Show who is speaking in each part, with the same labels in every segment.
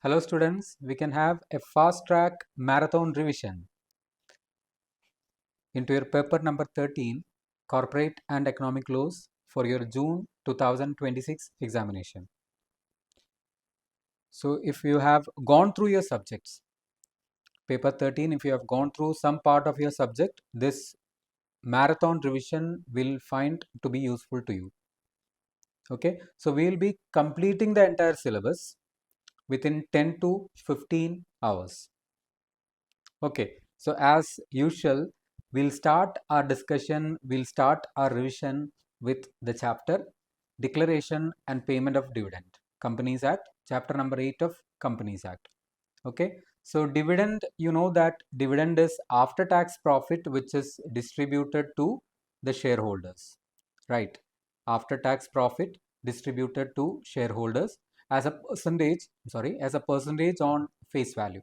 Speaker 1: Hello students, we can have a fast track marathon revision into your paper number 13, Corporate and Economic Laws for your June 2026 examination. So if you have gone through your subjects, paper 13, if you have gone through some part of your subject, this marathon revision will find to be useful to you. Okay, so we will be completing the entire syllabus within 10 to 15 hours. Okay, so as usual, we'll start our discussion, we'll start our revision with the chapter Declaration and Payment of Dividend, Companies Act, chapter number 8 of Companies Act. Okay, so dividend, you know that dividend is after tax profit which is distributed to the shareholders, right? After tax profit distributed to shareholders as a percentage on face value.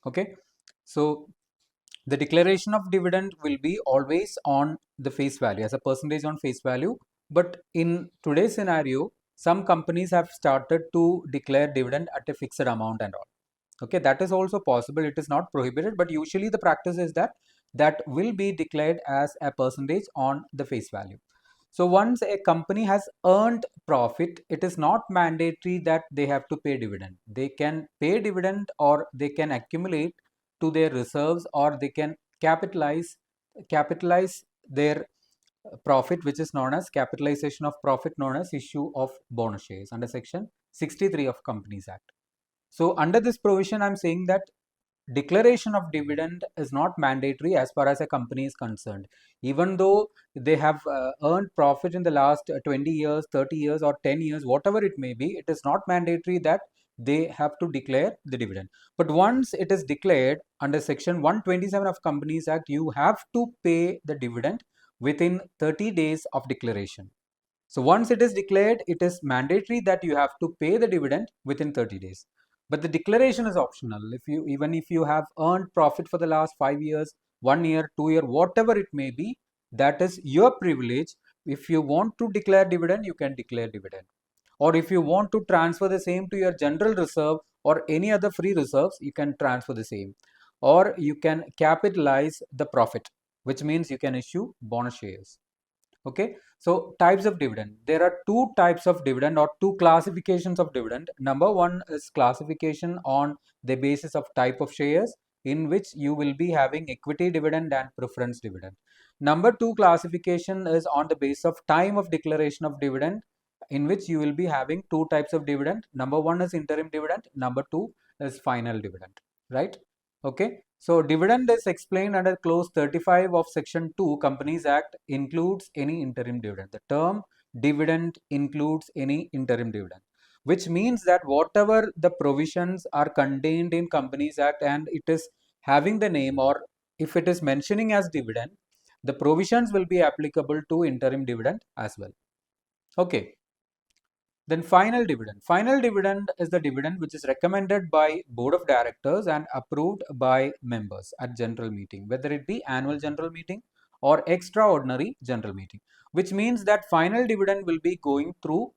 Speaker 1: Okay, so the declaration of dividend will be always on the face value as a percentage on face value, but in today's scenario some companies have started to declare dividend at a fixed amount and all. Okay, that is also possible, it is not prohibited, but usually the practice is that that will be declared as a percentage on the face value. So once a company has earned profit, it is not mandatory that they have to pay dividend. They can pay dividend or they can accumulate to their reserves, or they can capitalize their profit, which is known as capitalization of profit, known as issue of bonus shares under section 63 of Companies Act. So under this provision, I'm saying that declaration of dividend is not mandatory as far as a company is concerned. Even though they have earned profit in the last 20 years, 30 years or 10 years, whatever it may be, it is not mandatory that they have to declare the dividend. But once it is declared under section 127 of Companies Act, you have to pay the dividend within 30 days of declaration. So once it is declared, it is mandatory that you have to pay the dividend within 30 days. But the declaration is optional. Even if you have earned profit for the last 5 years, 1 year, 2 year, whatever it may be, that is your privilege. If you want to declare dividend, you can declare dividend. Or if you want to transfer the same to your general reserve or any other free reserves, you can transfer the same. Or you can capitalize the profit, which means you can issue bonus shares. Okay, so types of dividend. There are two types of dividend or two classifications of dividend. Number one is classification on the basis of type of shares, in which you will be having equity dividend and preference dividend. Number two classification is on the basis of time of declaration of dividend, in which you will be having two types of dividend. Number one is interim dividend, number two is final dividend, right? Okay, so dividend is explained under clause 35 of section 2 Companies Act includes any interim dividend. The term dividend includes any interim dividend, which means that whatever the provisions are contained in Companies Act and it is having the name, or if it is mentioning as dividend, the provisions will be applicable to interim dividend as well. Okay. Then final dividend. Final dividend is the dividend which is recommended by board of directors and approved by members at general meeting, whether it be annual general meeting or extraordinary general meeting, which means that final dividend will be going through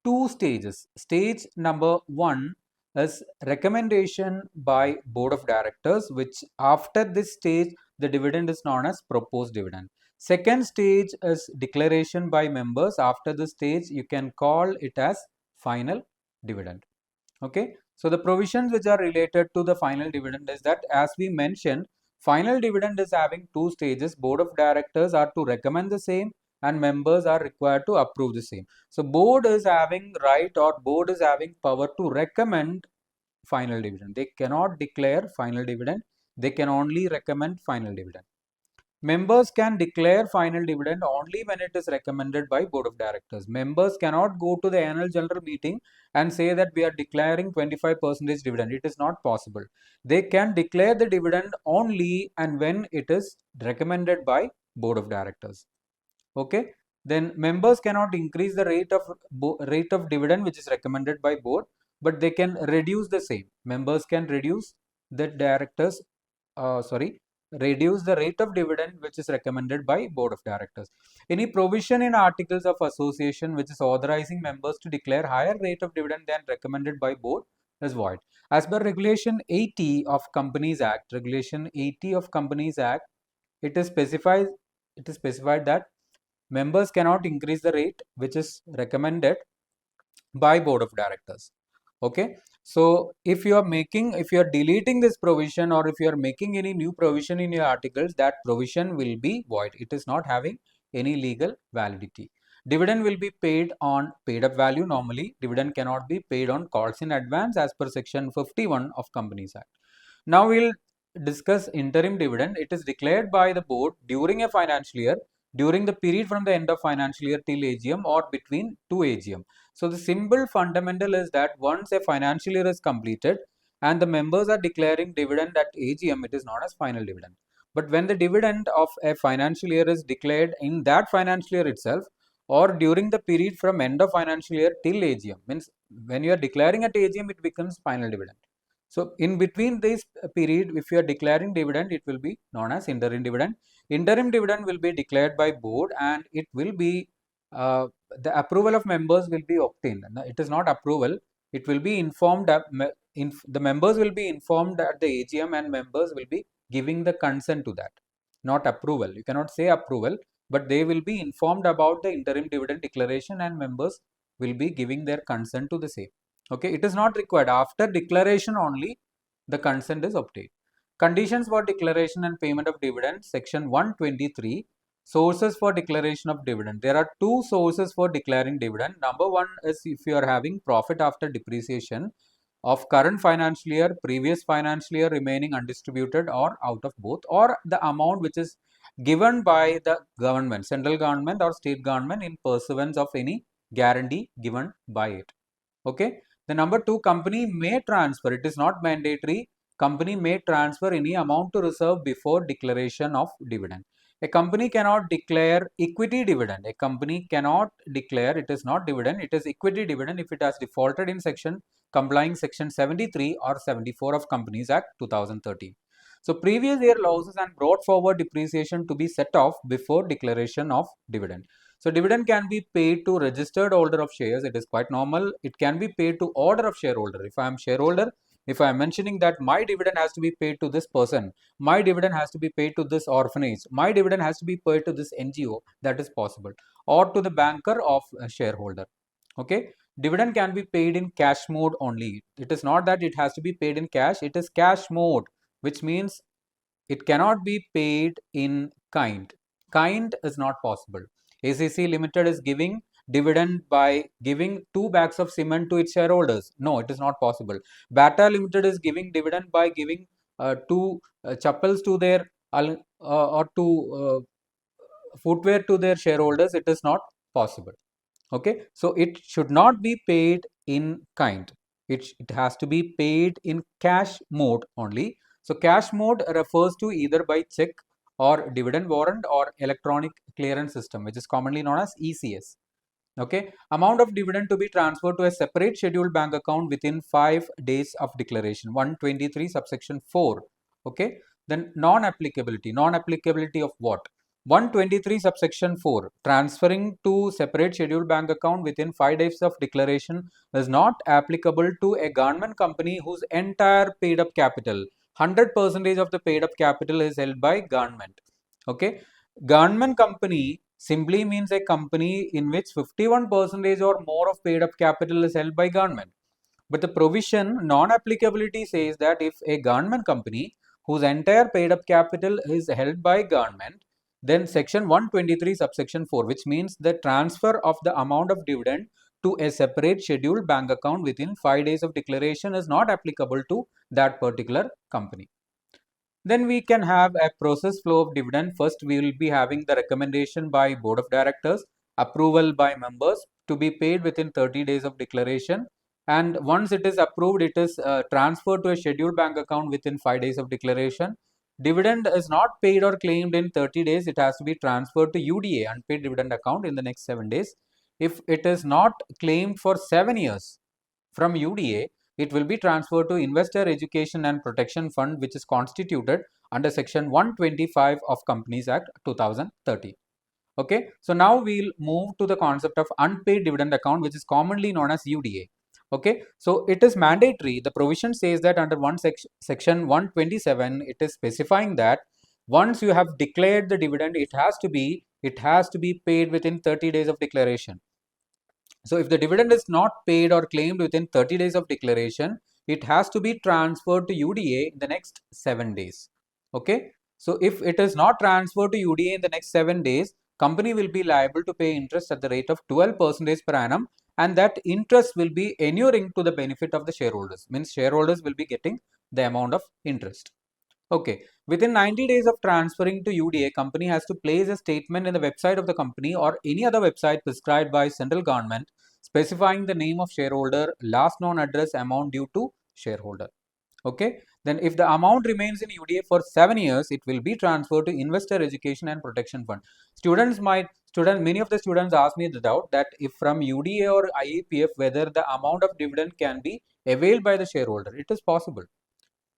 Speaker 1: two stages. Stage number one is recommendation by board of directors, which after this stage the dividend is known as proposed dividend. Second stage is declaration by members. After this stage, you can call it as final dividend. Okay. So the provisions which are related to the final dividend is that, as we mentioned, final dividend is having two stages. Board of directors are to recommend the same and members are required to approve the same. So board is having right, or board is having power to recommend final dividend. They cannot declare final dividend. They can only recommend final dividend. Members can declare final dividend only when it is recommended by board of directors. Members cannot go to the annual general meeting and say that we are declaring 25% dividend. It is not possible. They can declare the dividend only and when it is recommended by board of directors. Okay. Then members cannot increase the rate of dividend which is recommended by board, but they can reduce the same. Members can reduce the directors, reduce the rate of dividend which is recommended by board of directors. Any provision in articles of association which is authorizing members to declare higher rate of dividend than recommended by board is void. As per Regulation 80 of Companies Act, it is specified that members cannot increase the rate which is recommended by board of directors. Okay, so if you are deleting this provision, or if you are making any new provision in your articles, that provision will be void. It is not having any legal validity. Dividend will be paid on paid up value normally. Dividend cannot be paid on calls in advance as per section 51 of Companies Act. Now we'll discuss interim dividend. It is declared by the board during a financial year, during the period from the end of financial year till AGM, or between two AGM. So the simple fundamental is that once a financial year is completed and the members are declaring dividend at AGM, it is known as final dividend. But when the dividend of a financial year is declared in that financial year itself, or during the period from end of financial year till AGM, means when you are declaring at AGM, it becomes final dividend. So in between this period, if you are declaring dividend, it will be known as interim dividend. Interim dividend will be declared by board, and it will be the approval of members will be obtained. It is not approval. It will be informed. The members will be informed at the AGM, and members will be giving the consent to that. Not approval. You cannot say approval, but they will be informed about the interim dividend declaration, and members will be giving their consent to the same. Okay, it is not required. After declaration only the consent is obtained. Conditions for declaration and payment of dividend, section 123. Sources for declaration of dividend. There are two sources for declaring dividend. Number one is if you are having profit after depreciation of current financial year, previous financial year remaining undistributed, or out of both, or the amount which is given by the government, central government or state government, in pursuance of any guarantee given by it. Okay. The number two, company may transfer, it is not mandatory, company may transfer any amount to reserve before declaration of dividend. A company cannot declare equity dividend. A company cannot declare, it is not dividend, it is equity dividend if it has defaulted in complying section 73 or 74 of Companies Act 2013. So previous year losses and brought forward depreciation to be set off before declaration of dividend. So dividend can be paid to registered holder of shares. It is quite normal. It can be paid to order of shareholder. If I am shareholder, if I am mentioning that my dividend has to be paid to this person, my dividend has to be paid to this orphanage, my dividend has to be paid to this NGO, that is possible, or to the banker of a shareholder. Okay. Dividend can be paid in cash mode only. It is not that it has to be paid in cash. It is cash mode, which means it cannot be paid in kind. Kind is not possible. ACC Limited is giving dividend by giving 2 bags of cement to its shareholders. No, it is not possible. Bata Limited is giving dividend by giving 2 chappals to their or 2 footwear to their shareholders. It is not possible. Okay, so it should not be paid in kind. It has to be paid in cash mode only. So cash mode refers to either by check or dividend warrant or electronic clearance system, which is commonly known as ECS. Okay, amount of dividend to be transferred to a separate scheduled bank account within 5 days of declaration. 123 subsection 4. Okay, then non-applicability of what? 123 subsection 4, transferring to separate scheduled bank account within 5 days of declaration is not applicable to a government company whose entire paid up capital, 100% of the paid up capital is held by government. Okay, government company simply means a company in which 51% or more of paid up capital is held by government. But the provision non-applicability says that if a government company whose entire paid up capital is held by government, then section 123 subsection 4, which means the transfer of the amount of dividend to a separate scheduled bank account within 5 days of declaration is not applicable to that particular company. Then we can have a process flow of dividend. First, we will be having the recommendation by board of directors, approval by members to be paid within 30 days of declaration. And once it is approved, it is transferred to a scheduled bank account within 5 days of declaration. Dividend is not paid or claimed in 30 days. It has to be transferred to UDA, unpaid dividend account, in the next 7 days. If it is not claimed for 7 years from UDA, it will be transferred to Investor Education and Protection Fund, which is constituted under section 125 of Companies Act 2013. Okay, so now we'll move to the concept of unpaid dividend account, which is commonly known as UDA. Okay, so it is mandatory. The provision says that under section 127, it is specifying that once you have declared the dividend, it has to be paid within 30 days of declaration. So if the dividend is not paid or claimed within 30 days of declaration, it has to be transferred to UDA in the next 7 days. Okay. So if it is not transferred to UDA in the next 7 days, company will be liable to pay interest at the rate of 12% per annum, and that interest will be inuring to the benefit of the shareholders. Means shareholders will be getting the amount of interest. Okay. Within 90 days of transferring to UDA, company has to place a statement in the website of the company or any other website prescribed by central government specifying the name of shareholder, last known address, amount due to shareholder. Okay. Then if the amount remains in UDA for 7 years, it will be transferred to Investor Education and Protection Fund. Many of the students ask me the doubt that if from UDA or IEPF, whether the amount of dividend can be availed by the shareholder. It is possible.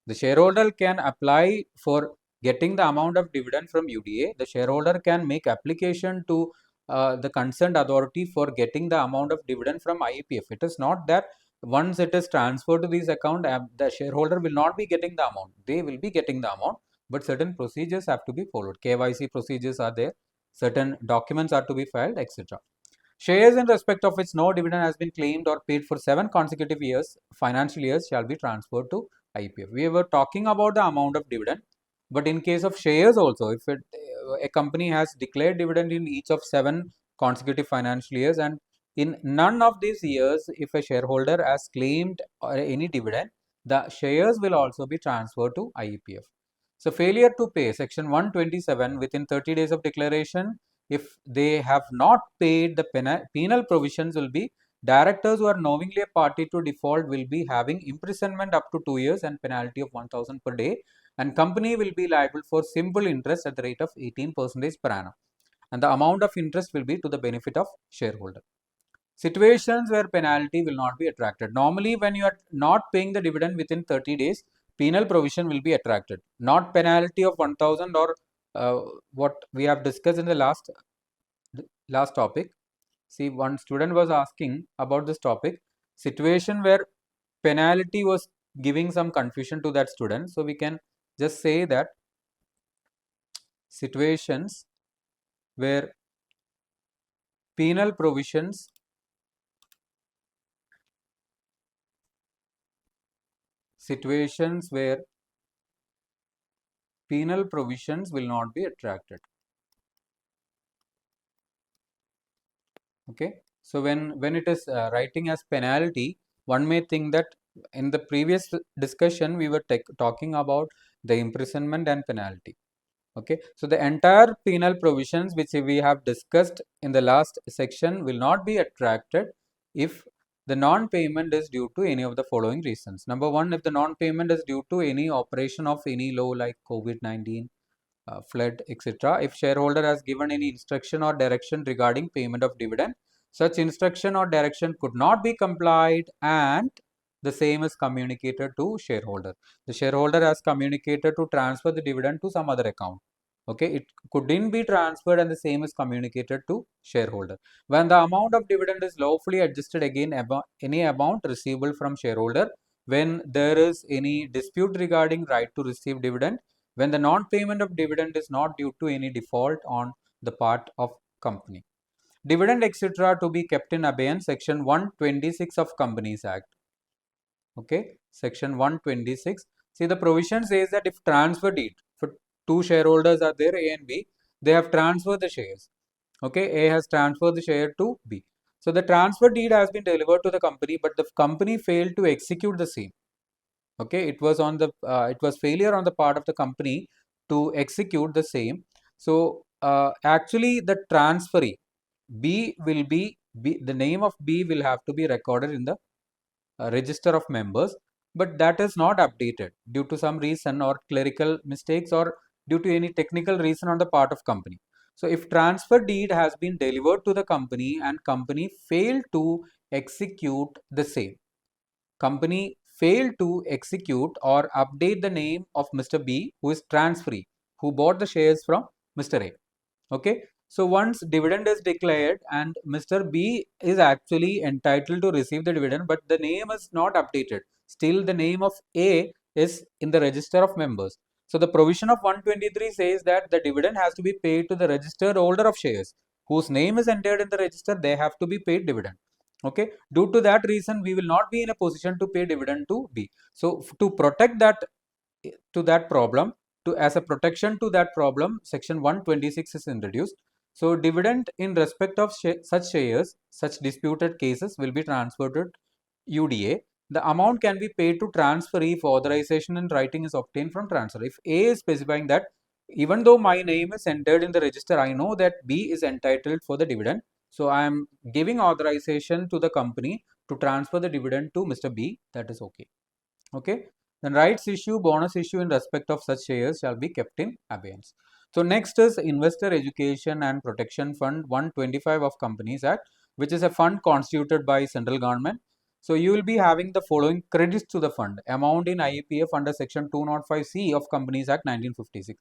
Speaker 1: The shareholder can apply for getting the amount of dividend from UDA. The shareholder can make application to the concerned authority for getting the amount of dividend from IEPF. It is not that once it is transferred to this account, the shareholder will not be getting the amount. They will be getting the amount, but certain procedures have to be followed. KYC procedures are there, certain documents are to be filed, etc. Shares in respect of which no dividend has been claimed or paid for 7 consecutive years, financial years, shall be transferred to IPF. We were talking about the amount of dividend, but in case of shares also, if a company has declared dividend in each of 7 consecutive financial years, and in none of these years, if a shareholder has claimed any dividend, the shares will also be transferred to IEPF. So failure to pay, section 127, within 30 days of declaration, if they have not paid, the penal provisions will be directors who are knowingly a party to default will be having imprisonment up to 2 years and penalty of 1000 per day, and company will be liable for simple interest at the rate of 18% per annum, and the amount of interest will be to the benefit of shareholder. Situations where penalty will not be attracted. Normally, when you are not paying the dividend within 30 days, penal provision will be attracted. Not penalty of 1000 or what we have discussed in the last topic. See, one student was asking about this topic. Situation where penalty was giving some confusion to that student. So we can just say that situations where penal provisions will not be attracted. Okay, so when it is writing as penalty, one may think that in the previous discussion we were talking about the imprisonment and penalty. Okay, so the entire penal provisions which we have discussed in the last section will not be attracted if the non-payment is due to any of the following reasons. Number one, if the non-payment is due to any operation of any law like COVID-19, flood, etc. If shareholder has given any instruction or direction regarding payment of dividend, such instruction or direction could not be complied and the same is communicated to shareholder. The shareholder has communicated to transfer the dividend to some other account. Okay, it couldn't be transferred and the same is communicated to shareholder. When the amount of dividend is lawfully adjusted again any amount receivable from shareholder, when there is any dispute regarding right to receive dividend, when the non-payment of dividend is not due to any default on the part of company. Dividend etc. to be kept in abeyance, section 126 of Companies Act. Okay, section 126. See, the provision says that if transfer deed, for two shareholders are there, A and B, they have transferred the shares. Okay, A has transferred the share to B. So the transfer deed has been delivered to the company, but the company failed to execute the same. Okay, it was failure on the part of the company to execute the same. So actually the transferee B will be the name of B will have to be recorded in the register of members, but that is not updated due to some reason or clerical mistakes or due to any technical reason on the part of company. So if transfer deed has been delivered to the company and company failed to execute the same, company failed to execute or update the name of Mr. B, who is transferee, who bought the shares from Mr. A. Okay, So once dividend is declared and Mr. B is actually entitled to receive the dividend, but the name is not updated. Still the name of A is in the register of members. So the provision of 123 says that the dividend has to be paid to the registered holder of shares whose name is entered in the register. They have to be paid dividend. Okay. Due to that reason, we will not be in a position to pay dividend to B. So to protect that to that problem, to as a protection to that problem, section 126 is introduced. So dividend in respect of such shares, such disputed cases will be transferred to UDA. The amount can be paid to transferee if authorization in writing is obtained from transfer. If A is specifying that even though my name is entered in the register, I know that B is entitled for the dividend. So I am giving authorization to the company to transfer the dividend to Mr. B. That is okay. Okay. Then rights issue, bonus issue in respect of such shares shall be kept in abeyance. So next is Investor Education and Protection Fund 125 of Companies Act, which is a fund constituted by central government. So you will be having the following credits to the fund. Amount in IEPF under section 205C of Companies Act 1956.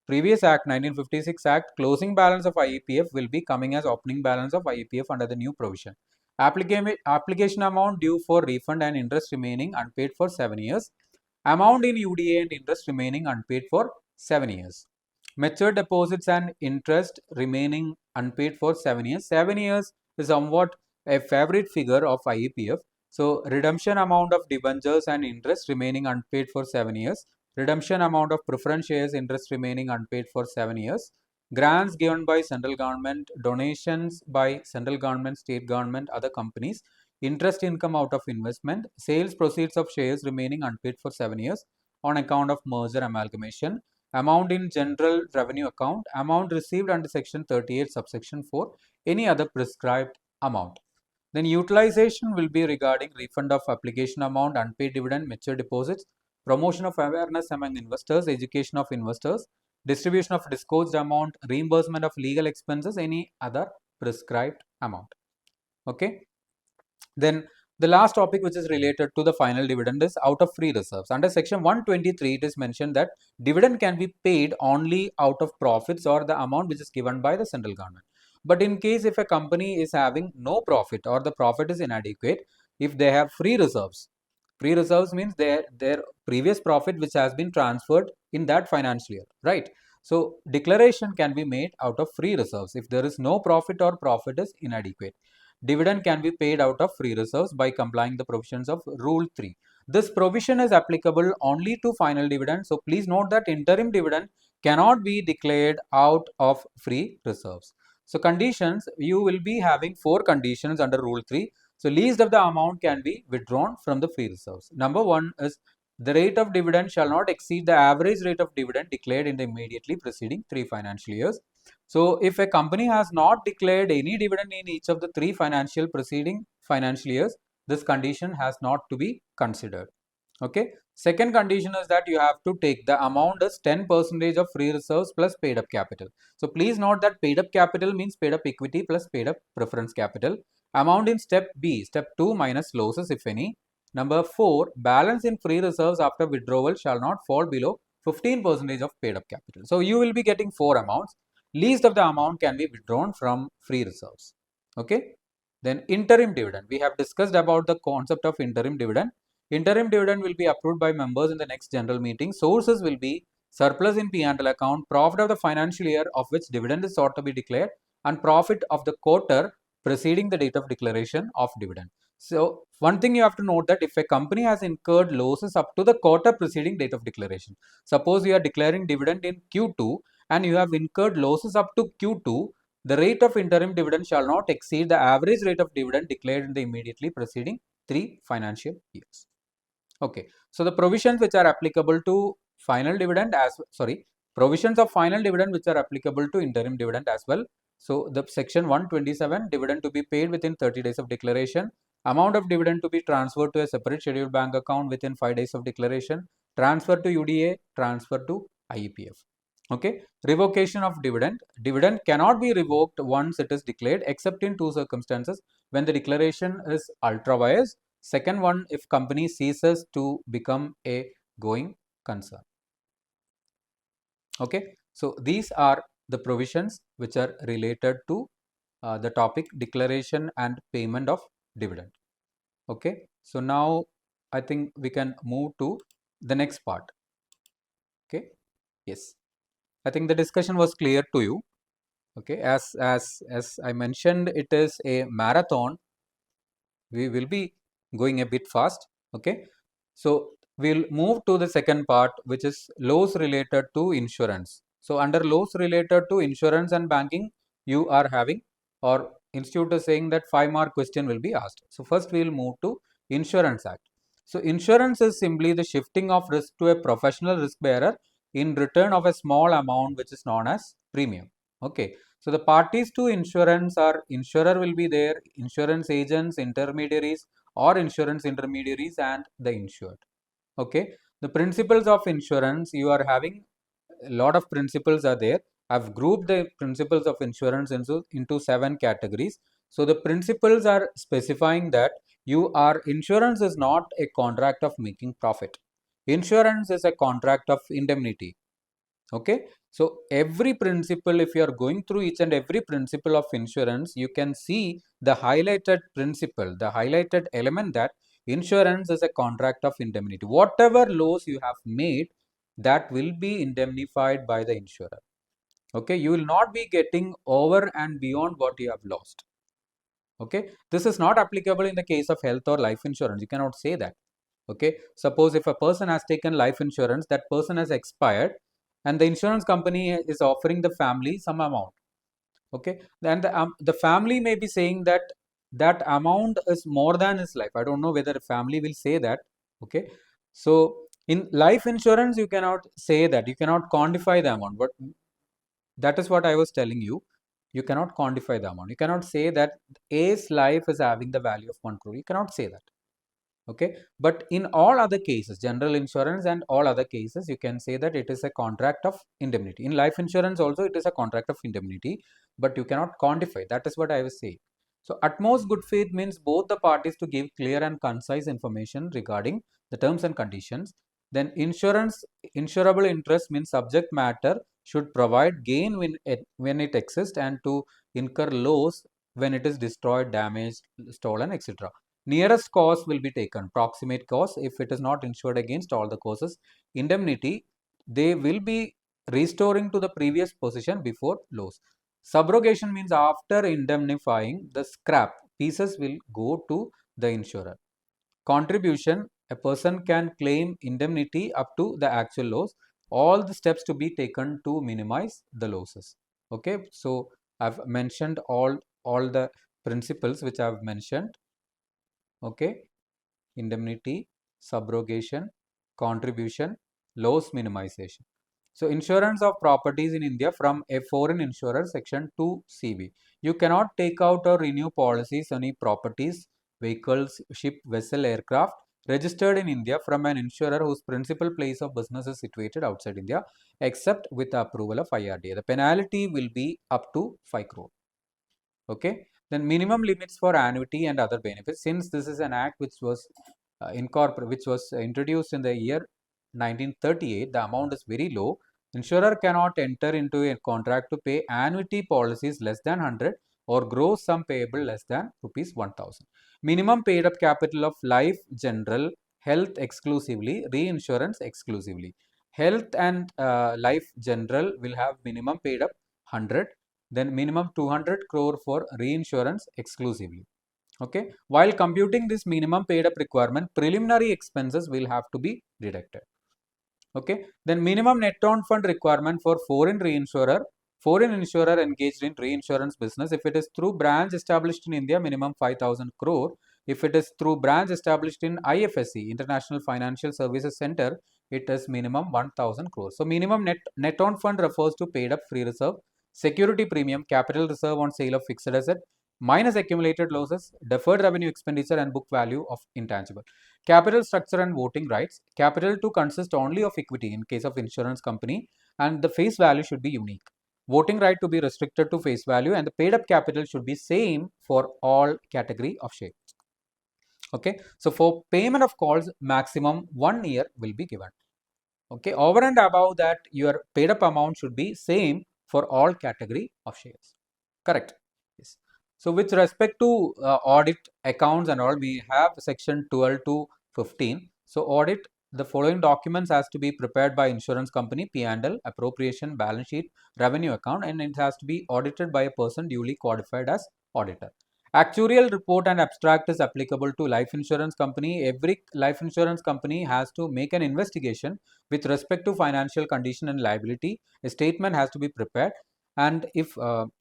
Speaker 1: Previous Act 1956 Act, closing balance of IEPF will be coming as opening balance of IEPF under the new provision. Application amount due for refund and interest remaining unpaid for 7 years. Amount in UDA and interest remaining unpaid for 7 years. Mature deposits and interest remaining unpaid for 7 years. 7 years is somewhat a favorite figure of IEPF. So redemption amount of debentures and interest remaining unpaid for 7 years. Redemption amount of preference shares interest remaining unpaid for 7 years. Grants given by central government, donations by central government, state government, other companies, interest income out of investment, sales proceeds of shares remaining unpaid for 7 years on account of merger amalgamation, amount in general revenue account, amount received under section 38 subsection 4, any other prescribed amount. Then utilization will be regarding refund of application amount, unpaid dividend, mature deposits, promotion of awareness among investors, education of investors, distribution of disgorged amount, reimbursement of legal expenses, any other prescribed amount. Okay. Then the last topic which is related to the final dividend is out of free reserves. Under section 123, it is mentioned that dividend can be paid only out of profits or the amount which is given by the central government. But in case if a company is having no profit or the profit is inadequate, if they have free reserves means their previous profit which has been transferred in that financial year, right? So declaration can be made out of free reserves if there is no profit or profit is inadequate. Dividend can be paid out of free reserves by complying the provisions of Rule 3. This provision is applicable only to final dividend. So please note that interim dividend cannot be declared out of free reserves. So conditions, you will be having 4 conditions under Rule 3. So least of the amount can be withdrawn from the free reserves. Number 1 is the rate of dividend shall not exceed the average rate of dividend declared in the immediately preceding 3 financial years. So if a company has not declared any dividend in each of the 3 preceding financial years, this condition has not to be considered. Okay. Second condition is that you have to take the amount as 10% of free reserves plus paid up capital. So please note that paid up capital means paid up equity plus paid up preference capital. Amount in step B, step 2 minus losses if any. Number 4, balance in free reserves after withdrawal shall not fall below 15% of paid up capital. So you will be getting 4 amounts. Least of the amount can be withdrawn from free reserves. Okay. Then interim dividend. We have discussed about the concept of interim dividend. Interim dividend will be approved by members in the next general meeting. Sources will be surplus in P&L account, profit of the financial year of which dividend is sought to be declared, and profit of the quarter preceding the date of declaration of dividend. So one thing you have to note that if a company has incurred losses up to the quarter preceding date of declaration, suppose you are declaring dividend in Q2 and you have incurred losses up to Q2, the rate of interim dividend shall not exceed the average rate of dividend declared in the immediately preceding 3 financial years. Okay, so the provisions which are applicable to final dividend provisions of final dividend which are applicable to interim dividend as well. So the section 127, dividend to be paid within 30 days of declaration, amount of dividend to be transferred to a separate scheduled bank account within 5 days of declaration, transfer to UDA, transfer to IEPF. Okay, revocation of dividend. Dividend cannot be revoked once it is declared except in 2 circumstances: when the declaration is ultra vires. Second one, if company ceases to become a going concern. Okay, so these are the provisions which are related to the topic declaration and payment of dividend. Okay, so now I think we can move to the next part. Okay, yes, I think the discussion was clear to you. Okay, as I mentioned, it is a marathon. We will be going a bit fast. Okay, so we'll move to the second part, which is laws related to insurance. So under laws related to insurance and banking, you are having, or institute is saying that 5-mark question will be asked. So first we will move to Insurance Act. So insurance is simply the shifting of risk to a professional risk bearer in return of a small amount which is known as premium. Okay, so the parties to insurance are insurer will be there, insurance agents, intermediaries or insurance intermediaries, and the insured. Okay, the principles of insurance, you are having a lot of principles are there. I've grouped the principles of insurance into 7 categories. So the principles are specifying that insurance is not a contract of making profit. Insurance is a contract of indemnity. Okay, so every principle, if you are going through each and every principle of insurance, you can see the highlighted principle, the highlighted element, that insurance is a contract of indemnity. Whatever loss you have made, that will be indemnified by the insurer. Okay, you will not be getting over and beyond what you have lost. Okay, this is not applicable in the case of health or life insurance. You cannot say that. Okay, suppose if a person has taken life insurance, that person has expired and the insurance company is offering the family some amount. Okay, then the family may be saying that that amount is more than his life. I don't know whether a family will say that. Okay, so in life insurance you cannot say that, you cannot quantify the amount, but that is what I was telling you. You cannot quantify the amount. You cannot say that A's life is having the value of 1 crore. You cannot say that. Okay, but in all other cases, general insurance and all other cases, you can say that it is a contract of indemnity. In life insurance also it is a contract of indemnity, but you cannot quantify. That is what I was saying. So utmost good faith means both the parties to give clear and concise information regarding the terms and conditions. Then insurable interest means subject matter should provide gain when it exists and to incur loss when it is destroyed, damaged, stolen, etc. Nearest cause will be taken, proximate cause, if it is not insured against all the causes. Indemnity, they will be restoring to the previous position before loss. Subrogation means after indemnifying, the scrap pieces will go to the insurer. Contribution, a person can claim indemnity up to the actual loss. All the steps to be taken to minimize the losses. Okay, so I've mentioned all the principles which I've mentioned. Okay, indemnity, subrogation, contribution, loss minimization. So insurance of properties in India from a foreign insurer, section 2 CB. You cannot take out or renew policies on any properties, vehicles, ship, vessel, aircraft registered in India from an insurer whose principal place of business is situated outside India, except with the approval of IRDA. The penalty will be up to 5 crore. Okay, then minimum limits for annuity and other benefits. Since this is an act which was introduced in the year 1938, the amount is very low. Insurer cannot enter into a contract to pay annuity policies less than 100 or gross sum payable less than rupees 1000. Minimum paid up capital of life, general, health exclusively, reinsurance exclusively. Health and life general will have minimum paid up 100, then minimum 200 crore for reinsurance exclusively. Okay, while computing this minimum paid up requirement, preliminary expenses will have to be deducted. Okay, then minimum net on fund requirement for foreign insurer engaged in reinsurance business. If it is through branch established in India, minimum 5,000 crore. If it is through branch established in IFSC, International Financial Services Center, it is minimum 1,000 crore. So minimum net on fund refers to paid up free reserve, security premium, capital reserve on sale of fixed asset, minus accumulated losses, deferred revenue expenditure and book value of intangible. Capital structure and voting rights. Capital to consist only of equity in case of insurance company, and the face value should be unique. Voting right to be restricted to face value, and the paid up capital should be same for all category of shares. Okay, so for payment of calls, maximum 1 year will be given. Okay, over and above that, your paid up amount should be same for all category of shares. Correct. Yes. So with respect to audit accounts and all, we have section 12 to 15. So audit, the following documents has to be prepared by insurance company: P&L, appropriation, balance sheet, revenue account, and it has to be audited by a person duly qualified as auditor. Actuarial report and abstract is applicable to life insurance company. Every life insurance company has to make an investigation with respect to financial condition and liability. A statement has to be prepared, and if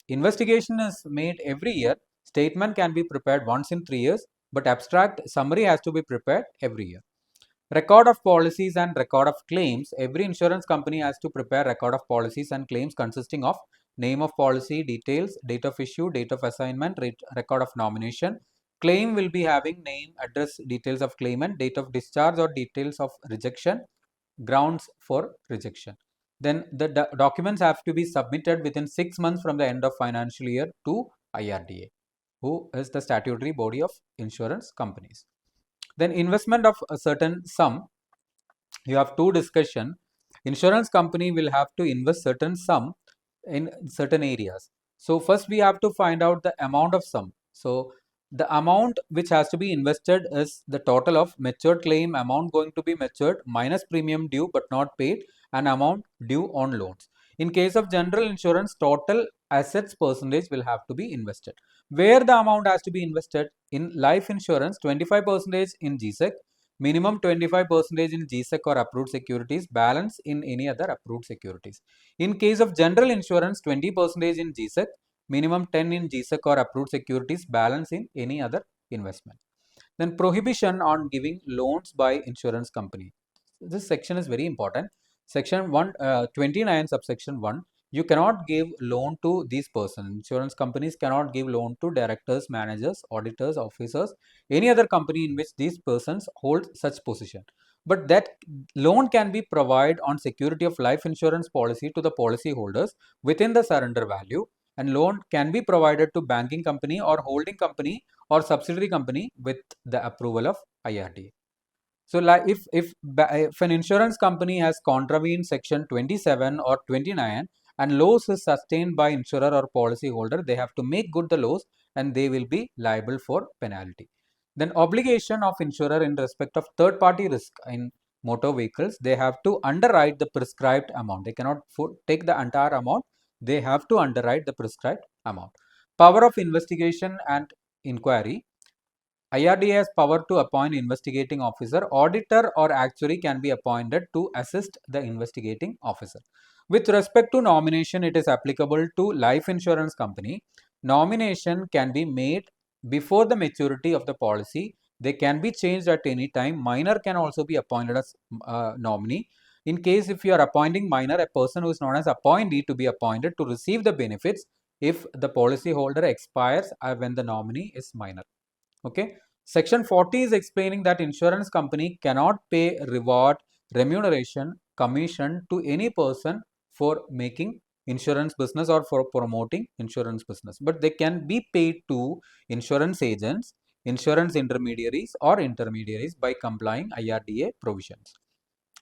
Speaker 1: investigation is made every year, statement can be prepared once in 3 years, but abstract summary has to be prepared every year. Record of policies and record of claims. Every insurance company has to prepare record of policies and claims consisting of name of policy, details, date of issue, date of assignment, record of nomination. Claim will be having name, address, details of claimant, date of discharge or details of rejection, grounds for rejection. Then the documents have to be submitted within 6 months from the end of financial year to IRDA, who is the statutory body of insurance companies. Then investment of a certain sum, you have two discussion. Insurance company will have to invest certain sum in certain areas. So first we have to find out the amount of sum. So the amount which has to be invested is the total of matured claim, amount going to be matured minus premium due but not paid, and amount due on loans. In case of general insurance, total assets percentage will have to be invested. Where the amount has to be invested? In life insurance, 25% in GSEC, minimum 25% in GSEC or approved securities, balance in any other approved securities. In case of general insurance, 20% in GSEC, minimum 10 in GSEC or approved securities, balance in any other investment. Then prohibition on giving loans by insurance company. This section is very important. Section 29 subsection 1, you cannot give loan to these persons. Insurance companies cannot give loan to directors, managers, auditors, officers, any other company in which these persons hold such position. But that loan can be provided on security of life insurance policy to the policy holders within the surrender value, and loan can be provided to banking company or holding company or subsidiary company with the approval of IRDA. So like if an insurance company has contravened section 27 or 29 and loss is sustained by insurer or policy holder, they have to make good the loss and they will be liable for penalty. Then obligation of insurer in respect of third party risk in motor vehicles, they have to underwrite the prescribed amount. They cannot take the entire amount, they have to underwrite the prescribed amount. Power of investigation and inquiry. IRDA has power to appoint investigating officer. Auditor or actuary can be appointed to assist the investigating officer. With respect to nomination, it is applicable to life insurance company. Nomination can be made before the maturity of the policy. They can be changed at any time. Minor can also be appointed as nominee. In case if you are appointing minor, a person who is known as appointee to be appointed to receive the benefits if the policy holder expires when the nominee is minor. Okay. Section 40 is explaining that insurance company cannot pay reward, remuneration, commission to any person for making insurance business or for promoting insurance business, but they can be paid to insurance agents, insurance intermediaries or intermediaries by complying IRDA provisions.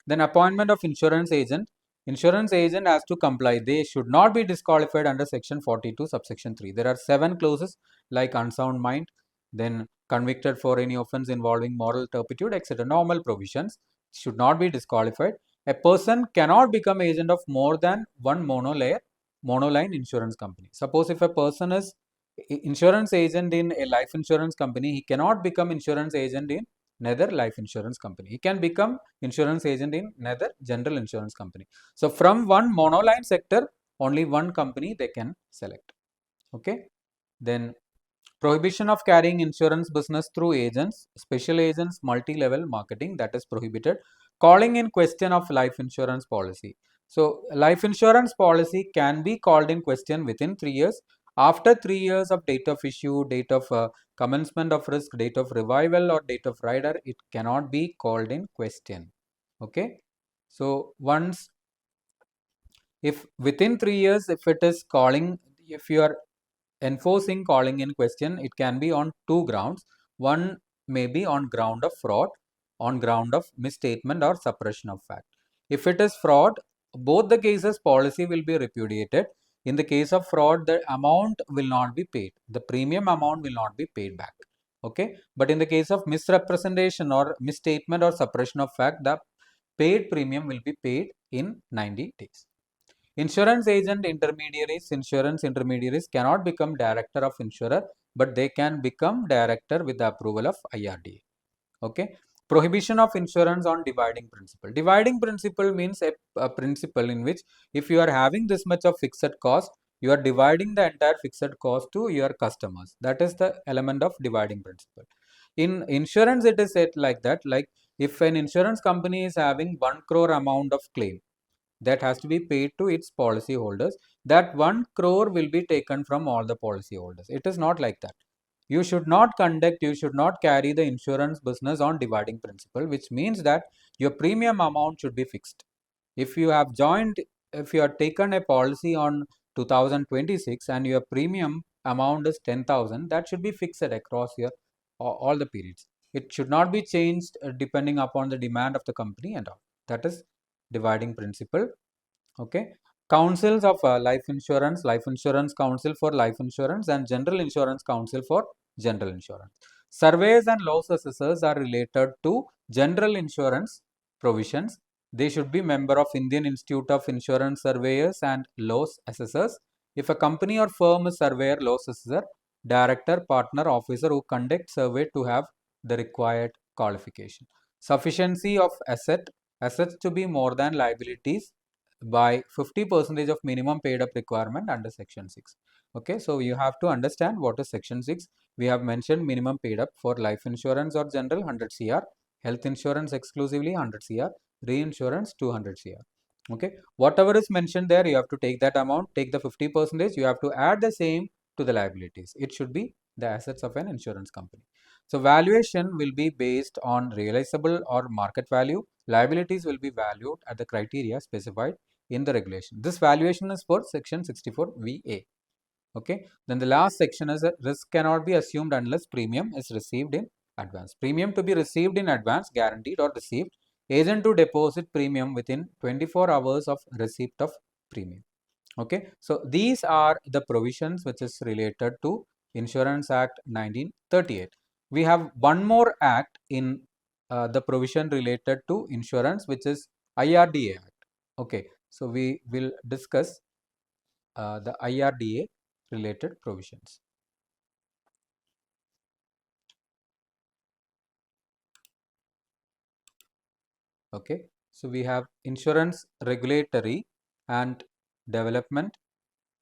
Speaker 1: Then appointment of insurance agent. Insurance agent has to comply. They should not be disqualified under section 42 subsection 3. There are 7 clauses like unsound mind, then convicted for any offense involving moral turpitude, etc. Normal provisions, should not be disqualified. A person cannot become agent of more than one monoline insurance company. Suppose if a person is insurance agent in a life insurance company, he cannot become insurance agent in another life insurance company. He can become insurance agent in another general insurance company. So from one monoline sector, only one company they can select. Okay. Then prohibition of carrying insurance business through agents, special agents, multi-level marketing, that is prohibited. Calling in question of life insurance policy. So life insurance policy can be called in question within 3 years. After 3 years of date of issue, date of commencement of risk, date of revival or date of rider, it cannot be called in question. Okay. So once, if within 3 years, if it is calling, if you are enforcing calling in question, it can be on 2 grounds. One may be on ground of fraud, on ground of misstatement or suppression of fact. If it is fraud, both the cases policy will be repudiated. In the case of fraud, the amount will not be paid. The premium amount will not be paid back. Okay. But in the case of misrepresentation or misstatement or suppression of fact, the paid premium will be paid in 90 days. Insurance intermediaries cannot become director of insurer, but they can become director with the approval of IRDA. Okay. Prohibition of insurance on dividing principle. Dividing principle means a principle in which if you are having this much of fixed cost, you are dividing the entire fixed cost to your customers. That is the element of dividing principle. In insurance, it is said like that, like if an insurance company is having 1 crore amount of claim that has to be paid to its policy holders, that 1 crore will be taken from all the policy holders. It is not like that. You should not carry the insurance business on dividing principle, which means that your premium amount should be fixed. If you have taken a policy on 2026 and your premium amount is 10,000, that should be fixed across your all the periods. It should not be changed depending upon the demand of the company and all. That is dividing principle. Okay. Councils of life insurance council for life insurance, and general insurance council for general insurance. Surveys and loss assessors are related to general insurance provisions. They should be member of Indian Institute of Insurance Surveyors and loss assessors. If a company or firm is surveyor, loss assessor, director, partner, officer who conduct survey to have the required qualification. Sufficiency of assets to be more than liabilities by 50% of minimum paid up requirement under section 6. Okay, so you have to understand what is section 6. We have mentioned minimum paid up for life insurance or general 100 cr, health insurance exclusively 100 cr, reinsurance 200 cr. Okay, whatever is mentioned there, you have to take that amount, take the 50%, you have to add the same to the liabilities. It should be the assets of an insurance company. So valuation will be based on realizable or market value. Liabilities will be valued at the criteria specified in the regulation. This valuation is for section 64VA. Okay. Then the last section is that risk cannot be assumed unless premium is received in advance. Premium to be received in advance, guaranteed or received. Agent to deposit premium within 24 hours of receipt of premium. Okay. So these are the provisions which is related to Insurance Act 1938. We have one more act in the provision related to insurance, which is IRDA Act. Okay. So we will discuss the IRDA related provisions. Okay. So we have Insurance Regulatory and Development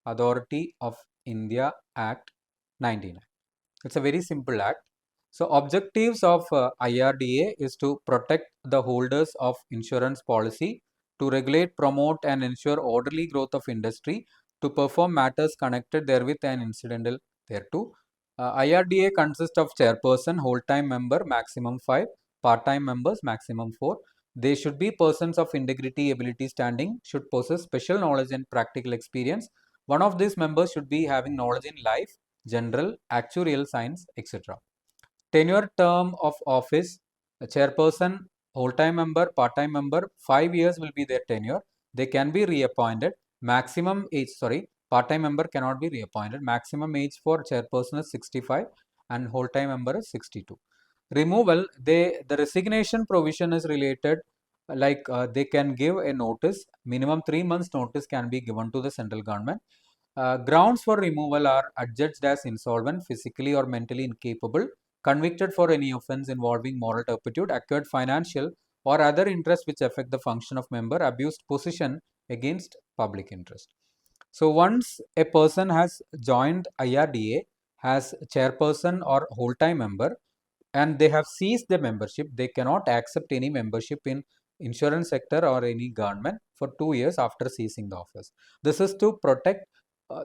Speaker 1: Authority of India Act 99. It's a very simple act. So objectives of IRDA is to protect the holders of insurance policy, to regulate, promote and ensure orderly growth of industry, to perform matters connected therewith and incidental thereto. IRDA consists of chairperson, whole-time member maximum 5, part-time members maximum 4. They should be persons of integrity, ability, standing, should possess special knowledge and practical experience. One of these members should be having knowledge in life, general, actuarial science, etc. Tenure term of office, a chairperson, whole-time member, part-time member, 5 years will be their tenure. They can be reappointed. Maximum age, part-time member cannot be reappointed. Maximum age for chairperson is 65 and whole-time member is 62. Removal, the resignation provision is related, like they can give a notice, minimum 3 months notice can be given to the central government. Grounds for removal are adjudged as insolvent, physically or mentally incapable, convicted for any offence involving moral turpitude, acquired financial or other interests which affect the function of member, abused position against public interest. So once a person has joined IRDA as chairperson or whole-time member and they have ceased the membership, they cannot accept any membership in insurance sector or any government for 2 years after ceasing the office. This is to protect uh,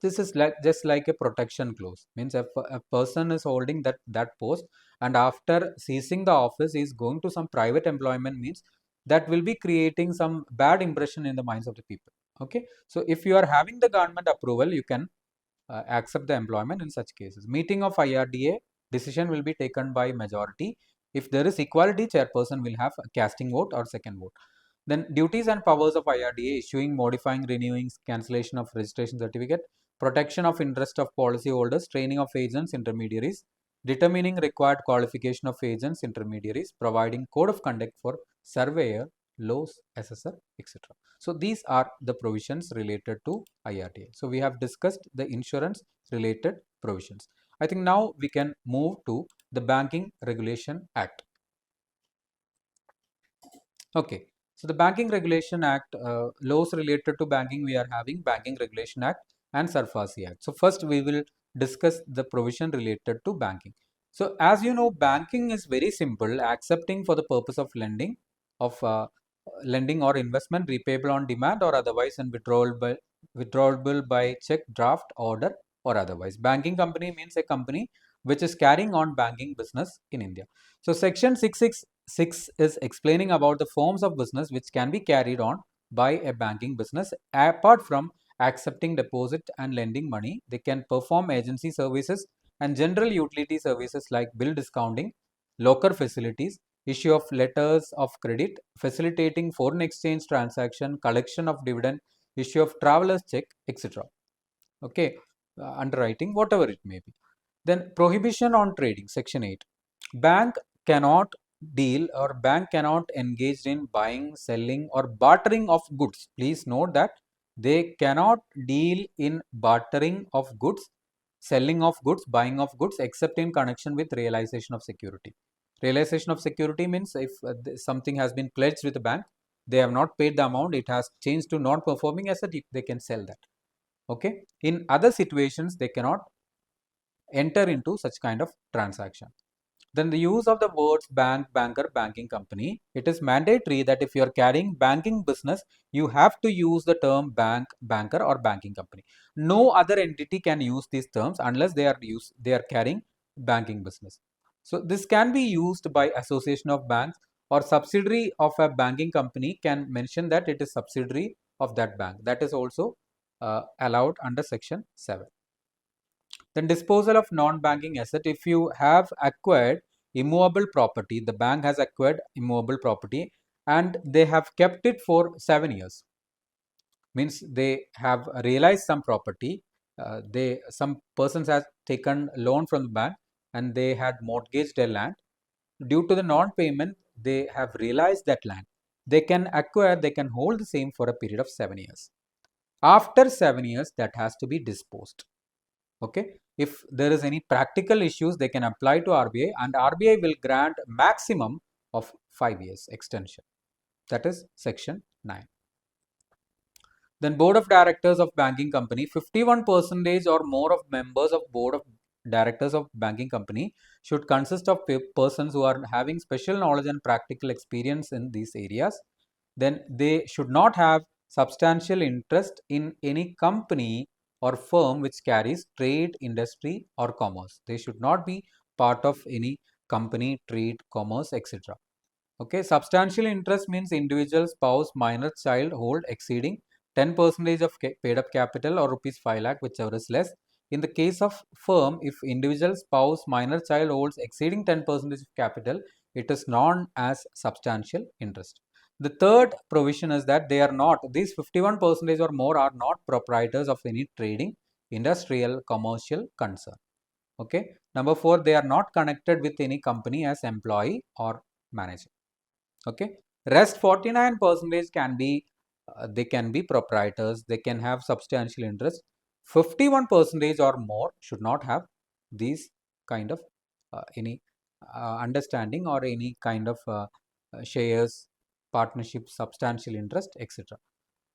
Speaker 1: this is like just like a protection clause. Means if a person is holding that post and after ceasing the office is going to some private employment, means that will be creating some bad impression in the minds of the people. Okay, so if you are having the government approval, you can accept the employment in such cases. Meeting of IRDA, decision will be taken by majority. If there is equality, chairperson will have a casting vote or second vote. Then duties and powers of IRDA: issuing, modifying, renewing, cancellation of registration certificate, protection of interest of policyholders, training of agents, intermediaries, determining required qualification of agents, intermediaries, providing code of conduct for surveyor, laws, assessor, etc. So these are the provisions related to IRDA. So we have discussed the insurance related provisions. I think now we can move to the Banking Regulation Act. Okay, so the Banking Regulation Act, laws related to banking, we are having Banking Regulation Act and SARFAESI Act. So first we will discuss the provision related to banking. So as you know, banking is very simple: accepting for the purpose of lending or investment, repayable on demand or otherwise, and withdrawable by check, draft, order, or otherwise. Banking company means a company which is carrying on banking business in India. So section 666 is explaining about the forms of business which can be carried on by a banking business. Apart from accepting deposit and lending money, they can perform agency services and general utility services like bill discounting, locker facilities, issue of letters of credit, facilitating foreign exchange transaction, collection of dividend, issue of traveler's check, etc. Okay, underwriting, whatever it may be. Then prohibition on trading, section 8. Bank cannot deal or bank cannot engage in buying, selling or bartering of goods. Please note that they cannot deal in bartering of goods, selling of goods, buying of goods, except in connection with realization of security. Realization of security means if something has been pledged with the bank, they have not paid the amount, it has changed to non-performing asset, they can sell that. Okay. In other situations, they cannot enter into such kind of transaction. Then the use of the words bank, banker, banking company. It is mandatory that if you are carrying banking business, you have to use the term bank, banker or banking company. No other entity can use these terms unless they are carrying banking business. So this can be used by association of banks or subsidiary of a banking company can mention that it is subsidiary of that bank. That is also allowed under section 7. Then disposal of non-banking asset. If you have acquired immovable property, the bank has acquired immovable property and they have kept it for 7 years. Means they have realized some property. Some persons has taken loan from the bank and they had mortgaged their land. Due to the non-payment, they have realized that land. They can acquire, they can hold the same for a period of 7 years. After 7 years, that has to be disposed. Okay, if there is any practical issues, they can apply to RBI and RBI will grant maximum of 5 years extension. That is section 9. Then board of directors of banking company, 51% or more of members of board of directors of banking company should consist of persons who are having special knowledge and practical experience in these areas. Then they should not have substantial interest in any company or firm which carries trade, industry or commerce. They should not be part of any company, trade, commerce, etc. Okay, substantial interest means individual, spouse, minor child hold exceeding 10% of paid up capital or rupees 5 lakh, whichever is less. In the case of firm, if individual, spouse, minor child holds exceeding 10% of capital, it is known as substantial interest. The third provision is that they are not, these 51% or more are not proprietors of any trading, industrial, commercial concern. Okay. Number 4, they are not connected with any company as employee or manager. Okay. Rest 49% can be, they can be proprietors, they can have substantial interest. 51% or more should not have these kind of any understanding or any kind of shares, partnership, substantial interest, etc.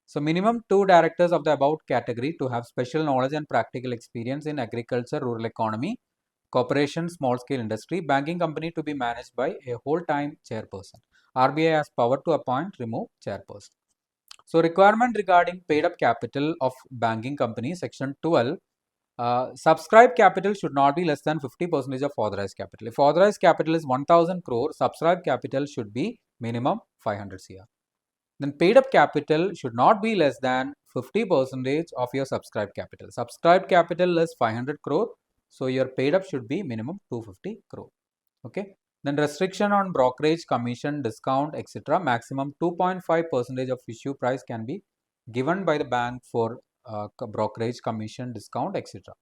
Speaker 1: So minimum 2 directors of the above category to have special knowledge and practical experience in agriculture, rural economy, corporation, small scale industry, banking company to be managed by a whole time chairperson. RBI has power to appoint, remove chairperson. So requirement regarding paid up capital of banking company, section 12. Subscribed capital should not be less than 50% of authorized capital. If authorized capital is 1000 crore, subscribed capital should be minimum 500 crore. Then paid up capital should not be less than 50% of your subscribed capital. Subscribed capital is 500 crore. So your paid up should be minimum 250 crore. Okay. Then restriction on brokerage, commission, discount, etc. Maximum 2.5% of issue price can be given by the bank for brokerage, commission, discount, etc.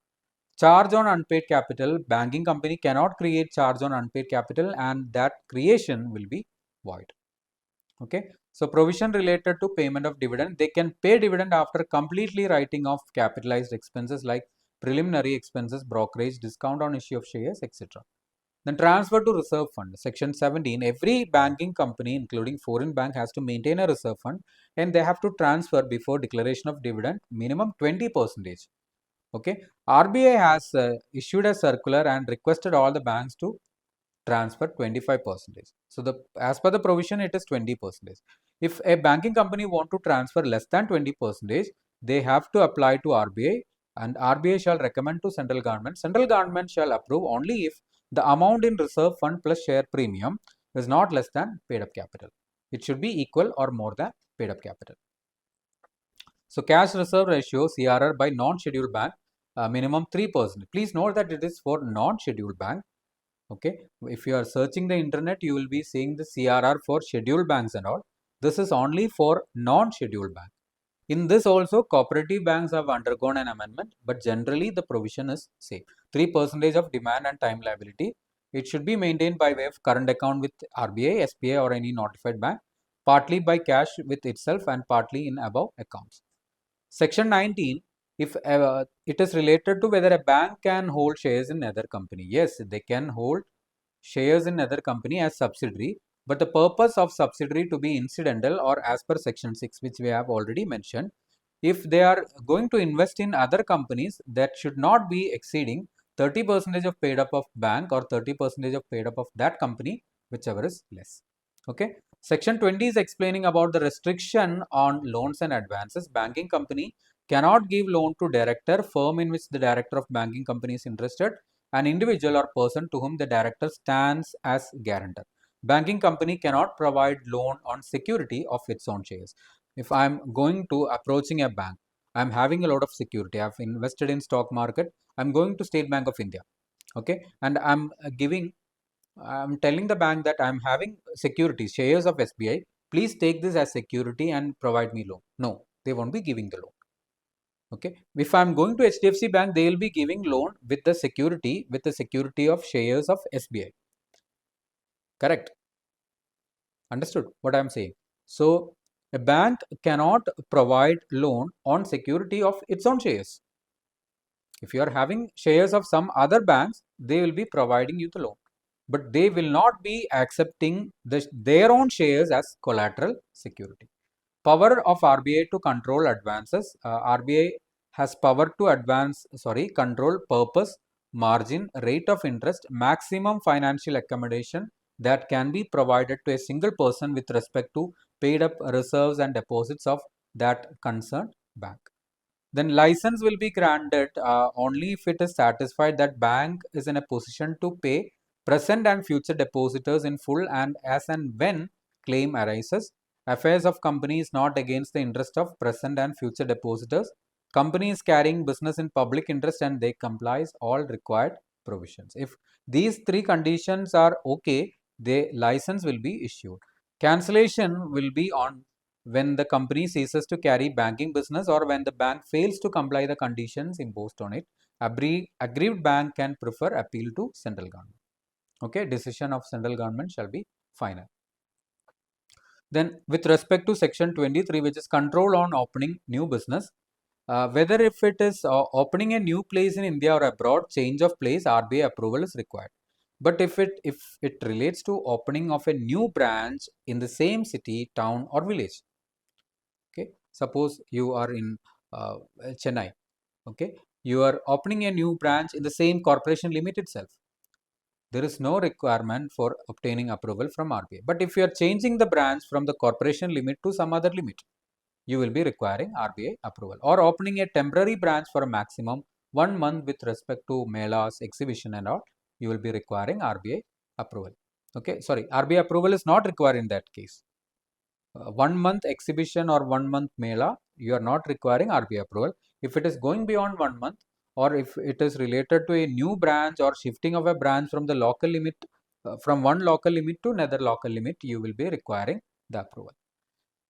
Speaker 1: Charge on unpaid capital. Banking company cannot create charge on unpaid capital, and that creation will be void. Okay. So provision related to payment of dividend. They can pay dividend after completely writing off capitalized expenses like preliminary expenses, brokerage, discount on issue of shares, etc. Then transfer to reserve fund. Section 17. Every banking company, including foreign bank, has to maintain a reserve fund, and they have to transfer before declaration of dividend minimum 20%. Okay. RBI has issued a circular and requested all the banks to transfer 25%. So as per the provision, it is 20%. If a banking company want to transfer less than 20%, they have to apply to RBI, and RBI shall recommend to central government. Central government shall approve only if the amount in reserve fund plus share premium is not less than paid up capital. It should be equal or more than paid up capital. So cash reserve ratio CRR by non-scheduled bank minimum 3%. Please note that it is for non-scheduled bank. Okay, if you are searching the internet, you will be seeing the CRR for scheduled banks and all. This is only for non-scheduled bank. In this also, cooperative banks have undergone an amendment, but generally the provision is same. 3% of demand and time liability. It should be maintained by way of current account with RBI, SBI or any notified bank, partly by cash with itself and partly in above accounts. Section 19, if it is related to whether a bank can hold shares in other company. Yes, they can hold shares in other company as subsidiary, but the purpose of subsidiary to be incidental or as per section 6, which we have already mentioned. If they are going to invest in other companies, that should not be exceeding 30% of paid up of bank or 30% of paid up of that company, whichever is less. Okay. Section 20 is explaining about the restriction on loans and advances. Banking company cannot give loan to director, firm in which the director of banking company is interested, an individual or person to whom the director stands as guarantor. Banking company cannot provide loan on security of its own shares. If I am going to approaching a bank, I am having a lot of security. I have invested in stock market. I am going to State Bank of India. Okay, and I'm telling the bank that I'm having security, shares of SBI. Please take this as security and provide me loan. No, they won't be giving the loan. Okay. If I'm going to HDFC Bank, they will be giving loan with the security of shares of SBI. Correct. Understood what I'm saying? So a bank cannot provide loan on security of its own shares. If you are having shares of some other banks, they will be providing you the loan, but they will not be accepting their own shares as collateral security. Power of RBI to control advances. RBI has power to control purpose, margin, rate of interest, maximum financial accommodation that can be provided to a single person with respect to paid up reserves and deposits of that concerned bank. Then license will be granted only if it is satisfied that bank is in a position to pay present and future depositors in full and as and when claim arises. Affairs of company is not against the interest of present and future depositors. Company is carrying business in public interest and they complies all required provisions. If these three conditions are okay, the license will be issued. Cancellation will be on when the company ceases to carry banking business or when the bank fails to comply the conditions imposed on it. Aggrieved bank can prefer appeal to central government. Okay, decision of central government shall be final. Then with respect to section 23, which is control on opening new business, whether if it is opening a new place in India or abroad, change of place, RBI approval is required. But if it relates to opening of a new branch in the same city, town or village, okay, suppose you are in Chennai, okay, you are opening a new branch in the same corporation limit itself, there is no requirement for obtaining approval from RBI. But if you are changing the branch from the corporation limit to some other limit, you will be requiring RBI approval, or opening a temporary branch for a maximum 1 month with respect to melas, exhibition and all, you will be requiring RBI approval. Okay, sorry, RBI approval is not required in that case. 1 month exhibition or 1 month mela, you are not requiring RBI approval. If it is going beyond 1 month, or if it is related to a new branch or shifting of a branch from the local limit from one local limit to another local limit, you will be requiring the approval.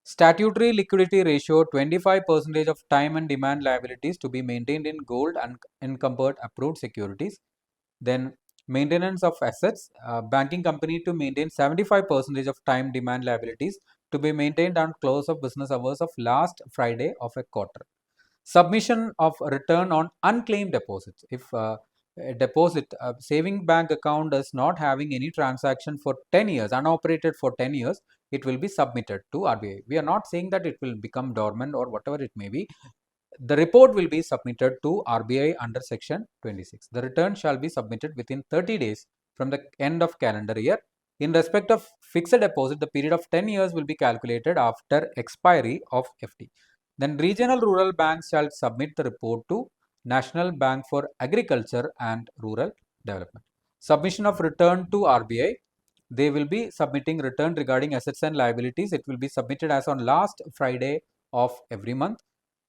Speaker 1: Statutory liquidity ratio, 25% of time and demand liabilities to be maintained in gold and encumbered approved securities. Then maintenance of assets, banking company to maintain 75% of time demand liabilities to be maintained on close of business hours of last Friday of a quarter. Submission of return on unclaimed deposits. If a deposit, saving bank account is not having any transaction for 10 years, unoperated for 10 years, it will be submitted to RBI. We are not saying that it will become dormant or whatever it may be. The report will be submitted to RBI under section 26. The return shall be submitted within 30 days from the end of calendar year. In respect of fixed deposit, the period of 10 years will be calculated after expiry of FD. Then regional rural banks shall submit the report to National Bank for Agriculture and Rural Development. Submission of return to RBI. They will be submitting return regarding assets and liabilities. It will be submitted as on last Friday of every month.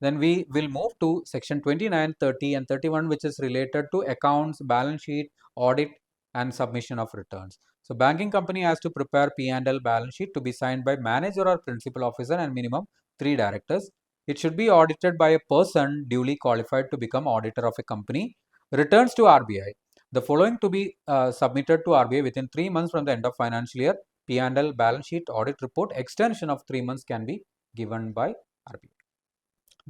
Speaker 1: Then we will move to section 29, 30 and 31, which is related to accounts, balance sheet, audit and submission of returns. So banking company has to prepare P&L balance sheet to be signed by manager or principal officer and minimum 3 directors. It should be audited by a person duly qualified to become auditor of a company. Returns to RBI. The following to be submitted to RBI within 3 months from the end of financial year. P&L balance sheet, audit report, extension of 3 months can be given by RBI.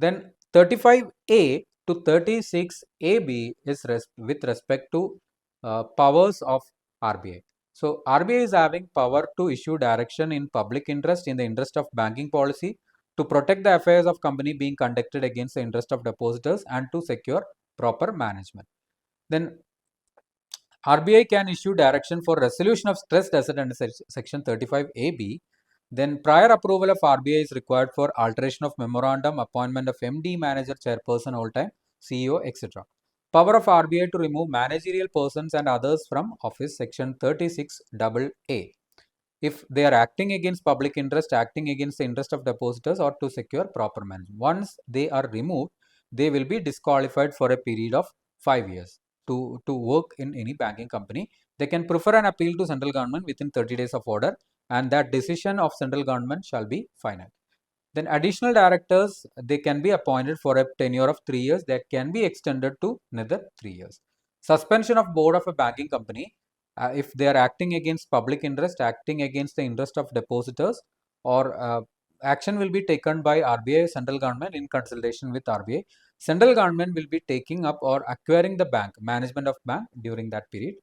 Speaker 1: Then 35A to 36AB is with respect to powers of RBI. So RBI is having power to issue direction in public interest in the interest of banking policy, to protect the affairs of company being conducted against the interest of depositors, and to secure proper management. Then RBI can issue direction for resolution of stressed asset under section 35AB. Then prior approval of RBI is required for alteration of memorandum, appointment of MD, manager, chairperson, all time, CEO, etc. Power of RBI to remove managerial persons and others from office, section 36AA. If they are acting against public interest, acting against the interest of depositors, or to secure proper management. Once they are removed, they will be disqualified for a period of 5 years to work in any banking company. They can prefer an appeal to central government within 30 days of order, and that decision of central government shall be final. Then additional directors, they can be appointed for a tenure of 3 years that can be extended to another 3 years. Suspension of board of a banking company, if they are acting against public interest, acting against the interest of depositors, or action will be taken by RBI, central government in consultation with RBI. Central government will be taking up or acquiring the bank, management of bank during that period.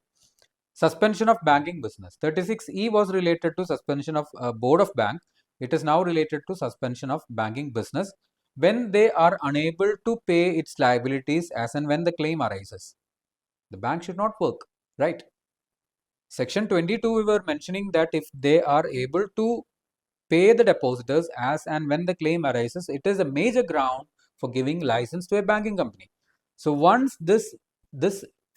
Speaker 1: Suspension of banking business. 36E was related to suspension of board of bank. It is now related to suspension of banking business when they are unable to pay its liabilities as and when the claim arises. The bank should not work, right? Section 22, we were mentioning that if they are able to pay the depositors as and when the claim arises, it is a major ground for giving license to a banking company. So once this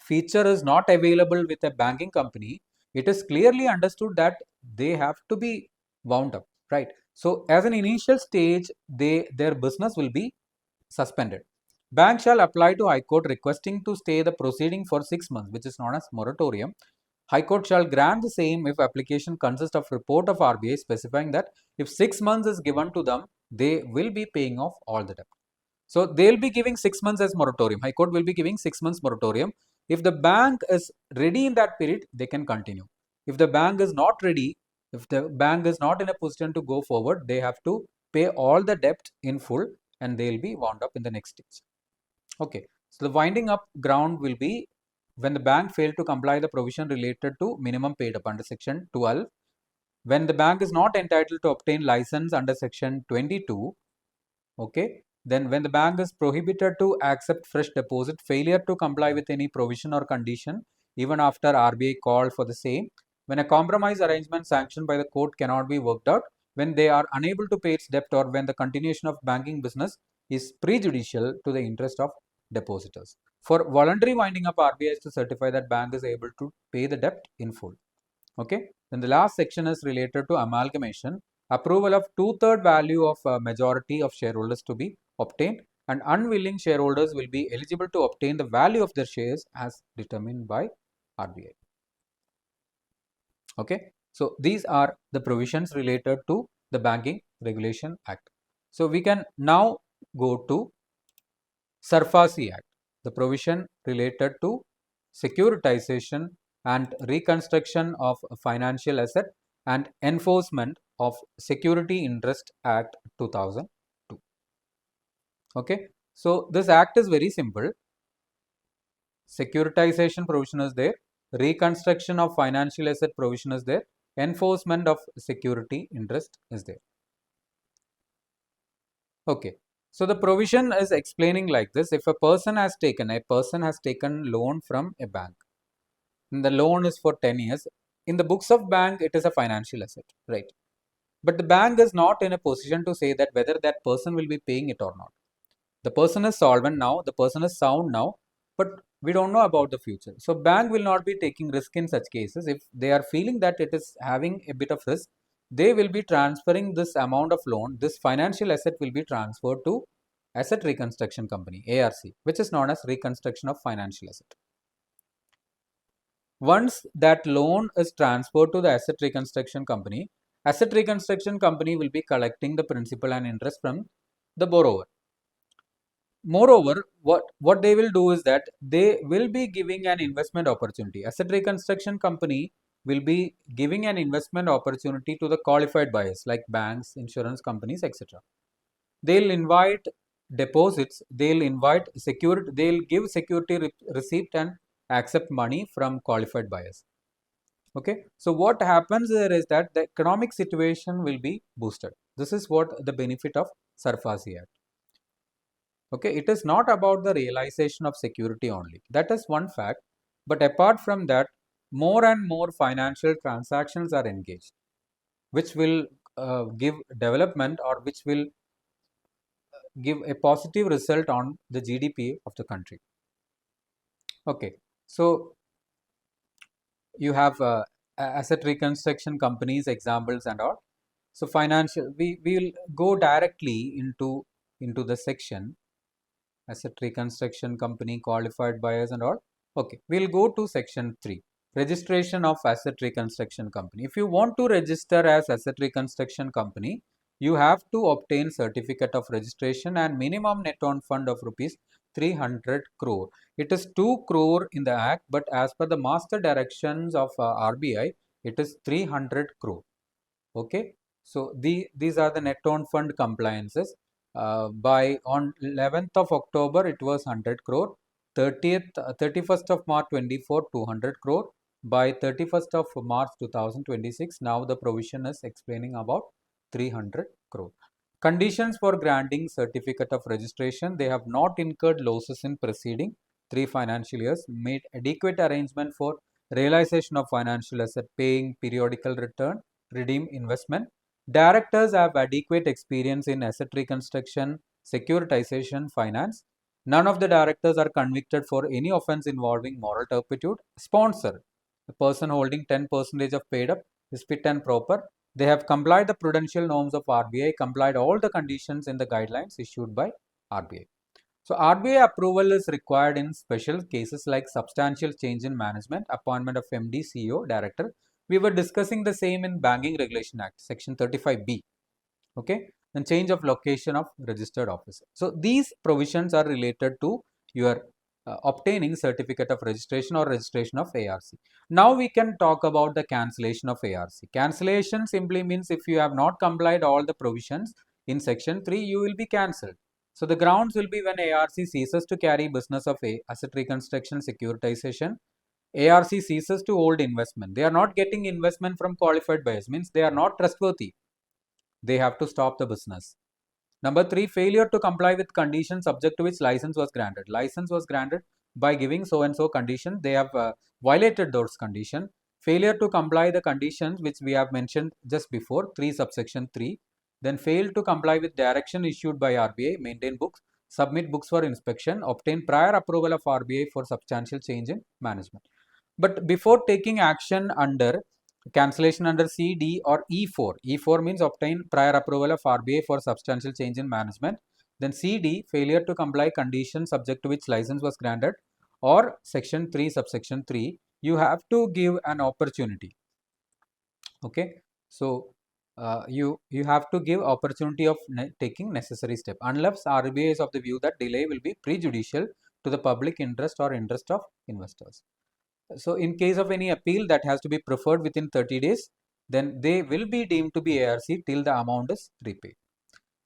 Speaker 1: feature is not available with a banking company, it is clearly understood that they have to be wound up, right? So as an initial stage, their business will be suspended. Bank shall apply to High Court requesting to stay the proceeding for 6 months, which is known as moratorium. High Court shall grant the same if application consists of report of RBI specifying that if 6 months is given to them, they will be paying off all the debt. So they will be giving 6 months as moratorium. High Court will be giving 6 months moratorium. If the bank is ready in that period, they can continue. If the bank is not ready, if the bank is not in a position to go forward, they have to pay all the debt in full and they will be wound up in the next stage. Okay, so the winding up ground will be when the bank failed to comply the provision related to minimum paid up under section 12, when the bank is not entitled to obtain license under section 22, okay, then when the bank is prohibited to accept fresh deposit, failure to comply with any provision or condition even after RBI called for the same, when a compromise arrangement sanctioned by the court cannot be worked out, when they are unable to pay its debt, or when the continuation of banking business is prejudicial to the interest of depositors. For voluntary winding up, RBI has to certify that bank is able to pay the debt in full. Okay. Then the last section is related to amalgamation. Approval of 2/3 value of majority of shareholders to be obtained, and unwilling shareholders will be eligible to obtain the value of their shares as determined by RBI. Okay, so these are the provisions related to the Banking Regulation Act. So we can now go to SARFAESI Act, the provision related to securitization and reconstruction of financial asset and enforcement of Security Interest Act 2002. Okay, so this act is very simple. Securitization provision is there, reconstruction of financial asset provision is there, enforcement of security interest is there. Okay, so the provision is explaining like this: if a person has taken loan from a bank, and the loan is for 10 years, in the books of bank it is a financial asset, right? But the bank is not in a position to say that whether that person will be paying it or not. The person is solvent now, the person is sound now, but we don't know about the future. So bank will not be taking risk in such cases. If they are feeling that it is having a bit of risk, they will be transferring this amount of loan, this financial asset will be transferred to asset reconstruction company, ARC, which is known as reconstruction of financial asset. Once that loan is transferred to the asset reconstruction company will be collecting the principal and interest from the borrower. Moreover, what they will do is that they will be giving an investment opportunity. Asset reconstruction company will be giving an investment opportunity to the qualified buyers like banks, insurance companies, etc. They'll invite deposits, they'll invite security, they'll give security receipt and accept money from qualified buyers. Okay, so what happens there is that the economic situation will be boosted. This is what the benefit of SARFAESI Act. Okay, it is not about the realization of security only. That is one fact. But apart from that, more and more financial transactions are engaged, which will give development or which will give a positive result on the GDP of the country. Okay, so you have asset reconstruction companies, examples and all. So financial, we will go directly into the section asset reconstruction company, qualified buyers and all. Okay, we'll go to section 3, registration of asset reconstruction company. If you want to register as asset reconstruction company, you have to obtain certificate of registration and minimum net owned fund of rupees 300 crore. It is 2 crore in the act, but as per the master directions of RBI, it is 300 crore. Okay, so these are the net owned fund compliances. By on 11th of October, it was 100 crore. 31st of March 24, 200 crore. By 31st of March 2026, now the provision is explaining about 300 crore. Conditions for granting certificate of registration: they have not incurred losses in preceding 3 financial years, made adequate arrangement for realization of financial asset, paying periodical return, redeem investment. Directors have adequate experience in asset reconstruction, securitization, finance. None of the directors are convicted for any offense involving moral turpitude. Sponsor: the person holding 10% of paid up is fit and proper. They have complied the prudential norms of RBI, complied all the conditions in the guidelines issued by RBI. So RBI approval is required in special cases like substantial change in management, appointment of MD, CEO, director. We were discussing the same in Banking Regulation Act, section 35B. Okay, and change of location of registered officer. So these provisions are related to your obtaining certificate of registration or registration of ARC. Now we can talk about the cancellation of ARC. Cancellation simply means if you have not complied all the provisions in section 3, you will be cancelled. So the grounds will be when ARC ceases to carry business of asset reconstruction, securitization. ARC ceases to hold investment. They are not getting investment from qualified buyers, means they are not trustworthy. They have to stop the business. Number 3, failure to comply with conditions subject to which license was granted. License was granted by giving so and so condition. They have violated those conditions. Failure to comply the conditions which we have mentioned just before, 3 subsection 3. Then fail to comply with direction issued by RBI, maintain books, submit books for inspection, obtain prior approval of RBI for substantial change in management. But before taking action under cancellation under C, D or E4. E4 means obtain prior approval of RBI for substantial change in management. Then CD, failure to comply conditions subject to which license was granted, or section 3 subsection 3, you have to give an opportunity. Okay, so you have to give opportunity of taking necessary step, unless RBI is of the view that delay will be prejudicial to the public interest or interest of investors. So in case of any appeal that has to be preferred within 30 days, then they will be deemed to be ARC till the amount is repaid.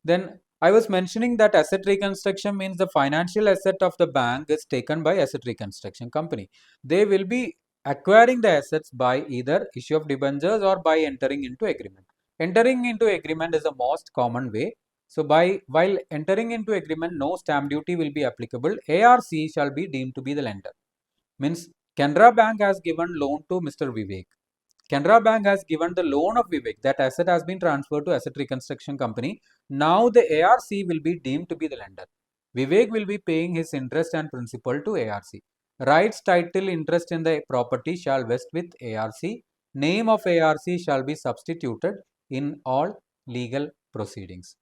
Speaker 1: Then I was mentioning that asset reconstruction means the financial asset of the bank is taken by asset reconstruction company. They will be acquiring the assets by either issue of debentures or by entering into agreement. Entering into agreement is the most common way. So while entering into agreement, no stamp duty will be applicable. ARC shall be deemed to be the lender. Means Canara Bank has given loan to Mr. Vivek. Canara Bank has given the loan of Vivek. That asset has been transferred to asset reconstruction company. Now the ARC will be deemed to be the lender. Vivek will be paying his interest and principal to ARC. Rights, title, interest in the property shall vest with ARC. Name of ARC shall be substituted in all legal proceedings.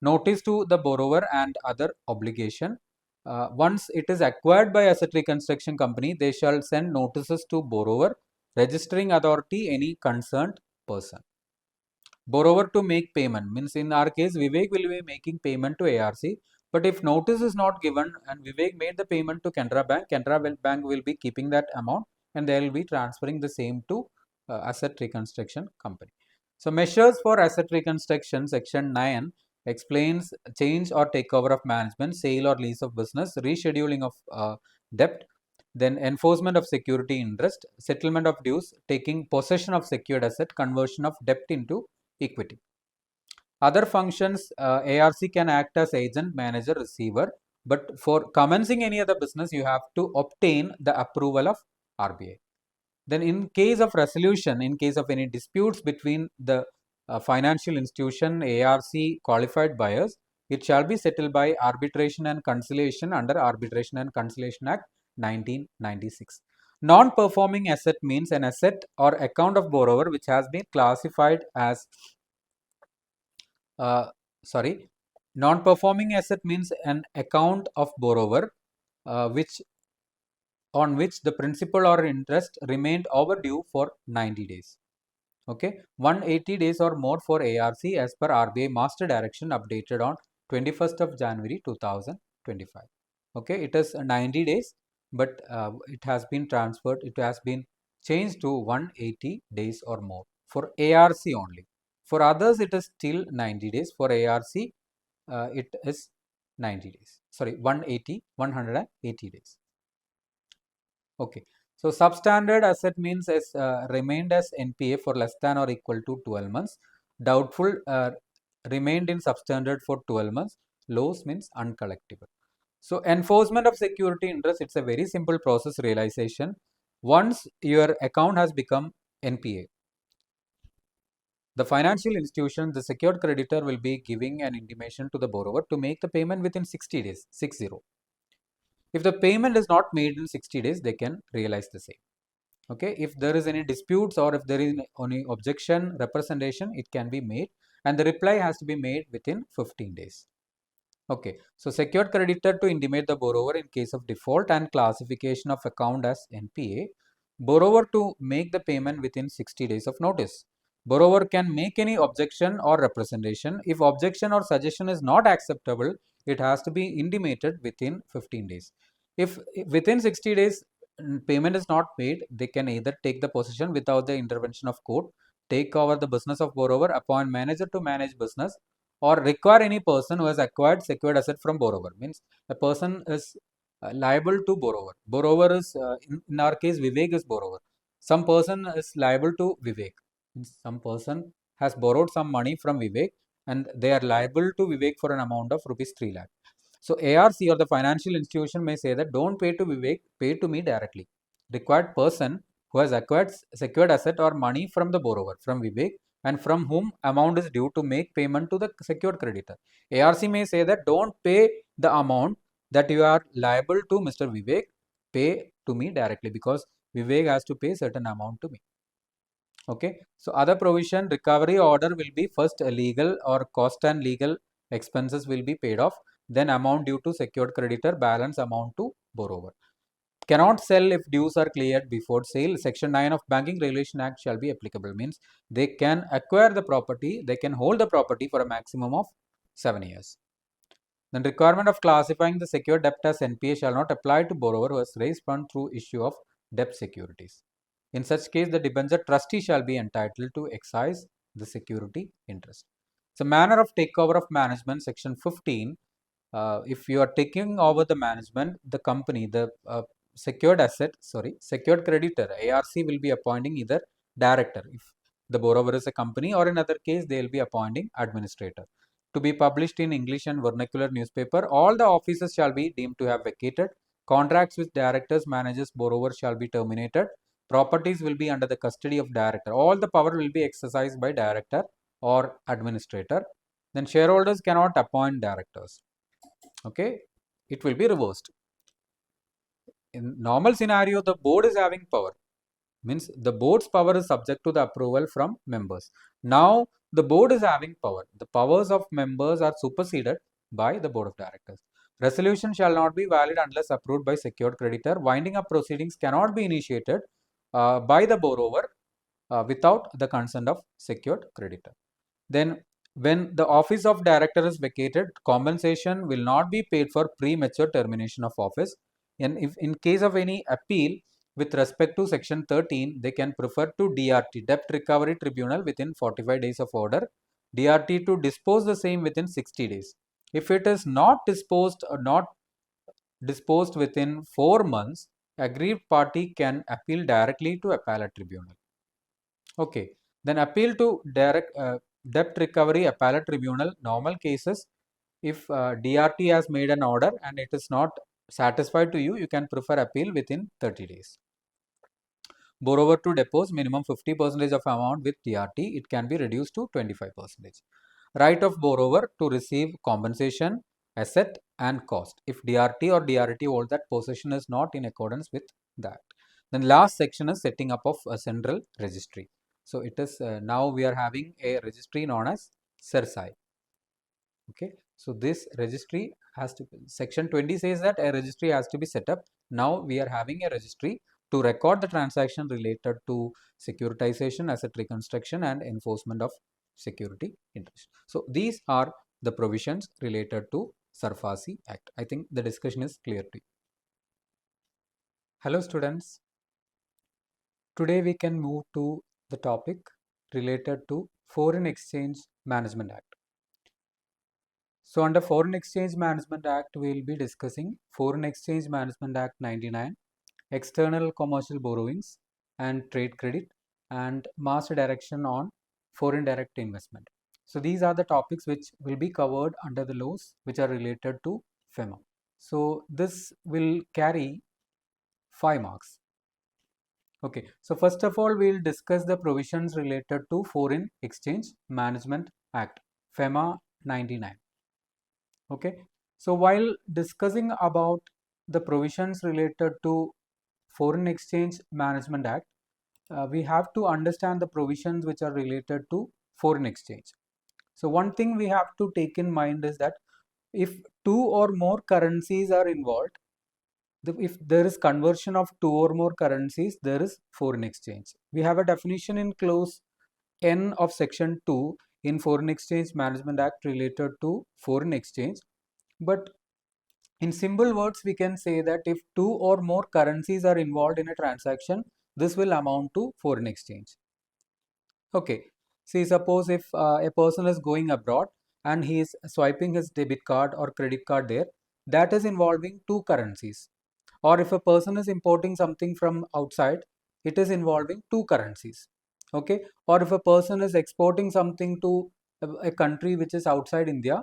Speaker 1: Notice to the borrower and other obligation. Once it is acquired by asset reconstruction company, they shall send notices to borrower, registering authority, any concerned person. Borrower to make payment means in our case Vivek will be making payment to ARC, but if notice is not given and Vivek made the payment to Canara Bank, Canara Bank will be keeping that amount and they will be transferring the same to asset reconstruction company. So measures for asset reconstruction, section 9 explains change or takeover of management, sale or lease of business, rescheduling of debt, then enforcement of security interest, settlement of dues, taking possession of secured asset, conversion of debt into equity. Other functions, ARC can act as agent, manager, receiver, but for commencing any other business, you have to obtain the approval of RBI. Then in case of resolution, in case of any disputes between the financial institution, ARC, qualified buyers, it shall be settled by arbitration and conciliation under Arbitration and Conciliation Act 1996. Non-performing asset means an asset or account of borrower which has been classified as non-performing asset means an account of borrower which on which the principal or interest remained overdue for 90 days. Okay, 180 days or more for ARC as per RBI Master Direction updated on 21st of January 2025. Okay, it is 90 days, but it has been transferred, it has been changed to 180 days or more for ARC only. For others, it is still 90 days. For ARC, it is 90 days. Sorry, 180 days. Okay. So substandard asset means as remained as NPA for less than or equal to 12 months. Doubtful remained in substandard for 12 months. Loss means uncollectible. So enforcement of security interest, it's a very simple process realization. Once your account has become NPA, the financial institution, the secured creditor will be giving an intimation to the borrower to make the payment within 60 days, 60. If the payment is not made in 60 days, they can realize the same. Okay, if there is any disputes or if there is any objection, representation, it can be made and the reply has to be made within 15 days. Okay, so secured creditor to intimate the borrower in case of default and classification of account as NPA. Borrower to make the payment within 60 days of notice. Borrower can make any objection or representation. If objection or suggestion is not acceptable, it has to be intimated within 15 days. If within 60 days payment is not made, they can either take the possession without the intervention of court, take over the business of borrower, appoint manager to manage business, or require any person who has acquired secured asset from borrower. Means a person is liable to borrower. Borrower is, in our case, Vivek is borrower. Some person is liable to Vivek. Some person has borrowed some money from Vivek and they are liable to Vivek for an amount of rupees 3 lakh. So ARC or the financial institution may say that don't pay to Vivek, pay to me directly. Required person who has acquired secured asset or money from the borrower, from Vivek, and from whom amount is due to make payment to the secured creditor. ARC may say that don't pay the amount that you are liable to Mr. Vivek, pay to me directly because Vivek has to pay certain amount to me. Okay, so other provision, recovery order will be first legal or cost and legal expenses will be paid off, then amount due to secured creditor, balance amount to borrower. cannot sell if dues are cleared before sale. Section 9 of Banking Regulation Act shall be applicable. Means they can acquire the property, they can hold the property for a maximum of 7 years. The requirement of classifying the secured debt as NPA shall not apply to borrower who has raised fund through issue of debt securities. In such case, the debenture trustee shall be entitled to excise the security interest. So, manner of takeover of management, section 15. If you are taking over the management, the company, the secured creditor, ARC will be appointing either director if the borrower is a company, or in other case, they will be appointing administrator. To be published in English and vernacular newspaper, all the offices shall be deemed to have vacated. Contracts with directors, managers, borrowers shall be terminated. Properties will be under the custody of director. All the power will be exercised by director or administrator. Then shareholders cannot appoint directors. Okay, it will be reversed. In normal scenario, the board is having power. Means the board's power is subject to the approval from members. Now the board is having power. The powers of members are superseded by the board of directors. Resolution shall not be valid unless approved by secured creditor. Winding up proceedings cannot be initiated by the borrower without the consent of secured creditor. Then when the office of director is vacated, compensation will not be paid for premature termination of office. And if in case of any appeal with respect to section 13, they can prefer to DRT, Debt Recovery Tribunal, within 45 days of order, DRT to dispose the same within 60 days. If it is not disposed or not disposed within 4 months, aggrieved party can appeal directly to appellate tribunal. Okay, then appeal to debt recovery appellate tribunal. Normal cases, if DRT has made an order and it is not satisfied to you, you can prefer appeal within 30 days. Borrower to depose minimum 50% of amount with DRT, it can be reduced to 25%. Right of borrower to receive compensation, asset and cost if DRT or DRT hold that possession is not in accordance with that. Then last section is setting up of a central registry. So it is now we are having a registry known as SARFAESI. Okay, so this registry has to, section 20 says that a registry has to be set up. Now we are having a registry to record the transaction related to securitization, asset reconstruction and enforcement of security interest. So these are the provisions related to SARFAESI Act. I think the discussion is clear to you. Hello students. Today we can move to the topic related to Foreign Exchange Management Act. So under Foreign Exchange Management Act, we will be discussing Foreign Exchange Management Act 99, external commercial borrowings and trade credit, and master direction on foreign direct investment. So these are the topics which will be covered under the laws which are related to FEMA. So this will carry 5 marks. Okay, so first of all, we will discuss the provisions related to Foreign Exchange Management Act, FEMA 99. Okay, so while discussing about the provisions related to Foreign Exchange Management Act, we have to understand the provisions which are related to foreign exchange. So one thing we have to take in mind is that if two or more currencies are involved, if there is conversion of two or more currencies, there is foreign exchange. We have a definition in clause N of section 2 in Foreign Exchange Management Act related to foreign exchange. But in simple words, we can say that if two or more currencies are involved in a transaction, this will amount to foreign exchange. Okay, see, suppose if a person is going abroad and he is swiping his debit card or credit card there, that is involving two currencies. Or if a person is importing something from outside, it is involving two currencies. Okay, or if a person is exporting something to a country which is outside India,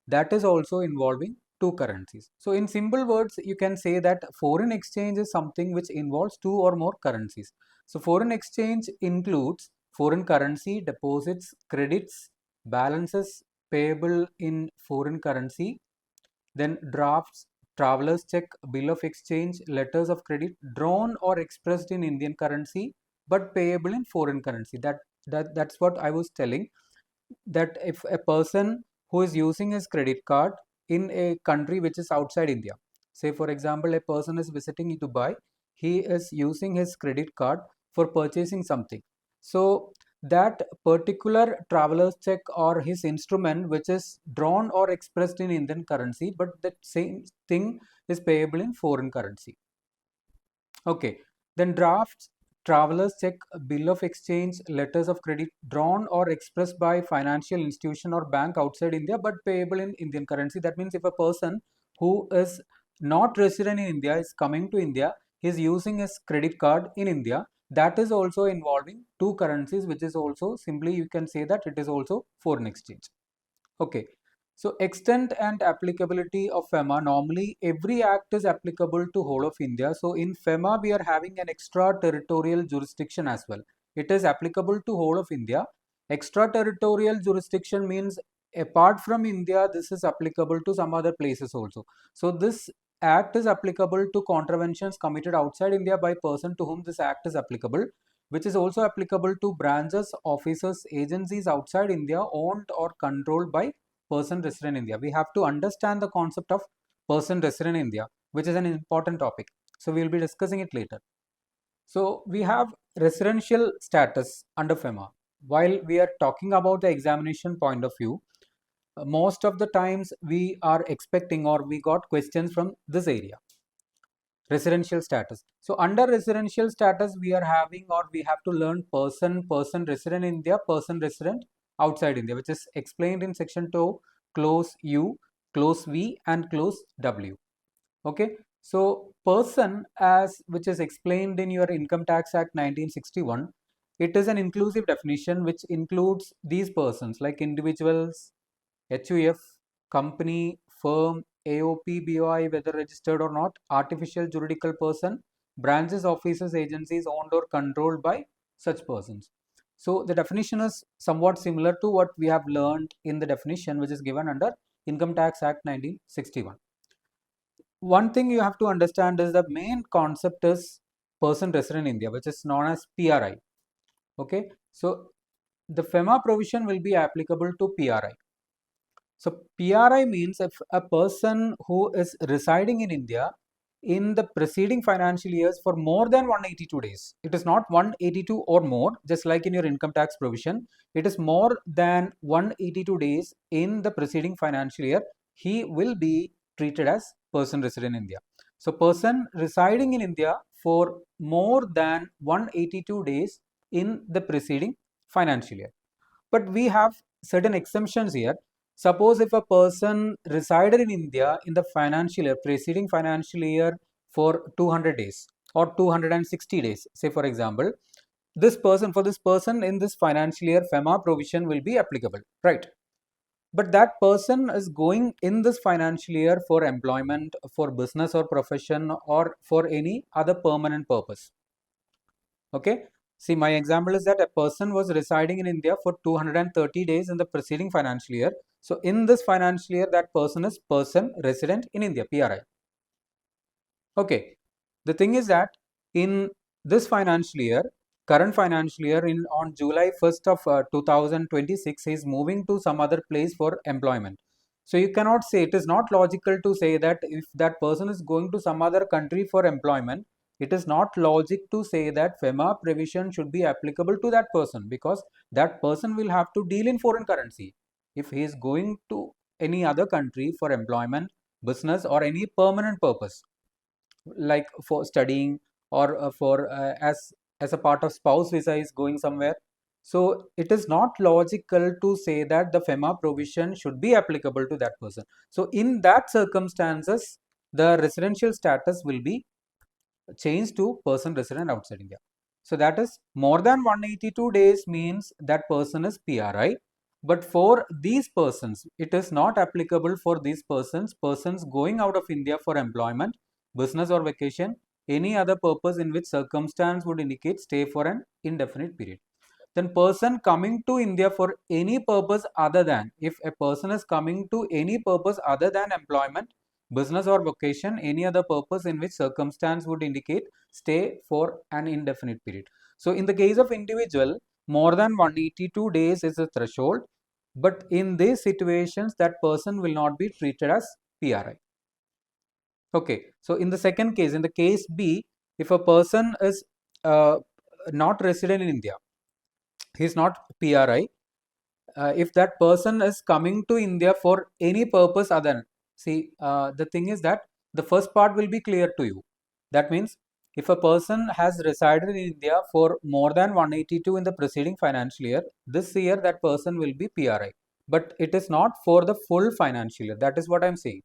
Speaker 1: that is also involving two currencies. So in simple words, you can say that foreign exchange is something which involves two or more currencies. So foreign exchange includes foreign currency, deposits, credits, balances payable in foreign currency, then drafts, traveler's check, bill of exchange, letters of credit drawn or expressed in Indian currency but payable in foreign currency. That's what I was telling, that if a person who is using his credit card in a country which is outside India, say for example a person is visiting Dubai he is using his credit card for purchasing something. So that particular traveler's check or his instrument which is drawn or expressed in Indian currency, but that same thing is payable in foreign currency. Okay, then drafts, travelers check, bill of exchange, letters of credit drawn or expressed by financial institution or bank outside India but payable in Indian currency. That means if a person who is not resident in India is coming to India, he is using his credit card in India. That is also involving two currencies, which is also simply you can say that it is also foreign exchange. Okay. So extent and applicability of FEMA, normally every act is applicable to whole of India. So in FEMA, we are having an extraterritorial jurisdiction as well. It is applicable to whole of India. Extraterritorial jurisdiction means apart from India, this is applicable to some other places also. So this act is applicable to contraventions committed outside India by person to whom this act is applicable, which is also applicable to branches, offices, agencies outside India owned or controlled by person resident in India. We have to understand the concept of person resident in India, which is an important topic. So we will be discussing it later. So we have residential status under FEMA. While we are talking about the examination point of view, most of the times we are expecting or we got questions from this area. Residential status. So under residential status, we are having or we have to learn person resident in India, person resident outside India, which is explained in section 2, clause U, clause V and clause W. Okay. So person, as which is explained in your Income Tax Act 1961, it is an inclusive definition which includes these persons like individuals, HUF, company, firm, AOP, BOI, whether registered or not, artificial juridical person, branches, offices, agencies owned or controlled by such persons. So the definition is somewhat similar to what we have learned in the definition which is given under Income Tax Act 1961. One thing you have to understand is the main concept is person resident in India, which is known as PRI. Okay, so the FEMA provision will be applicable to PRI. So PRI means if a person who is residing in India in the preceding financial years for more than 182 days, it is not 182 or more, just like in your income tax provision, it is more than 182 days in the preceding financial year, he will be treated as person resident in India. So person residing in India for more than 182 days in the preceding financial year. But we have certain exemptions here. Suppose if a person resided in India in the financial year, preceding financial year for 200 days or 260 days, say for example, for this person in this financial year, FEMA provision will be applicable, right? But that person is going in this financial year for employment, for business or profession, or for any other permanent purpose. Okay. See, my example is that a person was residing in India for 230 days in the preceding financial year. So, in this financial year, that person is person resident in India, PRI. Okay. The thing is that in this financial year, current financial year, on July 1st of 2026, he is moving to some other place for employment. So, you cannot say, it is not logical to say that if that person is going to some other country for employment, it is not logic to say that FEMA provision should be applicable to that person, because that person will have to deal in foreign currency. If he is going to any other country for employment, business or any permanent purpose, like for studying or as a part of spouse visa is going somewhere. So it is not logical to say that the FEMA provision should be applicable to that person. So in that circumstances, the residential status will be changed to person resident outside India. So that is more than 182 days means that person is PRI. But for these persons, it is not applicable for these persons going out of India for employment, business or vacation, any other purpose in which circumstance would indicate stay for an indefinite period. Then person coming to India for any purpose other than, if a person is coming to any purpose other than employment, business or vocation, any other purpose in which circumstance would indicate stay for an indefinite period. So in the case of individual, more than 182 days is a threshold, but in these situations that person will not be treated as PRI. Okay, so in the second case, in the case B, if a person is not resident in India, he is not PRI. If that person is coming to India for any purpose other than, see, the thing is that the first part will be clear to you. That means if a person has resided in India for more than 182 in the preceding financial year, this year that person will be PRI. But it is not for the full financial year. That is what I am saying.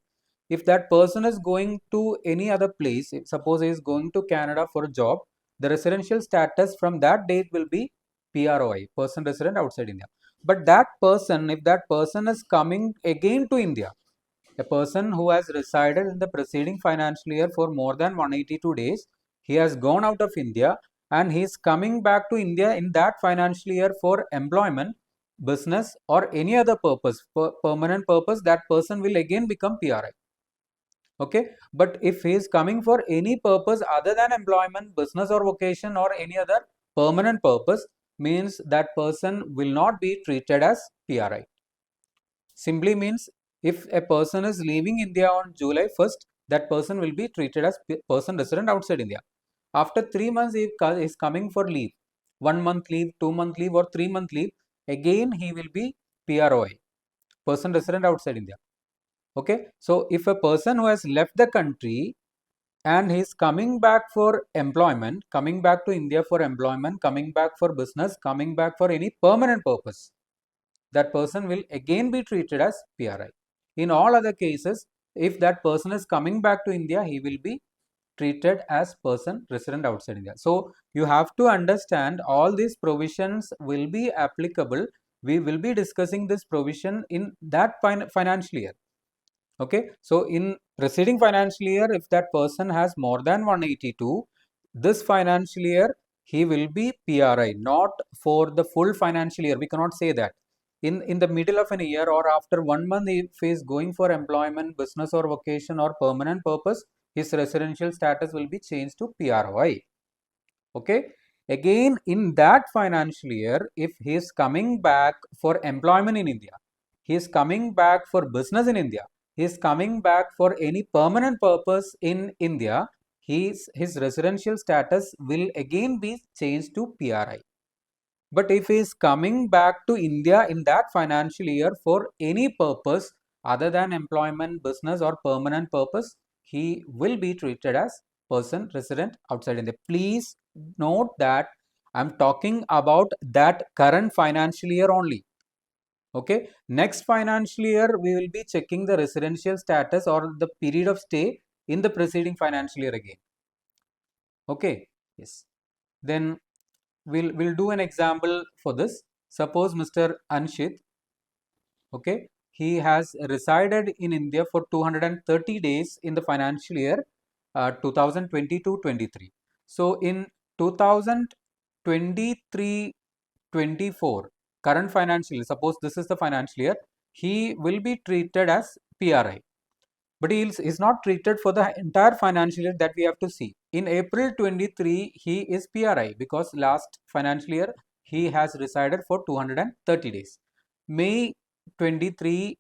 Speaker 1: If that person is going to any other place, suppose he is going to Canada for a job, the residential status from that date will be PROI, person resident outside India. But that person, if that person is coming again to India, a person who has resided in the preceding financial year for more than 182 days, he has gone out of India and he is coming back to India in that financial year for employment, business, or any other purpose, permanent purpose, that person will again become PRI. Okay, but if he is coming for any purpose other than employment, business, or vocation, or any other permanent purpose, means that person will not be treated as PRI. Simply means if a person is leaving India on July 1st, that person will be treated as person resident outside India. After 3 months, he is coming for leave, 1 month leave, 2 month leave, or 3 month leave, again he will be PROI, person resident outside India. Okay, so if a person who has left the country and he is coming back for employment, coming back to India for employment, coming back for business, coming back for any permanent purpose, that person will again be treated as PRI. In all other cases, if that person is coming back to India, he will be treated as person resident outside India. So you have to understand all these provisions will be applicable. We will be discussing this provision in that financial year. Okay, so in preceding financial year, if that person has more than 182, this financial year he will be PRI, not for the full financial year. We cannot say that. In the middle of an year or after 1 month, if he is going for employment, business, or vocation, or permanent purpose, his residential status will be changed to PRI. Okay, again in that financial year, if he is coming back for employment in India, he is coming back for business in India, he is coming back for any permanent purpose in India, his residential status will again be changed to PRI. But if he is coming back to India in that financial year for any purpose other than employment, business, or permanent purpose, he will be treated as person resident outside India. Please note that I am talking about that current financial year only. Okay, next financial year we will be checking the residential status or the period of stay in the preceding financial year again. Okay, yes. Then we'll do an example for this. Suppose Mr. Anshit, okay, he has resided in India for 230 days in the financial year 2022-23. So in 2023-24 current financial year, suppose this is the financial year, he will be treated as PRI. But he is not treated for the entire financial year, that we have to see. In April 23, he is PRI because last financial year he has resided for 230 days. May 23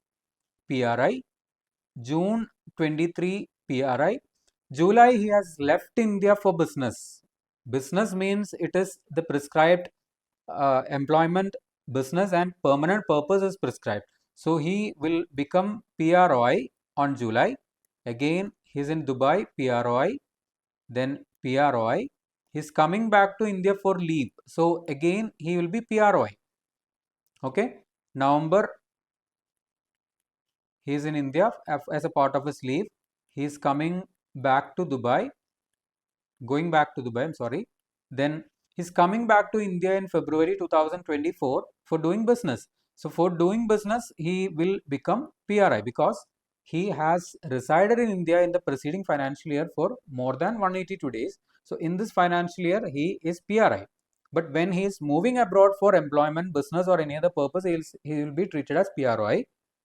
Speaker 1: PRI, June 23 PRI, July he has left India for business. Business means it is the prescribed employment, business, and permanent purpose is prescribed. So he will become PROI on July. Again, he is in Dubai, PROI, then PROI. He is coming back to India for leave. So again, he will be PROI. Okay, November, he is in India as a part of his leave. He is coming back to Dubai, going back to Dubai, I'm sorry. Then he's coming back to India in February 2024 for doing business. So for doing business, he will become PRI because he has resided in India in the preceding financial year for more than 182 days. So in this financial year, he is PRI. But when he is moving abroad for employment, business, or any other purpose, he will be treated as PRI.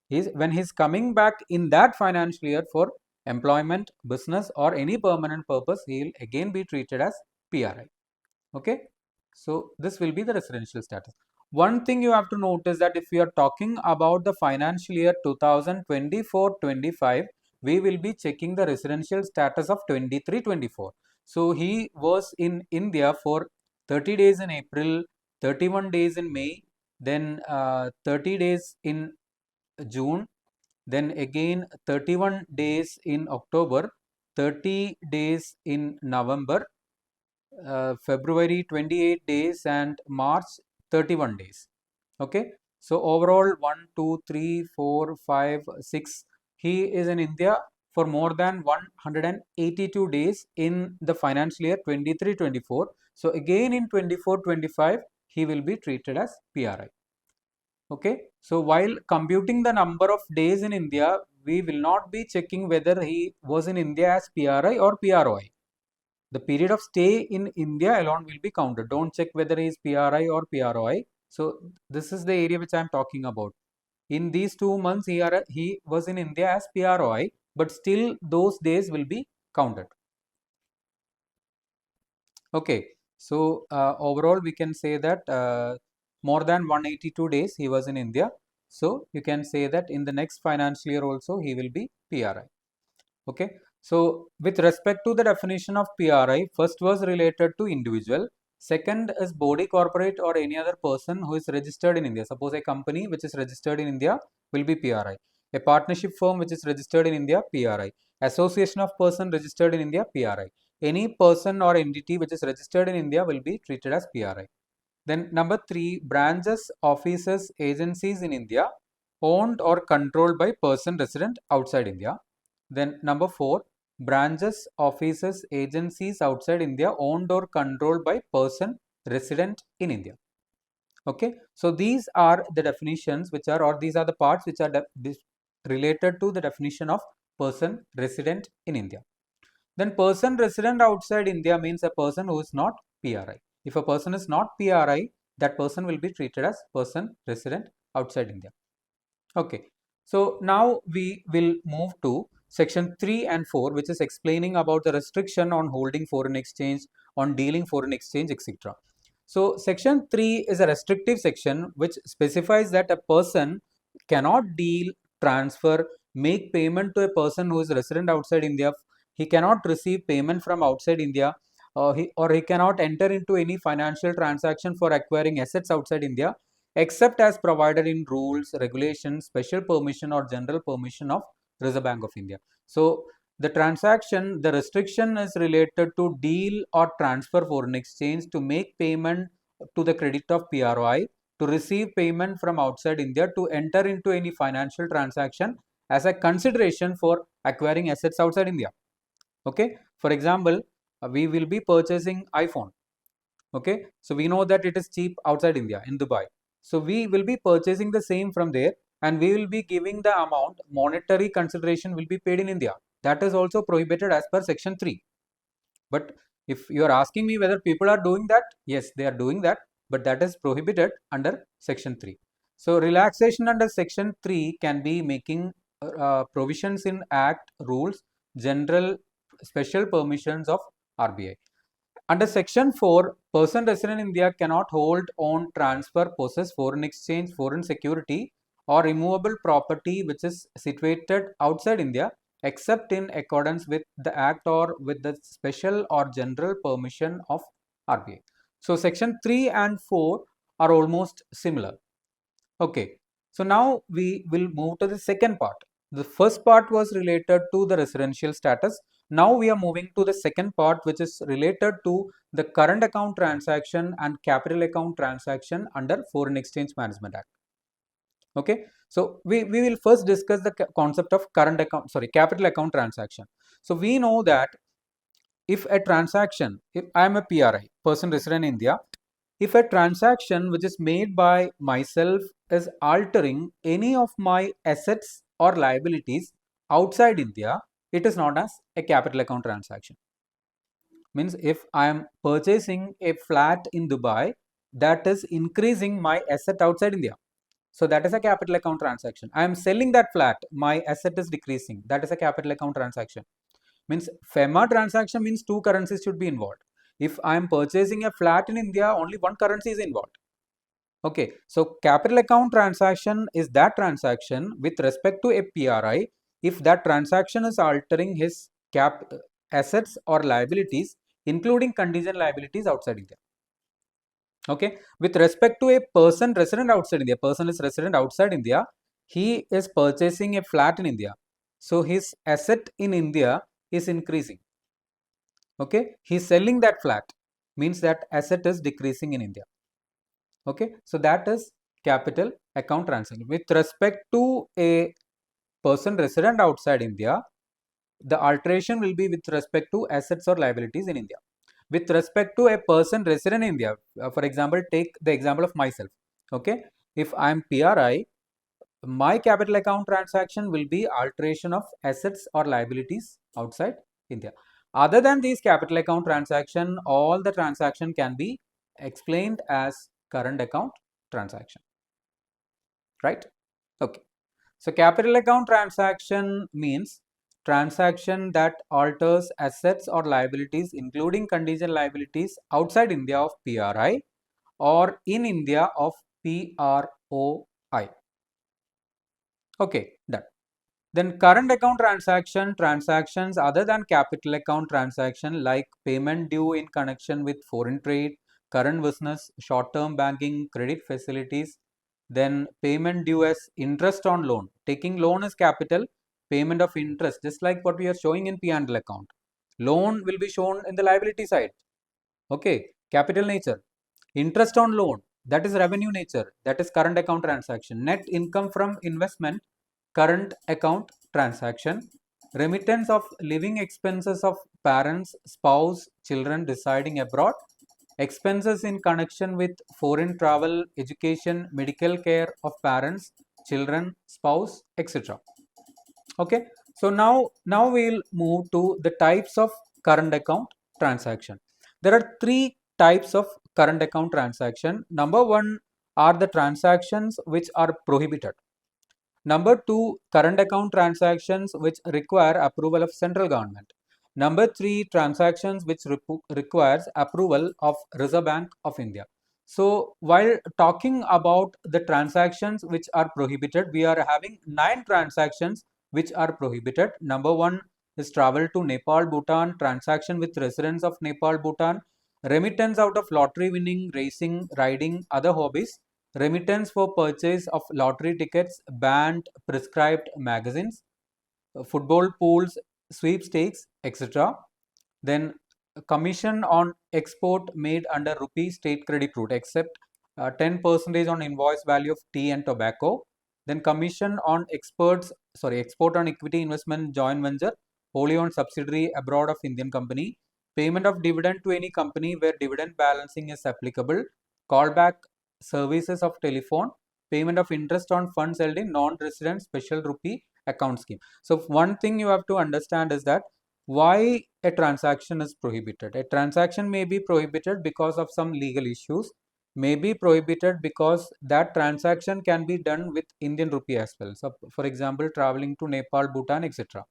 Speaker 1: When he's coming back in that financial year for employment, business, or any permanent purpose, he will again be treated as PRI. Okay, so this will be the residential status. One thing you have to notice that if we are talking about the financial year 2024-25, we will be checking the residential status of 23-24. So he was in India for 30 days in April, 31 days in May, then 30 days in June, then again 31 days in October, 30 days in November, February 28 days, and March 31 days. Okay, so overall 1, 2, 3, 4, 5, 6. He is in India for more than 182 days in the financial year 23-24. So again in 24-25, he will be treated as PRI. Okay, so while computing the number of days in India, we will not be checking whether he was in India as PRI or PROI. The period of stay in India alone will be counted. Don't check whether he is PRI or PROI. So this is the area which I am talking about. In these 2 months, he was in India as PROI, but still those days will be counted. Okay, so overall we can say that more than 182 days he was in India. So you can say that in the next financial year also he will be PRI. Okay, so with respect to the definition of PRI, first was related to individual, second is body corporate or any other person who is registered in India. Suppose a company which is registered in India will be PRI, a partnership firm which is registered in India, PRI, association of person registered in India, PRI, any person or entity which is registered in India will be treated as PRI. Then number 3, branches, offices, agencies in India owned or controlled by person resident outside India. Then number 4, branches, offices, agencies outside India owned or controlled by person resident in India. Okay, so these are the definitions which are, or these are the parts which are related to the definition of person resident in India. Then person resident outside India means a person who is not PRI. If a person is not PRI, that person will be treated as person resident outside India. Okay, so now we will move to section 3 and 4, which is explaining about the restriction on holding foreign exchange, on dealing foreign exchange, etc. So section 3 is a restrictive section which specifies that a person cannot deal, transfer, make payment to a person who is resident outside India. He cannot receive payment from outside India, or he cannot enter into any financial transaction for acquiring assets outside India, except as provided in rules, regulations, special permission or general permission of Reserve Bank of India. So the transaction, the restriction is related to deal or transfer foreign exchange, to make payment to the credit of PROI, to receive payment from outside India, to enter into any financial transaction as a consideration for acquiring assets outside India. Okay, for example, we will be purchasing iPhone. Okay, so we know that it is cheap outside India, in Dubai. So we will be purchasing the same from there, and we will be giving the amount, monetary consideration will be paid in India. That is also prohibited as per section 3. But if you are asking me whether people are doing that, yes, they are doing that, but that is prohibited under section 3. So relaxation under section 3 can be making provisions in Act, rules, general special permissions of RBI. Under section 4, person resident in India cannot hold, own, transfer, possess foreign exchange, foreign security or immovable property which is situated outside India, except in accordance with the Act or with the special or general permission of RBI. So section 3 and 4 are almost similar. Okay, so now we will move to the second part. The first part was related to the residential status. Now we are moving to the second part, which is related to the current account transaction and capital account transaction under Foreign Exchange Management Act. Okay, so we will first discuss the concept of capital account transaction. So we know that if a transaction, if I am a PRI, person resident in India, if a transaction which is made by myself is altering any of my assets or liabilities outside India, it is known as a capital account transaction. Means if I am purchasing a flat in Dubai, that is increasing my asset outside India. So that is a capital account transaction. I am selling that flat, my asset is decreasing. That is a capital account transaction. Means FEMA transaction means two currencies should be involved. If I am purchasing a flat in India, only one currency is involved. Okay, so capital account transaction is that transaction with respect to a PRI. If that transaction is altering his assets or liabilities, including contingent liabilities outside India. Okay, with respect to a person resident outside India, person is resident outside India, he is purchasing a flat in India. So his asset in India is increasing. Okay, he's selling that flat, means that asset is decreasing in India. Okay, so that is capital account transaction. With respect to a person resident outside India, the alteration will be with respect to assets or liabilities in India. With respect to a person resident in India, for example, take the example of myself. Okay, if I am PRI, my capital account transaction will be alteration of assets or liabilities outside India. Other than these capital account transaction, all the transaction can be explained as current account transaction, right? Okay, so capital account transaction means transaction that alters assets or liabilities, including contingent liabilities outside India of PRI or in India of PROI. Okay, done. Then current account transactions other than capital account transaction like payment due in connection with foreign trade, current business, short-term banking, credit facilities, then payment due as interest on loan. Taking loan as capital, payment of interest, just like what we are showing in P&L account. Loan will be shown in the liability side. Okay, capital nature. Interest on loan, that is revenue nature, that is current account transaction. Net income from investment, current account transaction. Remittance of living expenses of parents, spouse, children residing abroad. Expenses in connection with foreign travel, education, medical care of parents, children, spouse, etc. Okay, so now we'll move to the types of current account transaction. There are three types of current account transaction. Number one are the transactions which are prohibited. Number two, current account transactions which require approval of central government. Number three, transactions which requires approval of Reserve Bank of India. So while talking about the transactions which are prohibited, we are having 9 transactions which are prohibited. Number one is travel to Nepal, Bhutan, transaction with residents of Nepal, Bhutan, remittance out of lottery winning, racing, riding, other hobbies, remittance for purchase of lottery tickets, banned prescribed magazines, football pools, sweepstakes, etc. Then commission on export made under rupee state credit route except 10% on invoice value of tea and tobacco. Then commission on export on equity investment joint venture, wholly owned subsidiary abroad of Indian company. Payment of dividend to any company where dividend balancing is applicable. Callback services of telephone. Payment of interest on funds held in non-resident special rupee account scheme. So one thing you have to understand is that why a transaction is prohibited. A transaction may be prohibited because of some legal issues, may be prohibited because that transaction can be done with Indian rupee as well. So for example, traveling to Nepal, Bhutan, etc.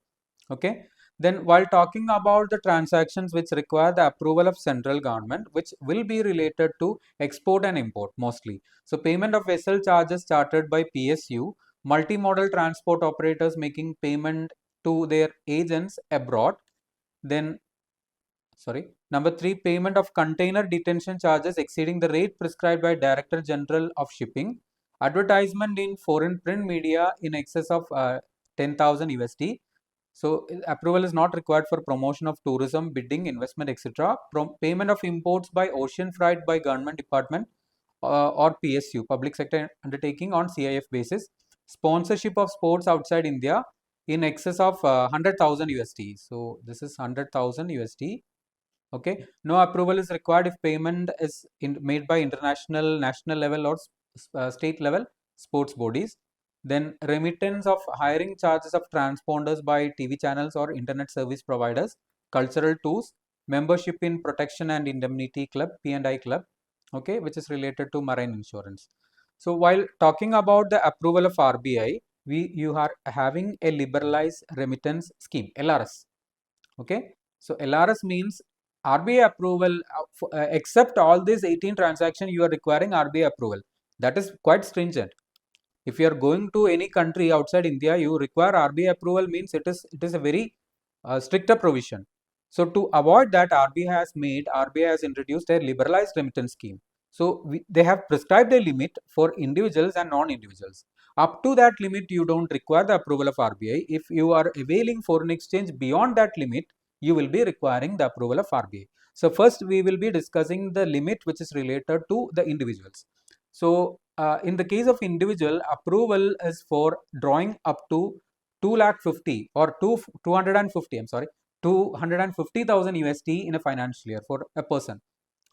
Speaker 1: Okay. Then while talking about the transactions which require the approval of central government, which will be related to export and import mostly. So payment of vessel charges chartered by PSU, multimodal transport operators making payment to their agents abroad. Then number 3, payment of container detention charges exceeding the rate prescribed by Director General of Shipping. Advertisement in foreign print media in excess of 10,000 USD. So approval is not required for promotion of tourism, bidding, investment, etc. Payment of imports by ocean freight by government department or PSU, public sector undertaking on CIF basis. Sponsorship of sports outside India in excess of 100,000 USD. So this is 100,000 USD. Okay, no approval is required if payment is made by international, national level or state level sports bodies. Then remittance of hiring charges of transponders by TV channels or internet service providers, cultural tours, membership in protection and indemnity club, P&I club, okay, which is related to marine insurance. So while talking about the approval of RBI, you are having a liberalized remittance scheme, LRS. Okay, so LRS means RBI approval, except all these 18 transactions, you are requiring RBI approval. That is quite stringent. If you are going to any country outside India, you require RBI approval, means it is a very stricter provision. So to avoid that, RBI has introduced a liberalized remittance scheme. So they have prescribed a limit for individuals and non-individuals. Up to that limit, you don't require the approval of RBI. If you are availing foreign exchange beyond that limit, you will be requiring the approval of RBI. So first, we will be discussing the limit which is related to the individuals. So in the case of individual, approval is for drawing up to 250 or 250. I'm sorry, 250,000 USD in a financial year for a person.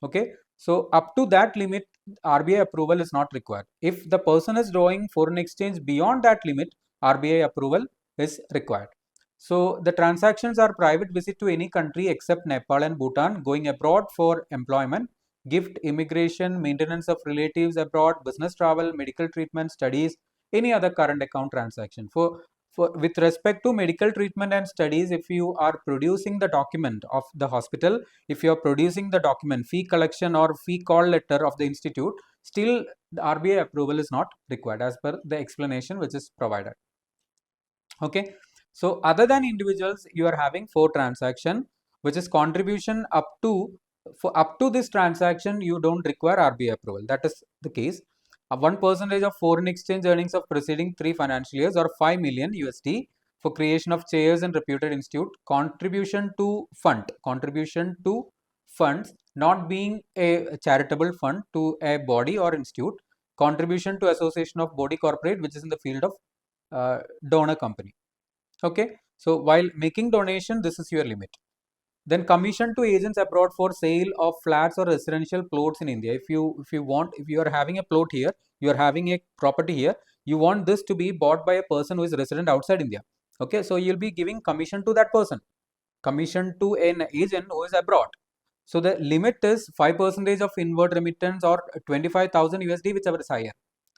Speaker 1: Okay, so up to that limit, RBI approval is not required. If the person is drawing foreign exchange beyond that limit, RBI approval is required. So the transactions are private visit to any country except Nepal and Bhutan, going abroad for employment, gift, immigration, maintenance of relatives abroad, business travel, medical treatment, studies, any other current account transaction. With respect to medical treatment and studies, if you are producing the document of the hospital, if you are producing the document fee collection or fee call letter of the institute, still the RBI approval is not required as per the explanation which is provided. Okay, so other than individuals, you are having 4 transaction, which is contribution up to, for up to this transaction you don't require RBI approval. That is the case. 1% of foreign exchange earnings of preceding 3 financial years or 5 million USD for creation of chairs and reputed institute. Contribution to funds, not being a charitable fund to a body or institute. Contribution to association of body corporate which is in the field of donor company. Okay, so while making donation, this is your limit. Then commission to agents abroad for sale of flats or residential plots in India. If you are having a plot here, you are having a property here, you want this to be bought by a person who is resident outside India. Okay, so you'll be giving commission to that person, commission to an agent who is abroad. So the limit is 5% of inward remittance or 25,000 USD, whichever is higher.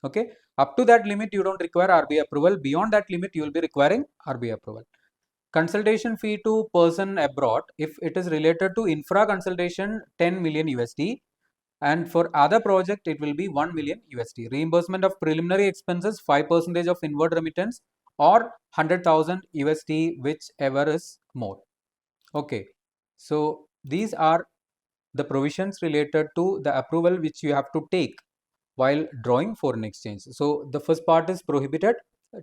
Speaker 1: Okay, up to that limit you don't require RBI approval. Beyond that limit you will be requiring RBI approval. Consultation fee to person abroad, if it is related to infra consultation, 10 million USD, and for other project it will be 1 million USD. Reimbursement of preliminary expenses, 5% of inward remittance or 100,000 USD, whichever is more. Okay, so these are the provisions related to the approval which you have to take while drawing foreign exchange. So the first part is prohibited,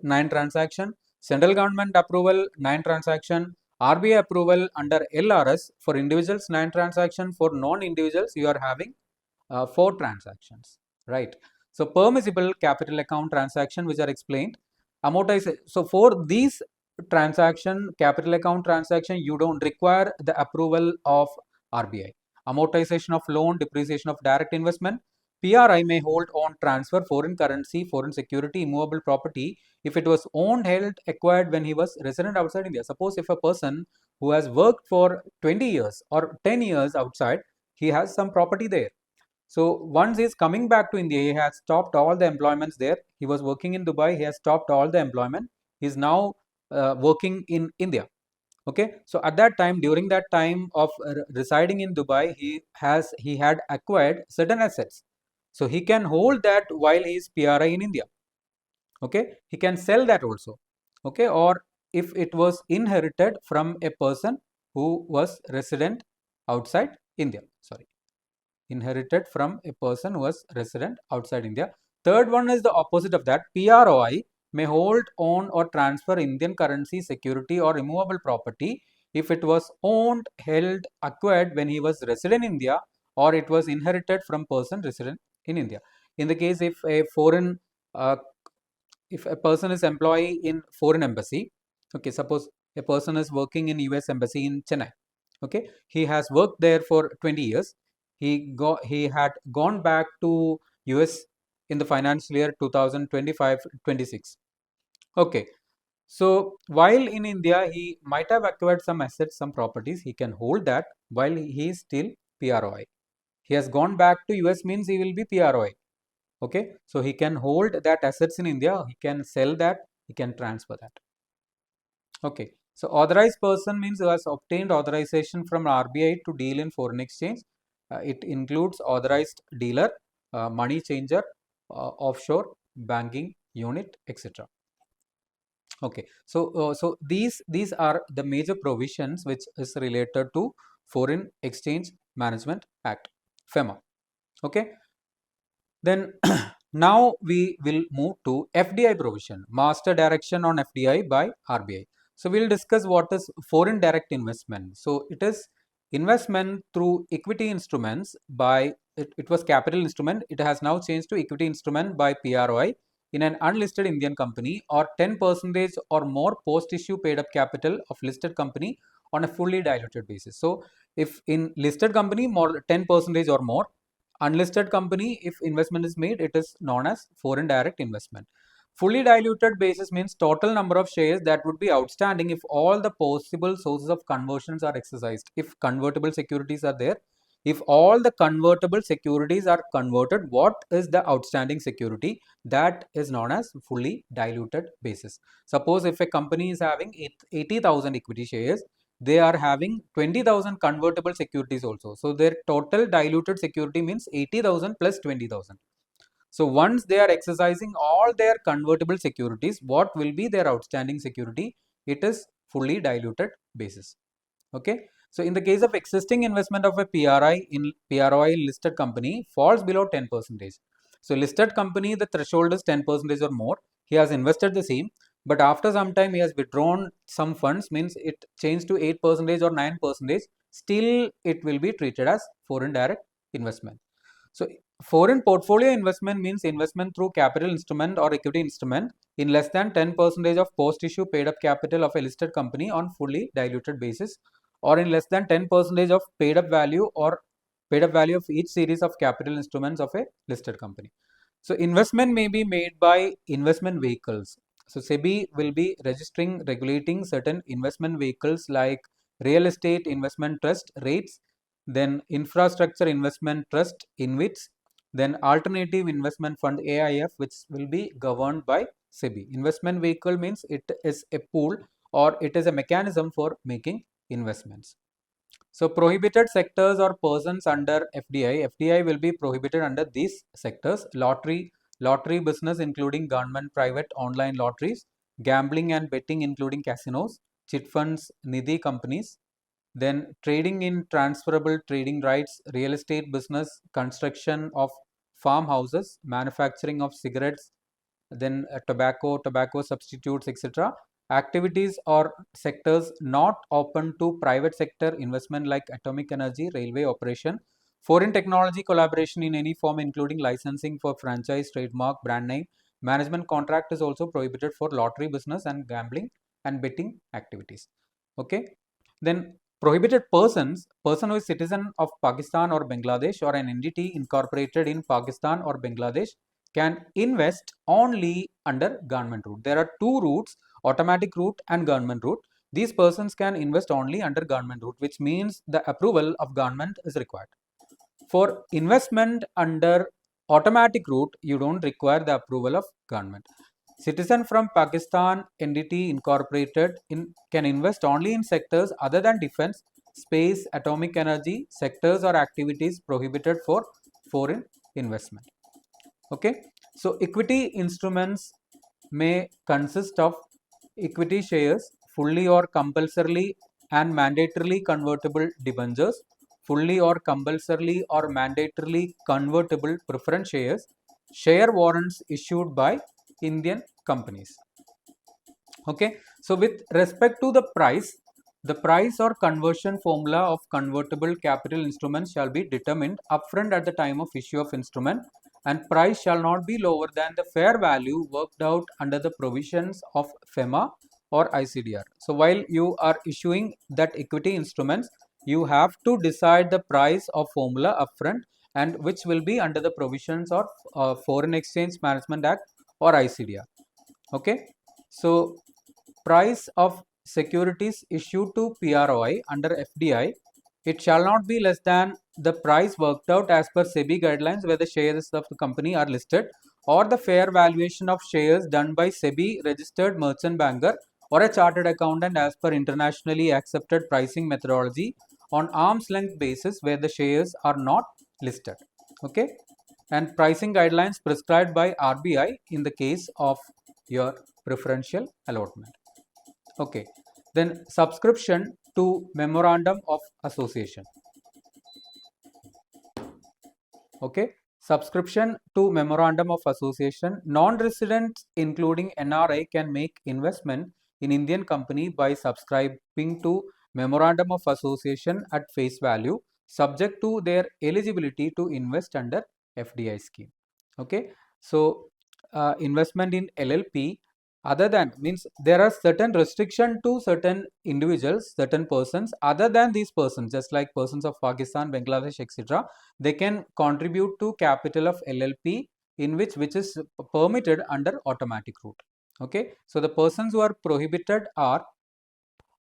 Speaker 1: 9 transaction. Central government approval, 9 transaction. RBI approval under LRS for individuals, 9 transaction. For non-individuals, you are having 4 transactions, right? So permissible capital account transaction which are explained. Amortization. So for these transaction, capital account transaction, you don't require the approval of RBI. Amortization of loan, depreciation of direct investment. PRI may hold on transfer foreign currency, foreign security, immovable property if it was owned, held, acquired when he was resident outside India. Suppose if a person who has worked for 20 years or 10 years outside, he has some property there. So once he is coming back to India, he has stopped all the employments there. He was working in Dubai, he has stopped all the employment. He is now working in India. Okay, so at that time, during that time of residing in Dubai, he had acquired certain assets. So he can hold that while he is PRI in India. Okay, he can sell that also. Okay, or if it was inherited from a person who was resident outside India. Sorry, inherited from a person who was resident outside India. Third one is the opposite of that. PROI may hold, own or transfer Indian currency, security or immovable property if it was owned, held, acquired when he was resident in India or it was inherited from person resident in India. In the case uh, if a person is employee in foreign embassy, okay, suppose a person is working in US embassy in Chennai. Okay, he has worked there for 20 years. He had gone back to US in the financial year 2025-26. Okay, so while in India he might have acquired some assets, some properties, he can hold that while he is still PROI. He has gone back to US means he will be PROI. Okay, so he can hold that assets in India, he can sell that, he can transfer that. Okay, so authorized person means who has obtained authorization from RBI to deal in foreign exchange. It includes authorized dealer, money changer, offshore banking unit, etc. Okay, so these are the major provisions which is related to Foreign Exchange Management Act, FEMA. Okay, then now we will move to FDI provision, Master Direction on FDI by RBI. So we'll discuss what is foreign direct investment. So it is investment through equity instruments by it was capital instrument. It has now changed to equity instrument by PROI in an unlisted Indian company or 10% or more post-issue paid up capital of listed company on a fully diluted basis. So if in listed company more 10% or more, unlisted company, if investment is made, it is known as foreign direct investment. Fully diluted basis means total number of shares that would be outstanding if all the possible sources of conversions are exercised. If convertible securities are there, if all the convertible securities are converted, what is the outstanding security? That is known as fully diluted basis. Suppose if a company is having 80,000 equity shares, they are having 20,000 convertible securities also. So their total diluted security means 80,000 plus 20,000. So once they are exercising all their convertible securities, what will be their outstanding security? It is fully diluted basis. Okay. So in the case of existing investment of a PROI listed company falls below 10%. So listed company, the threshold is 10% or more. He has invested the same, but after some time he has withdrawn some funds, means it changed to 8% or 9%. Still, it will be treated as foreign direct investment. So foreign portfolio investment means investment through capital instrument or equity instrument in less than 10% of post-issue paid up capital of a listed company on fully diluted basis, or in less than 10% of paid up value or paid up value of each series of capital instruments of a listed company. So investment may be made by investment vehicles. So SEBI will be regulating certain investment vehicles like real estate investment trust REITs, then infrastructure investment trust InvITs, then alternative investment fund AIF, which will be governed by SEBI. Investment vehicle means it is a pool or it is a mechanism for making investments. So prohibited sectors or persons under FDI. FDI will be prohibited under these sectors: lottery business including government, private, online lotteries, gambling and betting including casinos, chit funds, nidhi companies, then trading in transferable trading rights, real estate business, construction of farmhouses, manufacturing of cigarettes, then tobacco substitutes, etc. Activities or sectors not open to private sector investment like atomic energy, railway operation, foreign technology collaboration in any form including licensing for franchise, trademark, brand name, management contract is also prohibited for lottery business and gambling and betting activities. Okay. Then prohibited persons, person who is citizen of Pakistan or Bangladesh or an entity incorporated in Pakistan or Bangladesh can invest only under government route. There are two routes, automatic route and government route. These persons can invest only under government route, which means the approval of government is required. For investment under automatic route, you don't require the approval of government. Citizen from Pakistan entity incorporated can invest only in sectors other than defense, space, atomic energy, sectors or activities prohibited for foreign investment. Okay. So equity instruments may consist of equity shares, fully or compulsorily and mandatorily convertible debentures, fully or compulsorily or mandatorily convertible preference shares, share warrants issued by Indian companies. Okay. So with respect to the price or conversion formula of convertible capital instruments shall be determined upfront at the time of issue of instrument, and price shall not be lower than the fair value worked out under the provisions of FEMA or ICDR. So while you are issuing that equity instruments, you have to decide the price of formula upfront, and which will be under the provisions of Foreign Exchange Management Act or ICDR. Okay. So price of securities issued to PROI under FDI, it shall not be less than the price worked out as per SEBI guidelines where the shares of the company are listed, or the fair valuation of shares done by SEBI registered merchant banker or a chartered accountant as per internationally accepted pricing methodology on arm's length basis where the shares are not listed. Okay. And pricing guidelines prescribed by RBI in the case of your preferential allotment. Okay, then subscription to memorandum of association. Okay, subscription to memorandum of association. Non-residents including NRI can make investment in Indian company by subscribing to memorandum of association at face value, subject to their eligibility to invest under FDI scheme. Okay, so investment in LLP, other than, means there are certain restriction to certain individuals, certain persons other than these persons, just like persons of Pakistan, Bangladesh, etc. They can contribute to capital of LLP in which is permitted under automatic route. Okay, so the persons who are prohibited are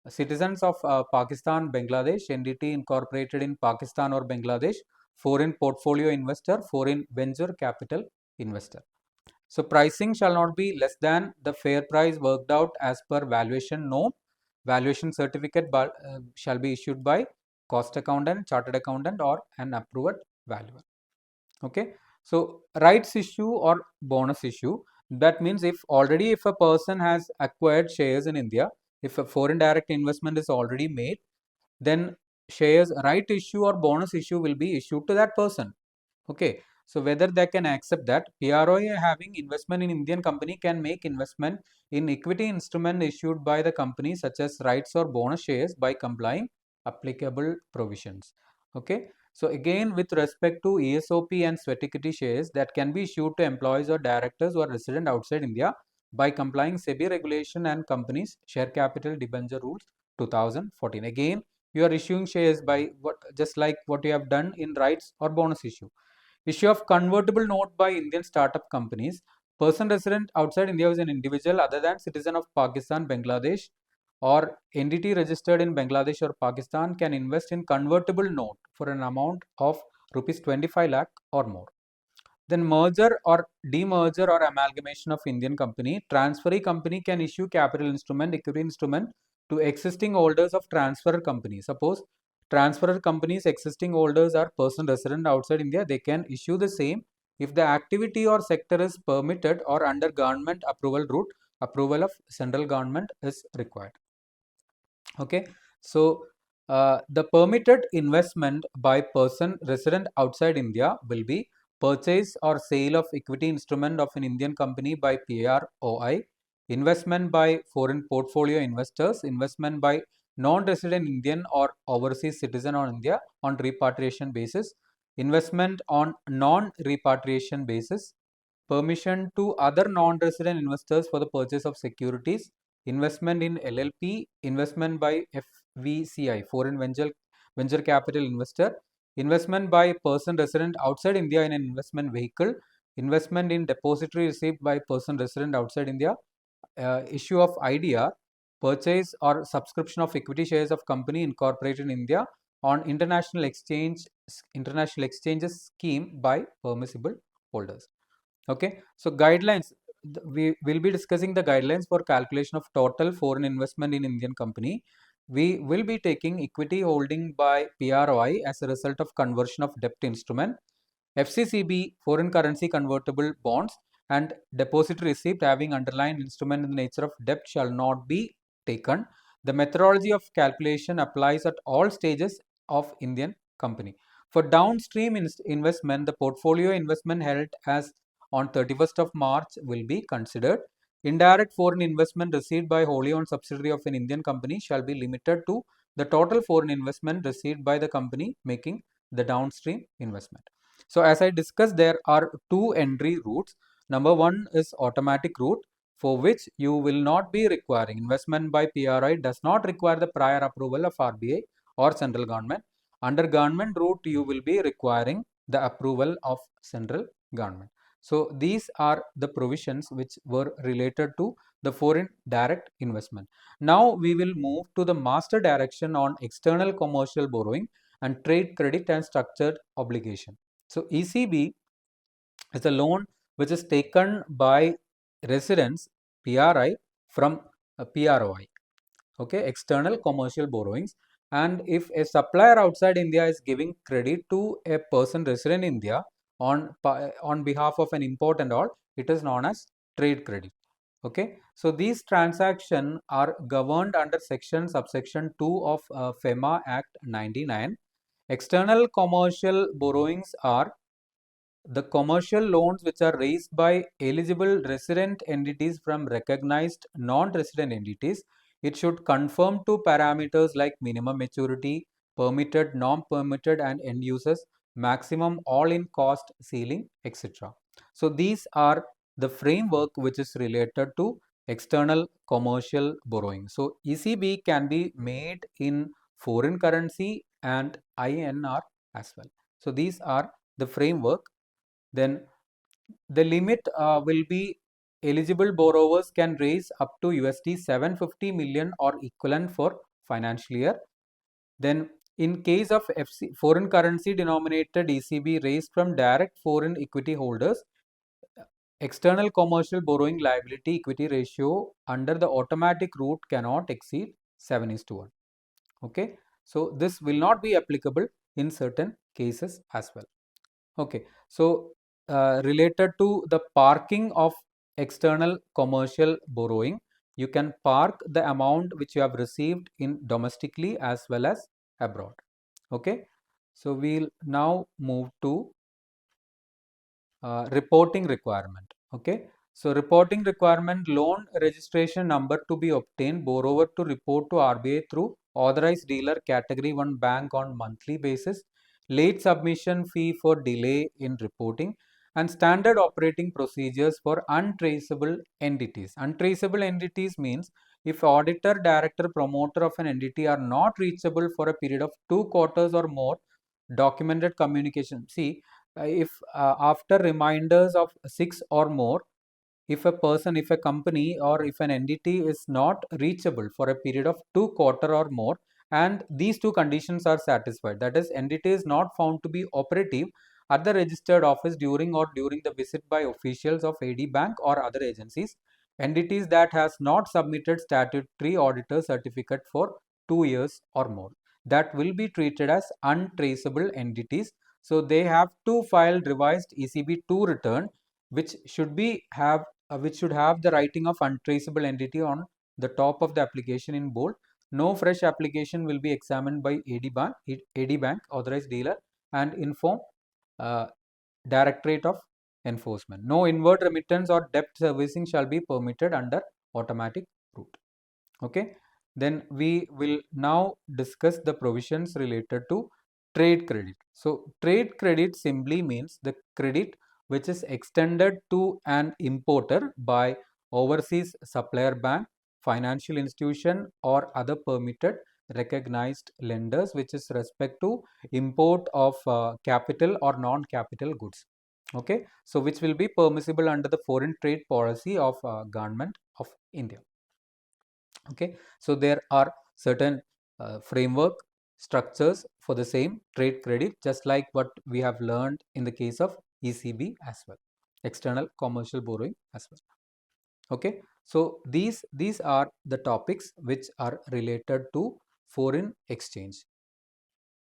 Speaker 1: citizens of Pakistan, Bangladesh, entity incorporated in Pakistan or Bangladesh, foreign portfolio investor, foreign venture capital investor. So pricing shall not be less than the fair price worked out as per valuation note. Valuation certificate shall be issued by cost accountant, chartered accountant, or an approved valuer. Okay, so rights issue or bonus issue, that means if a person has acquired shares in India, if a foreign direct investment is already made, then shares right issue or bonus issue will be issued to that person. Okay, so whether they can accept that, PROA having investment in Indian company can make investment in equity instrument issued by the company such as rights or bonus shares by complying applicable provisions. Okay, so again with respect to ESOP and sweat equity shares that can be issued to employees or directors who are resident outside India by complying SEBI regulation and companies share capital debenture rules 2014. Again, you are issuing shares by just like what you have done in rights or bonus issue. Issue of convertible note by Indian startup companies. Person resident outside India is an individual other than citizen of Pakistan, Bangladesh, or entity registered in Bangladesh or Pakistan can invest in convertible note for an amount of rupees 25 lakh or more. Then merger or demerger or amalgamation of Indian company. Transferee company can issue capital instrument, equity instrument to existing holders of transferor company. Suppose transferor companies existing holders are person resident outside India, they can issue the same if the activity or sector is permitted or under government approval route, approval of central government is required. Okay, so the permitted investment by person resident outside India will be purchase or sale of equity instrument of an Indian company by PROI, investment by foreign portfolio investors, investment by non-resident Indian or overseas citizen on India on repatriation basis, investment on non-repatriation basis, permission to other non-resident investors for the purchase of securities, investment in LLP, investment by FVCI, foreign venture capital investor, investment by person resident outside India in an investment vehicle, investment in depository received by person resident outside India, issue of IDR, purchase or subscription of equity shares of company incorporated in India on international exchanges scheme by permissible holders. Okay, so guidelines, we will be discussing the guidelines for calculation of total foreign investment in Indian company. We will be taking equity holding by PROI as a result of conversion of debt instrument, FCCB foreign currency convertible bonds, and deposit receipt having underlying instrument in the nature of debt shall not be taken. The methodology of calculation applies at all stages of Indian company. For downstream investment, the portfolio investment held as on 31st of March will be considered. Indirect foreign investment received by wholly owned subsidiary of an Indian company shall be limited to the total foreign investment received by the company making the downstream investment. So as I discussed, there are two entry routes. Number one is automatic route, for which you will not be requiring investment by PRI does not require the prior approval of RBI or central government. Under government route, you will be requiring the approval of central government. So these are the provisions which were related to the foreign direct investment. Now we will move to the master direction on external commercial borrowing and trade credit and structured obligation. So ECB is a loan which is taken by residents PRI from PROI. Okay, external commercial borrowings. And if a supplier outside India is giving credit to a person resident in India on behalf of an import and all, it is known as trade credit. Okay, so these transactions are governed under subsection 2 of FEMA Act 99. External commercial borrowings are the commercial loans which are raised by eligible resident entities from recognized non-resident entities. It should conform to parameters like minimum maturity, permitted, non-permitted, and end users, maximum all-in cost ceiling, etc. So these are the framework which is related to external commercial borrowing. So ECB can be made in foreign currency and INR as well. So these are the framework. Then the limit will be eligible borrowers can raise up to USD 750 million or equivalent for financial year. Then in case of foreign currency denominated ECB raised from direct foreign equity holders, external commercial borrowing liability equity ratio under the automatic route cannot exceed 7:1. Okay, so this will not be applicable in certain cases as well. Okay, so related to the parking of external commercial borrowing, you can park the amount which you have received in domestically as well as abroad. Okay, so we'll now move to reporting requirement. Okay, so reporting requirement, loan registration number to be obtained, borrower to report to RBI through authorized dealer category 1 bank on monthly basis, late submission fee for delay in reporting, and standard operating procedures for untraceable entities. Untraceable entities means if auditor, director, promoter of an entity are not reachable for a period of 2 quarters or more, documented communication. See, if after reminders of 6 or more, if a person, if a company, or if an entity is not reachable for a period of 2 quarters or more, and these two conditions are satisfied, that is, entity is not found to be operative at the registered office during the visit by officials of AD Bank or other agencies, entities that has not submitted statutory auditor certificate for 2 years or more, that will be treated as untraceable entities. So they have to file revised ECB2 return, which should have the writing of untraceable entity on the top of the application in bold. No fresh application will be examined by AD Bank, authorized dealer, and inform uh, Directorate of Enforcement. No inward remittance or debt servicing shall be permitted under automatic route. Okay, then we will now discuss the provisions related to trade credit. So trade credit simply means the credit which is extended to an importer by overseas supplier bank, financial institution, or other permitted recognized lenders, which is respect to import of capital or non-capital goods. Okay, so which will be permissible under the foreign trade policy of government of India. Okay, so there are certain framework structures for the same trade credit, just like what we have learned in the case of ECB as well, external commercial borrowing as well. Okay, so these are the topics which are related to foreign exchange.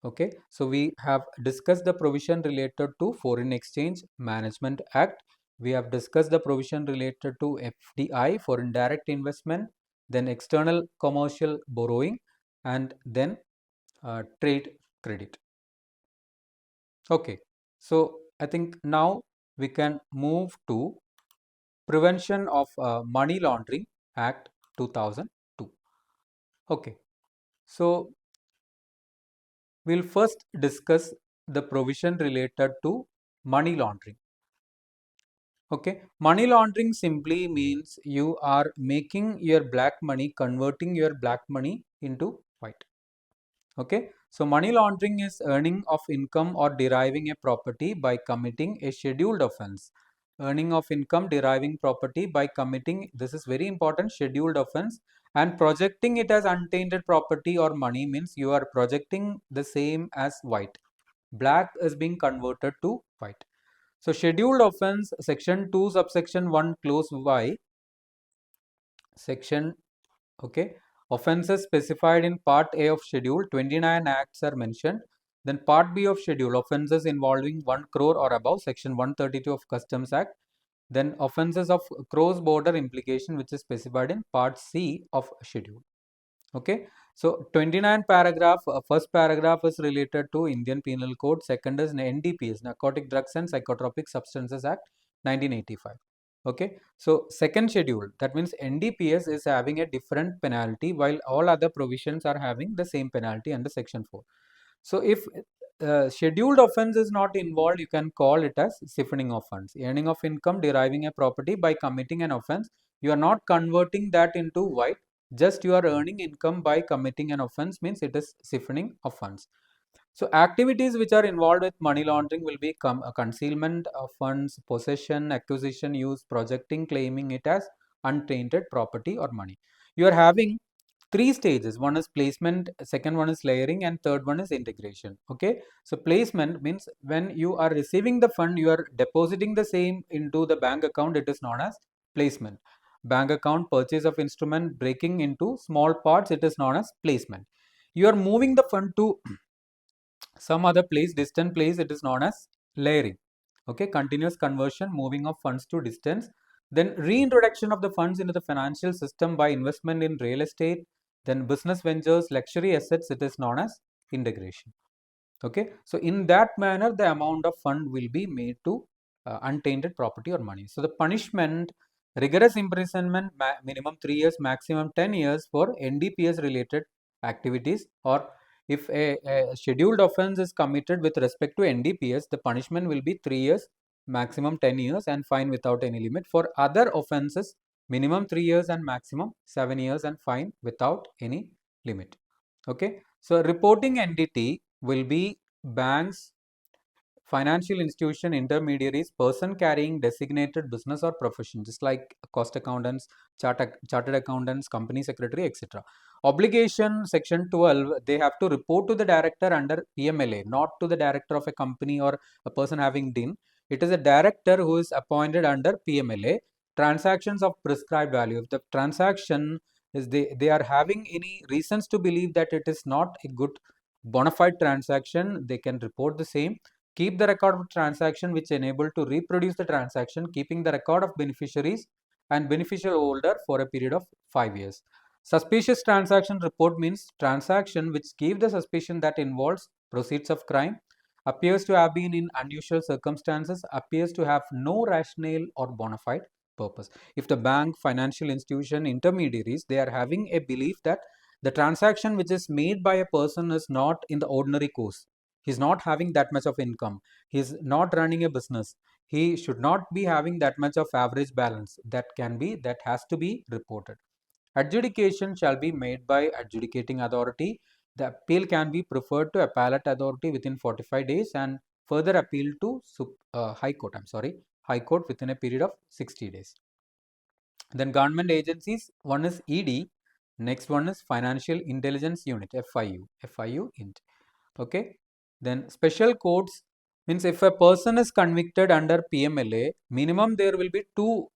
Speaker 1: Okay, so we have discussed the provision related to Foreign Exchange Management Act. We have discussed the provision related to FDI, foreign direct investment, then external commercial borrowing, and then trade credit. Okay, so I think now we can move to Prevention of Money Laundering Act 2002. Okay, so we'll first discuss the provision related to money laundering. Okay, money laundering simply means you are making your black money, converting your black money into white. Okay, so money laundering is earning of income or deriving a property by committing a scheduled offense. Earning of income, deriving property by committing, this is very important, scheduled offense, and projecting it as untainted property or money means you are projecting the same as white. Black is being converted to white. So scheduled offense, section 2 subsection 1 clause y, section, okay, offenses specified in part A of schedule, 29 acts are mentioned. Then part B of schedule, offenses involving 1 crore or above, section 132 of Customs Act. Then offenses of cross-border implication, which is specified in Part C of schedule. Okay, so 29 paragraph, first paragraph is related to Indian Penal Code, second is NDPS, Narcotic Drugs and Psychotropic Substances Act 1985. Okay, so second schedule, that means NDPS is having a different penalty while all other provisions are having the same penalty under section 4. So if scheduled offense is not involved, you can call it as siphoning of funds, earning of income deriving a property by committing an offense. You are not converting that into white, just you are earning income by committing an offense, means it is siphoning of funds. So activities which are involved with money laundering will be concealment of funds, possession, acquisition, use, projecting, claiming it as untainted property or money. You are having three stages. One is placement, second one is layering, and third one is integration. Okay, so placement means when you are receiving the fund, you are depositing the same into the bank account. It is known as placement. Bank account, purchase of instrument, breaking into small parts, it is known as placement. You are moving the fund to some other place, distant place, it is known as layering. Okay, continuous conversion, moving of funds to distance. Then reintroduction of the funds into the financial system by investment in real estate, then business ventures, luxury assets, it is known as integration. Okay, so in that manner, the amount of fund will be made to untainted property or money. So the punishment, rigorous imprisonment, minimum 3 years, maximum 10 years for NDPS related activities, or if a scheduled offense is committed with respect to NDPS, the punishment will be 3 years, maximum 10 years, and fine without any limit. For other offenses, minimum 3 years and maximum 7 years and fine without any limit. Okay, so reporting entity will be banks, financial institution, intermediaries, person carrying designated business or profession, just like cost accountants, chartered accountants, company secretary, etc. Obligation, section 12, they have to report to the director under PMLA, not to the director of a company or a person having DIN. It is a director who is appointed under PMLA. Transactions of prescribed value. If the transaction is they are having any reasons to believe that it is not a good bona fide transaction, they can report the same. Keep the record of transaction which enable to reproduce the transaction, keeping the record of beneficiaries and beneficial holder for a period of 5 years. Suspicious transaction report means transaction which give the suspicion that involves proceeds of crime, appears to have been in unusual circumstances, appears to have no rationale or bona fide purpose. If the bank, financial institution, intermediaries, they are having a belief that the transaction which is made by a person is not in the ordinary course, he's not having that much of income, he's not running a business, he should not be having that much of average balance, that has to be reported. Adjudication shall be made by adjudicating authority. The appeal can be preferred to appellate authority within 45 days and further appeal to high court within a period of 60 days. Then government agencies, one is ED, next one is Financial Intelligence Unit, FIU int. Okay, then special courts means if a person is convicted under PMLA, minimum there will be two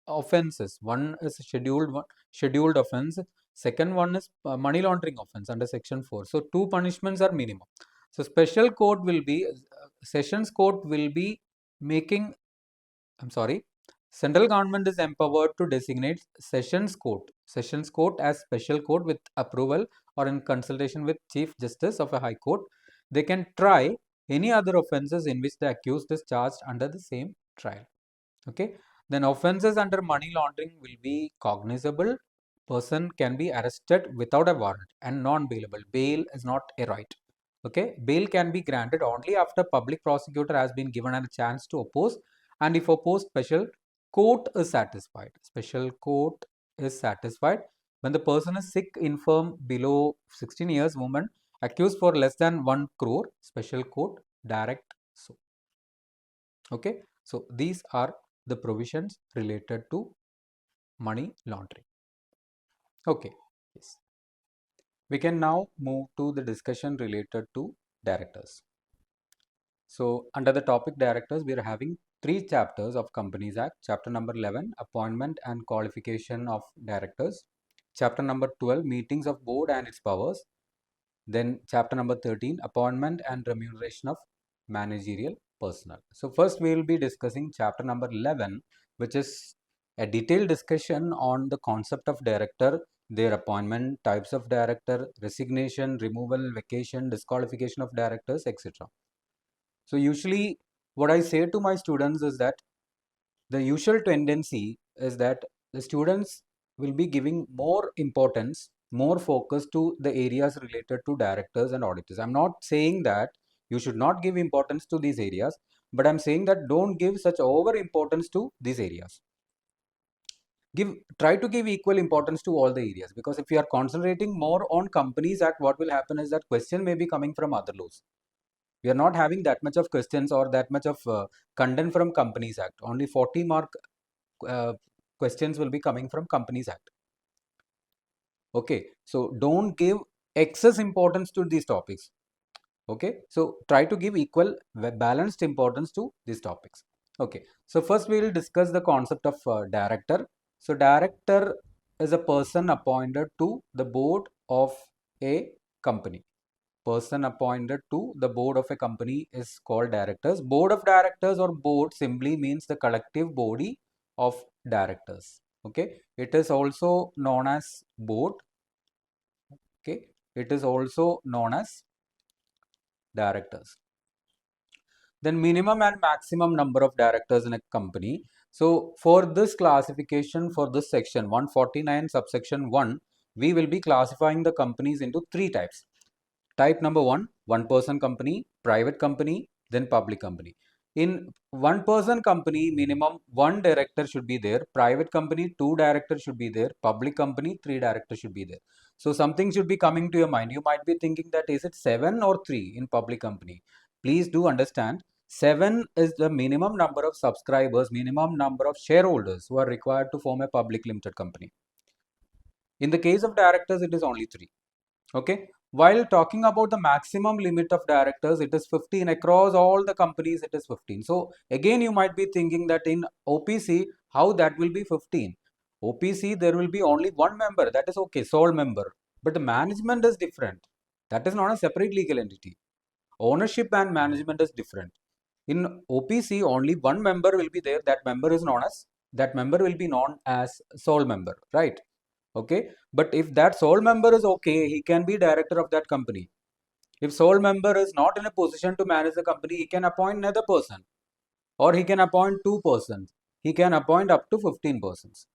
Speaker 1: offenses. One is scheduled offense, second one is money laundering offense under section 4. So two punishments are minimum. So special court will be sessions court will be making, central government is empowered to designate sessions court as special court with approval or in consultation with Chief Justice of a High Court. They can try any other offences in which the accused is charged under the same trial. Okay. Then offences under money laundering will be cognizable. Person can be arrested without a warrant and non-bailable. Bail is not a right. Okay. Bail can be granted only after public prosecutor has been given a chance to oppose, and if opposed, special court is satisfied. Special court is satisfied when the person is sick, infirm, below 16 years, woman, accused for less than 1 crore, special court direct so. Okay, so these are the provisions related to money laundering. Okay, yes. We can now move to the discussion related to directors. So under the topic directors, we are having 3 chapters of Companies Act. Chapter number 11, appointment and qualification of directors. Chapter number 12, meetings of board and its powers. Then chapter number 13, appointment and remuneration of managerial personnel. So first we will be discussing chapter number 11, which is a detailed discussion on the concept of director, their appointment, types of director, resignation, removal, vacation, disqualification of directors, etc. So usually what I say to my students is that the usual tendency is that the students will be giving more importance, more focus to the areas related to directors and auditors. I'm not saying that you should not give importance to these areas, but I'm saying that don't give such over importance to these areas. Try to give equal importance to all the areas, because if you are concentrating more on Companies Act, what will happen is that question may be coming from other laws. We are not having that much of questions or that much of content from Companies Act. Only 40 mark questions will be coming from Companies Act. Okay, so don't give excess importance to these topics. Okay, so try to give equal balanced importance to these topics. Okay, so first we will discuss the concept of director. So director is a person appointed to the board of a company. Person appointed to the board of a company is called directors. Board of directors or board simply means the collective body of directors. Okay, it is also known as board. Okay, it is also known as directors. Then minimum and maximum number of directors in a company. So for this classification, for this section 149 subsection 1, we will be classifying the companies into three types. Type number one person company, private company, then public company. In one person company, minimum one director should be there. Private company, two directors should be there. Public company, three directors should be there. So something should be coming to your mind. You might be thinking that is it 7 or 3 in public company. Please do understand, 7 is the minimum number of subscribers, minimum number of shareholders who are required to form a public limited company. In the case of directors, it is only 3. Okay, while talking about the maximum limit of directors, it is 15. Across all the companies, it is 15. So again, you might be thinking that in OPC, how that will be 15? OPC, there will be only one member, that is okay, sole member. But the management is different. That is not a separate legal entity. Ownership and management is different. In OPC, only one member will be there. That member will be known as sole member, right? Okay, but if that sole member is okay, he can be director of that company. If sole member is not in a position to manage the company, he can appoint another person, or he can appoint 2 persons. He can appoint up to 15 persons.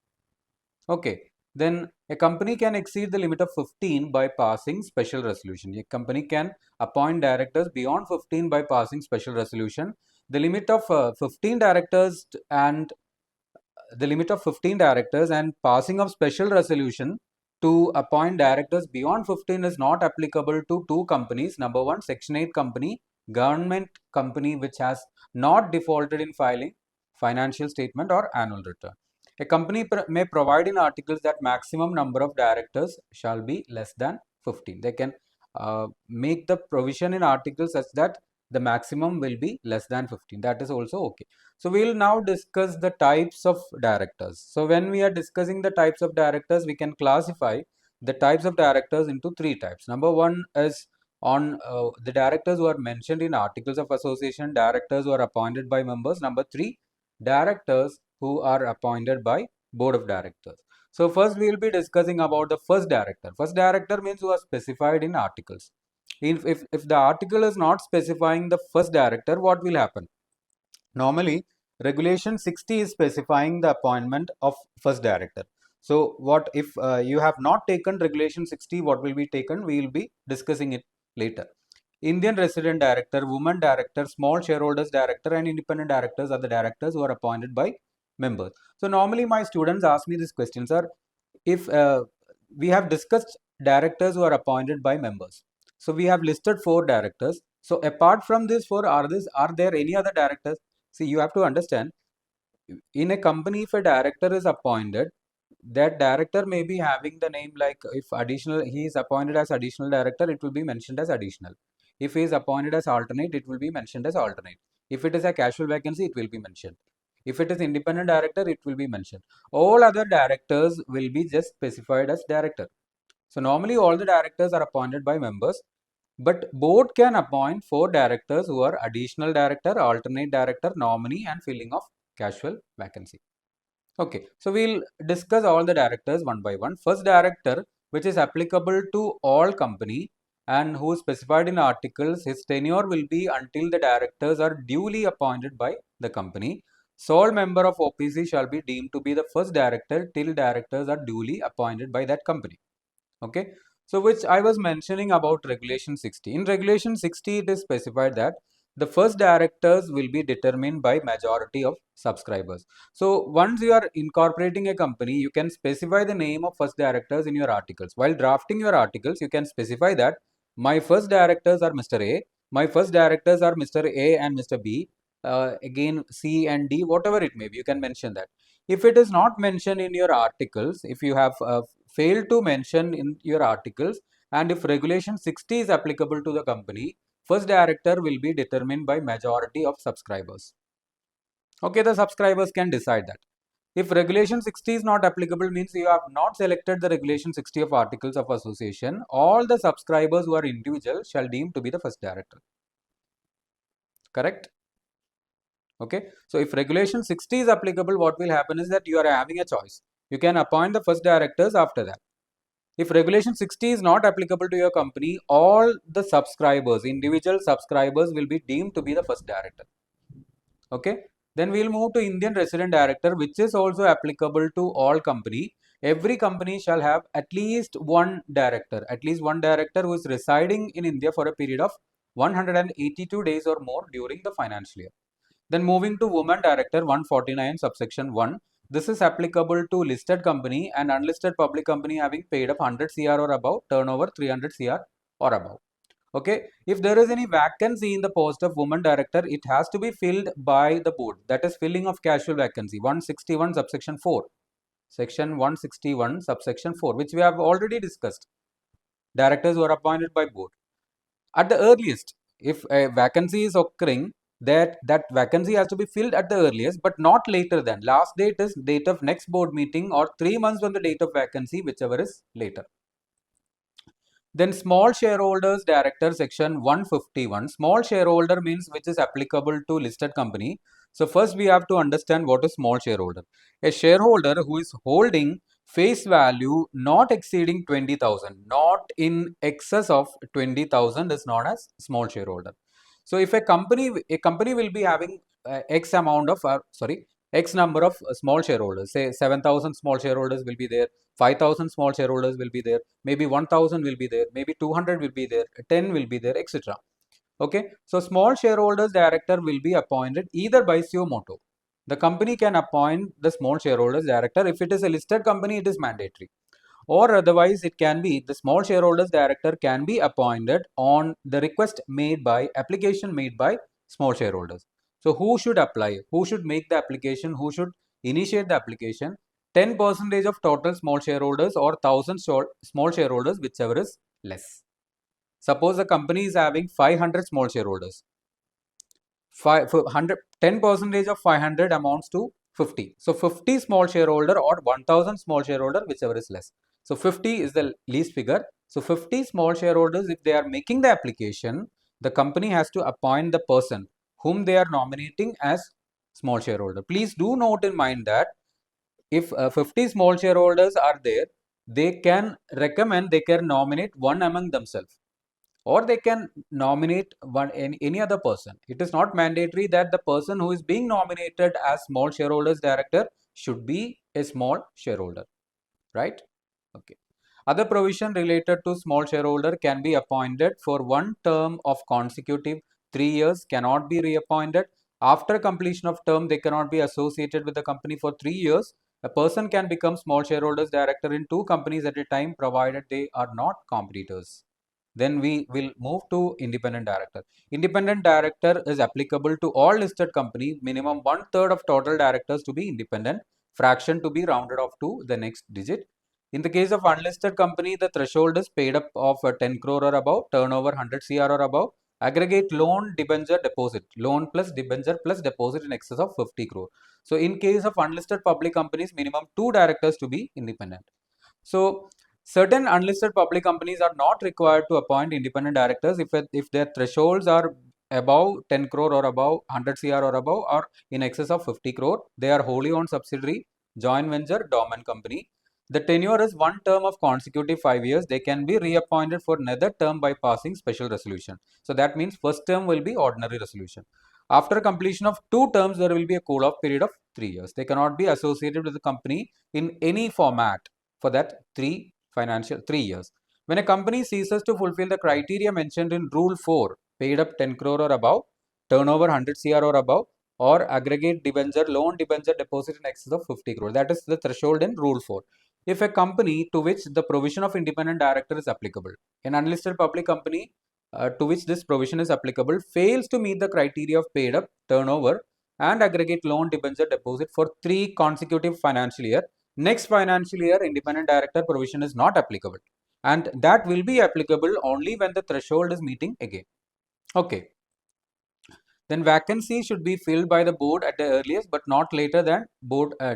Speaker 1: Okay, then a company can exceed the limit of 15 by passing special resolution. A company can appoint directors beyond 15 by passing special resolution. The limit of 15 directors and passing of special resolution to appoint directors beyond 15 is not applicable to two companies. Number one, Section 8 company, government company which has not defaulted in filing financial statement or annual return. A company may provide in articles that maximum number of directors shall be less than 15. They can make the provision in articles such that the maximum will be less than 15. That is also okay. So we will now discuss the types of directors. So when we are discussing the types of directors, we can classify the types of directors into three types. Number one is on the directors who are mentioned in articles of association, directors who are appointed by members. Number three, directors who are appointed by board of directors. So first we will be discussing about the first director. First director means who are specified in articles. If the article is not specifying the first director, what will happen? Normally, Regulation 60 is specifying the appointment of first director. So, what if you have not taken Regulation 60, what will be taken? We will be discussing it later. Indian resident director, woman director, small shareholders director, and independent directors are the directors who are appointed by members. So, normally my students ask me this question, sir, if we have discussed directors who are appointed by members. So, we have listed 4 directors. So, apart from these 4, are there any other directors? See, you have to understand, in a company, if a director is appointed, that director may be having the name like, if additional, he is appointed as additional director, it will be mentioned as additional. If he is appointed as alternate, it will be mentioned as alternate. If it is a casual vacancy, it will be mentioned. If it is independent director, it will be mentioned. All other directors will be just specified as director. So normally all the directors are appointed by members. But board can appoint 4 directors who are additional director, alternate director, nominee, and filling of casual vacancy. Okay, so we'll discuss all the directors one by one. First director, which is applicable to all company and who is specified in articles, his tenure will be until the directors are duly appointed by the company. Sole member of OPC shall be deemed to be the first director till directors are duly appointed by that company. Okay, so which I was mentioning about regulation 60. In regulation 60, it is specified that the first directors will be determined by majority of subscribers. So once you are incorporating a company, you can specify the name of first directors in your articles. While drafting your articles, you can specify that my first directors are Mr. A, my first directors are Mr. A and Mr. B, again C and D, whatever it may be, you can mention that. If it is not mentioned in your articles, if you have failed to mention in your articles, and if regulation 60 is applicable to the company, first director will be determined by majority of subscribers. Okay, the subscribers can decide that. If regulation 60 is not applicable, means you have not selected the regulation 60 of articles of association, all the subscribers who are individual shall deem to be the first director. Correct? Okay, so if regulation 60 is applicable, what will happen is that you are having a choice. You can appoint the first directors after that. If regulation 60 is not applicable to your company, all the subscribers, individual subscribers will be deemed to be the first director. Okay, then we will move to Indian resident director, which is also applicable to all company. Every company shall have at least one director who is residing in India for a period of 182 days or more during the financial year. Then moving to woman director 149 subsection 1. This is applicable to listed company and unlisted public company having paid up 100 CR or above, turnover 300 CR or above. Okay, if there is any vacancy in the post of woman director, it has to be filled by the board. That is filling of casual vacancy 161 subsection 4. Section 161 subsection 4, which we have already discussed. Directors were appointed by board. At the earliest, if a vacancy is occurring, that vacancy has to be filled at the earliest, but not later than. Last date is date of next board meeting or 3 months from the date of vacancy, whichever is later. Then small shareholders director section 151. Small shareholder means which is applicable to listed company. So first we have to understand what is small shareholder. A shareholder who is holding face value not exceeding 20,000, not in excess of 20,000 is known as small shareholder. So if a company will be having X amount of X number of small shareholders, say 7,000 small shareholders will be there, 5,000 small shareholders will be there, maybe 1,000 will be there, maybe 200 will be there, 10 will be there, etc. Okay, so small shareholders director will be appointed either by suo motu. The company can appoint the small shareholders director. If it is a listed company, it is mandatory. Or otherwise, it can be the small shareholders director can be appointed on the request made by application made by small shareholders. So who should apply? Who should make the application? Who should initiate the application? 10% of total small shareholders or 1,000 small shareholders, whichever is less. Suppose the company is having 500 small shareholders. 10% of 500 amounts to 50. So 50 small shareholder or 1,000 small shareholder, whichever is less. So 50 is the least figure. So 50 small shareholders, if they are making the application, the company has to appoint the person whom they are nominating as small shareholder. Please do note in mind that if 50 small shareholders are there, they can recommend, they can nominate one among themselves, or they can nominate any other person. It is not mandatory that the person who is being nominated as small shareholders director should be a small shareholder, right? Okay. Other provision related to small shareholder can be appointed for one term of consecutive 3 years, cannot be reappointed. After completion of term, they cannot be associated with the company for 3 years. A person can become small shareholders director in 2 companies at a time, provided they are not competitors. Then we will move to independent director. Independent director is applicable to all listed company. Minimum 1/3 of total directors to be independent. Fraction to be rounded off to the next digit. In the case of unlisted company, the threshold is paid up of 10 crore or above, turnover 100 CR or above, aggregate loan, debenture, deposit, loan plus debenture plus deposit in excess of 50 crore. So in case of unlisted public companies, minimum 2 directors to be independent. So certain unlisted public companies are not required to appoint independent directors if their thresholds are above 10 crore or above, 100 CR or above, or in excess of 50 crore. They are wholly owned subsidiary. joint venture, dormant company. The tenure is one term of consecutive 5 years. They can be reappointed for another term by passing special resolution. So that means first term will be ordinary resolution. After completion of 2 terms, there will be a cool-off period of 3 years. They cannot be associated with the company in any format for that 3 years. When a company ceases to fulfill the criteria mentioned in Rule 4, paid up 10 crore or above, turnover 100 crore or above, or aggregate debenture, loan debenture deposit in excess of 50 crore. That is the threshold in Rule 4. If a company to which the provision of independent director is applicable, an unlisted public company to which this provision is applicable fails to meet the criteria of paid up, turnover, and aggregate loan debenture deposit for 3 consecutive financial year, next financial year independent director provision is not applicable, and that will be applicable only when the threshold is meeting again. Okay. Then vacancy should be filled by the board at the earliest, but not later than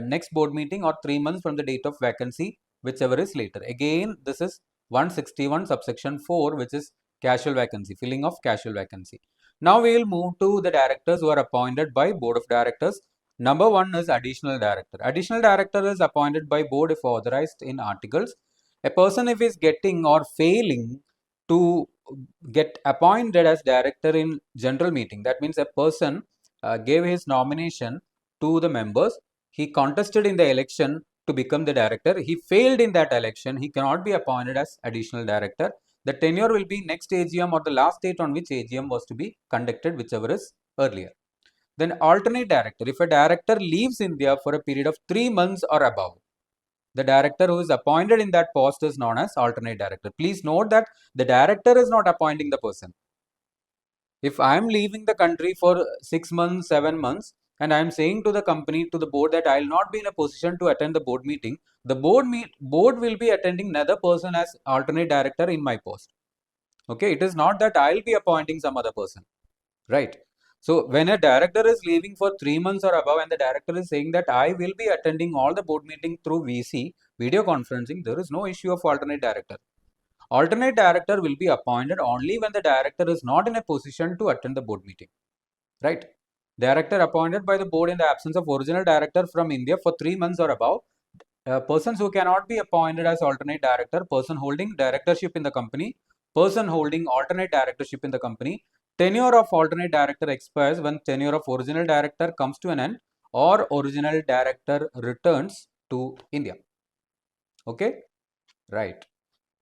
Speaker 1: next board meeting or 3 months from the date of vacancy, whichever is later. Again, this is 161 subsection 4, which is casual vacancy, filling of casual vacancy. Now we will move to the directors who are appointed by board of directors. Number 1 is additional director. Additional director is appointed by board if authorized in articles. A person if is getting or failing to get appointed as director in general meeting, that means a person gave his nomination to the members, he contested in the election to become the director, he failed in that election, he cannot be appointed as additional director. The tenure will be next AGM or the last date on which AGM was to be conducted, whichever is earlier. Then alternate director, if a director leaves India for a period of 3 months or above, the director who is appointed in that post is known as alternate director. Please note that the director is not appointing the person. If I am leaving the country for 6 months, 7 months, and I am saying to the company, to the board, that I will not be in a position to attend the board meeting, the board will be attending another person as alternate director in my post. Okay, it is not that I will be appointing some other person, right? So when a director is leaving for 3 months or above and the director is saying that I will be attending all the board meeting through VC, video conferencing, there is no issue of alternate director. Alternate director will be appointed only when the director is not in a position to attend the board meeting, right? Director appointed by the board in the absence of original director from India for 3 months or above. Persons who cannot be appointed as alternate director, person holding directorship in the company, person holding alternate directorship in the company. Tenure of alternate director expires when tenure of original director comes to an end or original director returns to India. Okay, right.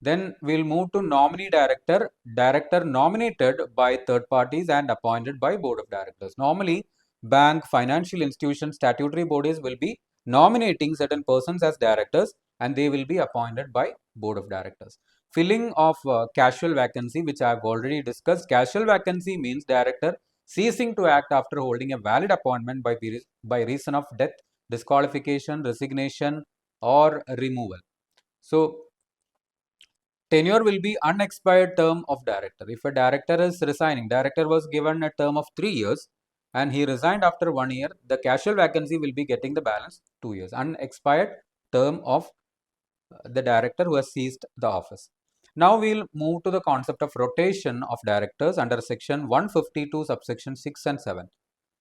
Speaker 1: Then we'll move to nominee director, director nominated by third parties and appointed by board of directors. Normally, bank, financial institutions, statutory bodies will be nominating certain persons as directors and they will be appointed by board of directors. Filling of casual vacancy, which I have already discussed. Casual vacancy means director ceasing to act after holding a valid appointment by reason of death, disqualification, resignation, or removal. So, tenure will be unexpired term of director. If a director is resigning, director was given a term of 3 years and he resigned after 1 year, the casual vacancy will be getting the balance 2 years. Unexpired term of the director who has ceased the office. Now we will move to the concept of rotation of directors under section 152 subsection 6 and 7.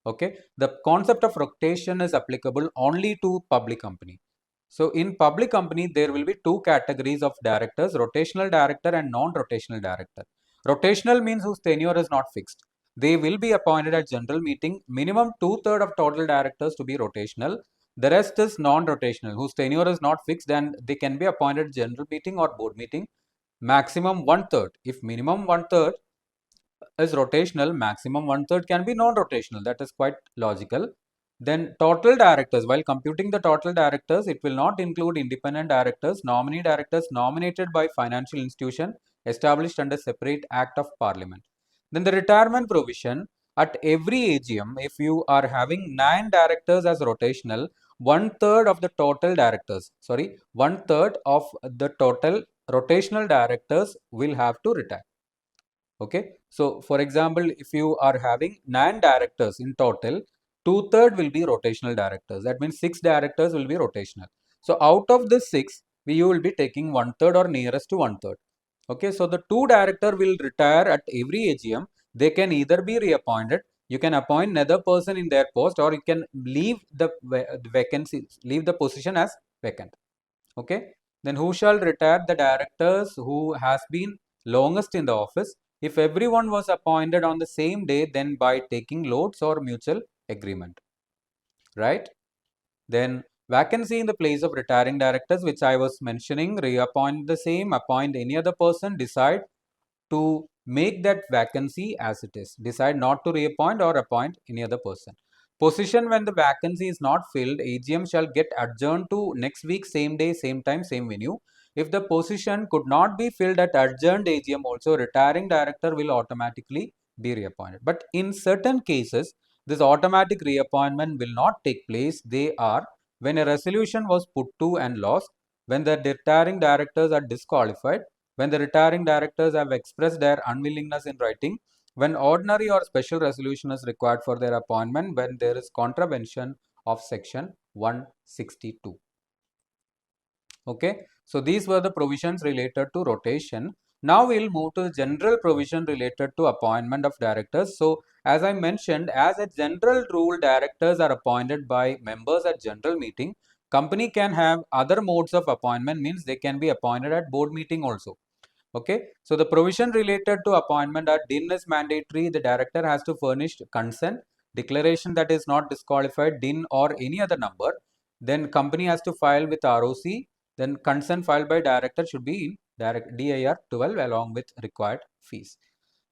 Speaker 1: Okay, the concept of rotation is applicable only to public company. So in public company, there will be 2 categories of directors, rotational director and non-rotational director. Rotational means whose tenure is not fixed. They will be appointed at general meeting, minimum 2/3 of total directors to be rotational. The rest is non-rotational, whose tenure is not fixed and they can be appointed at general meeting or board meeting, maximum 1/3. If minimum 1/3 is rotational, maximum 1/3 can be non-rotational. That is quite logical. Then total directors, while computing the total directors, it will not include independent directors, nominee directors nominated by financial institution established under separate act of parliament. Then the retirement provision, at every AGM, if you are having 9 directors as rotational, 1/3 of the total directors, 1/3 of the total rotational directors will have to retire. Okay, so for example, if you are having 9 directors in total, 2/3 will be rotational directors. That means 6 directors will be rotational. So out of this 6, you will be taking 1/3 or nearest to 1/3. Okay, so the 2 director will retire at every AGM. They can either be reappointed, You can appoint another person in their post, or you can leave the vacancy, leave the position as vacant. Okay. Then who shall retire? The directors who has been longest in the office. If everyone was appointed on the same day, then by taking loads or mutual agreement, right? Then vacancy in the place of retiring directors, which I was mentioning, reappoint the same, appoint any other person, decide to make that vacancy as it is. Decide not to reappoint or appoint any other person. Position when the vacancy is not filled, AGM shall get adjourned to next week, same day, same time, same venue. If the position could not be filled at adjourned AGM also, retiring director will automatically be reappointed. But in certain cases, this automatic reappointment will not take place. They are when a resolution was put to and lost, when the retiring directors are disqualified, when the retiring directors have expressed their unwillingness in writing, when ordinary or special resolution is required for their appointment, when there is contravention of section 162. Okay, so these were the provisions related to rotation. Now we'll move to the general provision related to appointment of directors. So as I mentioned, as a general rule, directors are appointed by members at general meeting. Company can have other modes of appointment, means they can be appointed at board meeting also. Okay, so the provision related to appointment at DIN is mandatory. The director has to furnish consent, declaration that is not disqualified, DIN or any other number. Then company has to file with ROC. Then consent filed by director should be in direct DIR 12 along with required fees.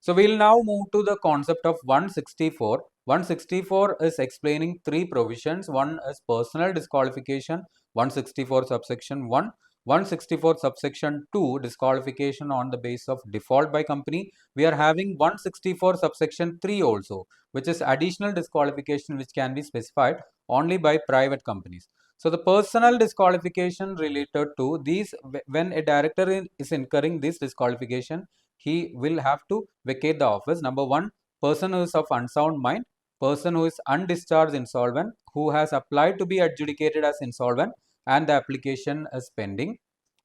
Speaker 1: So we'll now move to the concept of 164. 164 is explaining three provisions. One is personal disqualification, 164 subsection 1. 164 subsection 2, disqualification on the basis of default by company. We are having 164 subsection 3 also, which is additional disqualification which can be specified only by private companies. So the personal disqualification related to these, when a director is incurring this disqualification, he will have to vacate the office. Number one, person who is of unsound mind, person who is undischarged insolvent, who has applied to be adjudicated as insolvent and the application is pending.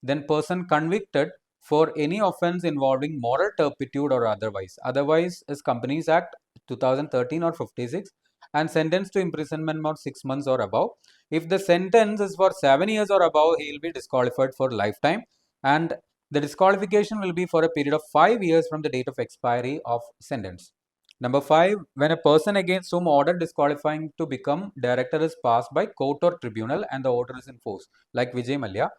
Speaker 1: Then person convicted for any offense involving moral turpitude or otherwise is Companies Act 2013 or 56, and sentenced to imprisonment for 6 months or above. If the sentence is for 7 years or above, he will be disqualified for lifetime, and the disqualification will be for a period of 5 years from the date of expiry of sentence. Number 5, when a person against whom order disqualifying to become director is passed by court or tribunal and the order is in force, like Vijay Mallya,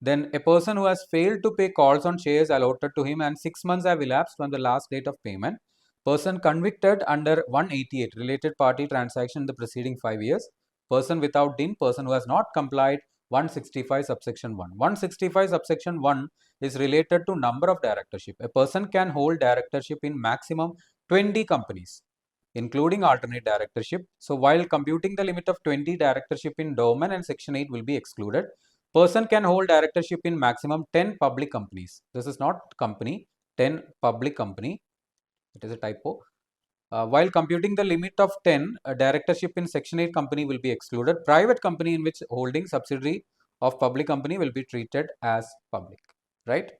Speaker 1: then a person who has failed to pay calls on shares allotted to him and 6 months have elapsed from the last date of payment, person convicted under 188, related party transaction in the preceding 5 years, person without DIN, person who has not complied 165 subsection 1. 165 subsection 1 is related to number of directorship. A person can hold directorship in maximum 20 companies, including alternate directorship. So while computing the limit of 20, directorship in dormant and section 8 will be excluded. Person can hold directorship in maximum 10 public companies. This is not company, 10 public company. It is a typo. While computing the limit of 10, a directorship in section 8 company will be excluded. Private company in which holding subsidiary of public company will be treated as public, right?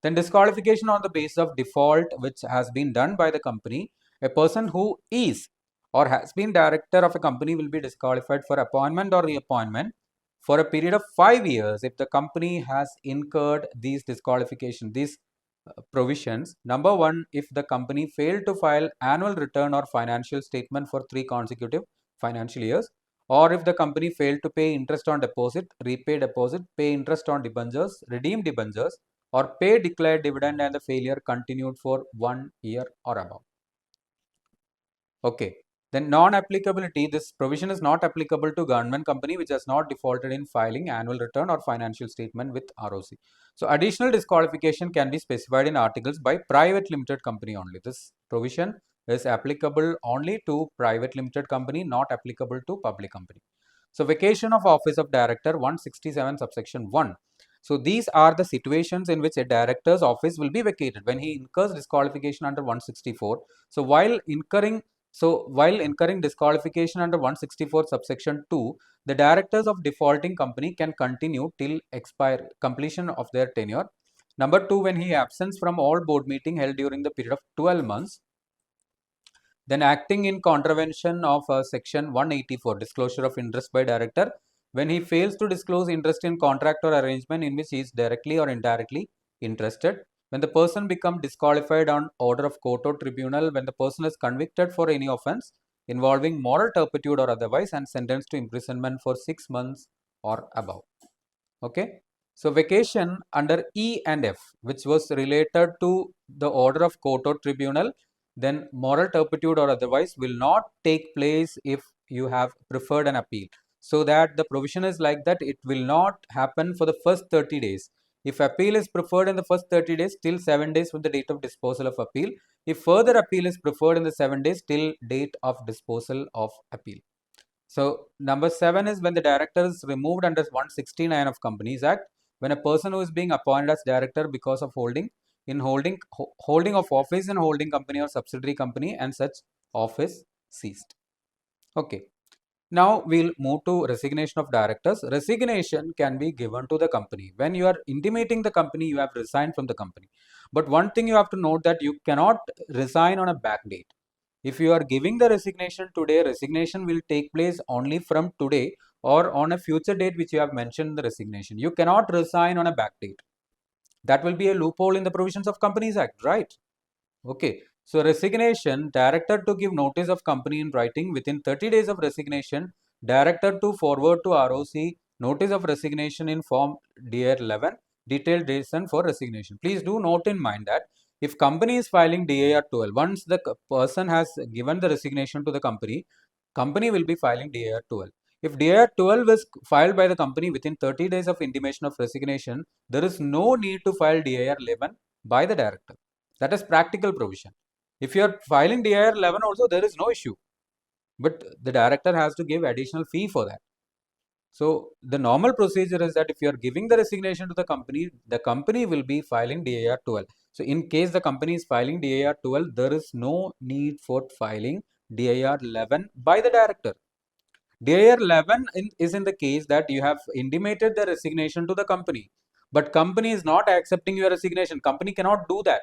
Speaker 1: Then disqualification on the basis of default, which has been done by the company. A person who is or has been director of a company will be disqualified for appointment or reappointment for a period of 5 years if the company has incurred these disqualification, these provisions. Number one, if the company failed to file annual return or financial statement for 3 consecutive financial years, or if the company failed to pay interest on deposit, repay deposit, pay interest on debentures, redeem debentures, or pay declared dividend and the failure continued for 1 year or above. Okay. Then non-applicability, this provision is not applicable to government company which has not defaulted in filing annual return or financial statement with ROC. So additional disqualification can be specified in articles by private limited company only. This provision is applicable only to private limited company, not applicable to public company. So vacation of office of director 167 subsection 1. So these are the situations in which a director's office will be vacated when he incurs disqualification under 164. So while incurring disqualification under 164 subsection 2, the directors of defaulting company can continue till completion of their tenure. Number 2, when he absents from all board meeting held during the period of 12 months, Then acting in contravention of section 184, disclosure of interest by director, when he fails to disclose interest in contract or arrangement in which he is directly or indirectly interested, when the person becomes disqualified on order of court or tribunal, when the person is convicted for any offence involving moral turpitude or otherwise and sentenced to imprisonment for 6 months or above. Okay. So vacation under E and F, which was related to the order of court or tribunal, then moral turpitude or otherwise will not take place if you have preferred an appeal. So that the provision is like that, it will not happen for the first 30 days. If appeal is preferred in the first 30 days, till 7 days from the date of disposal of appeal. If further appeal is preferred in the 7 days, till date of disposal of appeal. So number 7 is when the director is removed under 169 of Companies Act, when a person who is being appointed as director because of holding of office in holding company or subsidiary company and such office ceased. Okay. Now we'll move to resignation of directors. Resignation can be given to the company. When you are intimating the company, you have resigned from the company. But one thing you have to note that you cannot resign on a back date. If you are giving the resignation today, resignation will take place only from today or on a future date which you have mentioned in the resignation. You cannot resign on a back date. That will be a loophole in the provisions of Companies Act, right? Okay. So resignation, director to give notice of company in writing within 30 days of resignation, director to forward to ROC notice of resignation in form DIR 11, detailed reason for resignation. Please do note in mind that if company is filing DIR 12, once the person has given the resignation to the company will be filing DIR 12. If DIR 12 is filed by the company within 30 days of intimation of resignation, there is no need to file DIR 11 by the director. That is practical provision. If you are filing DIR 11 also, there is no issue. But the director has to give additional fee for that. So the normal procedure is that if you are giving the resignation to the company will be filing DIR 12. So in case the company is filing DIR 12, there is no need for filing DIR 11 by the director. DIR 11 is in the case that you have intimated the resignation to the company, but company is not accepting your resignation. Company cannot do that.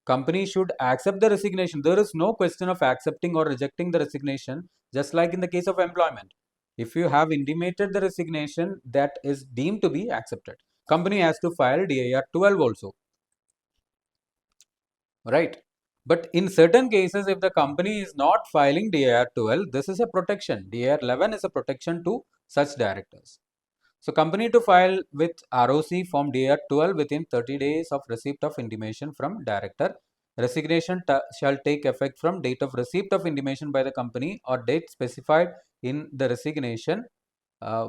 Speaker 1: Company should accept the resignation. There is no question of accepting or rejecting the resignation, just like in the case of employment. If you have intimated the resignation, that is deemed to be accepted. Company has to file DIR 12 also. Right. But in certain cases, if the company is not filing DIR 12, this is a protection. DIR 11 is a protection to such directors. So company to file with ROC form DIR 12 within 30 days of receipt of intimation from director. Resignation shall take effect from date of receipt of intimation by the company or date specified in the resignation,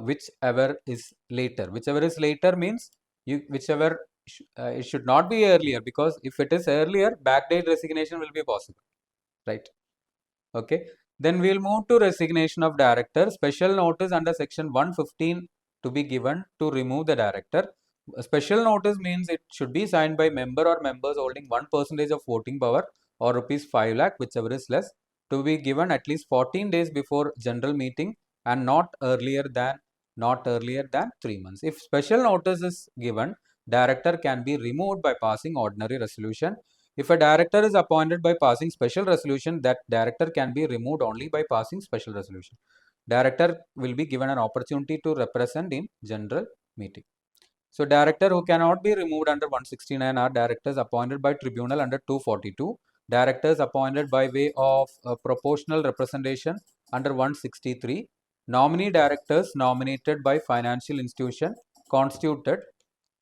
Speaker 1: whichever is later. Whichever is later means it should not be earlier, because if it is earlier, backdate resignation will be possible, right? Okay. Then we'll move to resignation of director. Special notice under section 115 to be given to remove the director. A special notice means it should be signed by member or members holding 1% of voting power or rupees 5 lakh, whichever is less, to be given at least 14 days before general meeting and not earlier than 3 months. If special notice is given, director can be removed by passing ordinary resolution. If a director is appointed by passing special resolution, that director can be removed only by passing special resolution. Director will be given an opportunity to represent in general meeting. So director who cannot be removed under 169 are directors appointed by tribunal under 242, directors appointed by way of proportional representation under 163, nominee directors nominated by financial institution constituted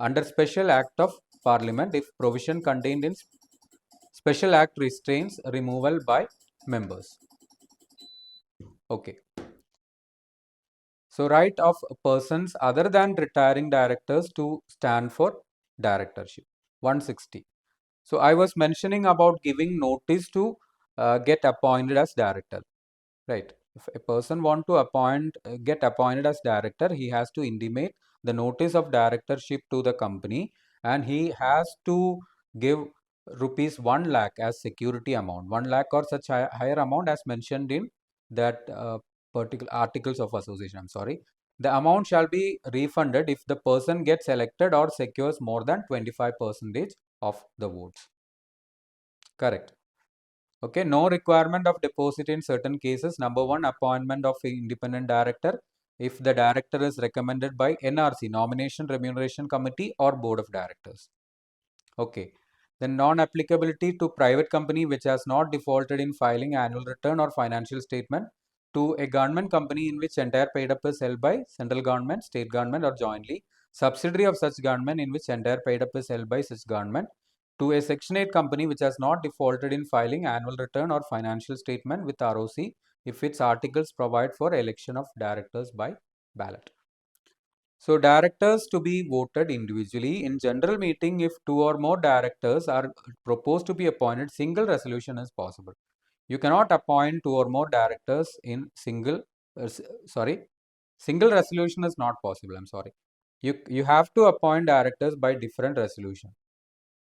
Speaker 1: under special act of parliament if provision contained in special act restrains removal by members. Okay. So right of persons other than retiring directors to stand for directorship. 160. So I was mentioning about giving notice to get appointed as director. Right. If a person want to get appointed as director, he has to intimate the notice of directorship to the company, and he has to give rupees 1 lakh as security amount, 1 lakh or such higher amount as mentioned in that particular articles of association. I'm sorry. The amount shall be refunded if the person gets elected or secures more than 25% of the votes. Correct. Okay, no requirement of deposit in certain cases. Number one, appointment of independent director if the director is recommended by NRC, Nomination Remuneration Committee, or Board of Directors. Okay. Then non-applicability to private company which has not defaulted in filing annual return or financial statement, to a government company in which entire paid up is held by central government, state government, or jointly, subsidiary of such government in which entire paid up is held by such government, to a Section 8 company which has not defaulted in filing annual return or financial statement with ROC if its articles provide for election of directors by ballot. So directors to be voted individually. In general meeting, if two or more directors are proposed to be appointed, single resolution is possible. You cannot appoint two or more directors in single resolution is not possible. I'm sorry. You have to appoint directors by different resolution.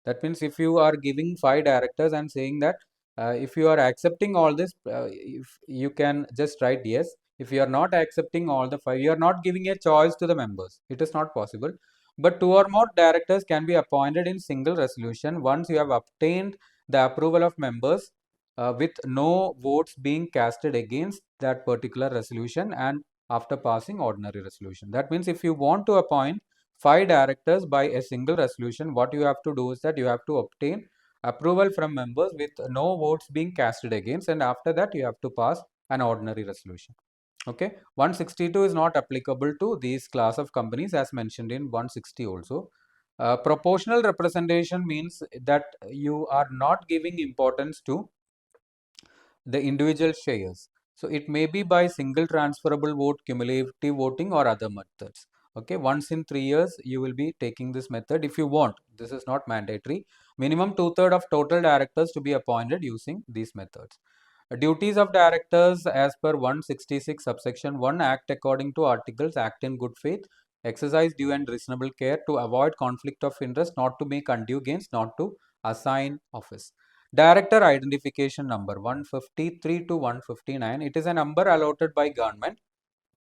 Speaker 1: That means if you are giving 5 directors and saying that if you are accepting all this, if you can just write yes. If you are not accepting all the 5, you are not giving a choice to the members. It is not possible. But 2 or more directors can be appointed in single resolution once you have obtained the approval of members with no votes being casted against that particular resolution and after passing ordinary resolution. That means if you want to appoint 5 directors by a single resolution, what you have to do is that you have to obtain approval from members with no votes being casted against, and after that you have to pass an ordinary resolution. Okay, 162 is not applicable to these class of companies as mentioned in 160 also. Proportional representation means that you are not giving importance to the individual shares. So it may be by single transferable vote, cumulative voting, or other methods. Okay, once in 3 years you will be taking this method if you want. This is not mandatory. Minimum 2/3 of total directors to be appointed using these methods. Duties of directors as per 166 subsection 1 act according to articles act in good faith, exercise due and reasonable care to avoid conflict of interest, not to make undue gains, not to assign office. Director identification number 153 to 159. It is a number allotted by government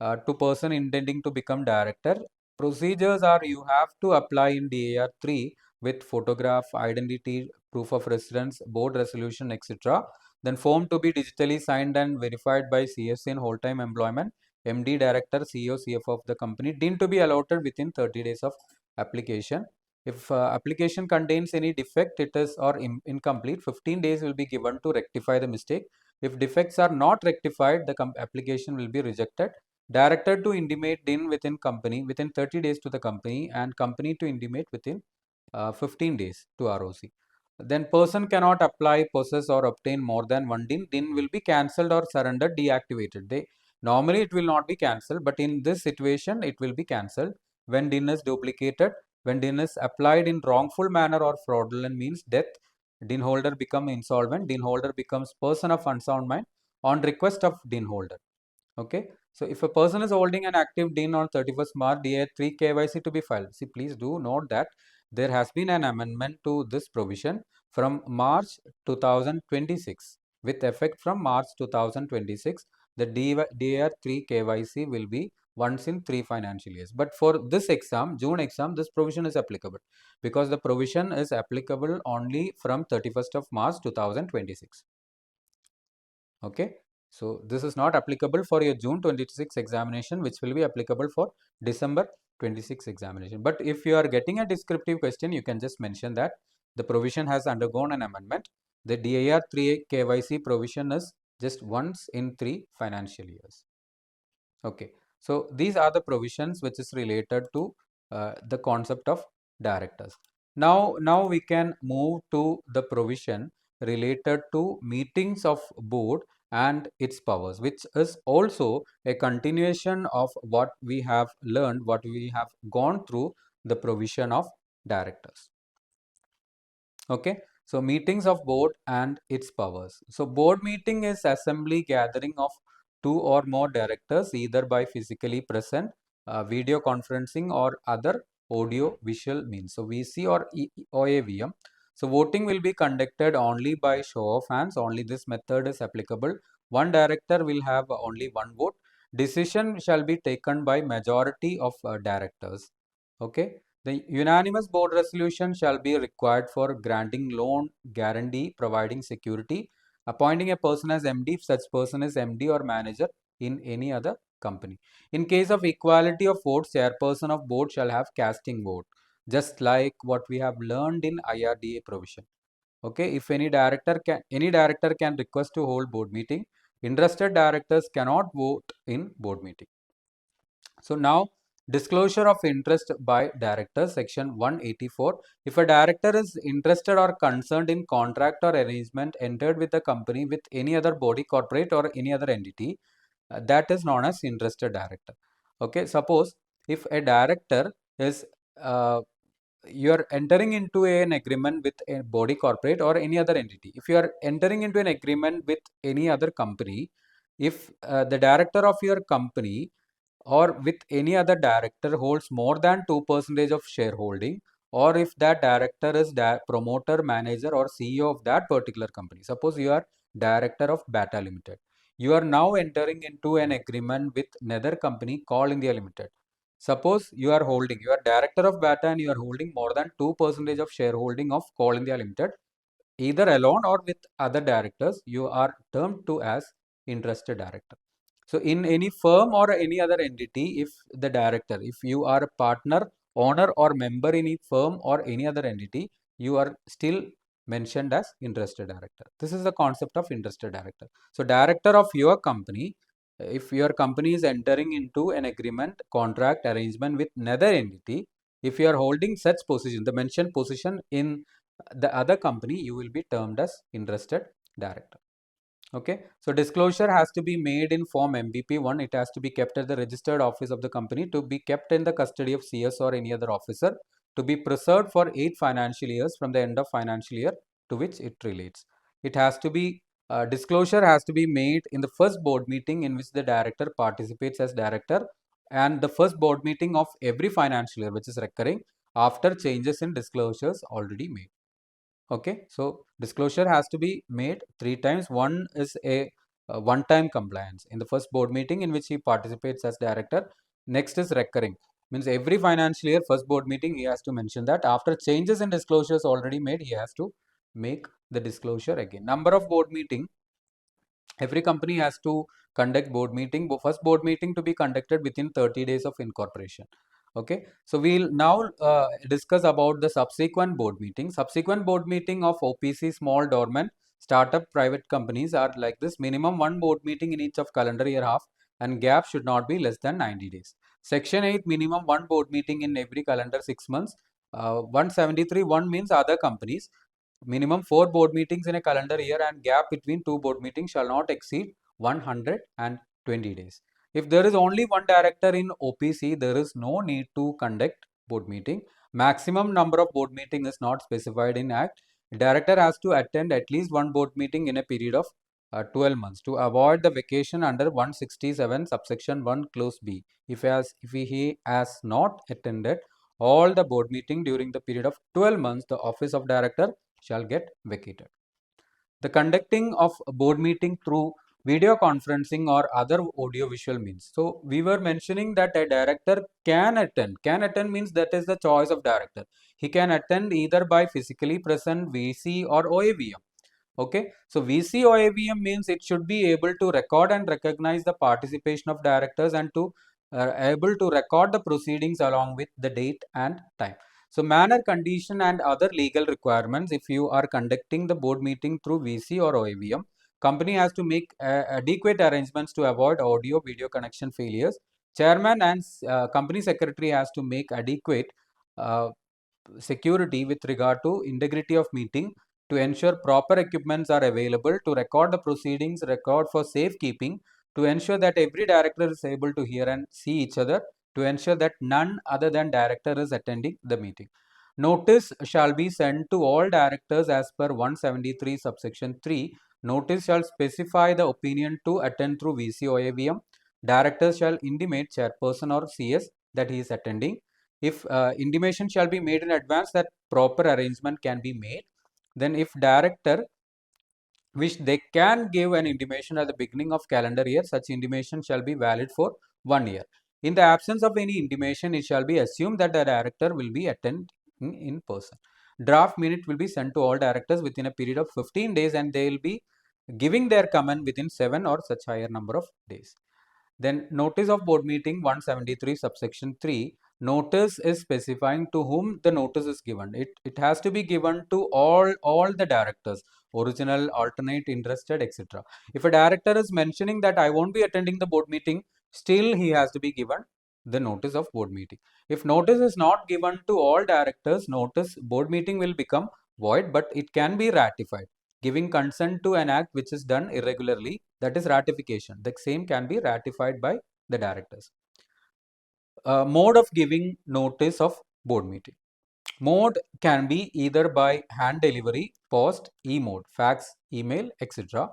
Speaker 1: to person intending to become director. Procedures are you have to apply in DAR 3 with photograph, identity, proof of residence, board resolution, etc. Then form to be digitally signed and verified by CSC in whole time employment, MD, director, CEO, CFO of the company, deemed to be allotted within 30 days of application. If application contains any defect, it is or incomplete, 15 days will be given to rectify the mistake. If defects are not rectified, the application will be rejected. Director to intimate DIN within company within 30 days to the company, and company to intimate within 15 days to ROC. Then person cannot apply, possess, or obtain more than one DIN. DIN will be cancelled or surrendered, deactivated. Normally it will not be cancelled, but in this situation it will be cancelled when DIN is duplicated, when DIN is applied in wrongful manner or fraudulent means death. DIN holder become insolvent. DIN holder becomes person of unsound mind on request of DIN holder. Okay. So if a person is holding an active DIN on 31st March, DA 3 KYC to be filed. See, please do note that there has been an amendment to this provision from March 2026. With effect from March 2026, the DAR 3 KYC will be once in 3 financial years. But for this exam, June exam, this provision is applicable because the provision is applicable only from 31st of March 2026. Okay. So this is not applicable for your June 26 examination, which will be applicable for December 26 examination. But if you are getting a descriptive question, you can just mention that the provision has undergone an amendment. The DIR 3 KYC provision is just once in 3 financial years. Okay. So these are the provisions which is related to the concept of directors. Now we can move to the provision related to meetings of board and its powers, which is also a continuation of what we have learned, what we have gone through the provision of directors. Okay. So meetings of board and its powers. So board meeting is assembly gathering of 2 or more directors either by physically present, video conferencing, or other audio visual means. So VC or AVM. So voting will be conducted only by show of hands. Only this method is applicable. One director will have only one vote. Decision shall be taken by majority of directors. Okay. The unanimous board resolution shall be required for granting loan guarantee providing security appointing a person as MD if such person is MD or manager in any other company. In case of equality of votes, chairperson of board shall have casting vote, just like what we have learned in IRDA provision. Okay, if any director can request to hold board meeting. Interested directors cannot vote in board meeting. So now, disclosure of interest by directors, section 184. If a director is interested or concerned in contract or arrangement entered with the company with any other body, corporate or any other entity, that is known as interested director. Okay, suppose if a director is you are entering into an agreement with a body, corporate or any other entity. If you are entering into an agreement with any other company, if the director of your company or with any other director holds more than 2% of shareholding, or if that director is promoter, manager or CEO of that particular company. Suppose you are director of Bata Limited. You are now entering into an agreement with another company called India Limited. Suppose you are director of Bata and you are holding more than 2% of shareholding of Coal India Limited, either alone or with other directors, you are termed to as interested director. So in any firm or any other entity, if the director, if you are a partner, owner or member in a firm or any other entity, you are still mentioned as interested director. This is the concept of interested director. So director of your company, if your company is entering into an agreement, contract, arrangement with another entity, if you are holding such position, the mentioned position in the other company, you will be termed as interested director. Okay, so disclosure has to be made in form MVP1. It has to be kept at the registered office of the company, to be kept in the custody of CS or any other officer, to be preserved for 8 financial years from the end of financial year to which it relates. It has to be disclosure has to be made in the first board meeting in which the director participates as director, and the first board meeting of every financial year, which is recurring after changes in disclosures already made. Okay, so disclosure has to be made 3 times. One is a one-time compliance in the first board meeting in which he participates as director. Next is recurring, means every financial year first board meeting he has to mention that. After changes in disclosures already made, he has to make the disclosure again. Number of board meeting, every company has to conduct board meeting. First board meeting to be conducted within 30 days of incorporation. Okay, so we'll now discuss about the subsequent board meeting. Subsequent board meeting of OPC, small, dormant, startup, private companies are like this. Minimum 1 board meeting in each of calendar year half, and gap should not be less than 90 days. Section 8, minimum 1 board meeting in every calendar 6 months. 173, 1 means other companies. Minimum 4 board meetings in a calendar year, and gap between 2 board meetings shall not exceed 120 days. If there is only one director in OPC, there is no need to conduct board meeting. Maximum number of board meeting is not specified in Act. Director has to attend at least one board meeting in a period of 12 months to avoid the vacation under 167 subsection 1 clause B. If he has not attended all the board meeting during the period of 12 months, the office of director shall get vacated. The conducting of a board meeting through video conferencing or other audio visual means. So we were mentioning that a director can attend. Can attend means that is the choice of director. He can attend either by physically present, VC or OAVM. Okay, so VC or AVM means it should be able to record and recognize the participation of directors and to able to record the proceedings along with the date and time. So manner, condition and other legal requirements. If you are conducting the board meeting through VC or OAVM, company has to make adequate arrangements to avoid audio video connection failures. Chairman and company secretary has to make adequate uh, security with regard to integrity of meeting, to ensure proper equipments are available, to record the proceedings, record for safekeeping, to ensure that every director is able to hear and see each other, to ensure that none other than director is attending the meeting. Notice shall be sent to all directors as per 173 subsection 3. Notice shall specify the opinion to attend through VC or AVM. Directors shall intimate chairperson or CS that he is attending. If intimation shall be made in advance that proper arrangement can be made, then if director wish, they can give an intimation at the beginning of calendar year. Such intimation shall be valid for 1 year. In the absence of any intimation, it shall be assumed that the director will be attending in person. Draft minute will be sent to all directors within a period of 15 days, and they will be giving their comment within 7 or such higher number of days. Then notice of board meeting 173 subsection 3, notice is specifying to whom the notice is given. It has to be given to all the directors, original, alternate, interested, etc. If a director is mentioning that I won't be attending the board meeting, still he has to be given the notice of board meeting. If notice is not given to all directors, notice board meeting will become void, but it can be ratified. Giving consent to an act which is done irregularly, that is ratification. The same can be ratified by the directors. Mode of giving notice of board meeting. Mode can be either by hand delivery, post, e-mode, fax, email, etc.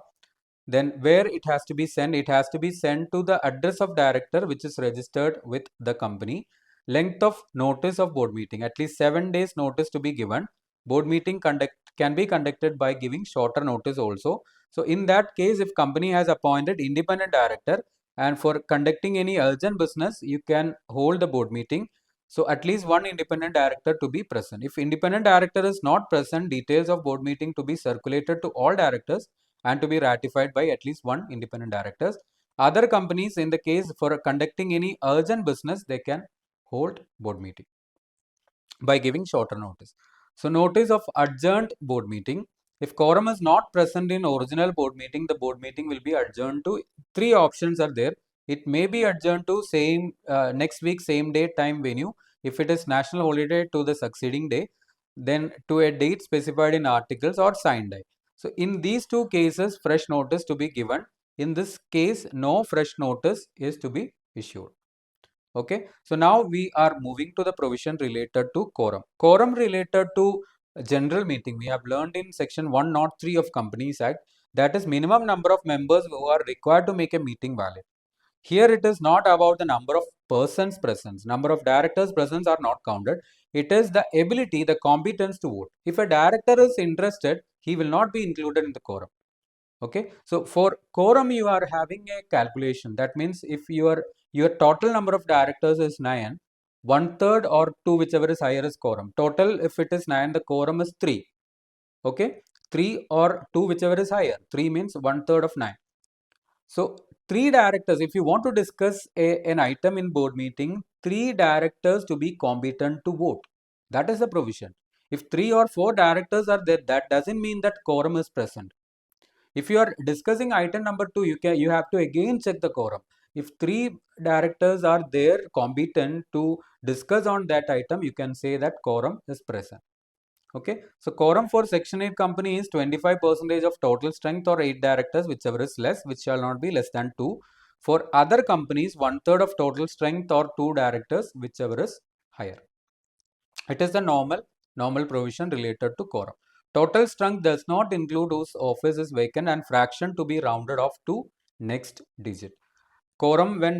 Speaker 1: Then where it has to be sent, it has to be sent to the address of director which is registered with the company. Length of notice of board meeting, at least 7 days notice to be given. Board meeting can be conducted by giving shorter notice also. So in that case, if company has appointed independent director and for conducting any urgent business, you can hold the board meeting. So at least one independent director to be present. If independent director is not present, details of board meeting to be circulated to all directors and to be ratified by at least one independent directors. Other companies, in the case for conducting any urgent business, they can hold board meeting by giving shorter notice. So notice of adjourned board meeting. If quorum is not present in original board meeting, the board meeting will be adjourned to, 3 options are there. It may be adjourned to same next week, same date, time, venue. If it is national holiday, to the succeeding day, then to a date specified in articles or signed day. So in these 2 cases, fresh notice to be given. In this case, no fresh notice is to be issued. Okay, so now we are moving to the provision related to quorum. Quorum related to general meeting, we have learned in section 103 of Companies Act, that is minimum number of members who are required to make a meeting valid. Here it is not about the number of persons present, number of directors present are not counted. It is the ability, the competence to vote. If a director is interested, he will not be included in the quorum. Okay, so for quorum you are having a calculation. That means if your total number of directors is 9, 1/3 or 2, whichever is higher is quorum. Total, if it is 9, the quorum is 3. Okay, 3 or 2, whichever is higher. 3 means 1/3 of 9. So 3 directors, if you want to discuss an item in board meeting, 3 directors to be competent to vote. That is the provision. If 3 or 4 directors are there, that doesn't mean that quorum is present. If you are discussing item number 2, you have to again check the quorum. If 3 directors are there competent to discuss on that item, you can say that quorum is present. Okay, so quorum for section 8 company is 25% of total strength or 8 directors, whichever is less, which shall not be less than 2. For other companies, 1/3 of total strength or 2 directors, whichever is higher. It is the normal provision related to quorum. Total strength does not include whose office is vacant and fraction to be rounded off to next digit. Quorum when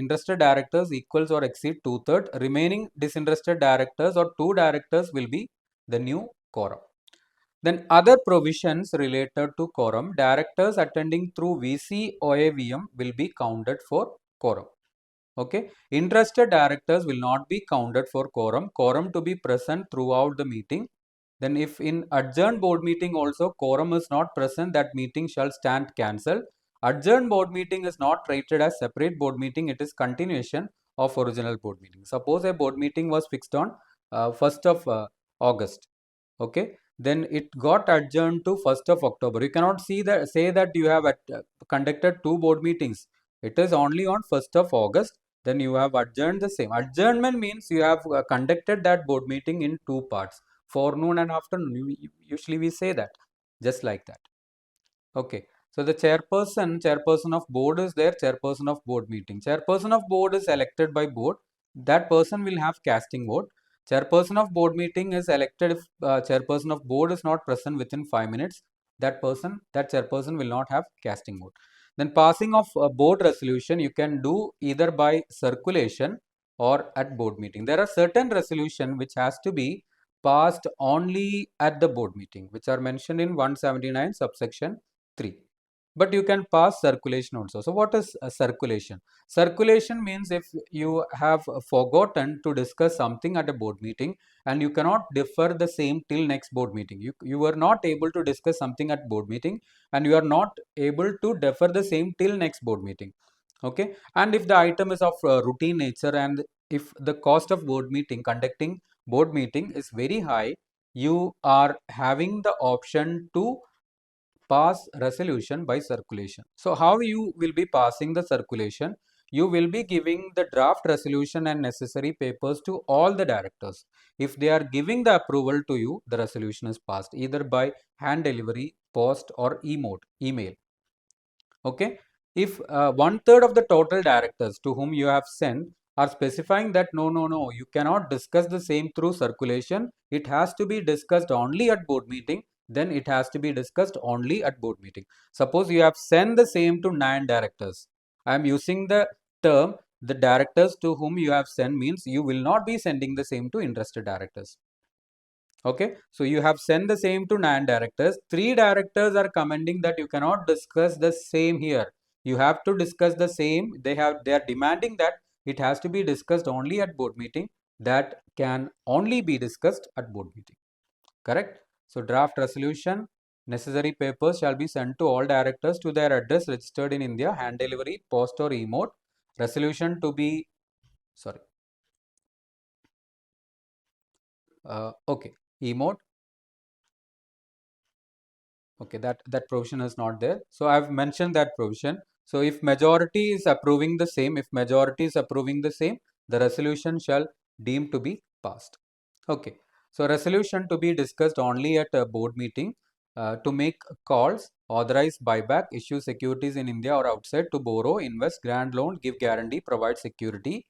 Speaker 1: interested directors equals or exceed 2/3, remaining disinterested directors or 2 directors will be the new quorum. Then other provisions related to quorum, directors attending through VC or AVM will be counted for quorum. Okay, interested directors will not be counted for quorum. Quorum to be present throughout the meeting. Then if in adjourned board meeting also quorum is not present, that meeting shall stand cancelled. Adjourned board meeting is not treated as separate board meeting. It is continuation of original board meeting. Suppose a board meeting was fixed on 1st of August. Okay, then it got adjourned to 1st of October. You cannot say that you have conducted 2 board meetings. It is only on 1st of August. Then you have adjourned the same. Adjournment means you have conducted that board meeting in 2 parts, forenoon and afternoon. Usually we say that, just like that. Okay, so the chairperson of board is there, chairperson of board meeting. Chairperson of board is elected by board. That person will have casting vote. Chairperson of board meeting is elected if chairperson of board is not present within 5 minutes. That chairperson will not have casting vote. Then passing of board resolution you can do either by circulation or at board meeting. There are certain resolution which has to be passed only at the board meeting, which are mentioned in 179 subsection 3. but you can pass circulation also. So what is a circulation? Circulation means if you have forgotten to discuss something at a board meeting and you cannot defer the same till next board meeting. You are not able to discuss something at board meeting and you are not able to defer the same till next board meeting. Okay, and if the item is of routine nature and if the cost of conducting board meeting is very high, you are having the option to pass resolution by circulation. So how you will be passing the circulation? You will be giving the draft resolution and necessary papers to all the directors. If they are giving the approval to you, the resolution is passed either by hand delivery, post or email. Okay, if one third of the total directors to whom you have sent are specifying that no, you cannot discuss the same through circulation, it has to be discussed only at board meeting, then it has to be discussed only at board meeting. Suppose you have sent the same to 9 directors. I am using the term the directors to whom you have sent means you will not be sending the same to interested directors. Okay, so you have sent the same to 9 directors. 3 directors are commenting that you cannot discuss the same here. You have to discuss the same. They are demanding that it has to be discussed only at board meeting. That can only be discussed at board meeting. Correct? So draft resolution, necessary papers shall be sent to all directors to their address registered in India, hand delivery, post or emote. Resolution to be okay, emote. Okay, that provision is not there. So I've mentioned that provision. So if majority is approving the same, the resolution shall deem to be passed. Okay, so resolution to be discussed only at a board meeting, to make calls, authorize buyback, issue securities in India or outside, to borrow, invest, grant loan, give guarantee, provide security,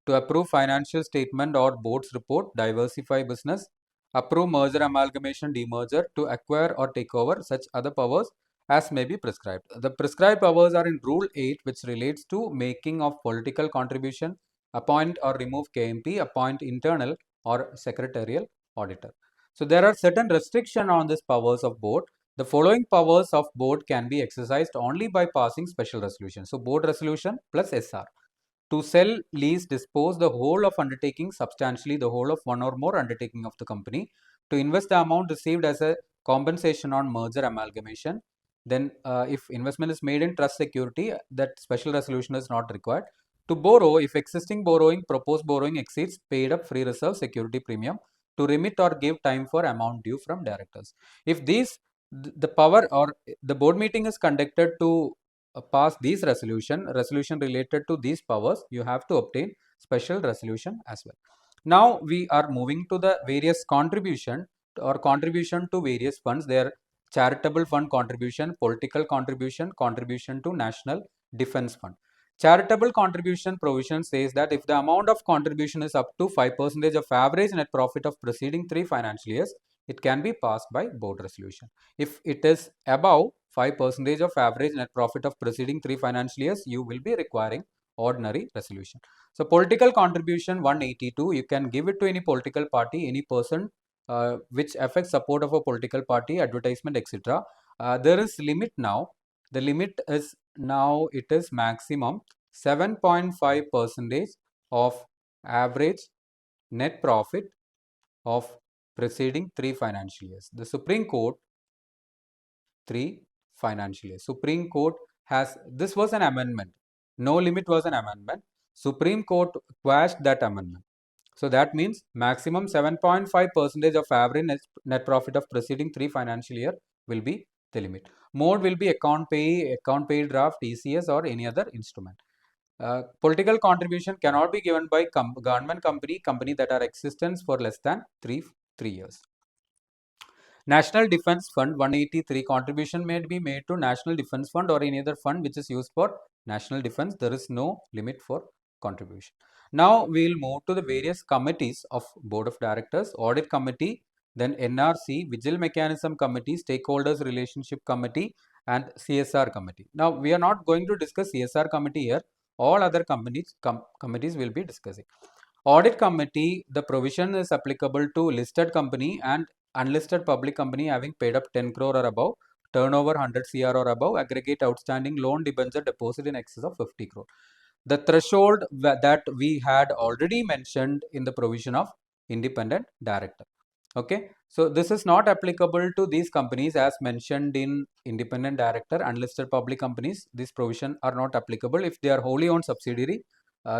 Speaker 1: to approve financial statement or board's report, diversify business, approve merger, amalgamation, demerger, to acquire or take over such other powers as may be prescribed. The prescribed powers are in Rule 8, which relates to making of political contribution, appoint or remove KMP, appoint internal or secretarial auditor. So there are certain restrictions on this powers of board. The following powers of board can be exercised only by passing special resolution. So board resolution plus SR. To sell, lease, dispose the whole of undertaking, substantially the whole of one or more undertaking of the company, to invest the amount received as a compensation on merger amalgamation. Then if investment is made in trust security, that special resolution is not required. To borrow, if existing borrowing, proposed borrowing exceeds paid up free reserve security premium, to remit or give time for amount due from directors. If these, the power or the board meeting is conducted to pass these resolution related to these powers, you have to obtain special resolution as well. Now we are moving to the various contribution to various funds. There charitable fund contribution, political contribution, contribution to national defense fund. Charitable contribution provision says that if the amount of contribution is up to 5% of average net profit of preceding 3 financial years, it can be passed by board resolution. If it is above 5% of average net profit of preceding 3 financial years, you will be requiring ordinary resolution. So political contribution 182, you can give it to any political party, any person which affects support of a political party, advertisement, etc. There is limit now. The limit is now, it is maximum 7.5% of average net profit of preceding 3 financial years. The Supreme Court 3 financial years. Supreme Court has, this was an amendment. No limit was an amendment. Supreme Court quashed that amendment. So that means maximum 7.5% of average net profit of preceding 3 financial year will be the limit. Mode will be account pay draft, ECS or any other instrument. Political contribution cannot be given by government company that are existence for less than 3 years. National Defence Fund 183, contribution may be made to National Defence Fund or any other fund which is used for national defense. There is no limit for contribution. Now we will move to the various committees of Board of Directors: Audit Committee, then NRC, Vigil Mechanism Committee, Stakeholders Relationship Committee, and CSR Committee. Now we are not going to discuss CSR Committee here. All other committees will be discussing. Audit Committee, the provision is applicable to listed company and unlisted public company having paid up 10 crore or above turnover 100 CR or above, aggregate outstanding loan debenture deposit in excess of 50 crore. The threshold that we had already mentioned in the provision of independent director. Okay, so this is not applicable to these companies as mentioned in independent director. Unlisted public companies, this provision are not applicable if they are wholly owned subsidiary,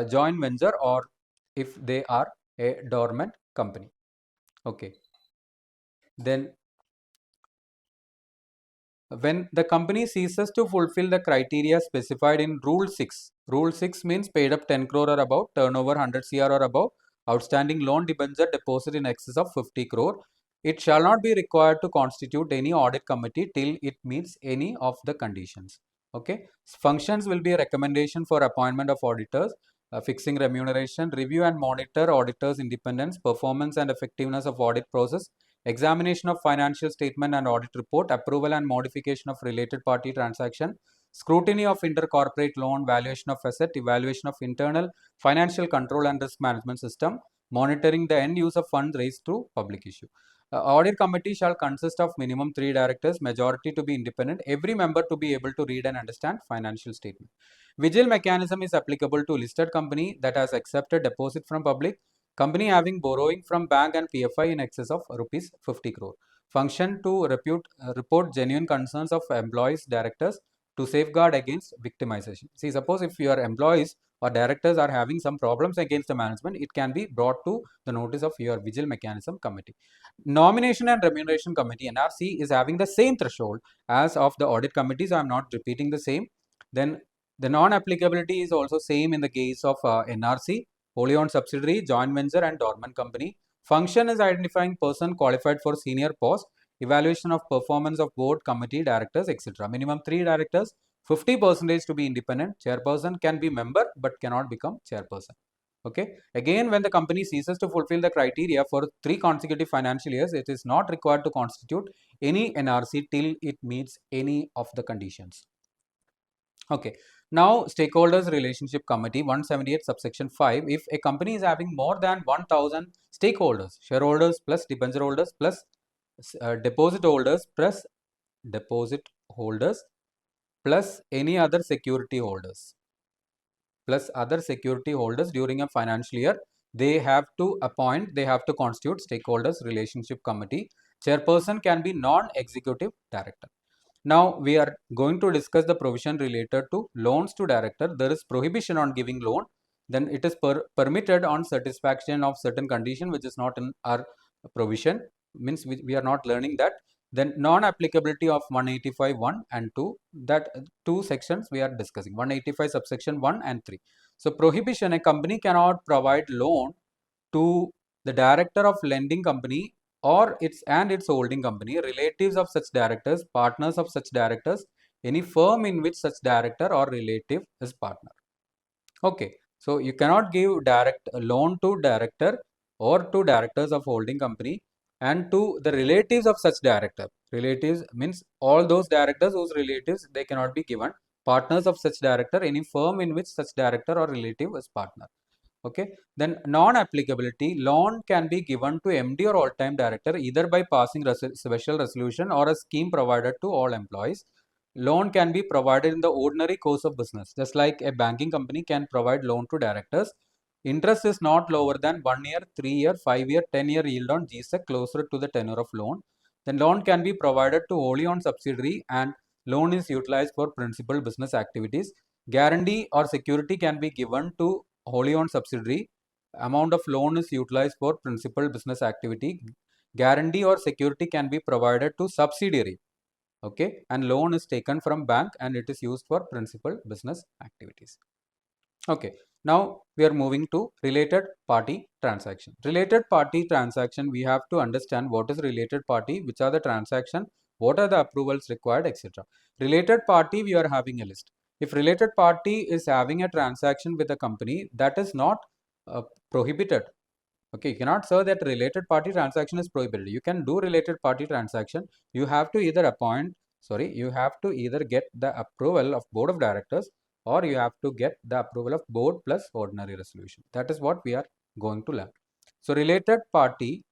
Speaker 1: joint venture, or if they are a dormant company. Okay, then when the company ceases to fulfill the criteria specified in Rule 6, Rule 6 means paid up 10 crore or above, turnover 100 CR or above, outstanding loan debenture deposit in excess of 50 crore, it shall not be required to constitute any audit committee till it meets any of the conditions. Okay, functions will be a recommendation for appointment of auditors, fixing remuneration, review and monitor auditors' independence, performance and effectiveness of audit process, examination of financial statement and audit report, approval and modification of related party transaction, scrutiny of intercorporate loan, valuation of asset, evaluation of internal financial control and risk management system, monitoring the end use of funds raised through public issue. Audit committee shall consist of minimum 3 directors, majority to be independent, every member to be able to read and understand financial statement. Vigil mechanism is applicable to listed company that has accepted deposit from public, company having borrowing from bank and PFI in excess of rupees 50 crore. Function to report genuine concerns of employees, directors to safeguard against victimization. See, suppose if your employees or directors are having some problems against the management, it can be brought to the notice of your vigil mechanism committee. Nomination and remuneration committee NRC is having the same threshold as of the audit committee, so I am not repeating the same. Then the non-applicability is also same in the case of NRC, wholly owned subsidiary, joint venture and dormant company. Function is identifying person qualified for senior post, evaluation of performance of board, committee, directors, etc. Minimum 3 directors, 50% to be independent. Chairperson can be member but cannot become chairperson. Okay. Again, when the company ceases to fulfill the criteria for 3 consecutive financial years, it is not required to constitute any NRC till it meets any of the conditions. Okay. Now, stakeholders relationship committee 178 subsection 5. If a company is having more than 1000 stakeholders, shareholders plus debenture holders plus deposit holders plus any other security holders during a financial year, they have to constitute stakeholders relationship committee. Chairperson can be non-executive director. Now we are going to discuss the provision related to loans to director. There is prohibition on giving loan. Then it is permitted on satisfaction of certain condition which is not in our provision. Means we are not learning that. Then non-applicability of 185 1 and 2. That two sections we are discussing. 185 subsection 1 and 3. So prohibition, a company cannot provide loan to the director of lending company or its holding company, relatives of such directors, partners of such directors, any firm in which such director or relative is partner. Okay, so you cannot give direct loan to director or to directors of holding company and to the relatives of such director. Relatives means all those directors whose relatives they cannot be given. Partners of such director, any firm in which such director or relative is partner. Okay, then non-applicability, loan can be given to MD or all-time director either by passing special resolution or a scheme provided to all employees. Loan can be provided in the ordinary course of business, just like a banking company can provide loan to directors. Interest is not lower than 1 year, 3 year, 5 year, 10-year yield on GSEC closer to the tenure of loan. Then loan can be provided to wholly owned subsidiary and loan is utilized for principal business activities. Guarantee or security can be given to wholly owned subsidiary. Amount of loan is utilized for principal business activity. Guarantee or security can be provided to subsidiary. Okay, and loan is taken from bank and it is used for principal business activities. Okay, now we are moving to related party transaction. Related party transaction, we have to understand what is related party, which are the transaction, what are the approvals required, etc. Related party, we are having a list. If related party is having a transaction with a company, that is not prohibited. Okay, you cannot say that related party transaction is prohibited. You can do related party transaction. You have to either get the approval of board of directors or you have to get the approval of board plus ordinary resolution. That is what we are going to learn. So related party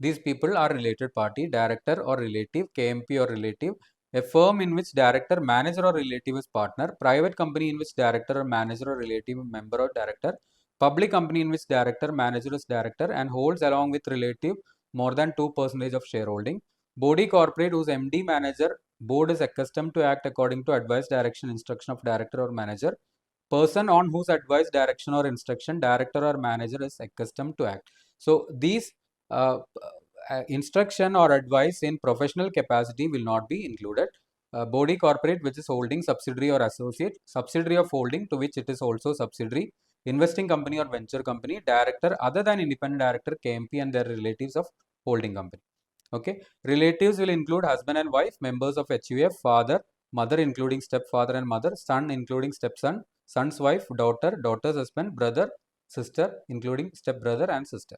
Speaker 1: These people are related party, director or relative, KMP or relative, a firm in which director, manager or relative is partner, private company in which director or manager or relative member or director, public company in which director, manager is director and holds along with relative more than 2% of shareholding, body corporate whose MD, manager, board is accustomed to act according to advice, direction, instruction of director or manager, person on whose advice, direction or instruction director or manager is accustomed to act. So these instruction or advice in professional capacity will not be included. Body corporate which is holding subsidiary or associate, subsidiary of holding to which it is also subsidiary, investing company or venture company, director other than independent director, KMP and their relatives of holding company. Okay, relatives will include husband and wife, members of HUF, father, mother including stepfather and mother, son including stepson, son's wife, daughter, daughter's husband, brother, sister including stepbrother and sister.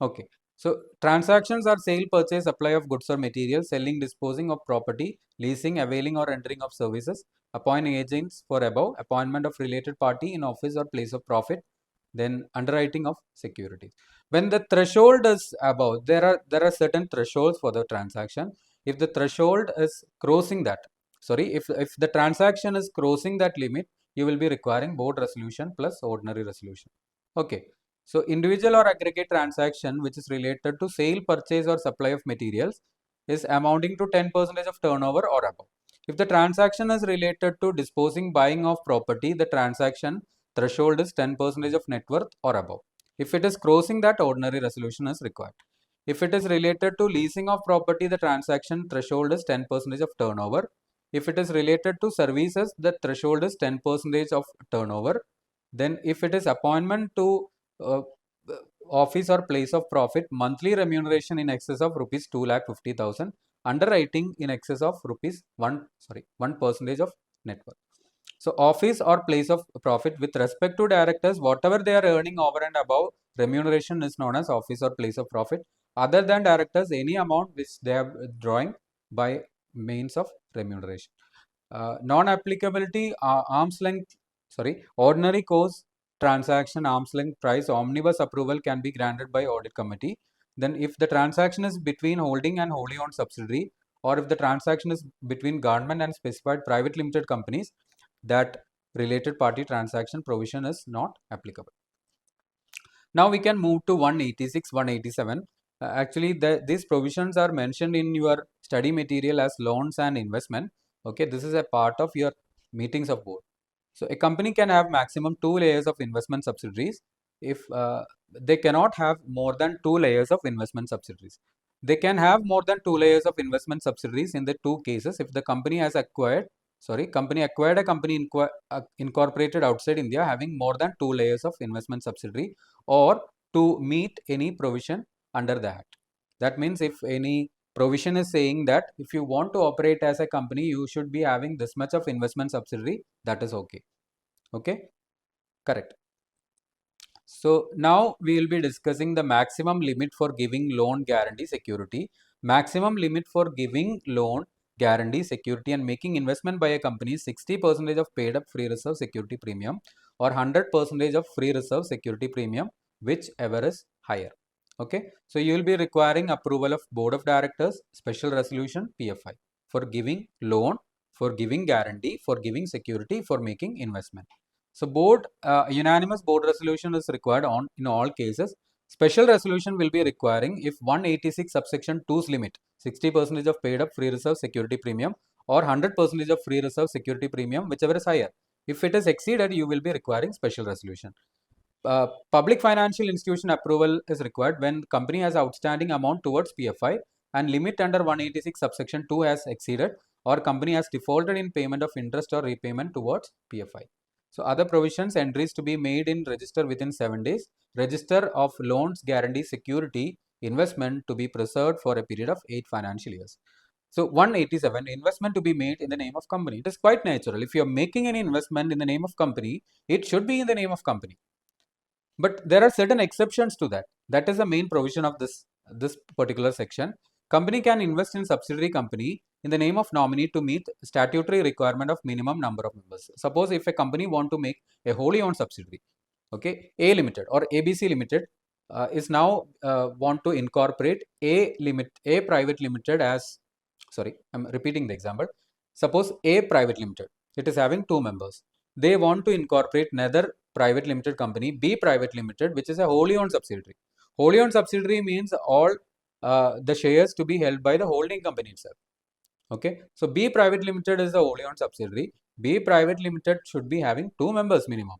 Speaker 1: Okay, so transactions are sale, purchase, supply of goods or materials, selling, disposing of property, leasing, availing or rendering of services, appointing agents for above, appointment of related party in office or place of profit, then underwriting of securities. When the threshold is above, there are certain thresholds for the transaction. If the threshold is crossing that, if the transaction is crossing that limit, you will be requiring board resolution plus ordinary resolution. Okay. So individual or aggregate transaction which is related to sale, purchase or supply of materials is amounting to 10% of turnover or above. If the transaction is related to disposing, buying of property, the transaction threshold is 10% of net worth or above. If it is crossing that, ordinary resolution is required. If it is related to leasing of property, the transaction threshold is 10% of turnover. If it is related to services, the threshold is 10% of turnover. Then if it is appointment to uh, office or place of profit, monthly remuneration in excess of rupees 2,50,000, underwriting in excess of rupees 1% of net worth. So office or place of profit with respect to directors, whatever they are earning over and above remuneration is known as office or place of profit. Other than directors, any amount which they are drawing by means of remuneration. Non-applicability, ordinary course transaction, arm's length price, omnibus approval can be granted by audit committee. Then if the transaction is between holding and wholly owned subsidiary, or if the transaction is between government and specified private limited companies, that related party transaction provision is not applicable. Now we can move to 186, 187. Actually, these provisions are mentioned in your study material as loans and investment. Okay, this is a part of your meetings of board. So a company can have maximum 2 layers of investment subsidiaries if they cannot have more than 2 layers of investment subsidiaries. They can have more than 2 layers of investment subsidiaries in the two cases if the company has acquired a company incorporated outside India having more than 2 layers of investment subsidiary, or to meet any provision under the Act. That means if any provision is saying that if you want to operate as a company, you should be having this much of investment subsidiary, that is okay. Okay, correct. So now we will be discussing the maximum limit for giving loan guarantee security. Maximum limit for giving loan guarantee security and making investment by a company is 60% of paid up free reserve security premium or 100% of free reserve security premium, whichever is higher. Okay, so you will be requiring approval of board of directors, special resolution, PFI for giving loan, for giving guarantee, for giving security, for making investment. So board unanimous board resolution is required in all cases. Special resolution will be requiring if 186 subsection 2's limit 60% of paid up free reserve security premium or 100% of free reserve security premium, whichever is higher. If it is exceeded, you will be requiring special resolution. Public financial institution approval is required when company has outstanding amount towards PFI and limit under 186 subsection 2 has exceeded, or company has defaulted in payment of interest or repayment towards PFI. So other provisions, entries to be made in register within 7 days. Register of loans, guarantee, security, investment to be preserved for a period of 8 financial years. So 187, investment to be made in the name of company. It is quite natural. If you are making any investment in the name of company, it should be in the name of company. But there are certain exceptions to that. That is the main provision of this particular section. Company can invest in subsidiary company in the name of nominee to meet statutory requirement of minimum number of members. Suppose if a company want to make a wholly owned subsidiary, okay, A Limited or ABC Limited, is now want to incorporate a private limited as, sorry, I'm repeating the example. Suppose a private limited, it is having 2 members. They want to incorporate another private limited company, B private limited, which is a wholly owned subsidiary. Wholly owned subsidiary means all the shares to be held by the holding company itself. Okay, so B private limited is the wholly owned subsidiary. B private limited should be having 2 members minimum.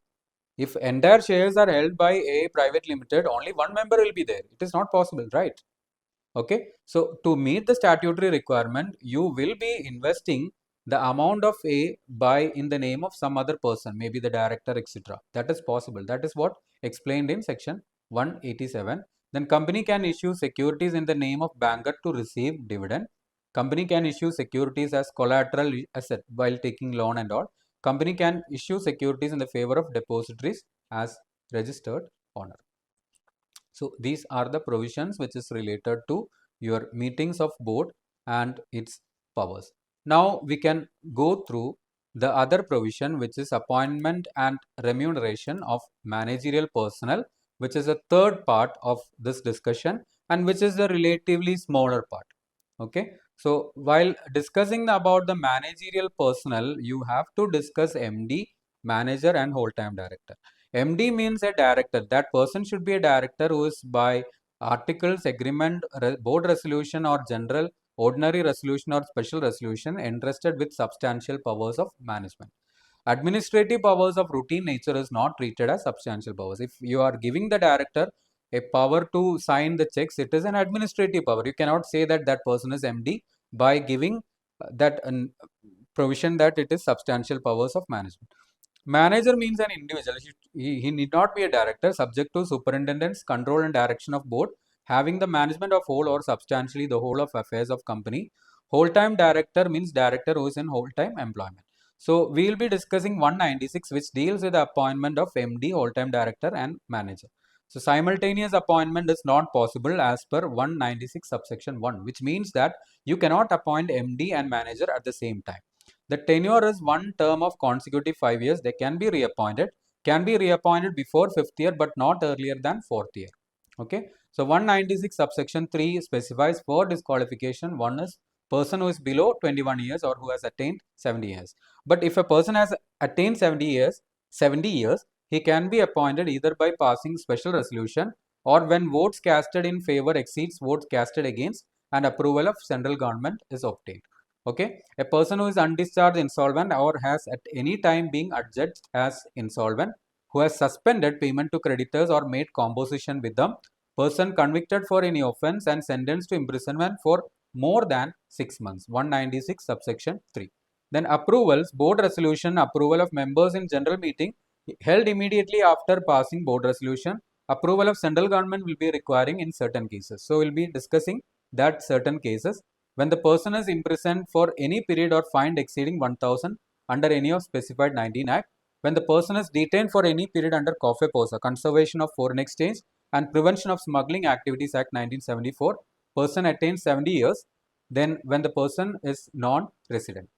Speaker 1: If entire shares are held by A private limited, only one member will be there. It is not possible, right? Okay, so to meet the statutory requirement, you will be investing the amount of A by in the name of some other person, maybe the director, etc. That is possible. That is what explained in section 187. Then company can issue securities in the name of banker to receive dividend. Company can issue securities as collateral asset while taking loan and all. Company can issue securities in the favor of depositories as registered owner. So these are the provisions which is related to your meetings of board and its powers. Now we can go through the other provision, which is appointment and remuneration of managerial personnel, which is a third part of this discussion and which is the relatively smaller part. Okay, so while discussing about the managerial personnel, you have to discuss MD, manager and whole-time director. MD means a director. That person should be a director who is by articles, agreement, board resolution or general ordinary resolution or special resolution entrusted with substantial powers of management. Administrative powers of routine nature is not treated as substantial powers. If you are giving the director a power to sign the checks, it is an administrative power. You cannot say that that person is MD by giving that provision that it is substantial powers of management. Manager means an individual. He need not be a director, subject to superintendent's control and direction of board, having the management of whole or substantially the whole of affairs of company. Whole-time director means director who is in whole-time employment. So we will be discussing 196, which deals with the appointment of MD, whole-time director and manager. So simultaneous appointment is not possible as per 196 subsection 1, which means that you cannot appoint MD and manager at the same time. The tenure is one term of consecutive 5 years. They can be reappointed before 5th year, but not earlier than 4th year. Okay. So 196 subsection 3 specifies for disqualification. One is person who is below 21 years or who has attained 70 years. But if a person has attained 70 years, he can be appointed either by passing special resolution or when votes casted in favor exceeds votes casted against and approval of central government is obtained. Okay, a person who is undischarged, insolvent or has at any time been adjudged as insolvent, who has suspended payment to creditors or made composition with them, person convicted for any offence and sentenced to imprisonment for more than 6 months. 196 subsection 3. Then approvals, board resolution, approval of members in general meeting held immediately after passing board resolution. Approval of central government will be requiring in certain cases. So we'll be discussing that certain cases. When the person is imprisoned for any period or fined exceeding 1000 under any of specified 19 Act, when the person is detained for any period under COFE POSA, Conservation of Foreign Exchange and Prevention of Smuggling Activities Act 1974, person attains 70 years, then when the person is non-resident.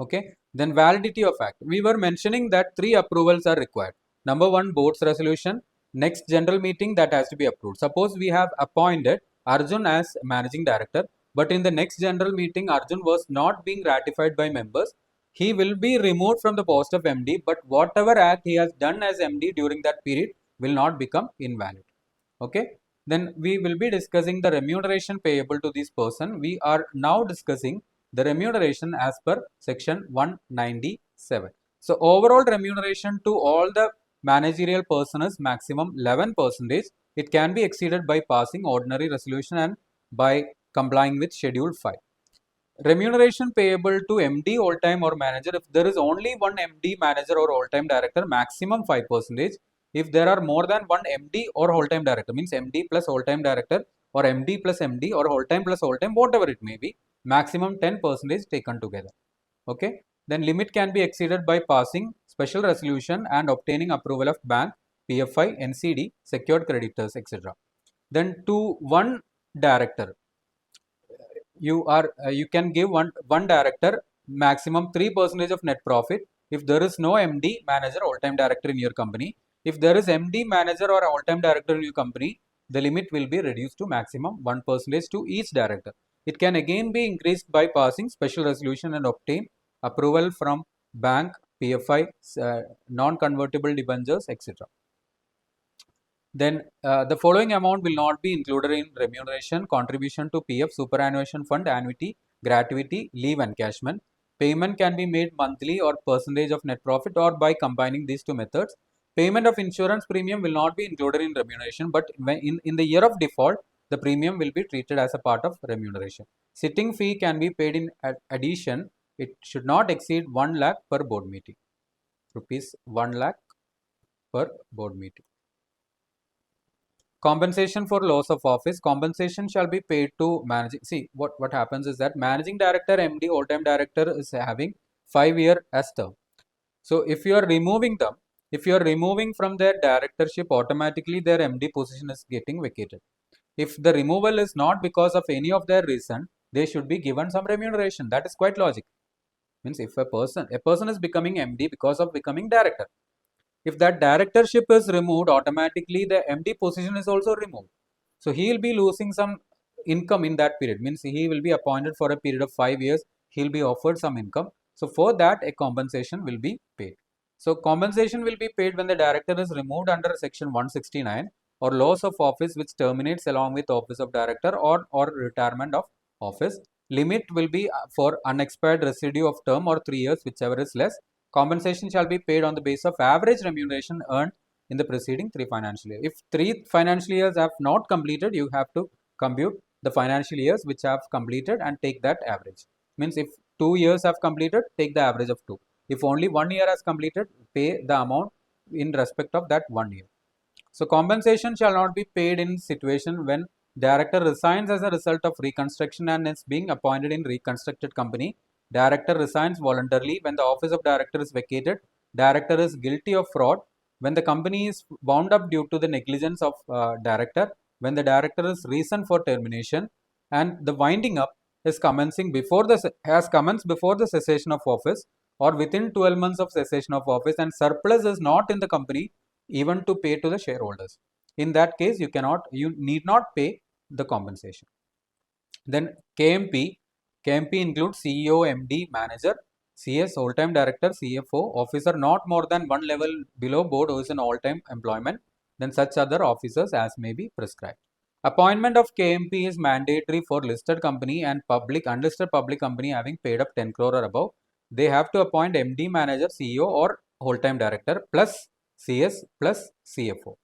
Speaker 1: Okay, then validity of act. We were mentioning that 3 approvals are required. Number 1, board's resolution. Next, general meeting that has to be approved. Suppose we have appointed Arjun as managing director, but in the next general meeting, Arjun was not being ratified by members. He will be removed from the post of MD, but whatever act he has done as MD during that period will not become invalid. Okay. Then we will be discussing the remuneration payable to this person. We are now discussing the remuneration as per section 197. So overall remuneration to all the managerial person is maximum 11%. It can be exceeded by passing ordinary resolution and by complying with schedule 5. Remuneration payable to MD, all-time or manager. If there is only one MD, manager or all-time director, maximum 5%. If there are more than one MD or all-time director, means MD plus all-time director or MD plus MD or all-time plus all-time, whatever it may be, maximum 10% taken together. Okay. Then limit can be exceeded by passing special resolution and obtaining approval of bank, PFI, NCD, secured creditors, etc. Then to one director, you can give one director maximum 3% of net profit. If there is no MD, manager, all-time director in your company, If there is MD, manager or all-time director in your company, the limit will be reduced to maximum 1% to each director. It can again be increased by passing special resolution and obtain approval from bank, PFI, non-convertible debentures, etc. Then the following amount will not be included in remuneration: contribution to PF, superannuation fund, annuity, gratuity, leave encashment. Payment can be made monthly or percentage of net profit or by combining these two methods. Payment of insurance premium will not be included in remuneration, but in the year of default, the premium will be treated as a part of remuneration. Sitting fee can be paid in addition. It should not exceed 1 lakh per board meeting. Rupees 1 lakh per board meeting. Compensation for loss of office. Compensation shall be paid to managing. See, what happens is that managing director, MD, all-time director is having 5-year as term. So if you are removing them, if you are removing from their directorship, automatically their MD position is getting vacated. If the removal is not because of any of their reason, they should be given some remuneration. That is quite logical. Means if a person is becoming MD because of becoming director. If that directorship is removed, automatically the MD position is also removed. So he will be losing some income in that period. Means he will be appointed for a period of 5 years. He will be offered some income. So for that, a compensation will be paid. So compensation will be paid when the director is removed under section 169 or loss of office which terminates along with office of director or retirement of office. Limit will be for unexpired residue of term or 3 years, whichever is less. Compensation shall be paid on the basis of average remuneration earned in the preceding 3 financial years. If 3 financial years have not completed, you have to compute the financial years which have completed and take that average. Means if 2 years have completed, take the average of 2. If only 1 year has completed, pay the amount in respect of that 1 year. So compensation shall not be paid in situation when director resigns as a result of reconstruction and is being appointed in reconstructed company. Director resigns voluntarily when the office of director is vacated. Director is guilty of fraud when the company is wound up due to the negligence of director. When the director is reason for termination and the winding up is commencing before the has commenced before the cessation of office or within 12 months of cessation of office and surplus is not in the company even to pay to the shareholders. In that case, you need not pay the compensation. Then KMP includes CEO, MD, manager, CS, all-time director, CFO, officer not more than one level below board who is in all-time employment, then such other officers as may be prescribed. Appointment of KMP is mandatory for listed company and unlisted public company having paid up 10 crore or above. They have to appoint MD, manager, CEO or whole-time director plus CS plus CFO.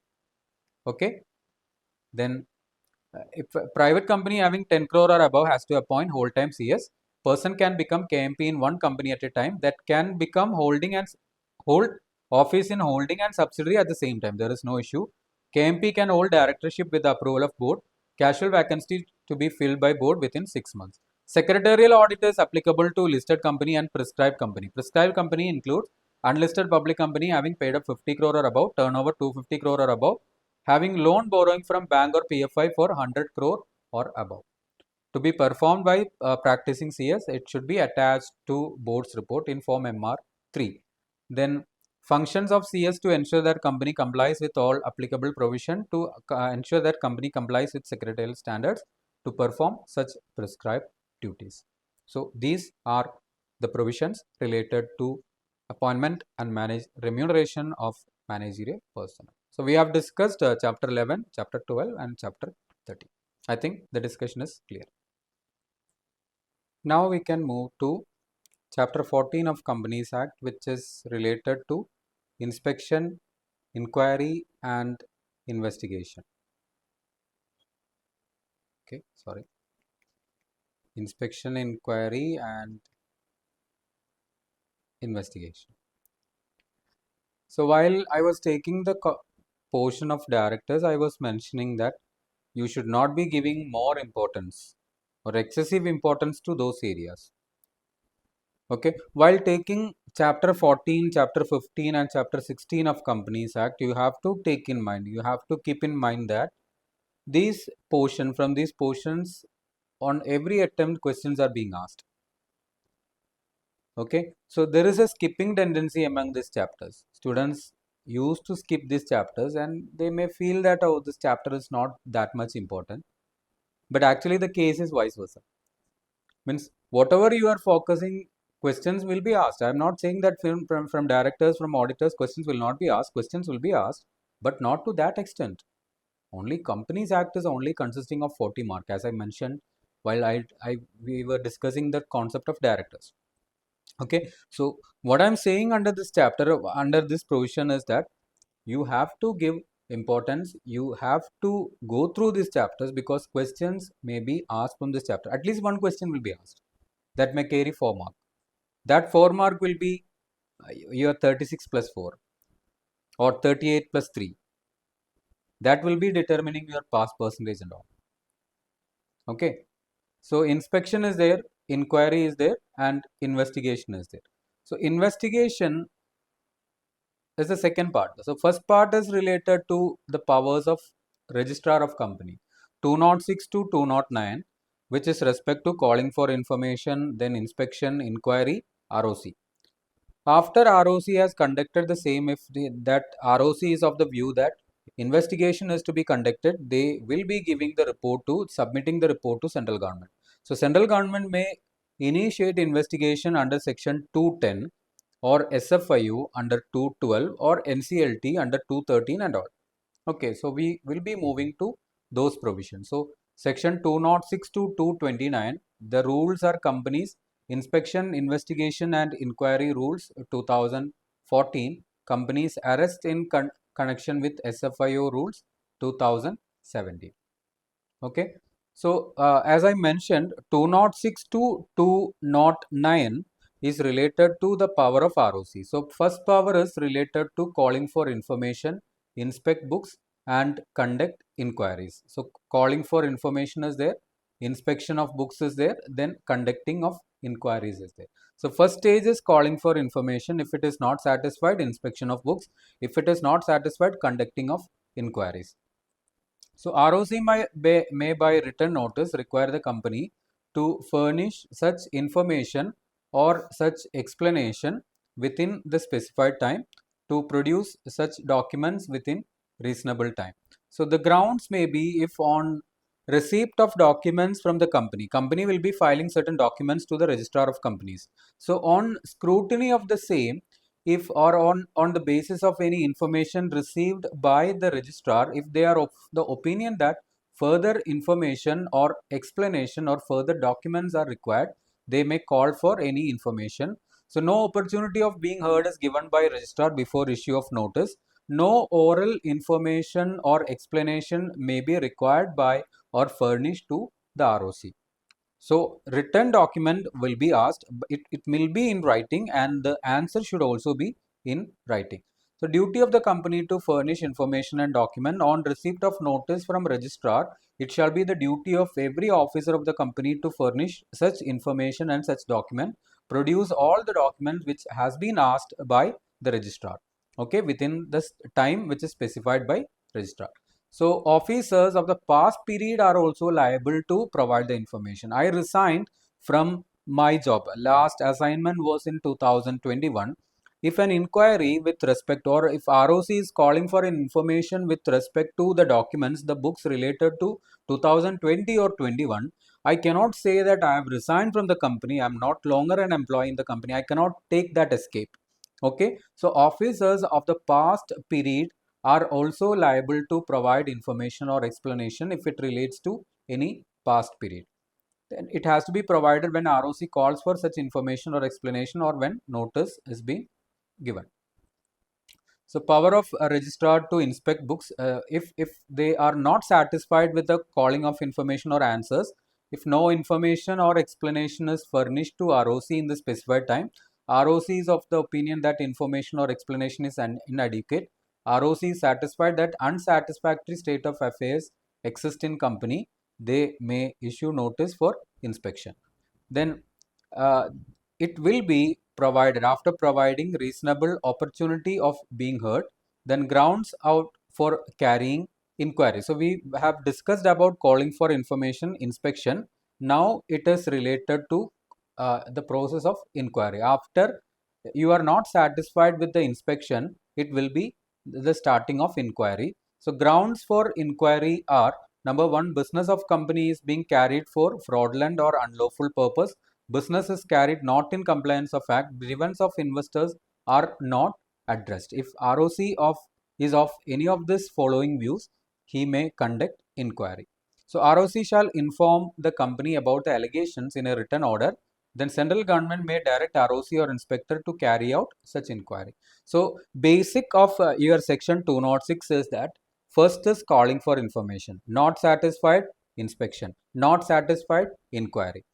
Speaker 1: Okay. Then if a private company having 10 crore or above has to appoint whole-time CS, person can become KMP in one company at a time. That can become hold office in holding and subsidiary at the same time. There is no issue. KMP can hold directorship with the approval of board. Casual vacancy to be filled by board within 6 months. Secretarial audit is applicable to listed company and prescribed company. Prescribed company includes unlisted public company having paid up 50 crore or above, turnover 250 crore or above, having loan borrowing from bank or PFI for 100 crore or above. To be performed by practicing CS, it should be attached to board's report in form MR3. Then functions of CS to ensure that company complies with all applicable provision, to ensure that company complies with secretarial standards, to perform such prescribed duties. So these are the provisions related to appointment and remuneration of managerial personnel. So we have discussed chapter 11, chapter 12 and chapter 13. I think the discussion is clear. Now we can move to chapter 14 of Companies Act, which is related to inspection, inquiry and investigation. Okay, sorry. Inspection, inquiry and investigation. So while I was taking the portion of directors, I was mentioning that you should not be giving more importance or excessive importance to those areas. Okay, while taking chapter 14, chapter 15 and chapter 16 of Companies Act, you have to keep in mind that from these portions, on every attempt questions are being asked. Okay, so there is a skipping tendency among these chapters. Students used to skip these chapters and they may feel that, oh, this chapter is not that much important. But actually the case is vice versa. Means whatever you are focusing, questions will be asked. I am not saying that from directors, from auditors, questions will not be asked. Questions will be asked, but not to that extent. Only Companies Act is only consisting of 40 mark, as I mentioned while we were discussing the concept of directors. Okay, so what I'm saying under this chapter, under this provision, is that you have to give importance, you have to go through these chapters, because questions may be asked from this chapter. At least one question will be asked that may carry 4 mark. That 4 mark will be your 36 plus 4 or 38 plus 3. That will be determining your pass percentage and all. Okay, so inspection is there, inquiry is there, and investigation is there. So investigation is the second part. So first part is related to the powers of registrar of company, 206 to 209, which is respect to calling for information, then inspection, inquiry, ROC. After ROC has conducted the same, if that ROC is of the view that investigation is to be conducted, they will be giving the report to, submitting the report to central government. So central government may initiate investigation under section 210 or SFIU under 212 or NCLT under 213 and all. Okay, so we will be moving to those provisions. So section 206 to 229, the rules are companies inspection, investigation and inquiry rules 2014, companies arrest in connection with SFIO rules 2017. Okay, so as I mentioned, 206 to 209 is related to the power of ROC. So first power is related to calling for information, inspect books and conduct inquiries. So calling for information is there, inspection of books is there, then conducting of inquiries is there. So first stage is calling for information. If it is not satisfied, inspection of books. If it is not satisfied, conducting of inquiries. So ROC may by written notice require the company to furnish such information or such explanation within the specified time, to produce such documents within reasonable time. So the grounds may be, if on receipt of documents from the company will be filing certain documents to the registrar of companies. So on scrutiny of the same, if or on the basis of any information received by the registrar, if they are of the opinion that further information or explanation or further documents are required, they may call for any information. So no opportunity of being heard is given by registrar before issue of notice. No oral information or explanation may be required by or furnished to the ROC. So written document will be asked, it will be in writing and the answer should also be in writing. So duty of the company to furnish information and document on receipt of notice from registrar, it shall be the duty of every officer of the company to furnish such information and such document, produce all the documents which has been asked by the registrar, okay, within this time which is specified by registrar. So officers of the past period are also liable to provide the information. I resigned from my job. Last assignment was in 2021. If an inquiry with respect, or if ROC is calling for an information with respect to the documents, the books related to 2020 or 21, I cannot say that I have resigned from the company. I am not longer an employee in the company. I cannot take that escape. Okay. So officers of the past period are also liable to provide information or explanation if it relates to any past period. Then it has to be provided when ROC calls for such information or explanation, or when notice is being given. So power of a registrar to inspect books, if they are not satisfied with the calling of information or answers, if no information or explanation is furnished to ROC in the specified time, ROC is of the opinion that information or explanation is inadequate, ROC is satisfied that unsatisfactory state of affairs exist in company, they may issue notice for inspection. Then uh, it will be provided after providing reasonable opportunity of being heard, then grounds out for carrying inquiry. So we have discussed about calling for information, inspection. Now it is related to the process of inquiry. After you are not satisfied with the inspection, it will be the starting of inquiry. So grounds for inquiry are: number one, business of company is being carried for fraudulent or unlawful purpose. Business is carried not in compliance of act. Grievance of investors are not addressed. If ROC is of any of this following views, he may conduct inquiry. So ROC shall inform the company about the allegations in a written order. Then central government may direct ROC or inspector to carry out such inquiry. So basic of your section 206 is that first is calling for information, not satisfied, inspection, not satisfied, inquiry.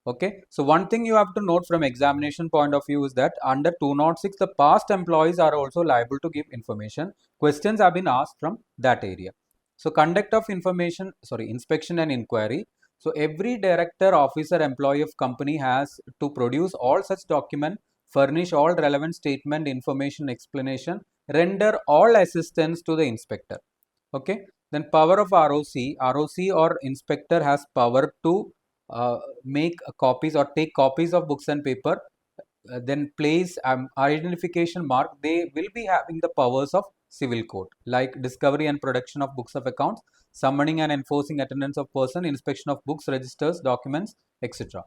Speaker 1: Okay, so one thing you have to note from examination point of view is that under 206, the past employees are also liable to give information. Questions have been asked from that area. So conduct of information, inspection and inquiry. So every director, officer, employee of company has to produce all such document, furnish all relevant statement, information, explanation, render all assistance to the inspector. Okay, then power of ROC or inspector has power to make copies or take copies of books and paper, then place identification mark. They will be having the powers of civil court, like discovery and production of books of accounts, summoning and enforcing attendance of person, inspection of books, registers, documents, etc.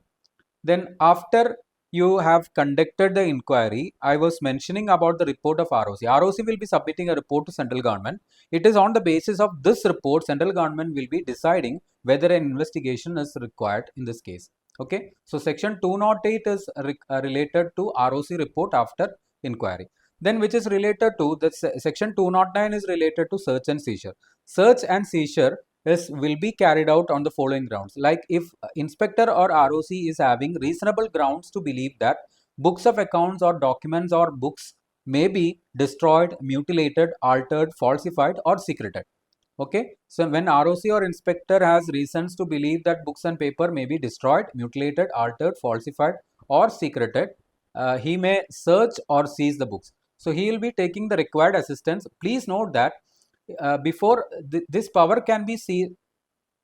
Speaker 1: Then after you have conducted the inquiry, I was mentioning about the report of ROC. ROC will be submitting a report to central government. It is on the basis of this report, central government will be deciding whether an investigation is required in this case. Okay, so section 208 is related to ROC report after inquiry. Then which is related to the section 209 is related to search and seizure. Search and seizure will be carried out on the following grounds. Like if inspector or ROC is having reasonable grounds to believe that books of accounts or documents or books may be destroyed, mutilated, altered, falsified or secreted. Okay, so when ROC or inspector has reasons to believe that books and paper may be destroyed, mutilated, altered, falsified or secreted, he may search or seize the books. So he will be taking the required assistance. Please note that before this power can be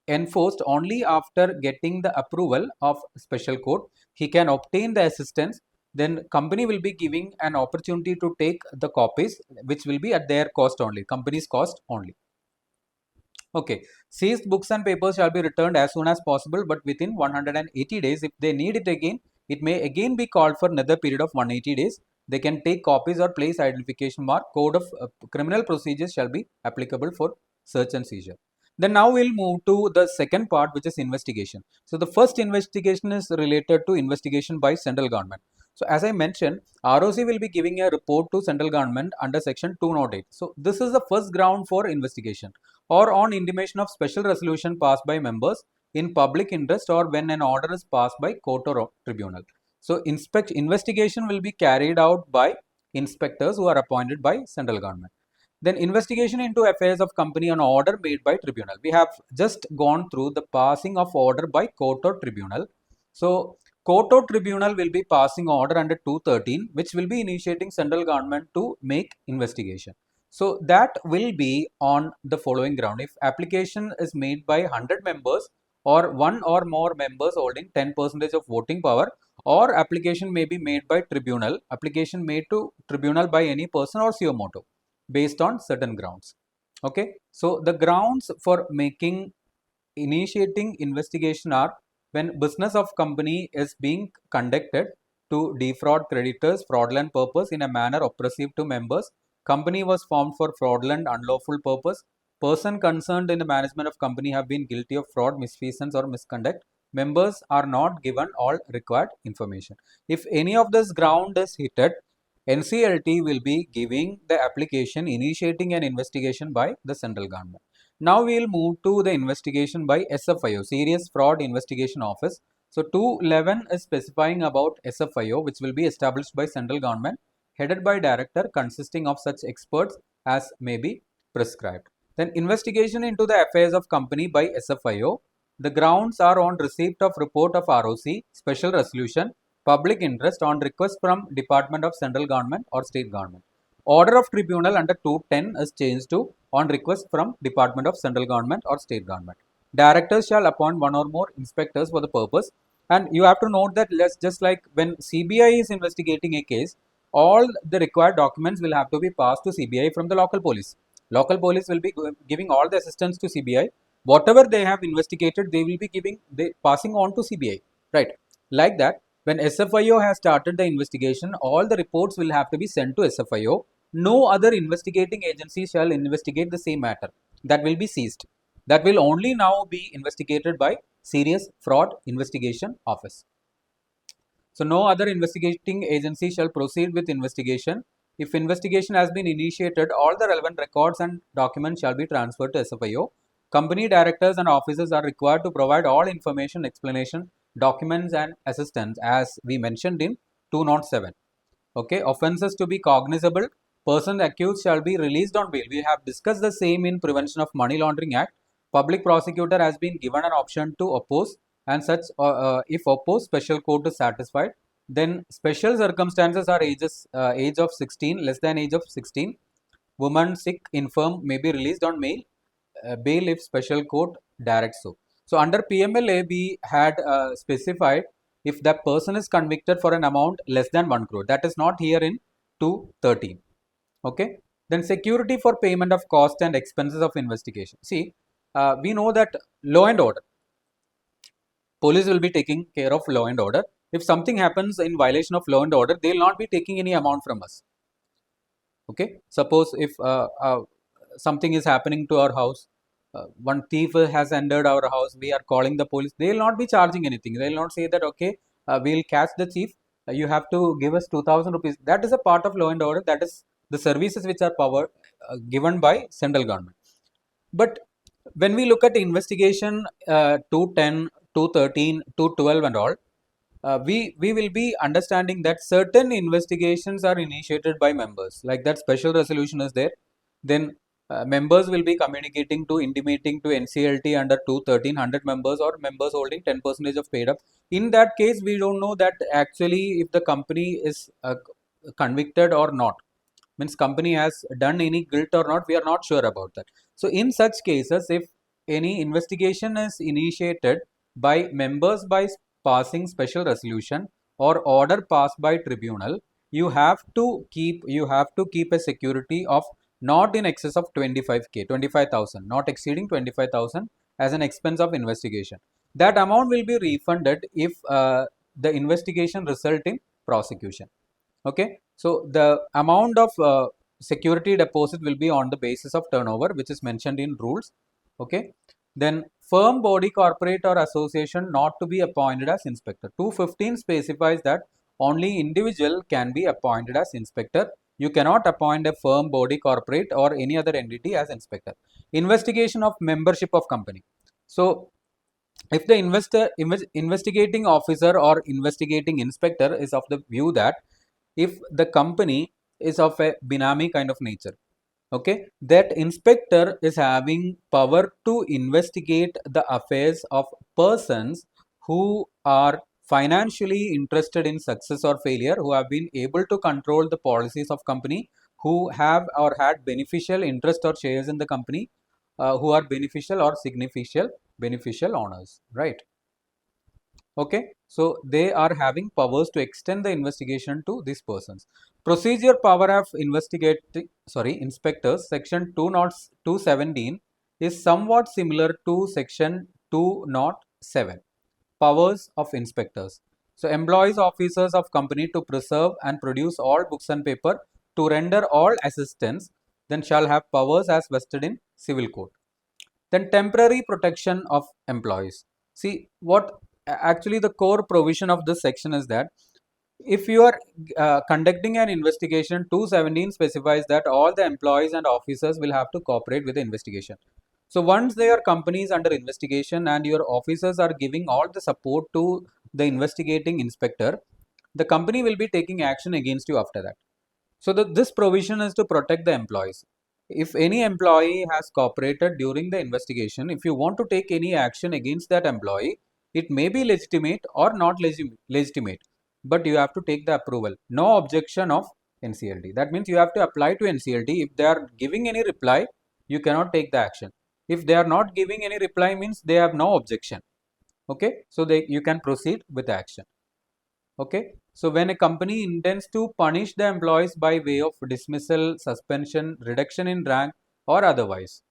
Speaker 1: enforced only after getting the approval of special court. He can obtain the assistance. Then company will be giving an opportunity to take the copies, which will be at their cost only, company's cost only. Okay, seized books and papers shall be returned as soon as possible, but within 180 days. If they need it again, it may again be called for another period of 180 days. They can take copies or place identification mark. Code of criminal procedures shall be applicable for search and seizure. Then now we'll move to the second part, which is investigation. So the first investigation is related to investigation by central government. So as I mentioned, ROC will be giving a report to central government under section 208. So this is the first ground for investigation, or on intimation of special resolution passed by members in public interest, or when an order is passed by court or tribunal. So investigation will be carried out by inspectors who are appointed by central government. Then investigation into affairs of company on order made by tribunal. We have just gone through the passing of order by court or tribunal. So court or tribunal will be passing order under 213, which will be initiating central government to make investigation. So that will be on the following ground. If application is made by 100 members or one or more members holding 10% of voting power, or application may be made by tribunal, application made to tribunal by any person or suo motu based on certain grounds. Okay, so the grounds for initiating investigation are: when business of company is being conducted to defraud creditors, fraudulent purpose in a manner oppressive to members, company was formed for fraudulent unlawful purpose, person concerned in the management of company have been guilty of fraud, misfeasance or misconduct, members are not given all required information. If any of this ground is hit, NCLT will be giving the application initiating an investigation by the central government. Now we will move to the investigation by SFIO, Serious Fraud Investigation Office. So 211 is specifying about SFIO, which will be established by central government, headed by director consisting of such experts as may be prescribed. Then investigation into the affairs of company by SFIO. The grounds are on receipt of report of ROC, special resolution, public interest, on request from Department of Central Government or State Government. Order of tribunal under 210 is changed to on request from Department of Central Government or State Government. Directors shall appoint one or more inspectors for the purpose. And you have to note that just like when CBI is investigating a case, all the required documents will have to be passed to CBI from the local police. Local police will be giving all the assistance to CBI. Whatever they have investigated, they will be passing on to CBI, right? Like that, when SFIO has started the investigation, all the reports will have to be sent to SFIO. No other investigating agency shall investigate the same matter. That will be ceased. That will only now be investigated by Serious Fraud Investigation Office. So no other investigating agency shall proceed with investigation. If investigation has been initiated, all the relevant records and documents shall be transferred to SFIO. Company directors and officers are required to provide all information, explanation, documents and assistance as we mentioned in 207. Okay, offences to be cognizable. Person accused shall be released on bail. We have discussed the same in Prevention of Money Laundering Act. Public prosecutor has been given an option to oppose, and such if opposed, special court is satisfied. Then special circumstances are age of 16, less than age of 16. Woman, sick, infirm may be released on bail if special court directs so. So under PMLA, we had specified if that person is convicted for an amount less than 1 crore. That is not here in 213. Okay. Then security for payment of cost and expenses of investigation. See, we know that law and order. Police will be taking care of law and order. If something happens in violation of law and order, they will not be taking any amount from us. Okay. Suppose if something is happening to our house, one thief has entered our house, we are calling the police, they will not be charging anything. They will not say that, okay, we will catch the thief, you have to give us 2000 rupees. That is a part of law and order. That is the services which are given by central government. But when we look at investigation 210, 213, 212 and all, we will be understanding that certain investigations are initiated by members. Like that special resolution is there. Then members will be communicating to intimating to NCLT under 213, 100 members or members holding 10% of paid up. In that case, we don't know that actually if the company is convicted or not. Means company has done any guilt or not, we are not sure about that. So in such cases, if any investigation is initiated by members by passing special resolution or order passed by tribunal, you have to keep a security of not in excess of 25,000, not exceeding 25,000 as an expense of investigation. That amount will be refunded if the investigation result in prosecution. Okay, so the amount of security deposit will be on the basis of turnover, which is mentioned in rules. Okay, then firm, body, corporate or association not to be appointed as inspector. 215 specifies that only individual can be appointed as inspector. You cannot appoint a firm, body, corporate or any other entity as inspector. Investigation of membership of company. So if the investigating officer or investigating inspector is of the view that if the company is of a Binami kind of nature, okay, that inspector is having power to investigate the affairs of persons who are financially interested in success or failure, who have been able to control the policies of company, who have or had beneficial interest or shares in the company, who are beneficial or beneficial owners, right? Okay, so they are having powers to extend the investigation to these persons. Procedure power of inspectors, section 217 is somewhat similar to section 207, powers of inspectors. So employees, officers of company to preserve and produce all books and paper, to render all assistance, then shall have powers as vested in civil code. Then temporary protection of employees. See, what actually the core provision of this section is that if you are conducting an investigation, 217 specifies that all the employees and officers will have to cooperate with the investigation. So once their company is under investigation and your officers are giving all the support to the investigating inspector, the company will be taking action against you after that. So this provision is to protect the employees. If any employee has cooperated during the investigation, if you want to take any action against that employee, it may be legitimate or not legitimate, but you have to take the approval. No objection of NCLT. That means you have to apply to NCLT. If they are giving any reply, you cannot take the action. If they are not giving any reply, means they have no objection. Okay, so you can proceed with action. Okay, So when a company intends to punish the employees by way of dismissal, suspension, reduction in rank, or otherwise,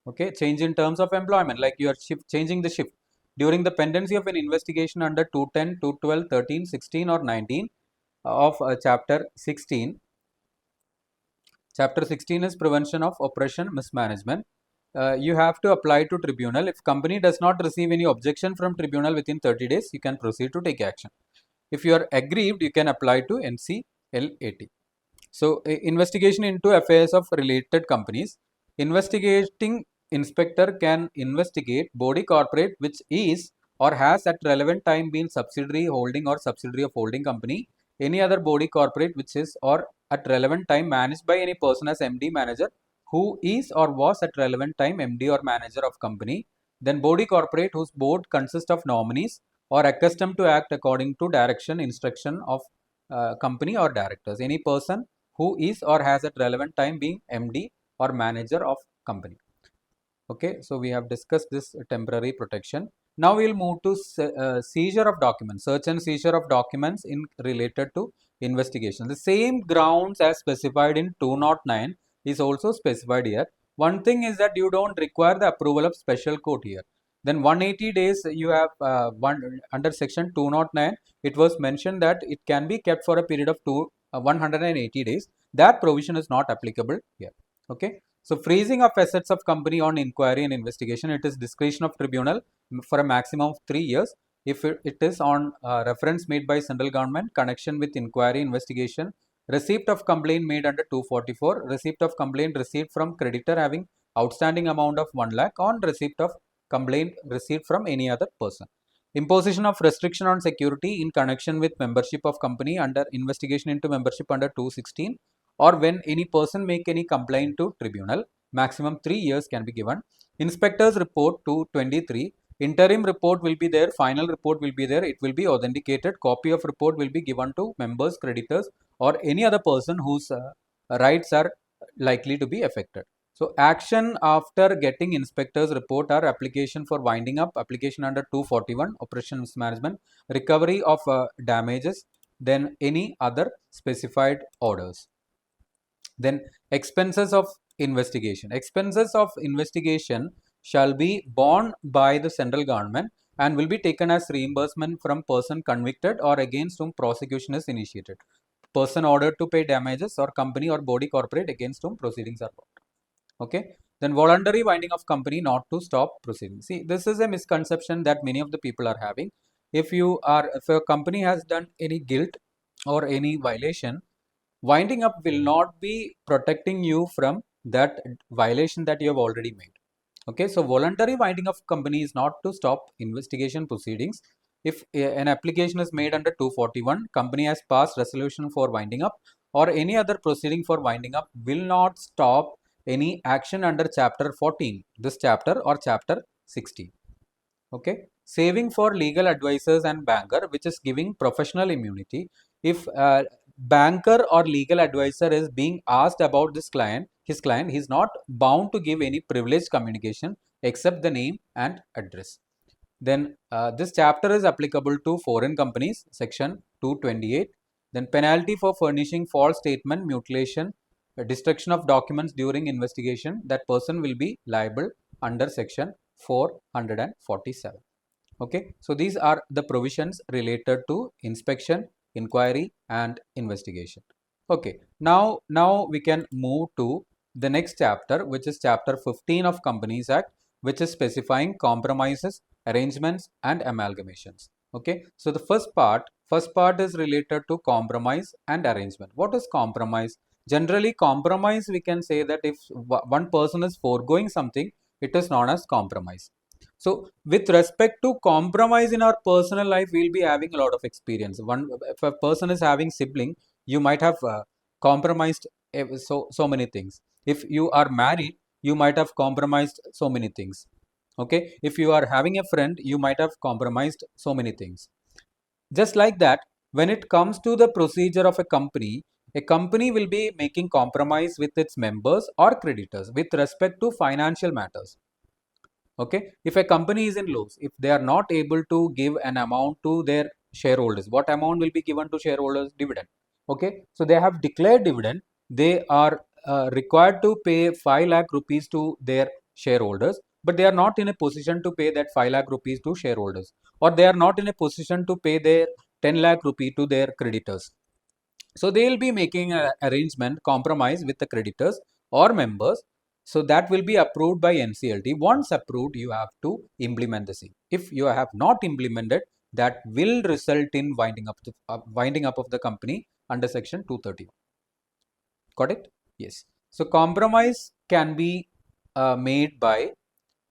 Speaker 1: okay, change in terms of employment, like you are changing the shift during the pendency of an investigation under 210, 212, 13, 16 or 19 of chapter 16. Chapter 16 is prevention of oppression mismanagement. You have to apply to tribunal. If company does not receive any objection from tribunal within 30 days, you can proceed to take action. If you are aggrieved, you can apply to NCLAT. So, investigation into affairs of related companies. Investigating inspector can investigate body corporate which is or has at relevant time been subsidiary holding or subsidiary of holding company, any other body corporate which is or at relevant time managed by any person as MD manager who is or was at relevant time MD or manager of company, then body corporate whose board consists of nominees or accustomed to act according to direction, instruction of company or directors, any person who is or has at relevant time being MD or manager of company. Okay, so we have discussed this temporary protection. Now we will move to seizure of documents, search and seizure of documents in related to investigation. The same grounds as specified in 209 is also specified here. One thing is that you don't require the approval of special court here. Then 180 days you have under section 209, it was mentioned that it can be kept for a period of 180 days. That provision is not applicable here. Okay. So freezing of assets of company on inquiry and investigation, it is discretion of tribunal for a maximum of 3 years. If it is on reference made by central government, connection with inquiry investigation, receipt of complaint made under 244, receipt of complaint received from creditor having outstanding amount of 1 lakh on receipt of complaint received from any other person. Imposition of restriction on security in connection with membership of company under investigation into membership under 216, or when any person make any complaint to tribunal, maximum 3 years can be given. Inspector's report 223, interim report will be there, final report will be there, it will be authenticated, copy of report will be given to members, creditors or any other person whose rights are likely to be affected. So action after getting inspector's report are application for winding up, application under 241, operations management, recovery of damages, then any other specified orders. Then expenses of investigation. Expenses of investigation shall be borne by the central government and will be taken as reimbursement from person convicted or against whom prosecution is initiated. Person ordered to pay damages or company or body corporate against whom proceedings are brought. Okay. Then voluntary winding of company not to stop proceedings. See, this is a misconception that many of the people are having. If a company has done any guilt or any violation, winding up will not be protecting you from that violation that you have already made. Okay, so voluntary winding of company is not to stop investigation proceedings. If an application is made under 241, company has passed resolution for winding up or any other proceeding for winding up will not stop any action under chapter 14, this chapter or chapter 16. Okay, saving for legal advisors and banker, which is giving professional immunity. If banker or legal advisor is being asked about his client, he is not bound to give any privileged communication except the name and address. Then this chapter is applicable to foreign companies, section 228. Then penalty for furnishing false statement, mutilation, destruction of documents during investigation, that person will be liable under section 447. Okay, so these are the provisions related to inspection, inquiry and investigation. Okay, now we can move to the next chapter, which is chapter 15 of Companies Act, which is specifying compromises, arrangements and amalgamations. Okay, so the first part is related to compromise and arrangement. What is compromise? Generally, compromise, we can say that if one person is foregoing something, it is known as compromise. So with respect to compromise in our personal life, we'll be having a lot of experience. If a person is having sibling, you might have compromised so many things. If you are married, you might have compromised so many things. Okay, if you are having a friend, you might have compromised so many things. Just like that, when it comes to the procedure of a company will be making compromise with its members or creditors with respect to financial matters. Okay, if a company is in loss, if they are not able to give an amount to their shareholders. What amount will be given to shareholders? Dividend. Okay, so they have declared dividend. They are required to pay 5 lakh rupees to their shareholders, but they are not in a position to pay that 5 lakh rupees to shareholders, or they are not in a position to pay their 10 lakh rupee to their creditors. So they will be making an arrangement, compromise with the creditors or members. So that will be approved by NCLT. Once approved, you have to implement the same. If you have not implemented, that will result in winding up of the company under section 230. Got it? Yes. So compromise can be made by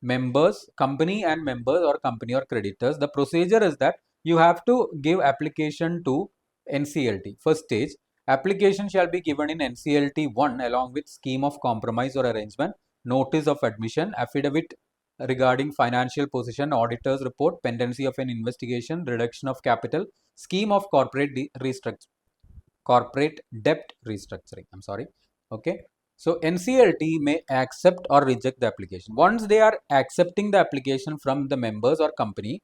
Speaker 1: members, company and members, or company or creditors. The procedure is that you have to give application to NCLT. First stage, application shall be given in NCLT 1 along with scheme of compromise or arrangement, notice of admission, affidavit regarding financial position, auditor's report, pendency of an investigation, reduction of capital, scheme of corporate debt restructuring. I'm sorry. Okay. So NCLT may accept or reject the application. Once they are accepting the application from the members or company,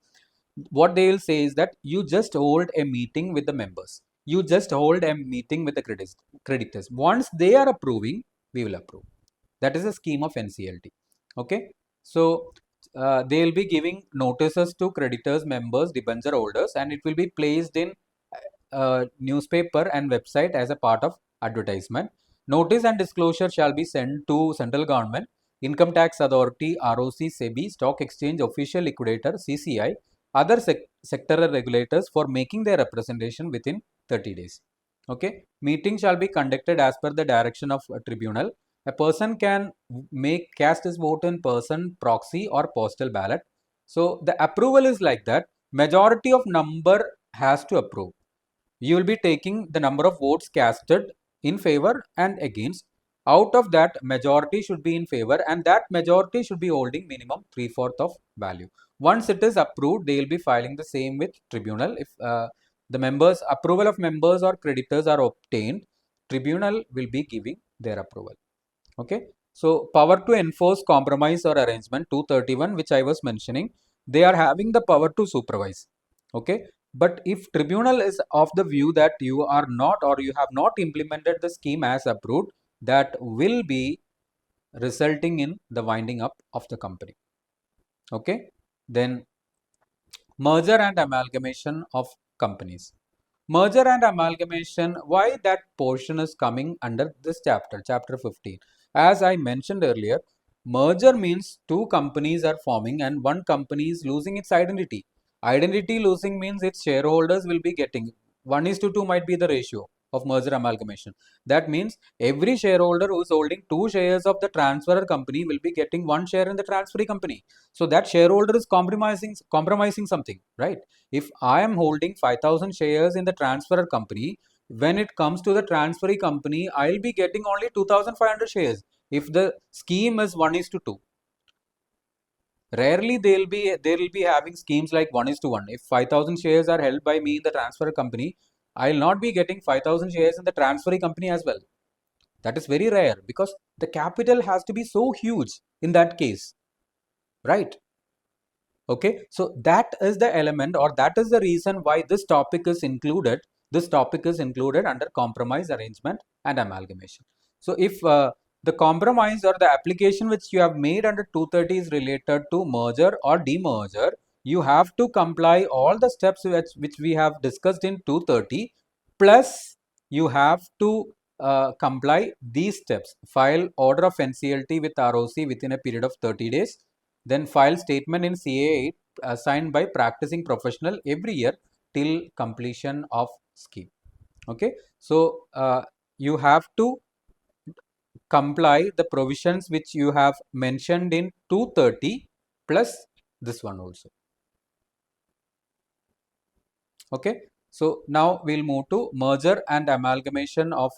Speaker 1: what they will say is that you just hold a meeting with the members. You just hold a meeting with the creditors. Once they are approving, we will approve. That is a scheme of NCLT. Okay. So they will be giving notices to creditors, members, debenture holders, and it will be placed in newspaper and website as a part of advertisement. Notice and disclosure shall be sent to central government, income tax authority, ROC, SEBI, stock exchange, official liquidator, CCI, other sectoral regulators for making their representation within 30 days. Okay, meeting shall be conducted as per the direction of a tribunal. A person can cast his vote in person, proxy, or postal ballot. So the approval is like that. Majority of number has to approve. You will be taking the number of votes casted in favor and against. Out of that, majority should be in favor, and that majority should be holding minimum 3/4 of value. Once it is approved, they will be filing the same with tribunal. If the members approval of members or creditors are obtained, tribunal will be giving their approval. Okay. So power to enforce compromise or arrangement 231, which I was mentioning, they are having the power to supervise. Okay. But if tribunal is of the view that you are not, or you have not implemented the scheme as approved, that will be resulting in the winding up of the company. Okay. Then merger and amalgamation of companies. Merger and amalgamation, why that portion is coming under this chapter, chapter 15. As I mentioned earlier, merger means two companies are forming and one company is losing its identity. Identity losing means its shareholders will be getting 1:2 might be the ratio of merger amalgamation. That means every shareholder who is holding 2 shares of the transferor company will be getting 1 share in the transferee company. So that shareholder is compromising something, right? If I am holding 5,000 shares in the transferor company, when it comes to the transferee company, I'll be getting only 2,500 shares. If the scheme is 1:2, rarely they'll be having schemes like 1:1. If 5,000 shares are held by me in the transfer company, I'll not be getting 5,000 shares in the transferee company as well. That is very rare because the capital has to be so huge in that case, right? Okay, so that is the element, or that is the reason why this topic is included. This topic is included under compromise, arrangement, and amalgamation. So if the compromise or the application which you have made under 230 is related to merger or demerger, you have to comply all the steps which we have discussed in 230, plus you have to comply these steps. File order of NCLT with ROC within a period of 30 days. Then file statement in CA signed by practicing professional every year till completion of scheme. Okay. So you have to comply the provisions which you have mentioned in 230 plus this one also. Okay. So now we'll move to merger and amalgamation of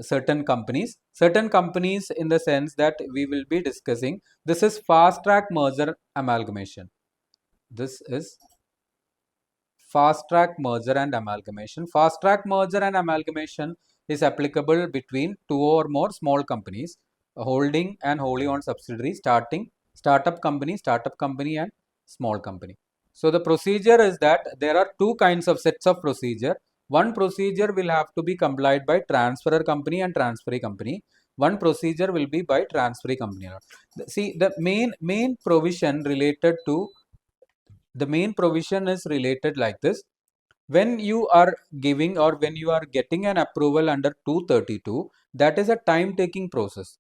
Speaker 1: certain companies. Certain companies in the sense that we will be discussing. This is fast track merger amalgamation. This is fast track merger and amalgamation. Fast track merger and amalgamation is applicable between 2 or more small companies holding and wholly owned subsidiary startup company and small company. So the procedure is that there are two kinds of sets of procedure. One procedure will have to be complied by transferor company and transferee company. One procedure will be by transferee company. See, the main provision related to the main provision is related like this. When you are giving or when you are getting an approval under 232, that is a time taking process.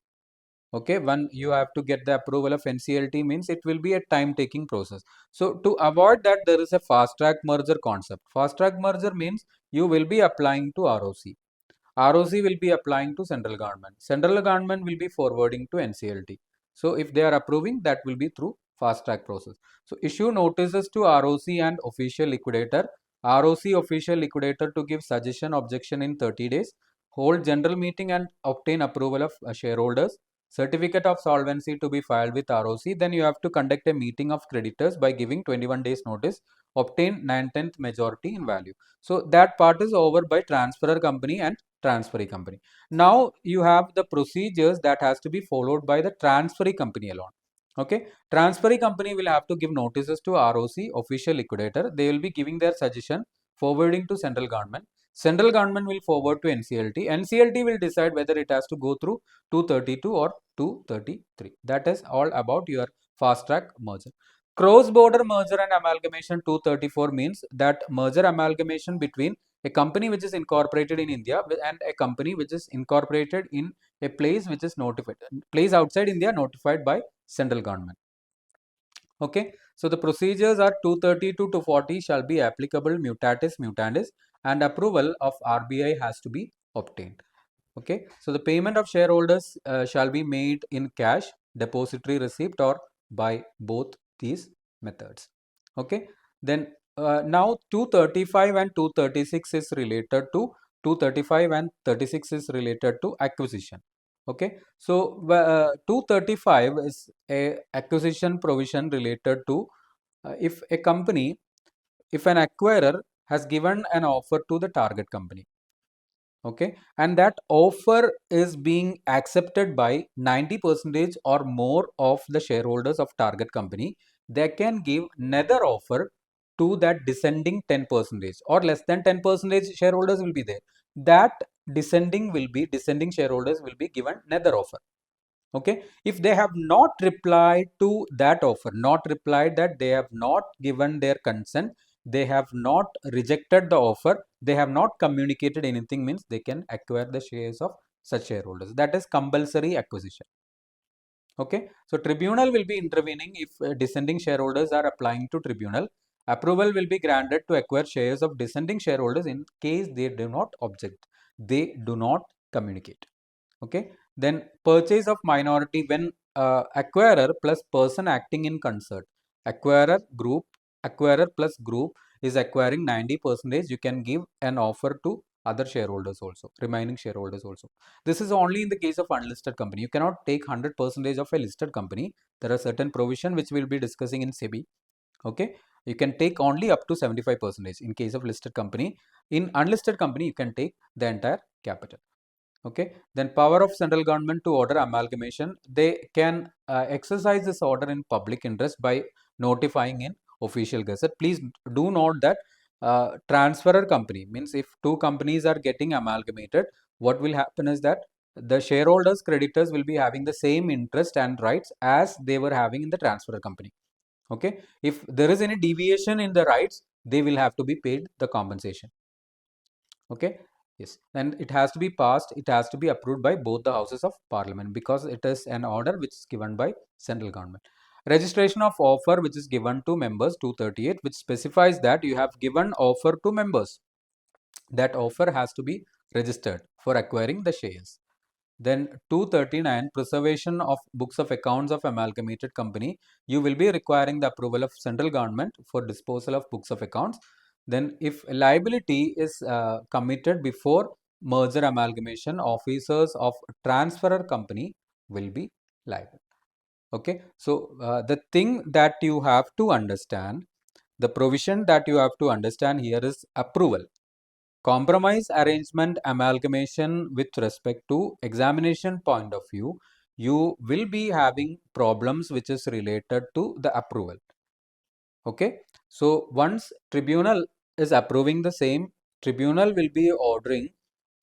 Speaker 1: Okay, when you have to get the approval of NCLT means it will be a time taking process. So to avoid that, there is a fast track merger concept. Fast track merger means you will be applying to ROC. ROC will be applying to central government. Central government will be forwarding to NCLT. So if they are approving, that will be through fast track process. So issue notices to ROC and official liquidator. ROC official liquidator to give suggestion objection in 30 days. Hold general meeting and obtain approval of shareholders. Certificate of solvency to be filed with ROC. Then you have to conduct a meeting of creditors by giving 21 days notice. Obtain 9/10 majority in value. So that part is over by transferor company and transferee company. Now you have the procedures that has to be followed by the transferee company alone. Okay, transferee company will have to give notices to ROC, official liquidator. They will be giving their suggestion, forwarding to central government. Central government will forward to NCLT. NCLT will decide whether it has to go through 232 or 233. That is all about your fast track merger. Cross-border merger and amalgamation 234 means that merger amalgamation between a company which is incorporated in India and a company which is incorporated in a place which is notified, place outside India notified by central government. Okay, so the procedures are 230 to 240 shall be applicable mutatis mutandis and approval of RBI has to be obtained. Okay, so the payment of shareholders shall be made in cash, depository receipt or by both these methods. Okay, then now 235 and 236 is related to 235 and 36 is related to acquisition. Okay, so 235 is a acquisition provision related to if a company, if an acquirer has given an offer to the target company. Okay, and that offer is being accepted by 90% or more of the shareholders of target company, they can give another offer to that descending 10% or less than 10% shareholders will be there. That descending shareholders will be given another offer. Okay, if they have not replied to that offer, not replied, that they have not given their consent, they have not rejected the offer, they have not communicated anything, means they can acquire the shares of such shareholders. That is compulsory acquisition. Okay, so tribunal will be intervening if descending shareholders are applying to tribunal. Approval will be granted to acquire shares of descending shareholders in case they do not object, they do not communicate. Okay, then purchase of minority when acquirer plus person acting in concert. Acquirer plus group is acquiring 90%. You can give an offer to other shareholders also, remaining shareholders also. This is only in the case of unlisted company. You cannot take 100% of a listed company. There are certain provision which we will be discussing in SEBI. Okay, you can take only up to 75% in case of listed company. In unlisted company, you can take the entire capital. Okay, then power of central government to order amalgamation. They can exercise this order in public interest by notifying in official gazette. Please do note that transferor company means if two companies are getting amalgamated, what will happen is that the shareholders, creditors will be having the same interest and rights as they were having in the transferor company. Okay, if there is any deviation in the rights, they will have to be paid the compensation. Okay, yes, and it has to be passed, it has to be approved by both the houses of parliament because it is an order which is given by central government. Registration of offer which is given to members 238, which specifies that you have given offer to members. That offer has to be registered for acquiring the shares. Then 239, preservation of books of accounts of amalgamated company. You will be requiring the approval of central government for disposal of books of accounts. Then if liability is committed before merger amalgamation, officers of transferor company will be liable. Okay, so the thing that you have to understand, the provision that you have to understand here is approval. Compromise, arrangement, amalgamation with respect to examination point of view, you will be having problems which is related to the approval. Okay, So once tribunal is approving the same, tribunal will be ordering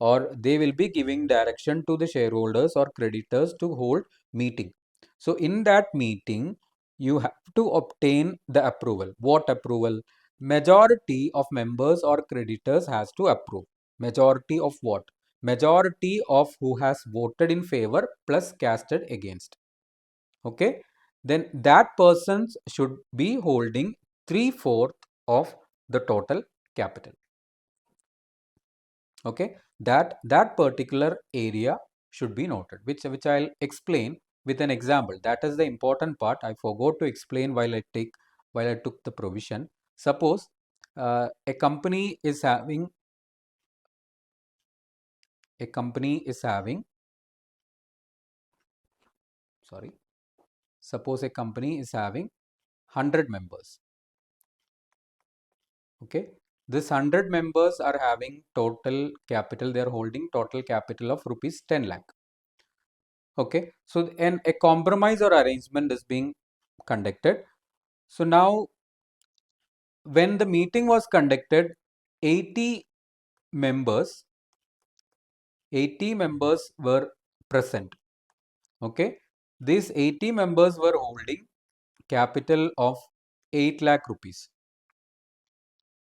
Speaker 1: or they will be giving direction to the shareholders or creditors to hold meeting. So in that meeting, you have to obtain the approval. What approval? Majority of members or creditors has to approve. Majority of what? Majority of who has voted in favor plus casted against. Okay, then that person should be holding 3/4 of the total capital. Okay, that particular area should be noted, which I'll explain with an example. That is the important part. I forgot to explain while I took the provision. Suppose a company is having sorry, suppose a company is having 100 members. Okay, this 100 members are having total capital, they are holding total capital of rupees 10 lakh. Okay, so and a compromise or arrangement is being conducted. So now when the meeting was conducted, 80 members 80 members were present. Okay, these 80 members were holding capital of 8 lakh rupees.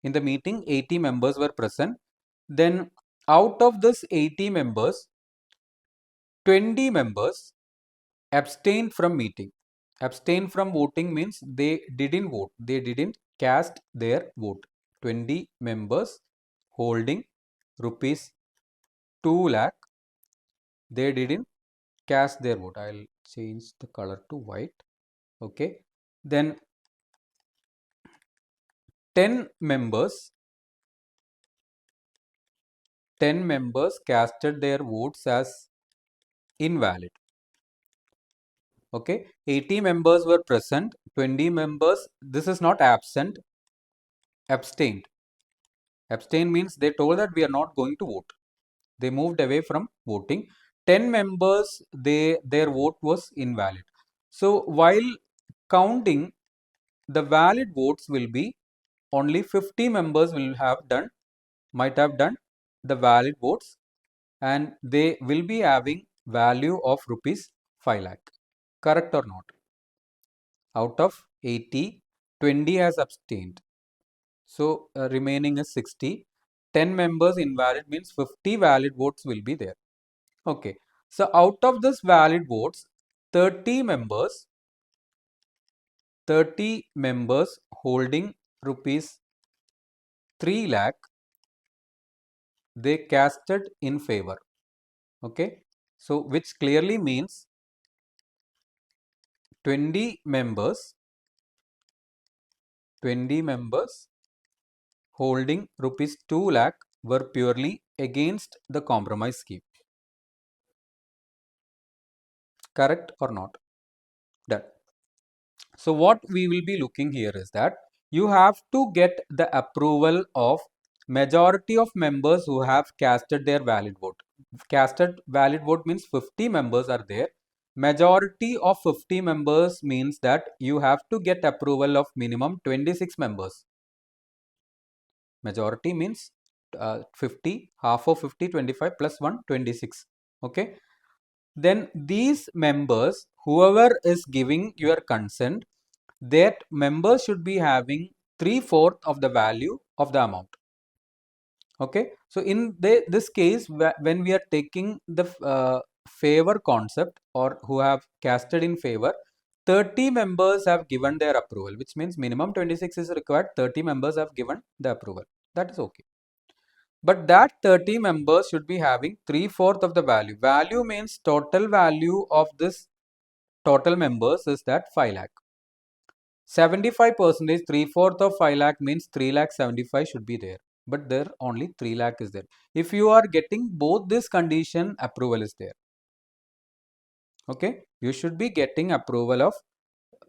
Speaker 1: In the meeting, 80 members were present. Then out of this 80 members, 20 members abstained from meeting. Abstain from voting means they didn't vote. They didn't cast their vote. 20 members holding rupees 2 lakh. They didn't cast their vote. I'll change the color to white. Okay. Then 10 members casted their votes as invalid. Okay, 80 members were present, 20 members, this is not absent, abstained. Abstain means they told that we are not going to vote. They moved away from voting. 10 members, their vote was invalid. So while counting, the valid votes will be only 50 members might have done the valid votes, and they will be having value of rupees 5 lakh. Correct or not? Out of 80, 20 has abstained. So remaining is 60. 10 members invalid means 50 valid votes will be there. Okay. So out of this valid votes, 30 members holding rupees 3 lakh, they casted in favor. Okay. So which clearly means 20 members holding rupees 2 lakh were purely against the compromise scheme. Correct or not? Done. So what we will be looking here is that you have to get the approval of majority of members who have casted their valid vote. Casted valid vote means 50 members are there. Majority of 50 members means that you have to get approval of minimum 26 members. Majority means 50, half of 50, 25 plus 1, 26. Okay. Then these members, whoever is giving your consent, that member should be having 3/4 of the value of the amount. Okay. So in this case, when we are taking the favor concept or who have casted in favor, 30 members have given their approval, which means minimum 26 is required. 30 members have given the approval. That is okay. But that 30 members should be having 3/4 of the value. Value means total value of this total members is that 5 lakh. 75%, 3/4 of 5 lakh means 3 lakh 75 should be there. But there only 3 lakh is there. If you are getting both this condition, approval is there. Okay. You should be getting approval of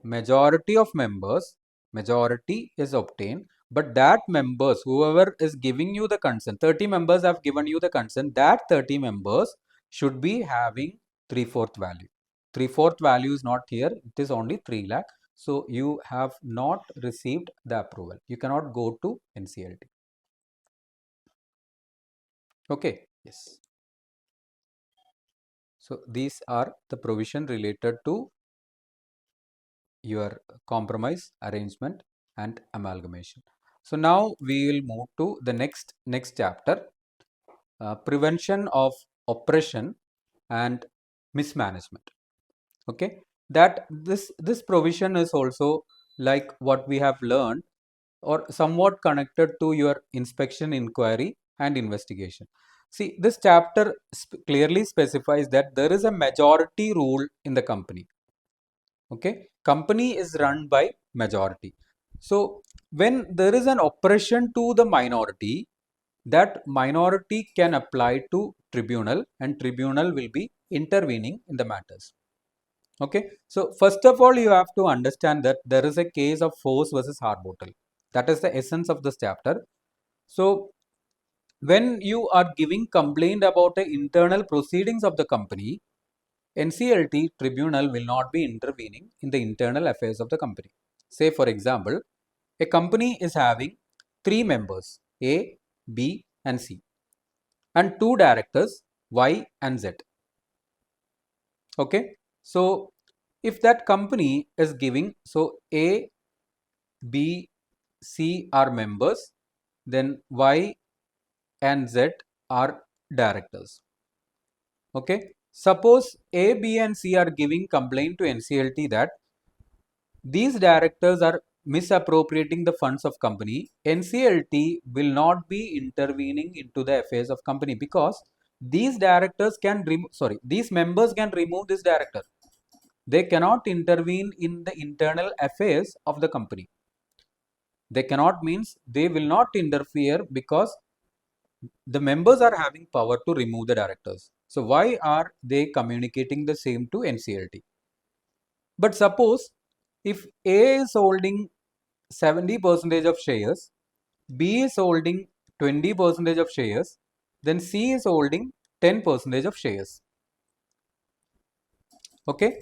Speaker 1: majority of members. Majority is obtained. But that members, whoever is giving you the consent, 30 members have given you the consent, that 30 members should be having 3/4 value. 3/4 value is not here. It is only 3 lakh. So you have not received the approval. You cannot go to NCLT. Okay. Yes. So these are the provision related to your compromise, arrangement and amalgamation. So now we will move to the next chapter, prevention of oppression and mismanagement. Okay, that this provision is also like what we have learned or somewhat connected to your inspection, inquiry and investigation. See, this chapter clearly specifies that there is a majority rule in the company. Okay, company is run by majority. So when there is an oppression to the minority, that minority can apply to tribunal and tribunal will be intervening in the matters. Okay, so first of all, you have to understand that there is a case of force versus Harbottle. That is the essence of this chapter. So when you are giving complaint about the internal proceedings of the company, NCLT tribunal will not be intervening in the internal affairs of the company. Say for example, a company is having 3 members A, B and C and 2 directors Y and Z. Okay, so if that company is giving, so A, B, C are members, then Y and Z are directors. Okay, suppose A, B and C are giving complaint to NCLT that these directors are misappropriating the funds of company. NCLT will not be intervening into the affairs of company because these directors can these members can remove this director. They cannot intervene in the internal affairs of the company. They cannot means they will not interfere because the members are having power to remove the directors. So why are they communicating the same to NCLT? But suppose if A is holding 70% of shares, B is holding 20% of shares, then C is holding 10% of shares. Okay,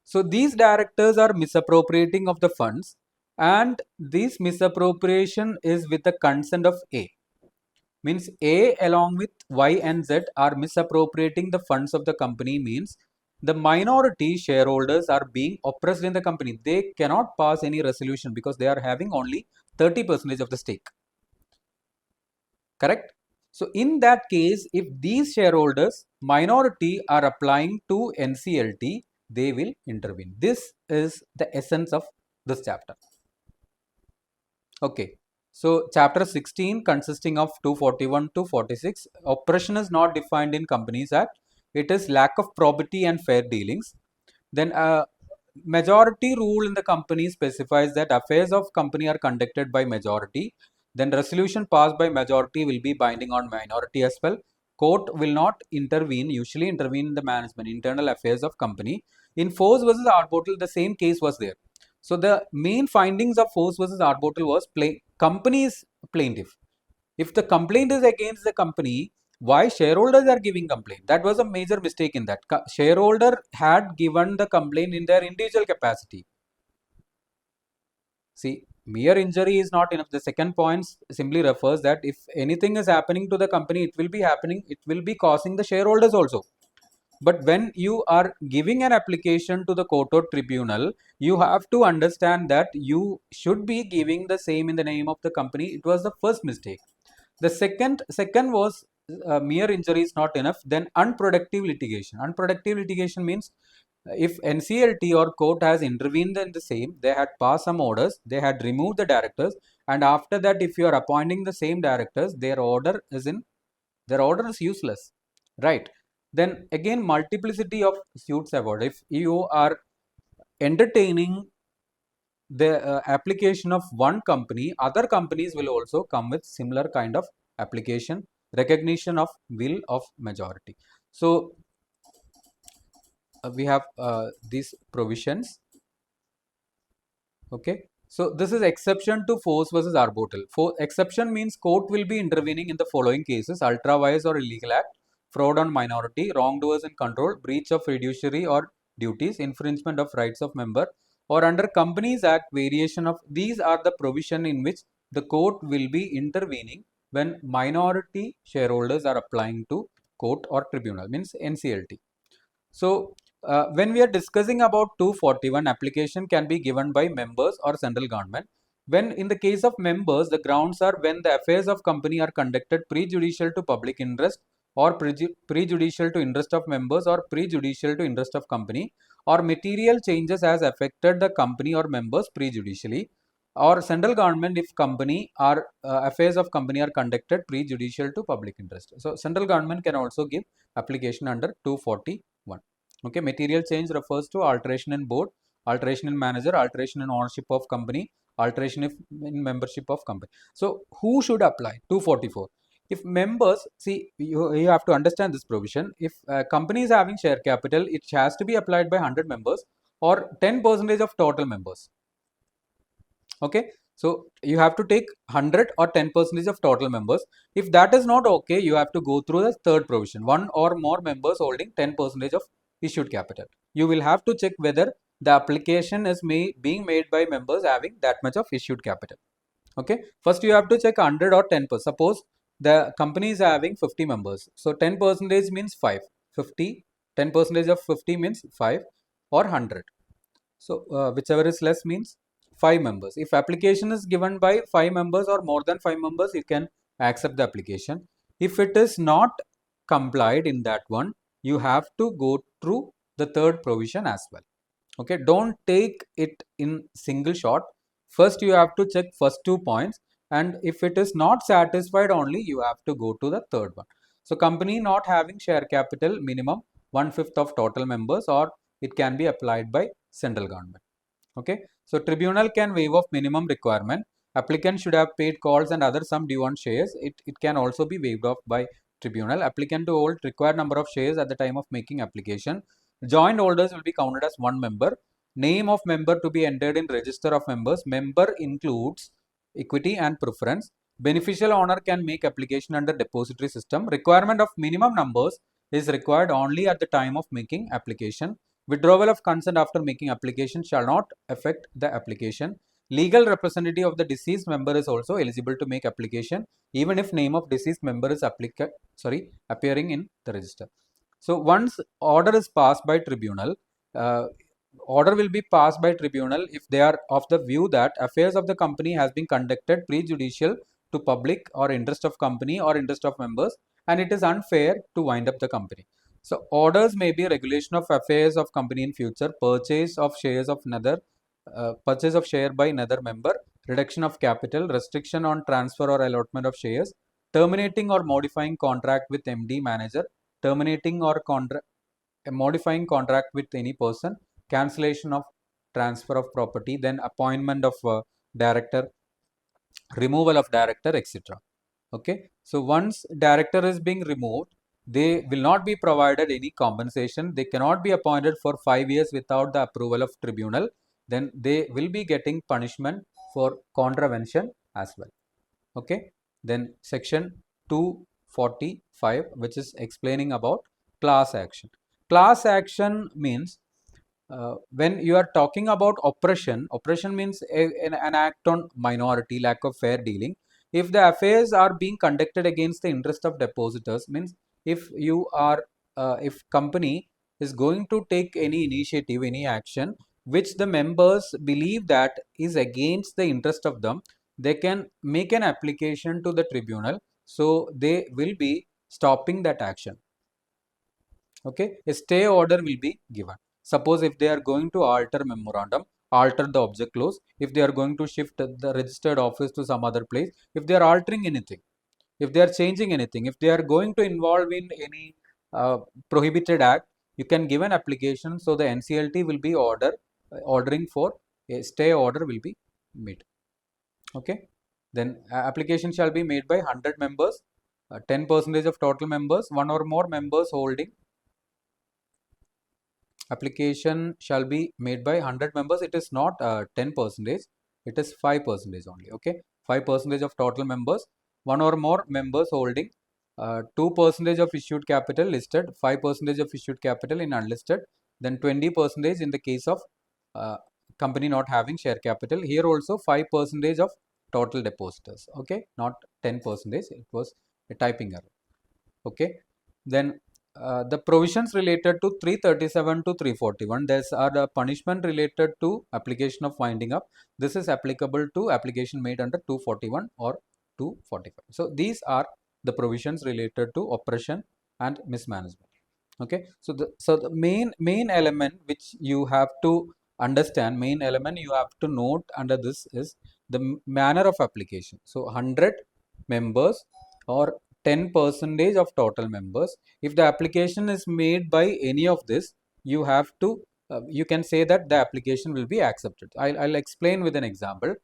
Speaker 1: so these directors are misappropriating of the funds and this misappropriation is with the consent of A. Means A along with Y and Z are misappropriating the funds of the company, means the minority shareholders are being oppressed in the company. They cannot pass any resolution because they are having only 30% of the stake. Correct? So in that case, if these shareholders minority are applying to NCLT, they will intervene. This is the essence of this chapter. Okay. So chapter 16 consisting of 241 to 46, oppression is not defined in Companies Act. It is lack of probity and fair dealings. Then majority rule in the company specifies that affairs of company are conducted by majority. Then resolution passed by majority will be binding on minority as well. Court will not intervene, usually intervene in the management, internal affairs of company. In Force versus Arbotle, the same case was there. So the main findings of Force versus Arbotle was company's plaintiff. If the complaint is against the company, why shareholders are giving complaint? That was a major mistake in that. Shareholder had given the complaint in their individual capacity. See, mere injury is not enough. The second point simply refers that if anything is happening to the company, it will be causing the shareholders also. But when you are giving an application to the court or tribunal, you have to understand that you should be giving the same in the name of the company. It was the first mistake. The second was mere injury is not enough. Then unproductive litigation. Unproductive litigation means if NCLT or court has intervened in the same, they had passed some orders, they had removed the directors, and after that, if you are appointing the same directors, their order is useless, right? Then again, multiplicity of suits award. If you are entertaining the application of one company, other companies will also come with similar kind of application, recognition of will of majority. So we have these provisions. Okay, so this is exception to Force versus Arbotle. For exception means court will be intervening in the following cases: ultra vires or illegal act, fraud on minority, wrongdoers in control, breach of fiduciary or duties, infringement of rights of member, or under Companies Act variation of these are the provision in which the court will be intervening when minority shareholders are applying to court or tribunal, means NCLT. So when we are discussing about 241, application can be given by members or central government. When in the case of members, the grounds are when the affairs of company are conducted prejudicial to public interest or prejudicial to interest of members or prejudicial to interest of company, or material changes has affected the company or members prejudicially, or central government if company or affairs of company are conducted prejudicial to public interest. So central government can also give application under 241. Okay, material change refers to alteration in board, alteration in manager, alteration in ownership of company, alteration in membership of company. So who should apply 244? If members, see, you have to understand this provision. If company is having share capital, it has to be applied by 100 members or 10% of total members. Okay, so you have to take 100 or 10% of total members. If that is not okay, you have to go through the third provision, one or more members holding 10% of issued capital. You will have to check whether the application is being made by members having that much of issued capital. Okay, first you have to check 100 or 10%. Suppose the company is having 50 members, so 10% means 5, 50, 10% of 50 means 5 or 100. So whichever is less means 5 members. If application is given by 5 members or more than 5 members, you can accept the application. If it is not complied in that one, you have to go through the third provision as well. Okay, don't take it in single shot. First you have to check first 2 points, and if it is not satisfied only, you have to go to the third one. So company not having share capital minimum 1/5 of total members, or it can be applied by central government. Okay, so tribunal can waive off minimum requirement. Applicant should have paid calls and other sum due on shares. It can also be waived off by tribunal. Applicant to hold required number of shares at the time of making application. Joint holders will be counted as one member. Name of member to be entered in register of members. Member includes equity and preference. Beneficial owner can make application under depository system. Requirement of minimum numbers is required only at the time of making application. Withdrawal of consent after making application shall not affect the application. Legal representative of the deceased member is also eligible to make application even if name of deceased member is appearing in the register. So once order is passed by tribunal, order will be passed by tribunal if they are of the view that affairs of the company has been conducted prejudicial to public or interest of company or interest of members, and it is unfair to wind up the company. So orders may be regulation of affairs of company in future, purchase of shares of another, purchase of share by another member, reduction of capital, restriction on transfer or allotment of shares, terminating or modifying contract with MD manager, terminating or modifying contract with any person, cancellation of transfer of property, then appointment of director, removal of director, etc. Okay, so once director is being removed, they will not be provided any compensation. They cannot be appointed for 5 years without the approval of tribunal. Then they will be getting punishment for contravention as well. Okay, then section 245, which is explaining about class action. Class action means when you are talking about oppression means an act on minority, lack of fair dealing. If the affairs are being conducted against the interest of depositors, means if you are if company is going to take any initiative, any action which the members believe that is against the interest of them, they can make an application to the tribunal, so they will be stopping that action. Okay, a stay order will be given. Suppose if they are going to alter memorandum, alter the object clause, if they are going to shift the registered office to some other place, if they are altering anything, if they are changing anything, if they are going to involve in any prohibited act, you can give an application. So the NCLT will be ordering for a stay order will be made. Okay, then application shall be made by 100 members, 10% of total members, one or more members holding. Application shall be made by 100 members. It is not 10%, it is 5% only. Okay, 5% of total members, one or more members holding 2% of issued capital listed, 5% of issued capital in unlisted, then 20% in the case of company not having share capital. Here also 5% of total depositors. Okay, not 10%. It was a typing error. Okay, then the provisions related to 337 to 341, these are the punishment related to application of winding up. This is applicable to application made under 241 or 245. So these are the provisions related to oppression and mismanagement. Okay, so the main element which you have to understand, main element you have to note under this is the manner of application. So 100 members or 10% of total members. If the application is made by any of this, you have to you can say that the application will be accepted. I'll explain with an example.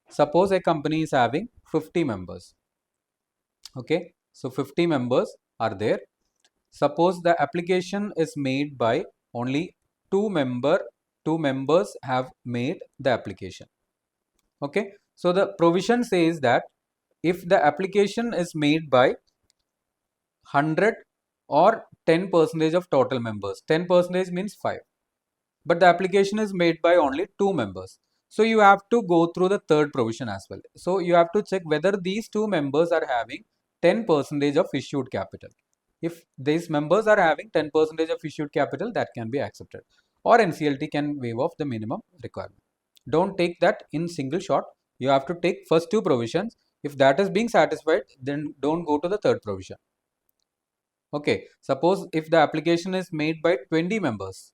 Speaker 1: Suppose a company is having 50 members. Okay, so 50 members are there. Suppose the application is made by only two members have made the application. Okay, so the provision says that if the application is made by 100 or 10% of total members, 10% means 5, but the application is made by only 2 members. So you have to go through the third provision as well. So you have to check whether these 2 members are having 10% of issued capital. If these members are having 10% of issued capital, that can be accepted, or NCLT can waive off the minimum requirement. Don't take that in single shot. You have to take first 2 provisions. If that is being satisfied, then don't go to the third provision. Okay, suppose if the application is made by 20 members.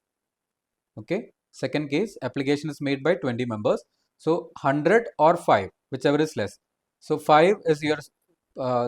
Speaker 1: Okay, second case, application is made by 20 members. So 100 or 5, whichever is less. So 5 is your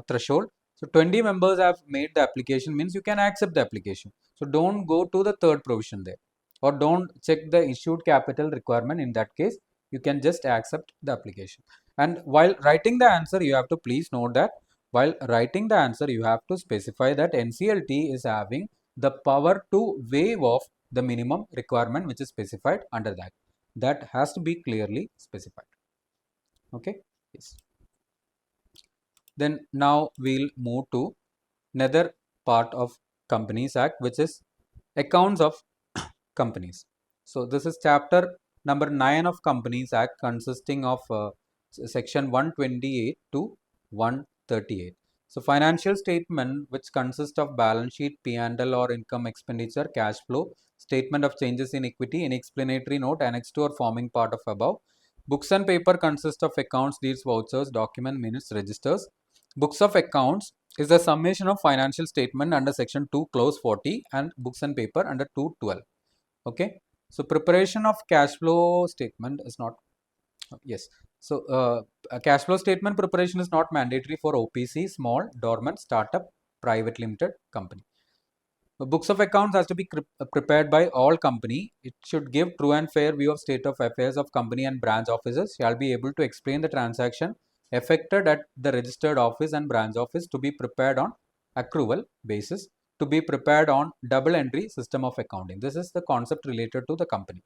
Speaker 1: threshold. So 20 members have made the application, means you can accept the application. So don't go to the third provision there, or don't check the issued capital requirement. In that case, you can just accept the application. And while writing the answer, you have to please note that while writing the answer, you have to specify that NCLT is having the power to waive off the minimum requirement which is specified under that. That has to be clearly specified. Okay, yes. Then now we'll move to another part of Companies Act, which is accounts of companies. So this is chapter number 9 of Companies Act, consisting of section 128 to 138. So financial statement, which consists of balance sheet, P&L or income expenditure, cash flow, statement of changes in equity, any explanatory note annexed to or forming part of above. Books and paper consist of accounts, deeds, vouchers, document, minutes, registers. Books of accounts is the summation of financial statement under section 2 clause 40 and books and paper under 212. Okay, so preparation of cash flow statement is not, yes. So a cash flow statement preparation is not mandatory for OPC, small, dormant, startup, private limited company. The books of accounts has to be prepared by all company. It should give true and fair view of state of affairs of company, and branch officers shall be able to explain the transaction effected at the registered office and branch office, to be prepared on accrual basis, to be prepared on double entry system of accounting. This is the concept related to the company.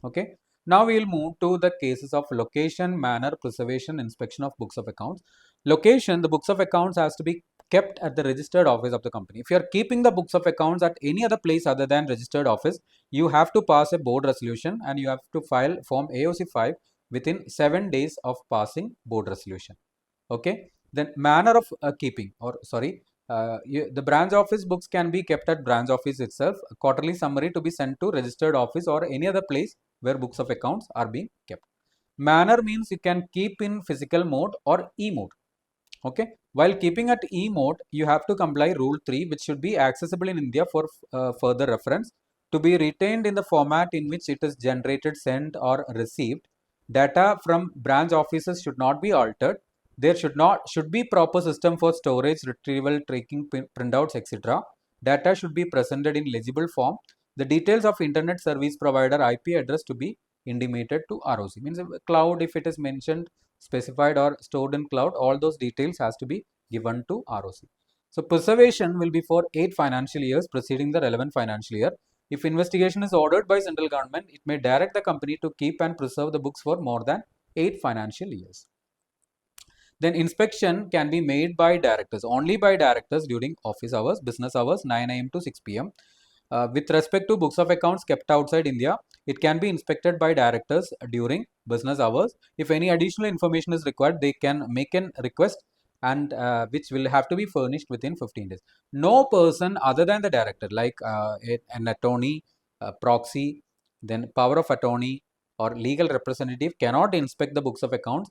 Speaker 1: Okay. Now we will move to the cases of location, manner, preservation, inspection of books of accounts. Location, the books of accounts has to be kept at the registered office of the company. If you are keeping the books of accounts at any other place other than registered office, you have to pass a board resolution and you have to file form AOC 5 within 7 days of passing board resolution. Okay. Then manner of keeping, or sorry, the branch office books can be kept at branch office itself. A quarterly summary to be sent to registered office or any other place where books of accounts are being kept. Manner means you can keep in physical mode or E mode. Okay. While keeping at E mode, you have to comply rule 3, which should be accessible in India for further reference, to be retained in the format in which it is generated, sent or received. Data from branch offices should not be altered. There should be proper system for storage, retrieval, tracking, printouts, etc. Data should be presented in legible form. The details of internet service provider IP address to be intimated to ROC. Means cloud, if it is mentioned, specified or stored in cloud, all those details has to be given to ROC. So preservation will be for 8 financial years preceding the relevant financial year. If investigation is ordered by central government, it may direct the company to keep and preserve the books for more than 8 financial years. Then inspection can be made by directors, only by directors during office hours, business hours, 9 AM to 6 PM. With respect to books of accounts kept outside India, it can be inspected by directors during business hours. If any additional information is required, they can make a request, and which will have to be furnished within 15 days. No person other than the director, like an attorney, proxy, then power of attorney, or legal representative, cannot inspect the books of accounts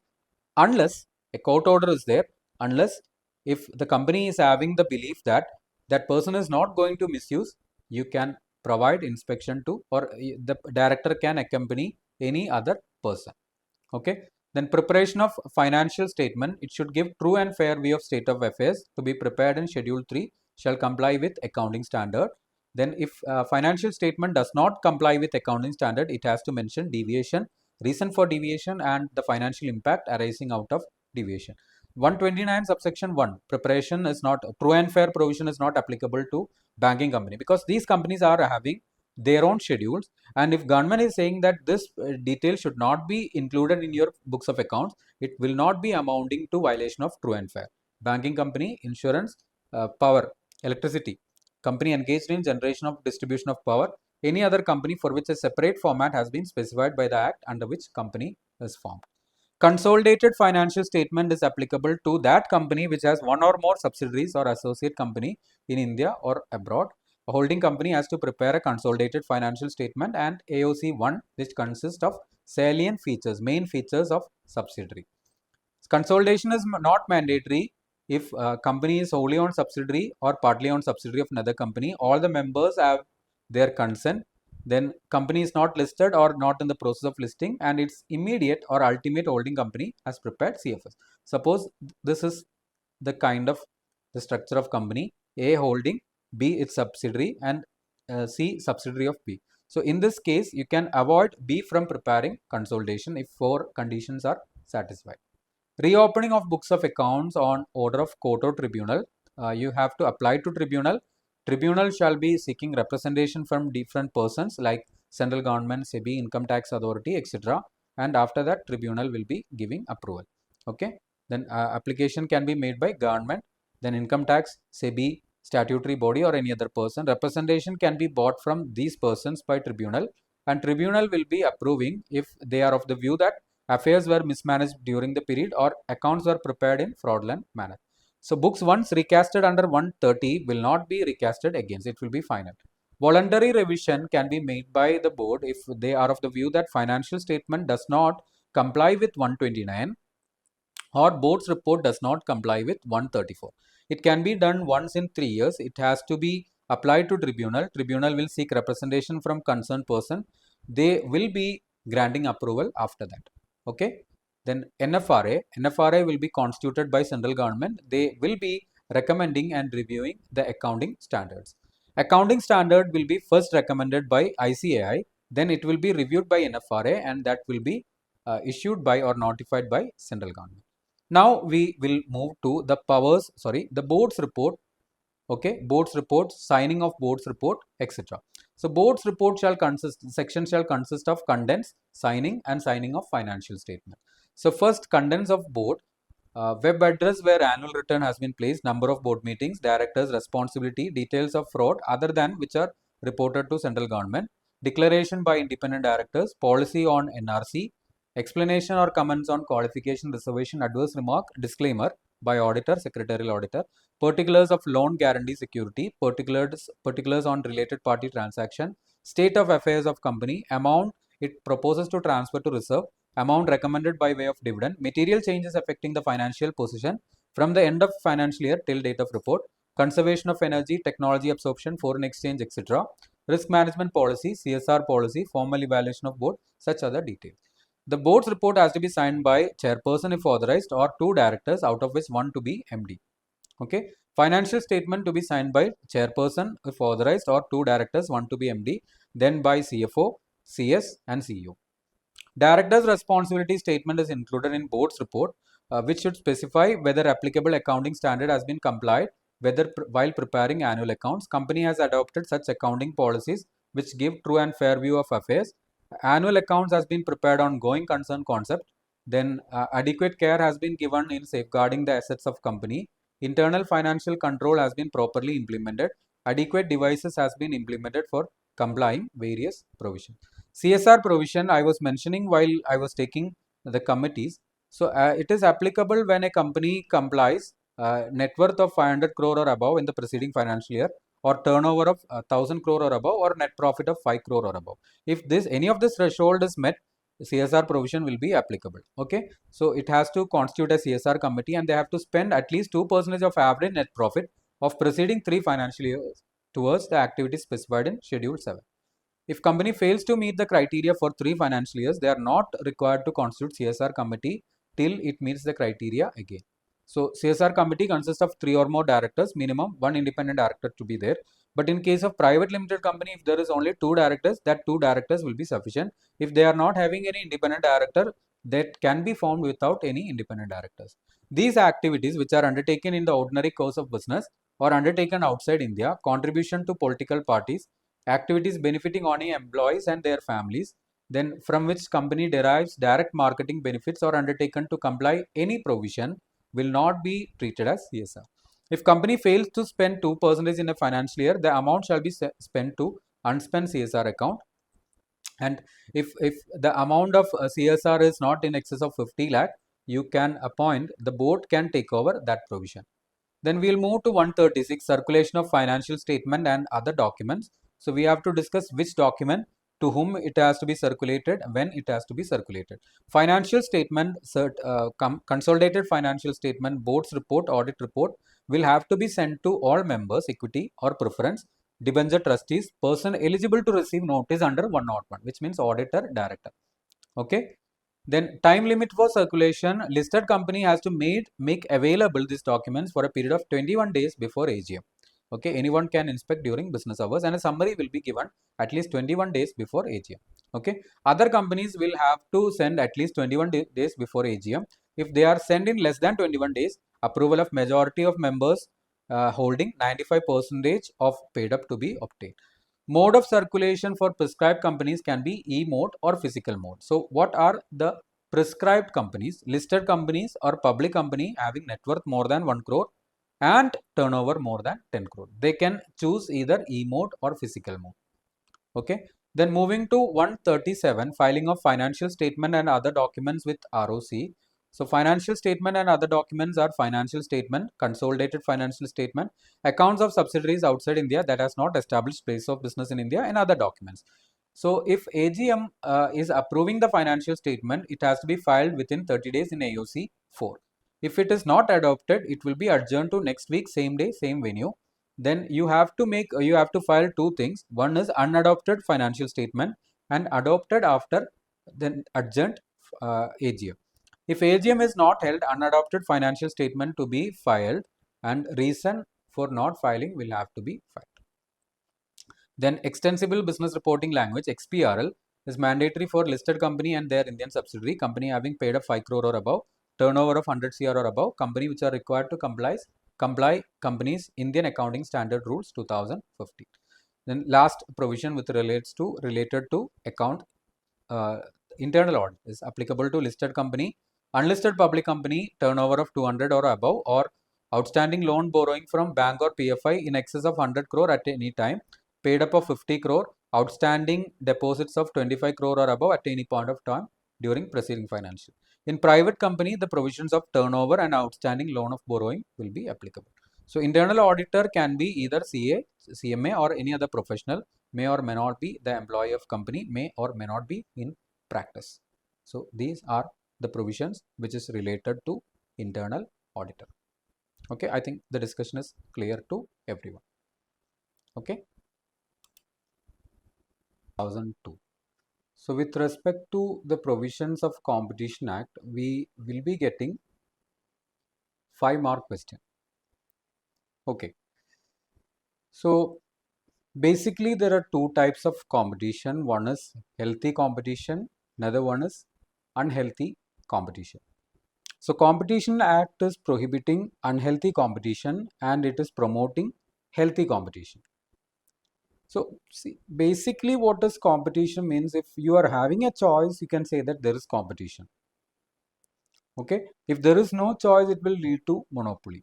Speaker 1: unless a court order is there, unless if the company is having the belief that that person is not going to misuse, you can provide inspection to, or the director can accompany any other person. Okay. Then preparation of financial statement, it should give true and fair view of state of affairs to be prepared in Schedule 3, shall comply with accounting standard. Then if financial statement does not comply with accounting standard, it has to mention deviation, reason for deviation, and the financial impact arising out of deviation. 129 subsection 1, preparation is not, true and fair provision is not applicable to banking company, because these companies are having their own schedules, and if government is saying that this detail should not be included in your books of accounts, it will not be amounting to violation of true and fair. Banking company, insurance, power, electricity, company engaged in generation of distribution of power, any other company for which a separate format has been specified by the act under which company is formed. Consolidated financial statement is applicable to that company which has one or more subsidiaries or associate company in India or abroad. A holding company has to prepare a consolidated financial statement and AOC 1, which consists of salient features, main features of subsidiary. Consolidation is not mandatory if company is wholly owned subsidiary or partly owned subsidiary of another company. All the members have their consent. Then company is not listed or not in the process of listing, and its immediate or ultimate holding company has prepared CFS. Suppose this is the kind of the structure of company: A holding, B its subsidiary, and C subsidiary of B. So in this case, you can avoid B from preparing consolidation if 4 conditions are satisfied. Reopening of books of accounts on order of court or tribunal. You have to apply to tribunal. Tribunal shall be seeking representation from different persons like central government, SEBI, income tax authority, etc. And after that, tribunal will be giving approval. Okay. Then application can be made by government, then income tax, SEBI, statutory body, or any other person. Representation can be bought from these persons by tribunal, and tribunal will be approving if they are of the view that affairs were mismanaged during the period or accounts were prepared in fraudulent manner. So books once recasted under 130 will not be recasted against, it will be final. Voluntary revision can be made by the board if they are of the view that financial statement does not comply with 129 or board's report does not comply with 134. It can be done once in 3 years. It has to be applied to tribunal. Tribunal will seek representation from concerned person. They will be granting approval after that. Okay. Then NFRA will be constituted by central government. They will be recommending and reviewing the accounting standards. Accounting standard will be first recommended by ICAI, then it will be reviewed by NFRA, and that will be issued by or notified by central government. Now we will move to the the board's report. Okay, board's report, signing of board's report, etc. So board's report section shall consist of contents, signing, and signing of financial statement. So first, contents of board, web address where annual return has been placed, number of board meetings, directors, responsibility, details of fraud other than which are reported to central government, declaration by independent directors, policy on NRC, explanation or comments on qualification, reservation, adverse remark, disclaimer by auditor, secretarial auditor, particulars of loan guarantee security, particulars on related party transaction, state of affairs of company, amount it proposes to transfer to reserve, amount recommended by way of dividend, material changes affecting the financial position from the end of financial year till date of report, conservation of energy, technology absorption, foreign exchange, etc., risk management policy, CSR policy, formal evaluation of board, such other details. The board's report has to be signed by chairperson if authorized, or 2 directors, out of which 1 to be MD. Okay. Financial statement to be signed by chairperson if authorized, or 2 directors, 1 to be MD, then by CFO, CS, and CEO. Director's responsibility statement is included in board's report, which should specify whether applicable accounting standard has been complied, whether while preparing annual accounts, company has adopted such accounting policies which give true and fair view of affairs, annual accounts has been prepared on going concern concept, then adequate care has been given in safeguarding the assets of company, internal financial control has been properly implemented, adequate devices has been implemented for complying various provisions. CSR provision I was mentioning while I was taking the committees. So it is applicable when a company complies net worth of 500 crore or above in the preceding financial year, or turnover of 1000 crore or above, or net profit of 5 crore or above. If this any of this threshold is met, CSR provision will be applicable. Okay, so it has to constitute a CSR committee, and they have to spend at least 2% of average net profit of preceding 3 financial years towards the activities specified in Schedule 7. If company fails to meet the criteria for 3 financial years, they are not required to constitute CSR committee till it meets the criteria again. So CSR committee consists of 3 or more directors, minimum 1 independent director to be there. But in case of private limited company, if there is only 2 directors, that 2 directors will be sufficient. If they are not having any independent director, that can be formed without any independent directors. These activities which are undertaken in the ordinary course of business or undertaken outside India, contribution to political parties, activities benefiting only employees and their families, then from which company derives direct marketing benefits or undertaken to comply any provision, will not be treated as CSR. If company fails to spend 2% in a financial year, the amount shall be spent to unspent CSR account. And if the amount of CSR is not in excess of 50 lakh, you can appoint, the board can take over that provision. Then we'll move to 136, circulation of financial statement and other documents. So we have to discuss which document, to whom it has to be circulated, when it has to be circulated. Financial statement, consolidated financial statement, board's report, audit report will have to be sent to all members, equity or preference, debenture trustees, person eligible to receive notice under 101, which means auditor, director. Okay. Then time limit for circulation, listed company has to make available these documents for a period of 21 days before AGM. Okay, anyone can inspect during business hours, and a summary will be given at least 21 days before AGM. Okay, other companies will have to send at least 21 days before AGM. If they are sent in less than 21 days, approval of majority of members holding 95% of paid up to be obtained. Mode of circulation for prescribed companies can be e-mode or physical mode. So what are the prescribed companies? Listed companies or public company having net worth more than 1 crore and turnover more than 10 crore. They can choose either e-mode or physical mode. Okay. Then moving to 137, filing of financial statement and other documents with ROC. So financial statement and other documents are financial statement, consolidated financial statement, accounts of subsidiaries outside India that has not established place of business in India, and other documents. So if AGM is approving the financial statement, it has to be filed within 30 days in AOC 4. If it is not adopted, it will be adjourned to next week, same day, same venue. Then you have to file two things. One is unadopted financial statement and adopted after then adjourned AGM. If AGM is not held, unadopted financial statement to be filed, and reason for not filing will have to be filed. Then extensible business reporting language (XBRL) is mandatory for listed company and their Indian subsidiary, company having paid up 5 crore or above, turnover of 100 crore or above, company which are required to comply companies Indian Accounting Standard Rules 2015. Then last provision with related to account internal audit is applicable to listed company, unlisted public company, turnover of 200 or above, or outstanding loan borrowing from bank or PFI in excess of 100 crore at any time, paid up of 50 crore, outstanding deposits of 25 crore or above at any point of time during preceding financial. In private company, the provisions of turnover and outstanding loan of borrowing will be applicable. So internal auditor can be either CA, CMA, or any other professional, may or may not be the employee of company, may or may not be in practice. So these are the provisions which is related to internal auditor. Okay, I think the discussion is clear to everyone. Okay. 2002. So with respect to the provisions of Competition Act, we will be getting 5-mark question. Okay. So basically there are two types of competition. One is healthy competition, another one is unhealthy competition. So Competition Act is prohibiting unhealthy competition and it is promoting healthy competition. So see, basically what does competition means? If you are having a choice, you can say that there is competition. Okay. If there is no choice, it will lead to monopoly.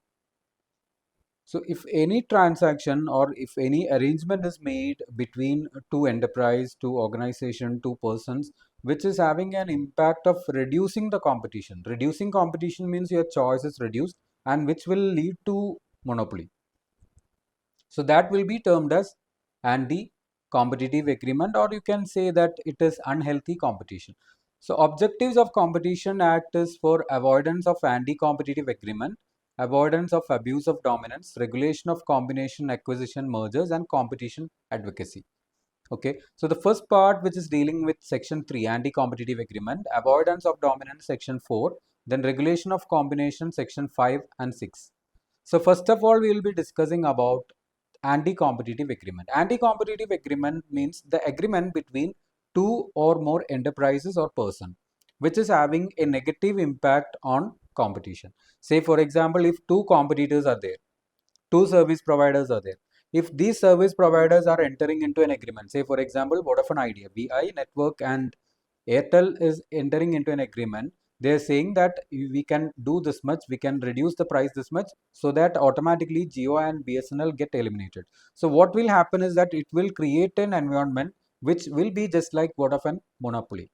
Speaker 1: So if any transaction or if any arrangement is made between two enterprise, two organization, two persons, which is having an impact of reducing the competition. Reducing competition means your choice is reduced and which will lead to monopoly. So that will be termed as anti-competitive agreement, or you can say that it is unhealthy competition. So objectives of Competition Act is for avoidance of anti-competitive agreement, avoidance of abuse of dominance, regulation of combination, acquisition, mergers, and competition advocacy. Okay, so the first part, which is dealing with section 3, anti-competitive agreement, avoidance of dominance, section 4, then regulation of combination, section 5 and 6. So first of all, we will be discussing about anti-competitive agreement. Anti-competitive agreement means the agreement between two or more enterprises or person, which is having a negative impact on competition. Say for example, if two competitors are there, two service providers are there. If these service providers are entering into an agreement, say for example, Vodafone Idea, VI Network and Airtel is entering into an agreement, they are saying that we can do this much, we can reduce the price this much, so that automatically Jio and BSNL get eliminated. So what will happen is that it will create an environment which will be just like Vodafone monopoly.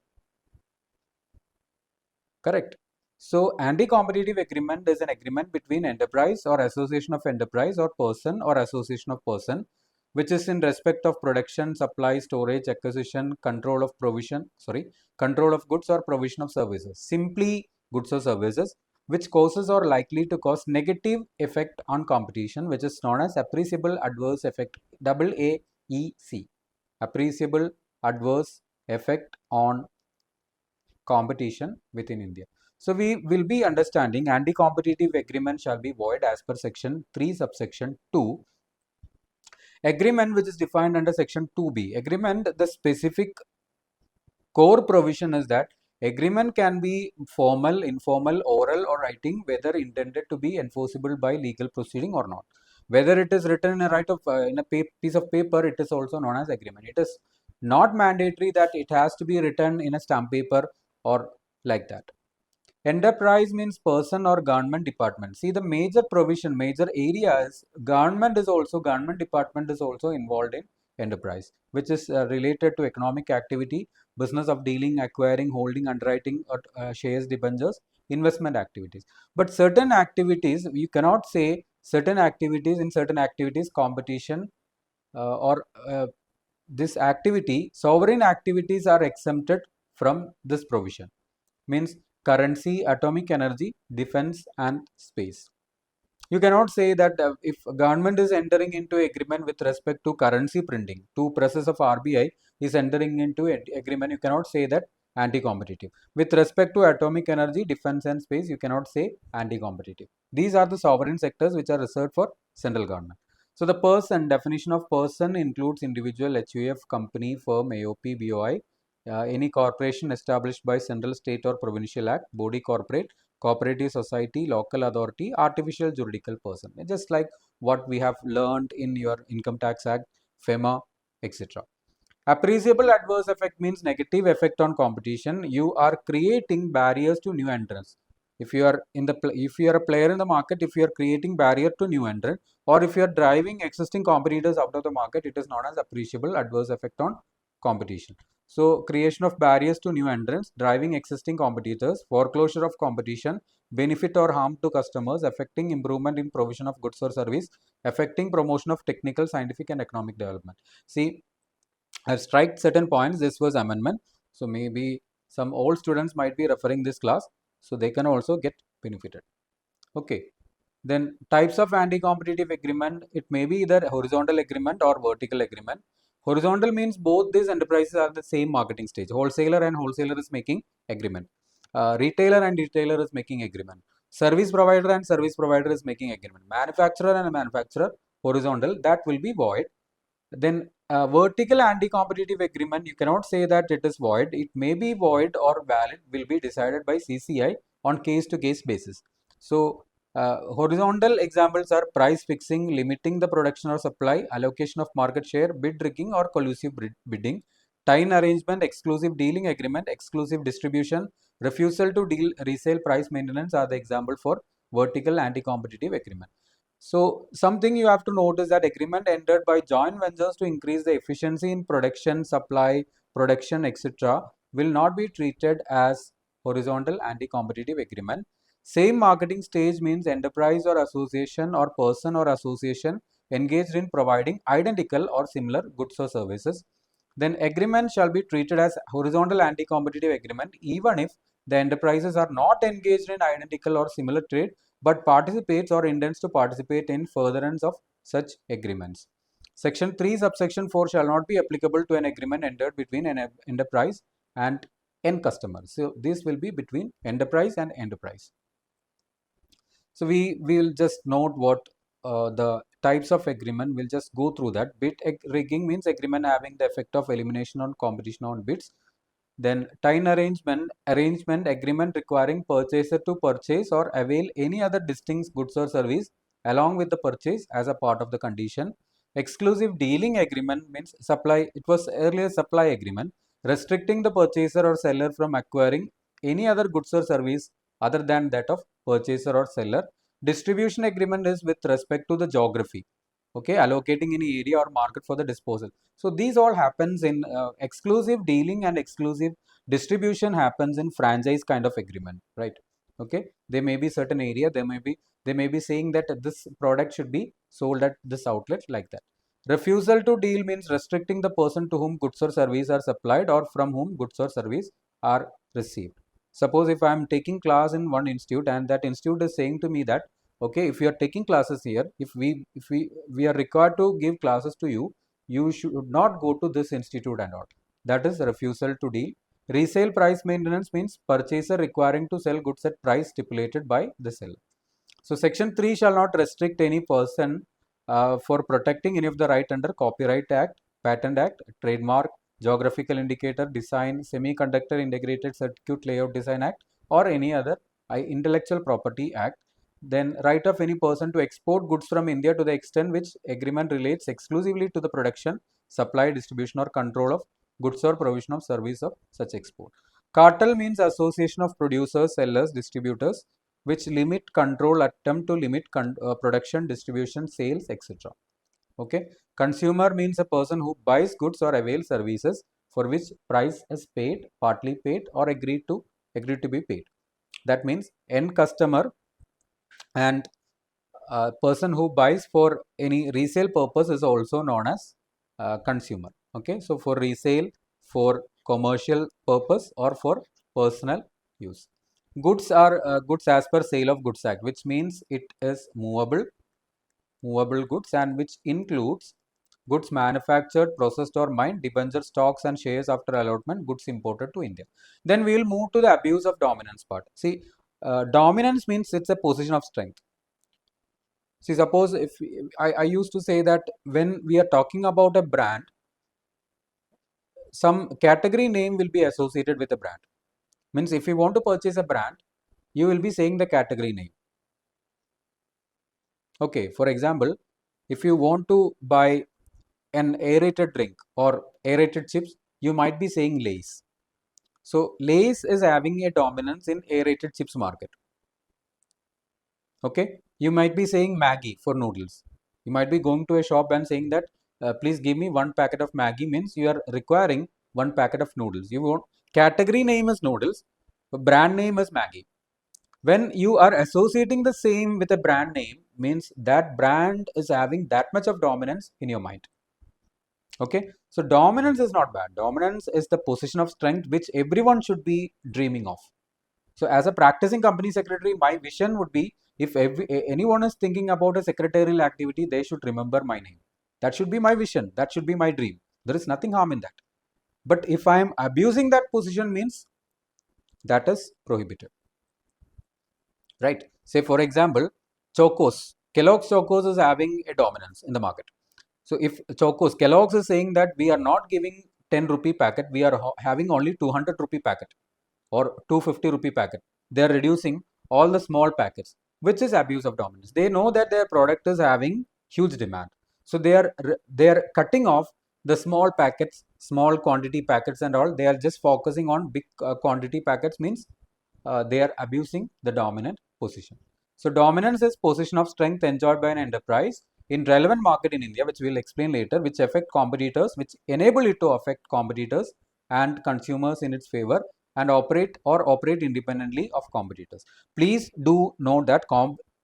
Speaker 1: Correct. So anti-competitive agreement is an agreement between enterprise or association of enterprise or person or association of person, which is in respect of production, supply, storage, acquisition, control of goods or provision of services. Simply goods or services, which causes or likely to cause negative effect on competition, which is known as appreciable adverse effect, AAEC, appreciable adverse effect on competition within India. So we will be understanding anti-competitive agreement shall be void as per section 3 subsection 2. Agreement which is defined under section 2b. Agreement, the specific core provision is that agreement can be formal, informal, oral or writing, whether intended to be enforceable by legal proceeding or not. Whether it is written in a in a piece of paper, it is also known as agreement. It is not mandatory that it has to be written in a stamp paper or like that. Enterprise means person or government department. See, the major provision, major areas, government department is also involved in enterprise, which is related to economic activity, business of dealing, acquiring, holding, underwriting, or shares, debentures, investment activities. But certain activities, you cannot say certain activities, in certain activities, competition or this activity, sovereign activities are exempted from this provision. Means currency, atomic energy, defense and space. You cannot say that if government is entering into agreement with respect to currency printing, two presses of RBI is entering into agreement, you cannot say that anti-competitive. With respect to atomic energy, defense and space, you cannot say anti-competitive. These are the sovereign sectors which are reserved for central government. So the person, definition of person includes individual, HUF, company, firm, AOP, BOI, any corporation established by central, state or provincial act, body corporate, cooperative society, local authority, artificial juridical person. Just like what we have learned in your Income Tax Act, FEMA, etc. Appreciable adverse effect means negative effect on competition. You are creating barriers to new entrants. If you are a player in the market, if you are creating barrier to new entrant, or if you are driving existing competitors out of the market, it is known as appreciable adverse effect on competition. So creation of barriers to new entrants, driving existing competitors, foreclosure of competition, benefit or harm to customers, affecting improvement in provision of goods or service, affecting promotion of technical, scientific and economic development. See, I've struck certain points. This was amendment. So maybe some old students might be referring this class. So they can also get benefited. Okay. Then types of anti-competitive agreement. It may be either horizontal agreement or vertical agreement. Horizontal means both these enterprises are the same marketing stage. Wholesaler and wholesaler is making agreement. Retailer and retailer is making agreement. Service provider and service provider is making agreement. Manufacturer and manufacturer, horizontal, that will be void. Then vertical anti-competitive agreement, you cannot say that it is void. It may be void or valid, will be decided by CCI on case-to-case basis. So horizontal examples are price fixing, limiting the production or supply, allocation of market share, bid rigging or collusive bidding, tie-in arrangement, exclusive dealing agreement, exclusive distribution, refusal to deal, resale, price maintenance are the example for vertical anti-competitive agreement. So something you have to note is that agreement entered by joint ventures to increase the efficiency in production, supply, production, etc. will not be treated as horizontal anti-competitive agreement. Same marketing stage means enterprise or association or person or association engaged in providing identical or similar goods or services. Then agreement shall be treated as horizontal anti-competitive agreement even if the enterprises are not engaged in identical or similar trade but participates or intends to participate in furtherance of such agreements. Section 3 subsection 4 shall not be applicable to an agreement entered between an enterprise and end customer. So this will be between enterprise and enterprise. So we will just note what the types of agreement. We'll just go through that. Bid rigging means agreement having the effect of elimination on competition on bids. Then time arrangement agreement requiring purchaser to purchase or avail any other distinct goods or service along with the purchase as a part of the condition. Exclusive dealing agreement means supply. It was earlier supply agreement restricting the purchaser or seller from acquiring any other goods or service other than that of purchaser or seller. Distribution agreement is with respect to the geography. Okay, allocating any area or market for the disposal. So these all happens in exclusive dealing and exclusive distribution happens in franchise kind of agreement, right? Okay, there may be certain area, they may be saying that this product should be sold at this outlet like that. Refusal to deal means restricting the person to whom goods or service are supplied or from whom goods or service are received. Suppose if I am taking class in one institute and that institute is saying to me that okay, if you are taking classes here, if we are required to give classes to you, you should not go to this institute and all. That is refusal to deal. Resale price maintenance means purchaser requiring to sell goods at price stipulated by the seller. So section 3 shall not restrict any person for protecting any of the right under Copyright Act, Patent Act, Trademark, Geographical Indicator, Design, Semiconductor Integrated Circuit Layout Design Act or any other Intellectual Property Act. Then right of any person to export goods from India to the extent which agreement relates exclusively to the production, supply, distribution or control of goods or provision of service of such export. Cartel means association of producers, sellers, distributors which limit control, attempt to limit production, distribution, sales, etc. Okay. Consumer means a person who buys goods or avails services for which price is paid, partly paid or agreed to be paid. That means end customer and person who buys for any resale purpose is also known as consumer. Okay, so for resale, for commercial purpose or for personal use. Goods are goods as per Sale of Goods Act, which means it is movable goods and which includes goods manufactured, processed or mined, debenture stocks and shares after allotment, goods imported to India. Then we will move to the abuse of dominance part. See, dominance means it's a position of strength. See, suppose if I used to say that when we are talking about a brand, some category name will be associated with a brand. Means if you want to purchase a brand, you will be saying the category name. Okay, for example, if you want to buy an aerated drink or aerated chips, you might be saying Lay's. So Lay's is having a dominance in aerated chips market. Okay, you might be saying Maggi for noodles. You might be going to a shop and saying that please give me one packet of Maggi, means you are requiring one packet of noodles. You want category name is noodles, brand name is Maggi. When you are associating the same with a brand name, means that brand is having that much of dominance in your mind. Okay, so dominance is not bad. Dominance is the position of strength which everyone should be dreaming of. So as a practicing company secretary, my vision would be if anyone is thinking about a secretarial activity, they should remember my name. That should be my vision. That should be my dream. There is nothing harm in that. But if I am abusing that position, means that is prohibited. Right? Say for example, Chocos. Kellogg's Chocos is having a dominance in the market. So if Kellogg's is saying that we are not giving 10 rupee packet, we are having only 200 rupee packet or 250 rupee packet. They are reducing all the small packets, which is abuse of dominance. They know that their product is having huge demand. So they are cutting off the small packets, small quantity packets and all. They are just focusing on big quantity packets, means they are abusing the dominant position. So dominance is position of strength enjoyed by an enterprise in relevant market in India, which we'll explain later, which affect competitors, which enable it to affect competitors and consumers in its favor and operate independently of competitors. Please do note that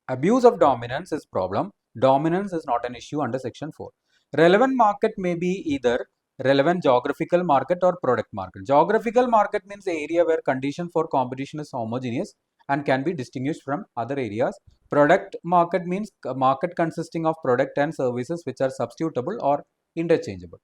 Speaker 1: abuse of dominance is problem. Dominance is not an issue under section 4. Relevant market may be either relevant geographical market or product market. Geographical market means the area where condition for competition is homogeneous and can be distinguished from other areas. Product market means a market consisting of product and services which are substitutable or interchangeable.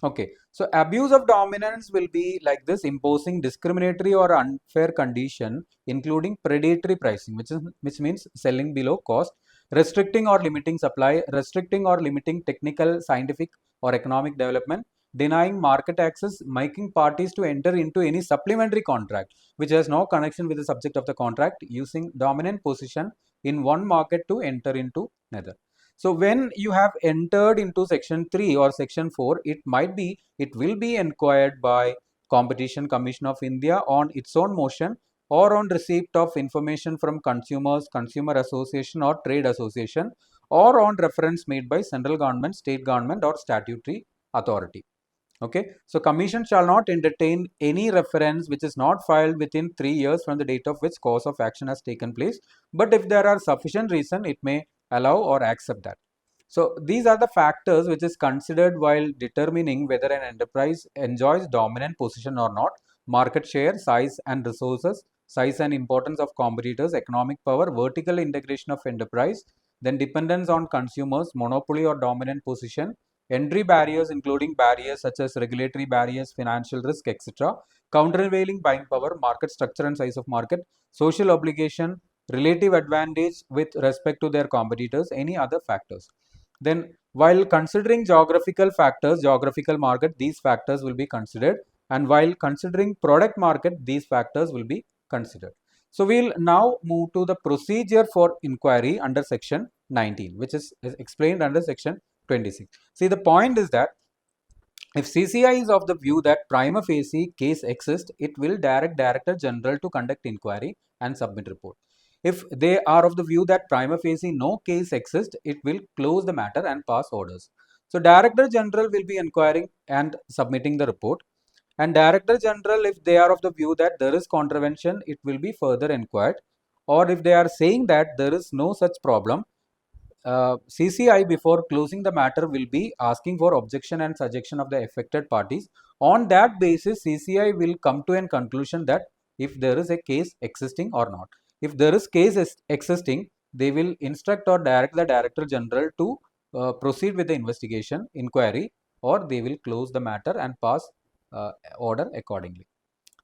Speaker 1: Okay, so abuse of dominance will be like this: imposing discriminatory or unfair condition, including predatory pricing, which means selling below cost, restricting or limiting supply, restricting or limiting technical, scientific or economic development, denying market access, making parties to enter into any supplementary contract which has no connection with the subject of the contract, using dominant position in one market to enter into another. So when you have entered into section 3 or section 4, it will be inquired by Competition Commission of India on its own motion or on receipt of information from consumers, consumer association or trade association, or on reference made by central government, state government or statutory authority. Okay, so commission shall not entertain any reference which is not filed within 3 years from the date of which cause of action has taken place, but if there are sufficient reason, it may allow or accept that. So these are the factors which is considered while determining whether an enterprise enjoys dominant position or not: market share, size and resources, size and importance of competitors, economic power, vertical integration of enterprise, then dependence on consumers, monopoly or dominant position, entry barriers including barriers such as regulatory barriers, financial risk, etc., countervailing buying power, market structure and size of market, social obligation, relative advantage with respect to their competitors, any other factors. Then while considering geographical factors, geographical market, these factors will be considered, and while considering product market, these factors will be considered. So we'll now move to the procedure for inquiry under section 19, which is explained under section 26. See, the point is that if CCI is of the view that prima facie case exists, it will direct Director General to conduct inquiry and submit report. If they are of the view that prima facie no case exists, it will close the matter and pass orders. So Director General will be inquiring and submitting the report, and Director General, if they are of the view that there is contravention, it will be further inquired, or if they are saying that there is no such problem, CCI before closing the matter will be asking for objection and suggestion of the affected parties. On that basis, CCI will come to a conclusion that if there is a case existing or not. If there is case existing, they will instruct or direct the Director General to proceed with the investigation, inquiry, or they will close the matter and pass order accordingly.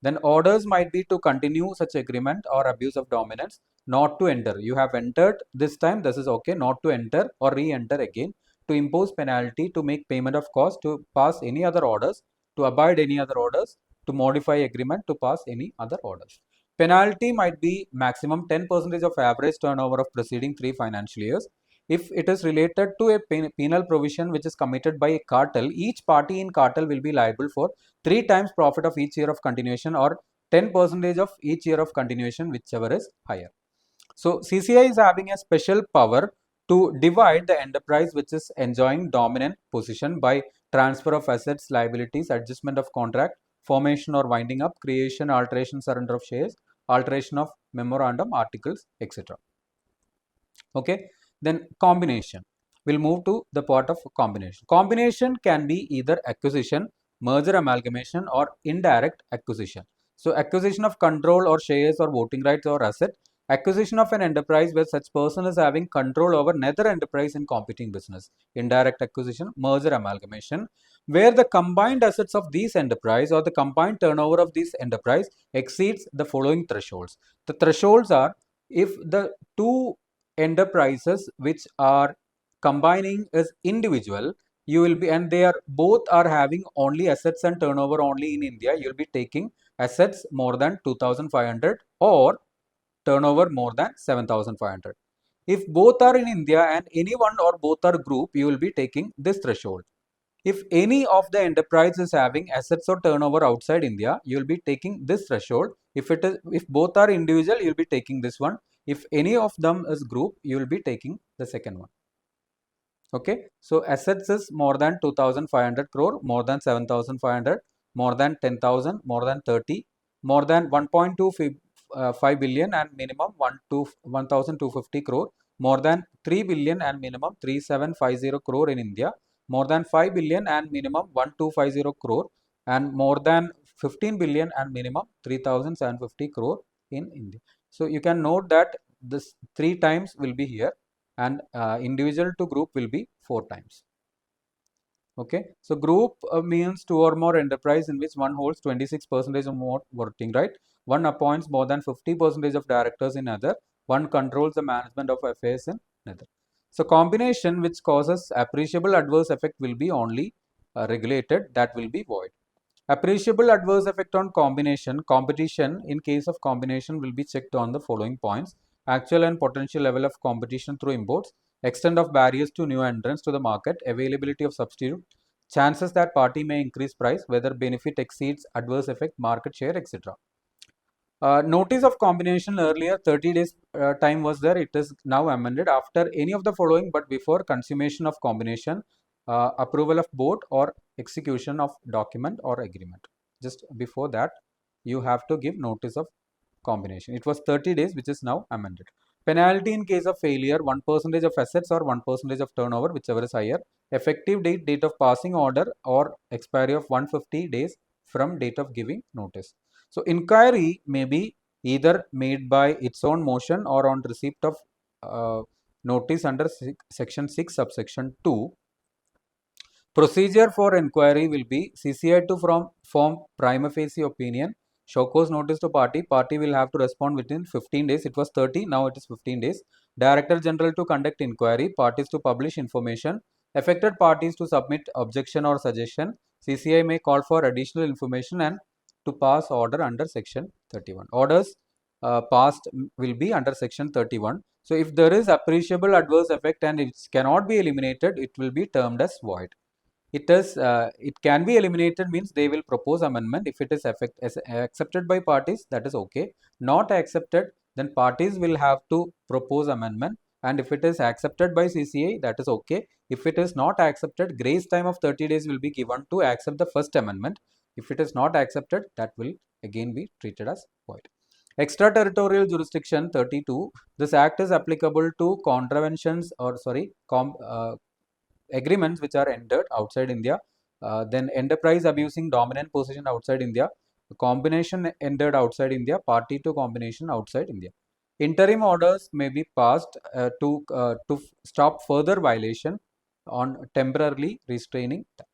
Speaker 1: Then orders might be to continue such agreement or abuse of dominance, not to enter. You have entered this time, this is okay, not to enter or re-enter again, to impose penalty, to make payment of cost, to pass any other orders, to abide any other orders, to modify agreement, to pass any other orders. Penalty might be maximum 10% of average turnover of preceding 3 financial years. If it is related to a penal provision which is committed by a cartel, each party in cartel will be liable for 3 times profit of each year of continuation, or 10% of each year of continuation, whichever is higher. So CCI is having a special power to divide the enterprise which is enjoying dominant position by transfer of assets, liabilities, adjustment of contract, formation or winding up, creation, alteration, surrender of shares, alteration of memorandum, articles, etc. Okay, then combination. We'll move to the part of combination. Combination can be either acquisition, merger, amalgamation, or indirect acquisition. So acquisition of control or shares or voting rights or asset, acquisition of an enterprise where such person is having control over another enterprise in competing business, indirect acquisition, merger, amalgamation, where the combined assets of these enterprise or the combined turnover of this enterprise exceeds the following thresholds. The thresholds are: if the two enterprises which are combining is individual, you will be, and they are both are having only assets and turnover only in India, you will be taking assets more than 2,500 or turnover more than 7,500. If both are in India and any one or both are group, you will be taking this threshold. If any of the enterprise is having assets or turnover outside India, you will be taking this threshold. If both are individual, you will be taking this one. If any of them is group, you will be taking the second one. Okay, so assets is more than 2500 crore, more than 7500, more than 10,000, more than 30, more than 1.25 billion and minimum 1250 crore, more than 3 billion and minimum 3750 crore in India, more than 5 billion and minimum 1250 crore, and more than 15 billion and minimum 3750 crore in India. So you can note that this 3 times will be here, and individual to group will be 4 times. Okay, so group means 2 or more enterprise in which one holds 26% or more voting right, one appoints more than 50% of directors in other, one controls the management of affairs in another. So combination which causes appreciable adverse effect will be only regulated, that will be void. Appreciable adverse effect on competition in case of combination will be checked on the following points: actual and potential level of competition through imports, extent of barriers to new entrants to the market, availability of substitute, chances that party may increase price, whether benefit exceeds adverse effect, market share, etc. Notice of combination earlier 30 days time was there, it is now amended after any of the following but before consummation of combination, approval of board or execution of document or agreement. Just before that you have to give notice of combination. It was 30 days which is now amended. Penalty in case of failure, 1% of assets or 1% of turnover, whichever is higher. Effective date, date of passing order or expiry of 150 days from date of giving notice. So inquiry may be either made by its own motion or on receipt of notice under section 6 subsection 2. Procedure for inquiry will be CCI to form prima facie opinion, show cause notice to party. Party will have to respond within 15 days. It was 30, now it is 15 days. Director General to conduct inquiry, parties to publish information, affected parties to submit objection or suggestion. CCI may call for additional information and to pass order under section 31. Orders passed will be under section 31. So if there is appreciable adverse effect and it cannot be eliminated, it will be termed as void. It can be eliminated means they will propose amendment. If it is accepted by parties, that is okay. Not accepted, then parties will have to propose amendment, and if it is accepted by CCI, that is okay. If it is not accepted, grace time of 30 days will be given to accept the first amendment. If it is not accepted, that will again be treated as void. Extraterritorial jurisdiction 32. This act is applicable to contraventions or agreements which are entered outside India, then enterprise abusing dominant position outside India, combination entered outside India, party to combination outside India. Interim orders may be passed to stop further violation on temporarily restraining that.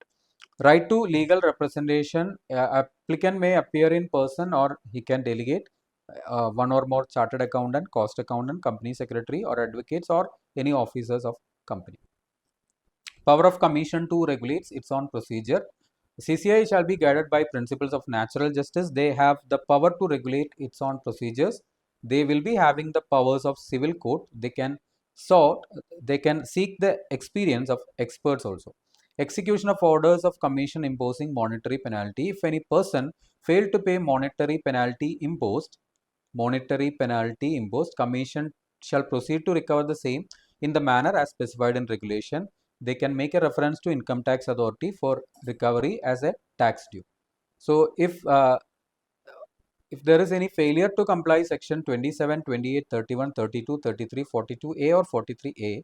Speaker 1: Right to legal representation, applicant may appear in person or he can delegate one or more chartered accountant, cost accountant, company secretary or advocates or any officers of company. Power of Commission to regulates its own procedure. CCI shall be guided by principles of natural justice. They have the power to regulate its own procedures. They will be having the powers of civil court. They can seek the experience of experts also. Execution of orders of commission imposing monetary penalty. If any person failed to pay monetary penalty imposed, commission shall proceed to recover the same in the manner as specified in regulation. They can make a reference to income tax authority for recovery as a tax due. So if there is any failure to comply section 27, 28, 31, 32, 33, 42A or 43A,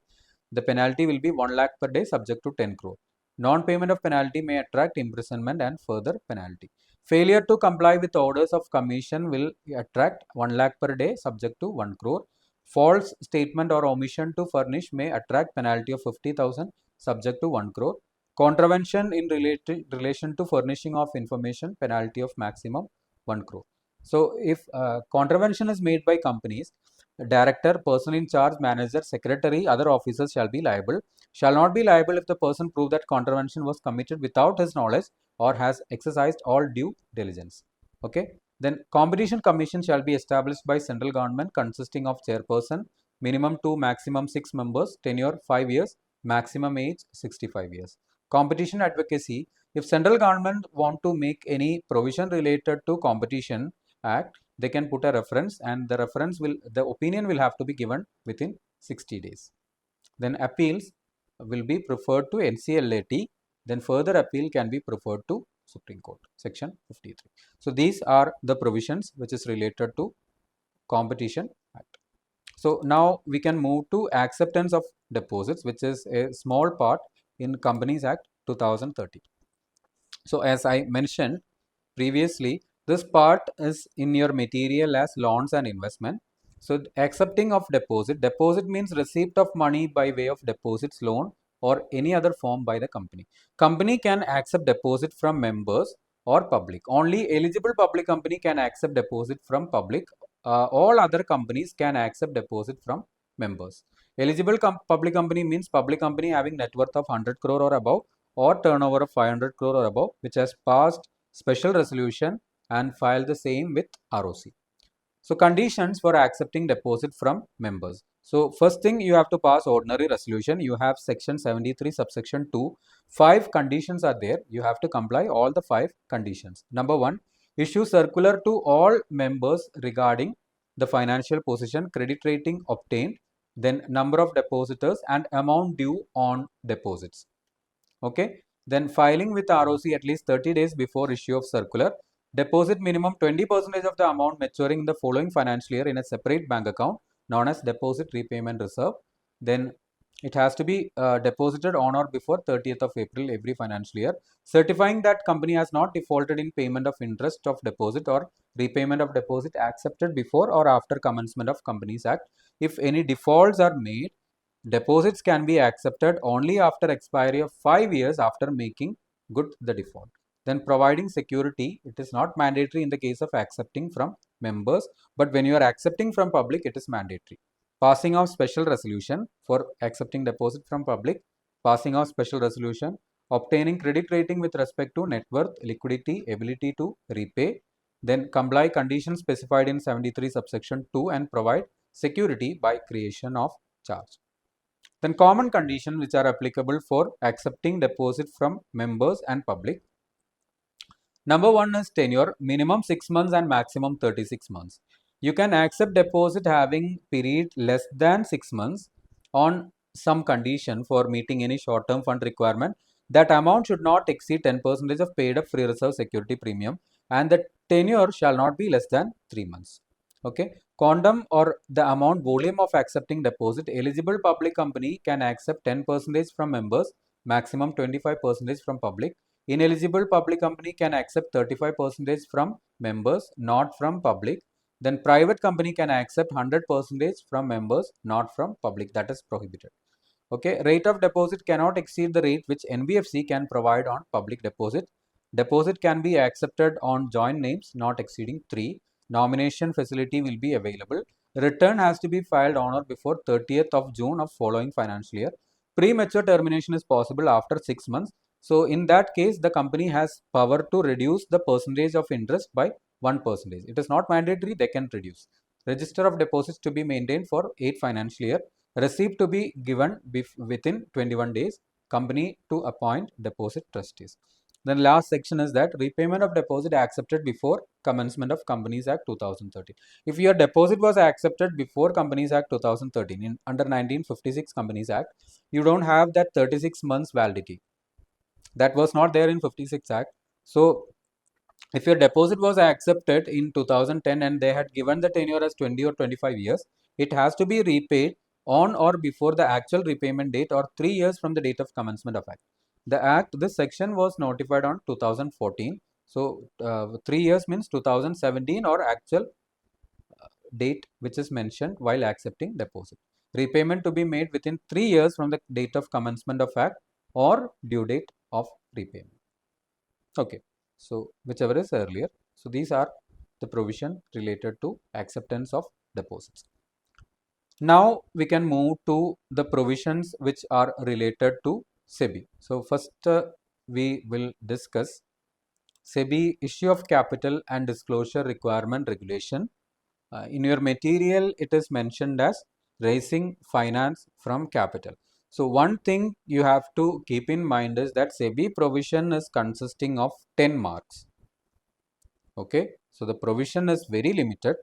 Speaker 1: the penalty will be 1 lakh per day subject to 10 crore. Non-payment of penalty may attract imprisonment and further penalty. Failure to comply with orders of commission will attract 1 lakh per day subject to 1 crore. False statement or omission to furnish may attract penalty of 50,000 subject to 1 crore. Contravention in relation to furnishing of information, penalty of maximum 1 crore. So if contravention is made by companies, director, person in charge, manager, secretary, other officers shall be liable. Shall not be liable if the person prove that contravention was committed without his knowledge or has exercised all due diligence. Okay. Then competition commission shall be established by central government consisting of chairperson, minimum 2, maximum 6 members, tenure 5 years, maximum age 65 years. Competition advocacy. If central government want to make any provision related to competition Act, they can put a reference, and the opinion will have to be given within 60 days. Then appeals will be preferred to NCLAT, then further appeal can be preferred to Supreme Court, Section 53. So these are the provisions which is related to Competition Act. So now we can move to acceptance of deposits, which is a small part in Companies Act 2013. So as I mentioned previously, this part is in your material as loans and investment. So accepting of deposit means receipt of money by way of deposits, loan, or any other form by the company. Company can accept deposit from members or public. Only eligible public company can accept deposit from public. All other companies can accept deposit from members. Eligible public company means public company having net worth of 100 crore or above, or turnover of 500 crore or above, which has passed special resolution and filed the same with ROC. So conditions for accepting deposit from members. So first thing, you have to pass ordinary resolution. You have section 73 subsection 2. 5 conditions are there. You have to comply all the 5 conditions. Number 1, issue circular to all members regarding the financial position, credit rating obtained, then number of depositors and amount due on deposits. Okay, then filing with ROC at least 30 days before issue of circular. Deposit minimum 20% of the amount maturing in the following financial year in a separate bank account known as deposit repayment reserve. Then it has to be deposited on or before 30th of April every financial year, certifying that company has not defaulted in payment of interest of deposit or repayment of deposit accepted before or after commencement of Companies Act. If any defaults are made, deposits can be accepted only after expiry of 5 years after making good the default. Then providing security, it is not mandatory in the case of accepting from members, but when you are accepting from public, it is mandatory. Passing of special resolution for accepting deposit from public, passing of special resolution, obtaining credit rating with respect to net worth, liquidity, ability to repay, then comply conditions specified in 73 subsection 2 and provide security by creation of charge. Then common conditions which are applicable for accepting deposit from members and public. Number 1 is tenure, minimum 6 months and maximum 36 months. You can accept deposit having period less than 6 months on some condition for meeting any short-term fund requirement. That amount should not exceed 10% of paid up free reserve security premium, and the tenure shall not be less than 3 months. Okay, quantum or the amount volume of accepting deposit, eligible public company can accept 10% from members, maximum 25% from public. Ineligible public company can accept 35% from members, not from public. Then private company can accept 100% from members, not from public. That is prohibited. Okay, rate of deposit cannot exceed the rate which NBFC can provide on public deposit. Deposit can be accepted on joint names not exceeding 3. Nomination facility will be available. Return has to be filed on or before 30th of June of following financial year. Premature termination is possible after 6 months. So in that case, the company has power to reduce the percentage of interest by 1%. It is not mandatory, they can reduce. Register of deposits to be maintained for 8 financial year. Receipt to be given within 21 days. Company to appoint deposit trustees. Then last section is that repayment of deposit accepted before commencement of Companies Act 2013. If your deposit was accepted before Companies Act 2013 in under 1956 Companies Act, you don't have that 36 months validity. That was not there in 56 Act. So if your deposit was accepted in 2010 and they had given the tenure as 20 or 25 years, it has to be repaid on or before the actual repayment date or 3 years from the date of commencement of Act. The Act, this section was notified on 2014. So 3 years means 2017 or actual date which is mentioned while accepting deposit. Repayment to be made within 3 years from the date of commencement of Act or due date of repayment. Okay, so whichever is earlier. So these are the provision related to acceptance of deposits. Now we can move to the provisions which are related to SEBI. So first we will discuss SEBI issue of capital and disclosure requirement regulation. In your material, it is mentioned as raising finance from capital. So one thing you have to keep in mind is that SEBI provision is consisting of 10 marks. Okay, so the provision is very limited.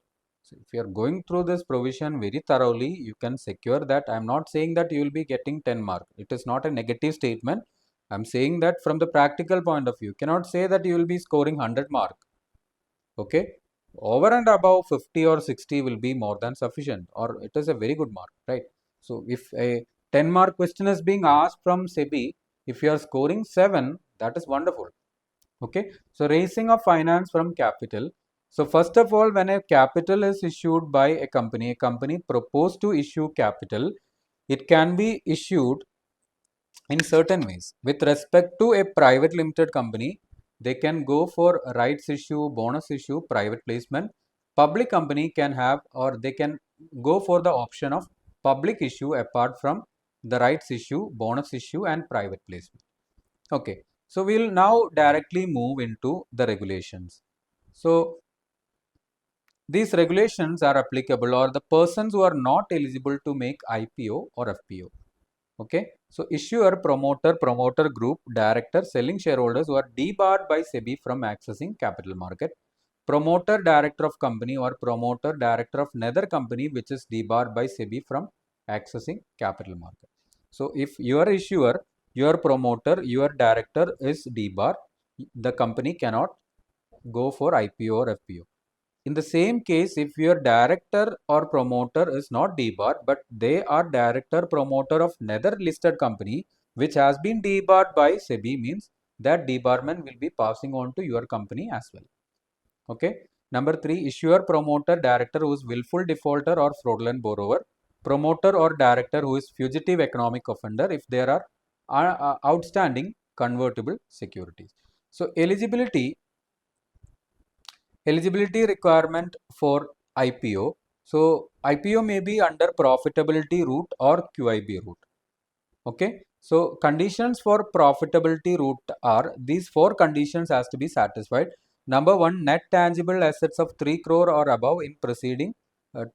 Speaker 1: So if you are going through this provision very thoroughly, you can secure that. I am not saying that you will be getting 10 mark. It is not a negative statement. I am saying that from the practical point of view, you cannot say that you will be scoring 100 mark. Okay, over and above 50 or 60 will be more than sufficient, or it is a very good mark, right? So if a 10 mark question is being asked from SEBI, if you are scoring 7, that is wonderful. Okay, so raising of finance from capital. So first of all, when a capital is issued by a company proposed to issue capital, it can be issued in certain ways. With respect to a private limited company, they can go for rights issue, bonus issue, private placement. Public company can have, or they can go for the option of public issue apart from the rights issue, bonus issue and private placement. Okay, so we'll now directly move into the regulations. So these regulations are applicable or the persons who are not eligible to make IPO or FPO. Okay, so issuer, promoter group, director, selling shareholders who are debarred by SEBI from accessing capital market. Promoter, director of company or promoter, director of another company which is debarred by SEBI from accessing capital market. So if your issuer, your promoter, your director is debarred, the company cannot go for IPO or FPO. In the same case, if your director or promoter is not debarred, but they are director promoter of another listed company which has been debarred by SEBI, means that debarment will be passing on to your company as well. Okay. Number 3, issuer, promoter, director who is willful defaulter or fraudulent borrower, promoter or director who is fugitive economic offender if there are outstanding convertible securities. So eligibility requirement for IPO. So IPO may be under profitability route or QIB route. Okay. So conditions for profitability route are, these 4 conditions has to be satisfied. Number 1, net tangible assets of 3 crore or above in preceding uh,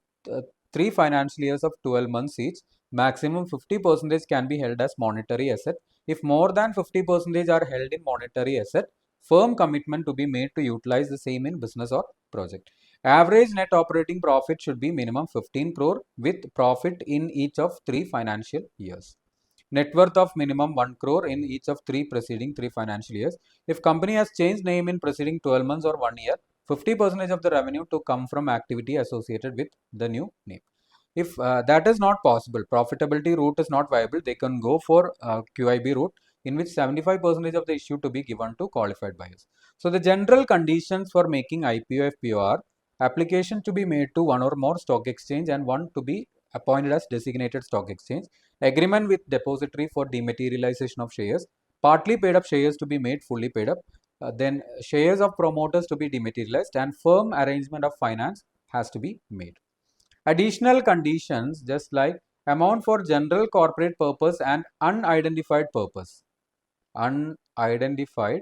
Speaker 1: 3 financial years of 12 months each. Maximum 50% can be held as monetary asset. If more than 50% are held in monetary asset, firm commitment to be made to utilize the same in business or project. Average net operating profit should be minimum 15 crore with profit in each of 3 financial years. Net worth of minimum 1 crore in each of 3 preceding 3 financial years. If company has changed name in preceding 12 months or 1 year, 50% of the revenue to come from activity associated with the new name. If that is not possible, profitability route is not viable, they can go for QIB route, in which 75% of the issue to be given to qualified buyers. So the general conditions for making IPO FPO are: application to be made to one or more stock exchange and one to be appointed as designated stock exchange, agreement with depository for dematerialization of shares, partly paid up shares to be made fully paid up, then shares of promoters to be dematerialized, and firm arrangement of finance has to be made. Additional conditions just like amount for general corporate purpose and unidentified purpose. Unidentified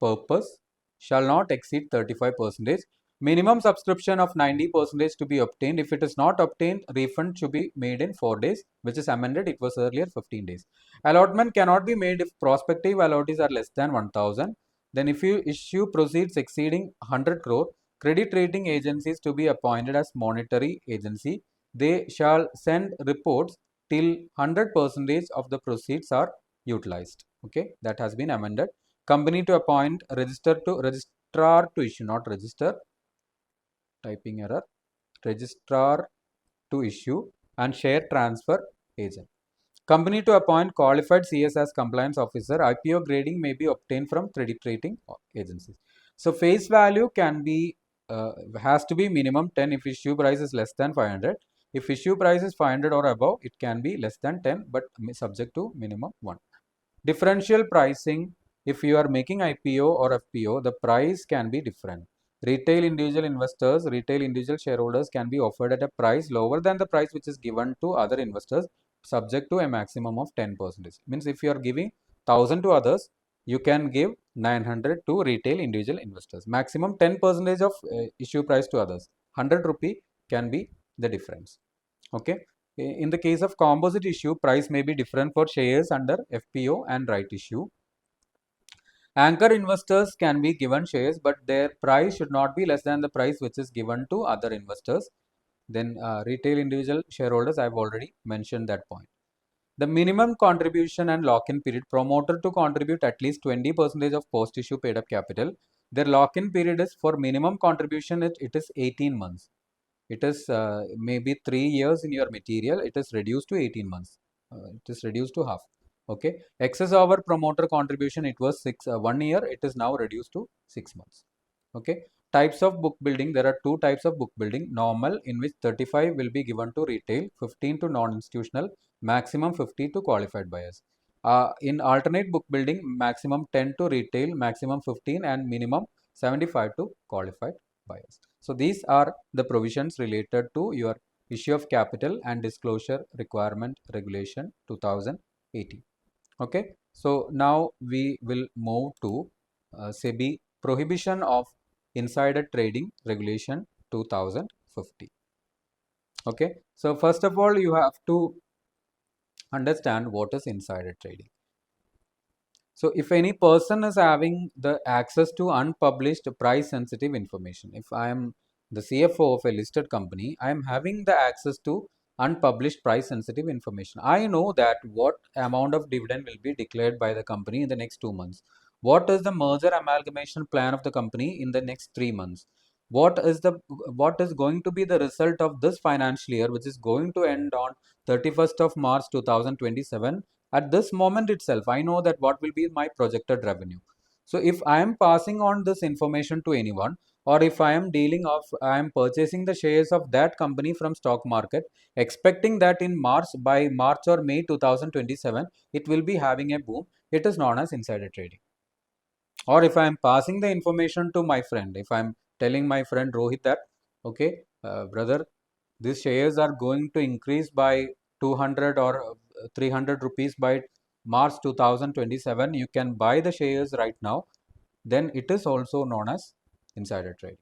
Speaker 1: purpose shall not exceed 35%. Minimum subscription of 90% to be obtained. If it is not obtained, refund should be made in 4 days, which is amended. It was earlier 15 days. Allotment cannot be made if prospective allottees are less than 1000. Then if you issue proceeds exceeding 100 crore, credit rating agencies to be appointed as monetary agency. They shall send reports till 100% of the proceeds are utilized. Okay, that has been amended. Company to appoint registrar to issue, not register, typing error, registrar to issue, and share transfer agent. Company to appoint qualified CS as compliance officer. IPO grading may be obtained from credit rating agencies. So face value can be has to be minimum 10 if issue price is less than 500. If issue price is 500 or above, it can be less than 10 but subject to minimum 1. Differential pricing. If you are making IPO or FPO, the price can be different. Retail individual shareholders can be offered at a price lower than the price which is given to other investors, subject to a maximum of 10%. Means if you are giving 1000 to others, you can give 900 to retail individual investors. Maximum 10% of issue price to others. 100 rupee can be the difference. Okay. In the case of composite issue, price may be different for shares under FPO and right issue. Anchor investors can be given shares, but their price should not be less than the price which is given to other investors. Then retail individual shareholders, I have already mentioned that point. The minimum contribution and lock-in period, promoter to contribute at least 20% of post-issue paid-up capital. Their lock-in period is for minimum contribution, it is 18 months. It is maybe 3 years in your material, it is reduced to 18 months. It is reduced to half. Okay. Excess over promoter contribution, it was 1 year, it is now reduced to 6 months. Okay. Types of book building, there are two types of book building. Normal, in which 35 will be given to retail, 15 to non-institutional, maximum 50 to qualified buyers. In alternate book building, maximum 10 to retail, maximum 15, and minimum 75 to qualified buyers. So these are the provisions related to your issue of capital and disclosure requirement regulation 2018. Okay. So now we will move to SEBI prohibition of insider trading regulation 2050. Okay. So first of all, you have to understand what is insider trading. So if any person is having the access to unpublished price sensitive information, if I am the CFO of a listed company, I am having the access to unpublished price sensitive information. I know that what amount of dividend will be declared by the company in the next 2 months. What is the merger amalgamation plan of the company in the next 3 months? What is going to be the result of this financial year, which is going to end on 31st of March 2027? At this moment itself, I know that what will be my projected revenue. So if I am passing on this information to anyone, or if I am I am purchasing the shares of that company from stock market, expecting that in by March or May 2027, it will be having a boom, it is known as insider trading. Or if I am passing the information to my friend, if I am telling my friend Rohit that, okay, brother, these shares are going to increase by 200 or 300 rupees by March 2027, you can buy the shares right now, then it is also known as insider trading.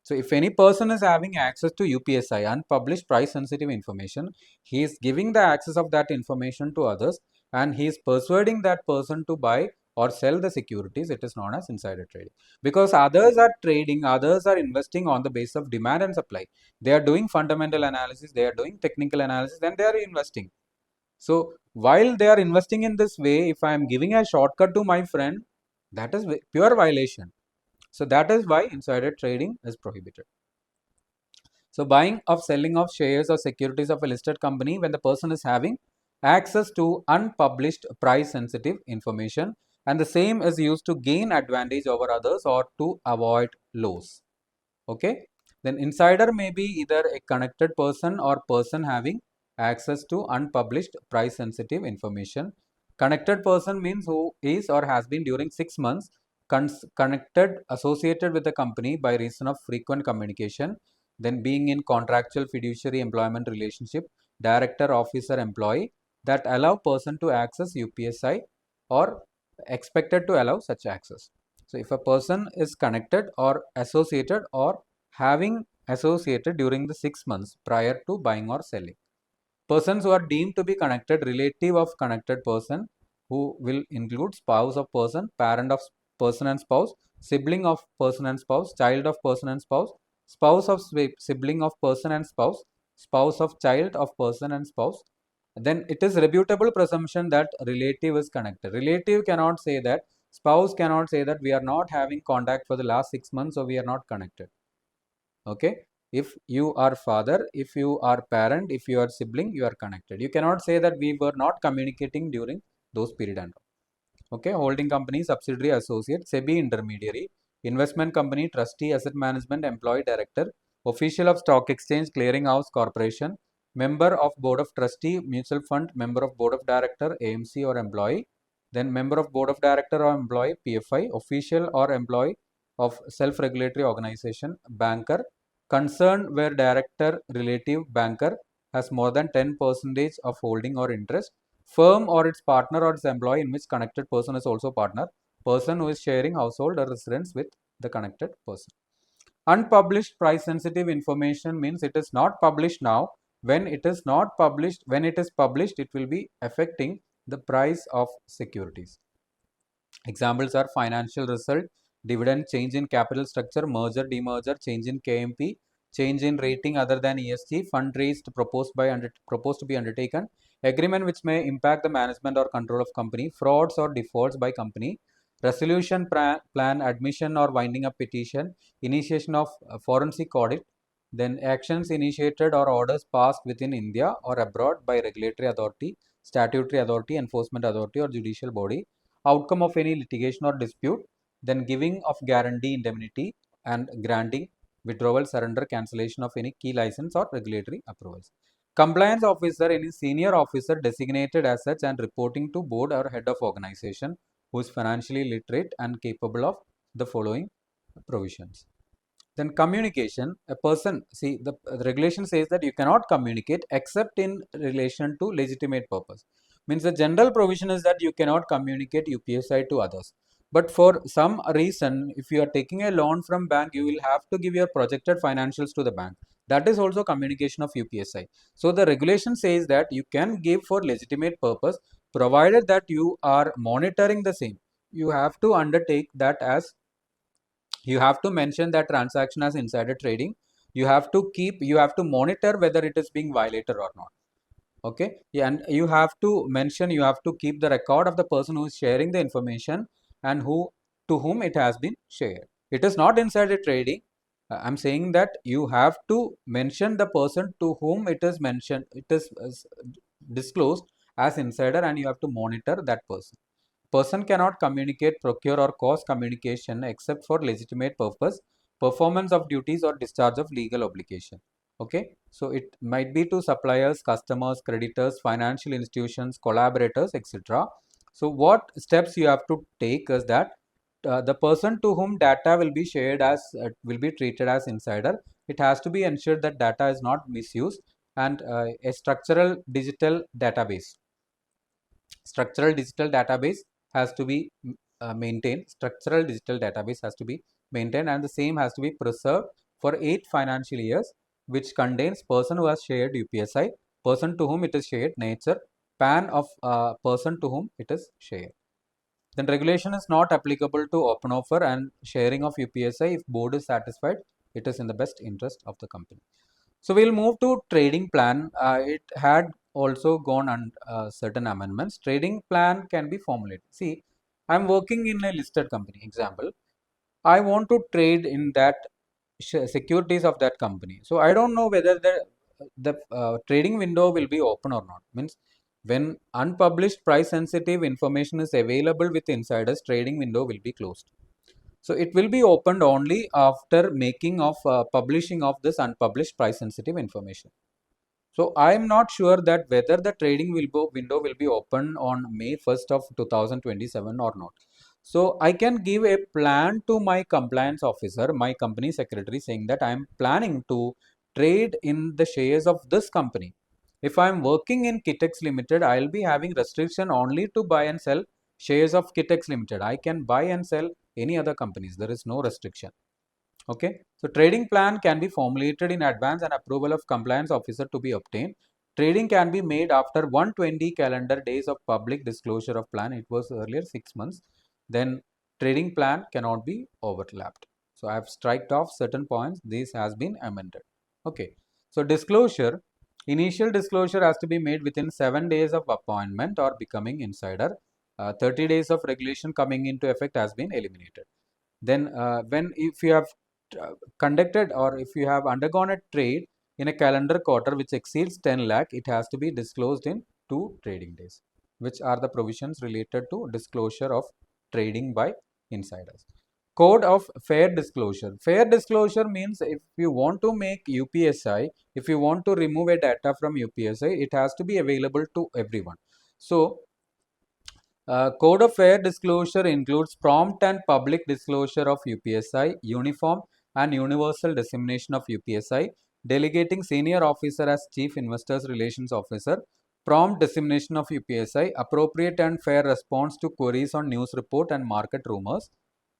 Speaker 1: So if any person is having access to UPSI, unpublished price sensitive information, he is giving the access of that information to others, and he is persuading that person to buy or sell the securities. It is known as insider trading, because others are trading, others are investing on the basis of demand and supply. They are doing fundamental analysis, they are doing technical analysis, and they are investing. So while they are investing in this way, if I am giving a shortcut to my friend, that is pure violation. So that is why insider trading is prohibited. So buying or selling of shares or securities of a listed company when the person is having access to unpublished price sensitive information, and the same is used to gain advantage over others or to avoid loss. Okay. Then insider may be either a connected person or person having access to unpublished price sensitive information. Connected person means who is or has been during 6 months connected, associated with the company by reason of frequent communication, then being in contractual fiduciary employment relationship, director, officer, employee, that allow person to access UPSI or expected to allow such access. So if a person is connected or associated or having associated during the 6 months prior to buying or selling. Persons who are deemed to be connected, relative of connected person, who will include spouse of person, parent of person and spouse, sibling of person and spouse, child of person and spouse, spouse of sibling of person and spouse, spouse of child of person and spouse. Then it is reputable presumption that relative is connected. Relative cannot say that, spouse cannot say that we are not having contact for the last 6 months, so we are not connected. Okay. If you are father, if you are parent, if you are sibling, you are connected. You cannot say that we were not communicating during those period and all. Okay. Holding company, subsidiary, associate, SEBI intermediary, investment company, trustee, asset management, employee, director, official of stock exchange, clearing house, corporation, member of board of trustee, mutual fund, member of board of director, AMC or employee, then member of board of director or employee, PFI, official or employee of self-regulatory organization, banker, concerned where director, relative, banker has more than 10% of holding or interest, firm or its partner or its employee in which connected person is also partner, person who is sharing household or residence with the connected person. Unpublished price sensitive information means it is not published now. When it is not published, when it is published, it will be affecting the price of securities. Examples are financial result, dividend, change in capital structure, merger, demerger, change in KMP, change in rating other than ESG, fund raised proposed to be undertaken, agreement which may impact the management or control of company, frauds or defaults by company, resolution plan, admission or winding up petition, initiation of forensic audit, then actions initiated or orders passed within India or abroad by regulatory authority, statutory authority, enforcement authority or judicial body, outcome of any litigation or dispute, then giving of guarantee indemnity and granting withdrawal, surrender, cancellation of any key license or regulatory approvals. Compliance officer, any senior officer designated as such and reporting to board or head of organization who is financially literate and capable of the following provisions. Then communication, a person, see the regulation says that you cannot communicate except in relation to legitimate purpose. Means the general provision is that you cannot communicate UPSI to others. But for some reason, if you are taking a loan from bank, you will have to give your projected financials to the bank. That is also communication of UPSI. So the regulation says that you can give for legitimate purpose, provided that you are monitoring the same. You have to undertake that as, you have to mention that transaction as insider trading. You have to monitor whether it is being violated or not. Okay, yeah, and you have to mention, you have to keep the record of the person who is sharing the information and who, to whom it has been shared. It is not insider trading. I'm saying that you have to mention the person to whom it is mentioned, it is disclosed as insider, and you have to monitor that person. Person cannot communicate, procure or cause communication except for legitimate purpose, performance of duties or discharge of legal obligation. Okay, so it might be to suppliers, customers, creditors, financial institutions, collaborators, etc. So what steps you have to take is that the person to whom data will be shared as will be treated as insider. It has to be ensured that data is not misused, and a structural digital database has to be maintained. Structural digital database has to be maintained, and the same has to be preserved for 8 financial years, which contains person who has shared UPSI, person to whom it is shared, nature, PAN of person to whom it is shared. Then regulation is not applicable to open offer and sharing of UPSI if board is satisfied it is in the best interest of the company. So we'll move to trading plan. It had also gone on certain amendments. Trading plan can be formulated. See, I'm working in a listed company. Example, I want to trade in that securities of that company. So I don't know whether the trading window will be open or not. Means when unpublished price sensitive information is available with insiders, trading window will be closed. So it will be opened only after making of publishing of this unpublished price sensitive information. So I am not sure that whether the trading window will be open on May 1st of 2027 or not. So I can give a plan to my compliance officer, my company secretary, saying that I am planning to trade in the shares of this company. If I am working in Kitex Limited, I will be having restriction only to buy and sell shares of Kitex Limited. I can buy and sell any other companies. There is no restriction. Okay, so trading plan can be formulated in advance and approval of compliance officer to be obtained. Trading can be made after 120 calendar days of public disclosure of plan. It was earlier 6 months. Then trading plan cannot be overlapped. So I have striked off certain points. This has been amended. Okay, so disclosure, initial disclosure has to be made within 7 days of appointment or becoming insider. 30 days of regulation coming into effect has been eliminated. Then when if you have conducted or if you have undergone a trade in a calendar quarter which exceeds 10 lakh, it has to be disclosed in 2 trading days, which are the provisions related to disclosure of trading by insiders. Code of fair disclosure. Fair disclosure means if you want to make UPSI, if you want to remove a data from UPSI, it has to be available to everyone. So Code of Fair Disclosure includes prompt and public disclosure of UPSI, uniform and universal dissemination of UPSI, delegating senior officer as Chief Investors Relations Officer, prompt dissemination of UPSI, appropriate and fair response to queries on news report and market rumors,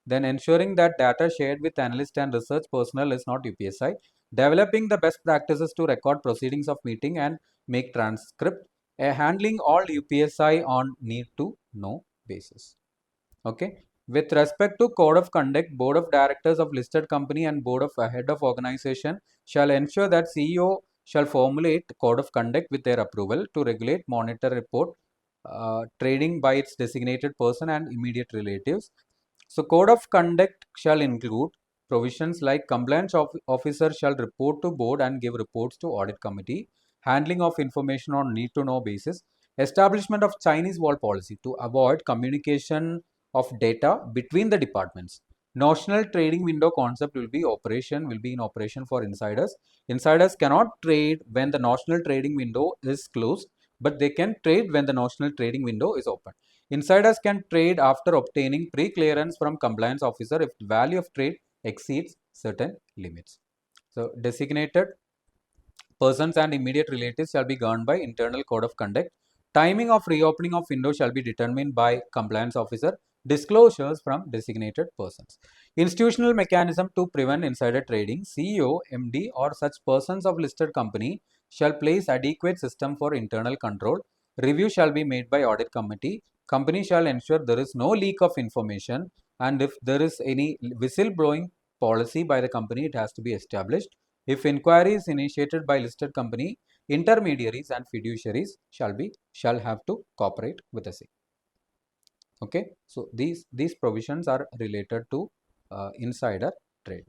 Speaker 1: then ensuring that data shared with analyst and research personnel is not UPSI, developing the best practices to record proceedings of meeting and make transcript, handling all UPSI on need to know basis. Okay. With respect to code of conduct, board of directors of listed company and board of head of organization shall ensure that CEO shall formulate code of conduct with their approval to regulate, monitor, report trading by its designated person and immediate relatives. So, code of conduct shall include provisions like compliance officer shall report to board and give reports to audit committee, handling of information on need to know basis, establishment of Chinese wall policy to avoid communication of data between the departments. Notional trading window concept will be in operation for insiders. Insiders cannot trade when the notional trading window is closed, but they can trade when the notional trading window is open. Insiders can trade after obtaining pre-clearance from compliance officer if the value of trade exceeds certain limits. So, designated persons and immediate relatives shall be governed by internal code of conduct. Timing of reopening of window shall be determined by compliance officer. Disclosures from designated persons. Institutional mechanism to prevent insider trading. CEO, MD or such persons of listed company shall place adequate system for internal control. Review shall be made by audit committee. Company shall ensure there is no leak of information, and if there is any whistleblowing policy by the company, it has to be established. If inquiry is initiated by listed company, intermediaries and fiduciaries shall have to cooperate with the same. Okay, so these provisions are related to insider trade.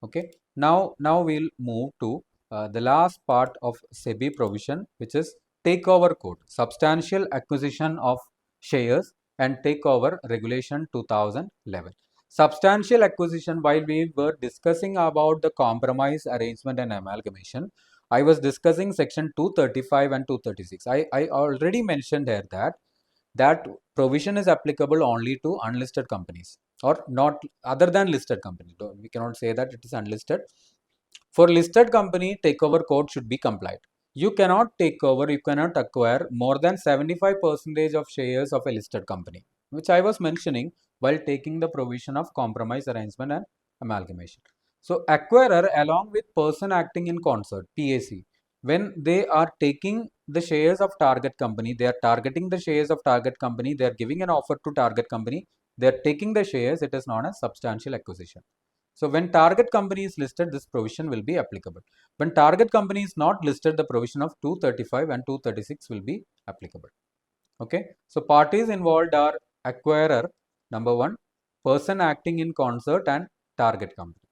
Speaker 1: Okay, now we'll move to the last part of SEBI provision, which is takeover code, substantial acquisition of shares and takeover regulation 2011. Substantial acquisition, while we were discussing about the compromise arrangement and amalgamation, I was discussing section 235 and 236. I already mentioned here that provision is applicable only to unlisted companies or not other than listed company. We cannot say that it is unlisted. For listed company, takeover code should be complied. You cannot take over, you cannot acquire more than 75% of shares of a listed company, which I was mentioning while taking the provision of compromise arrangement and amalgamation. So, acquirer along with person acting in concert, PAC, when they are taking the shares of target company, they are targeting the shares of target company, they are giving an offer to target company, they are taking the shares, it is known as substantial acquisition. So, when target company is listed, this provision will be applicable. When target company is not listed, the provision of 235 and 236 will be applicable. Okay. So, parties involved are acquirer, number one, person acting in concert and target company.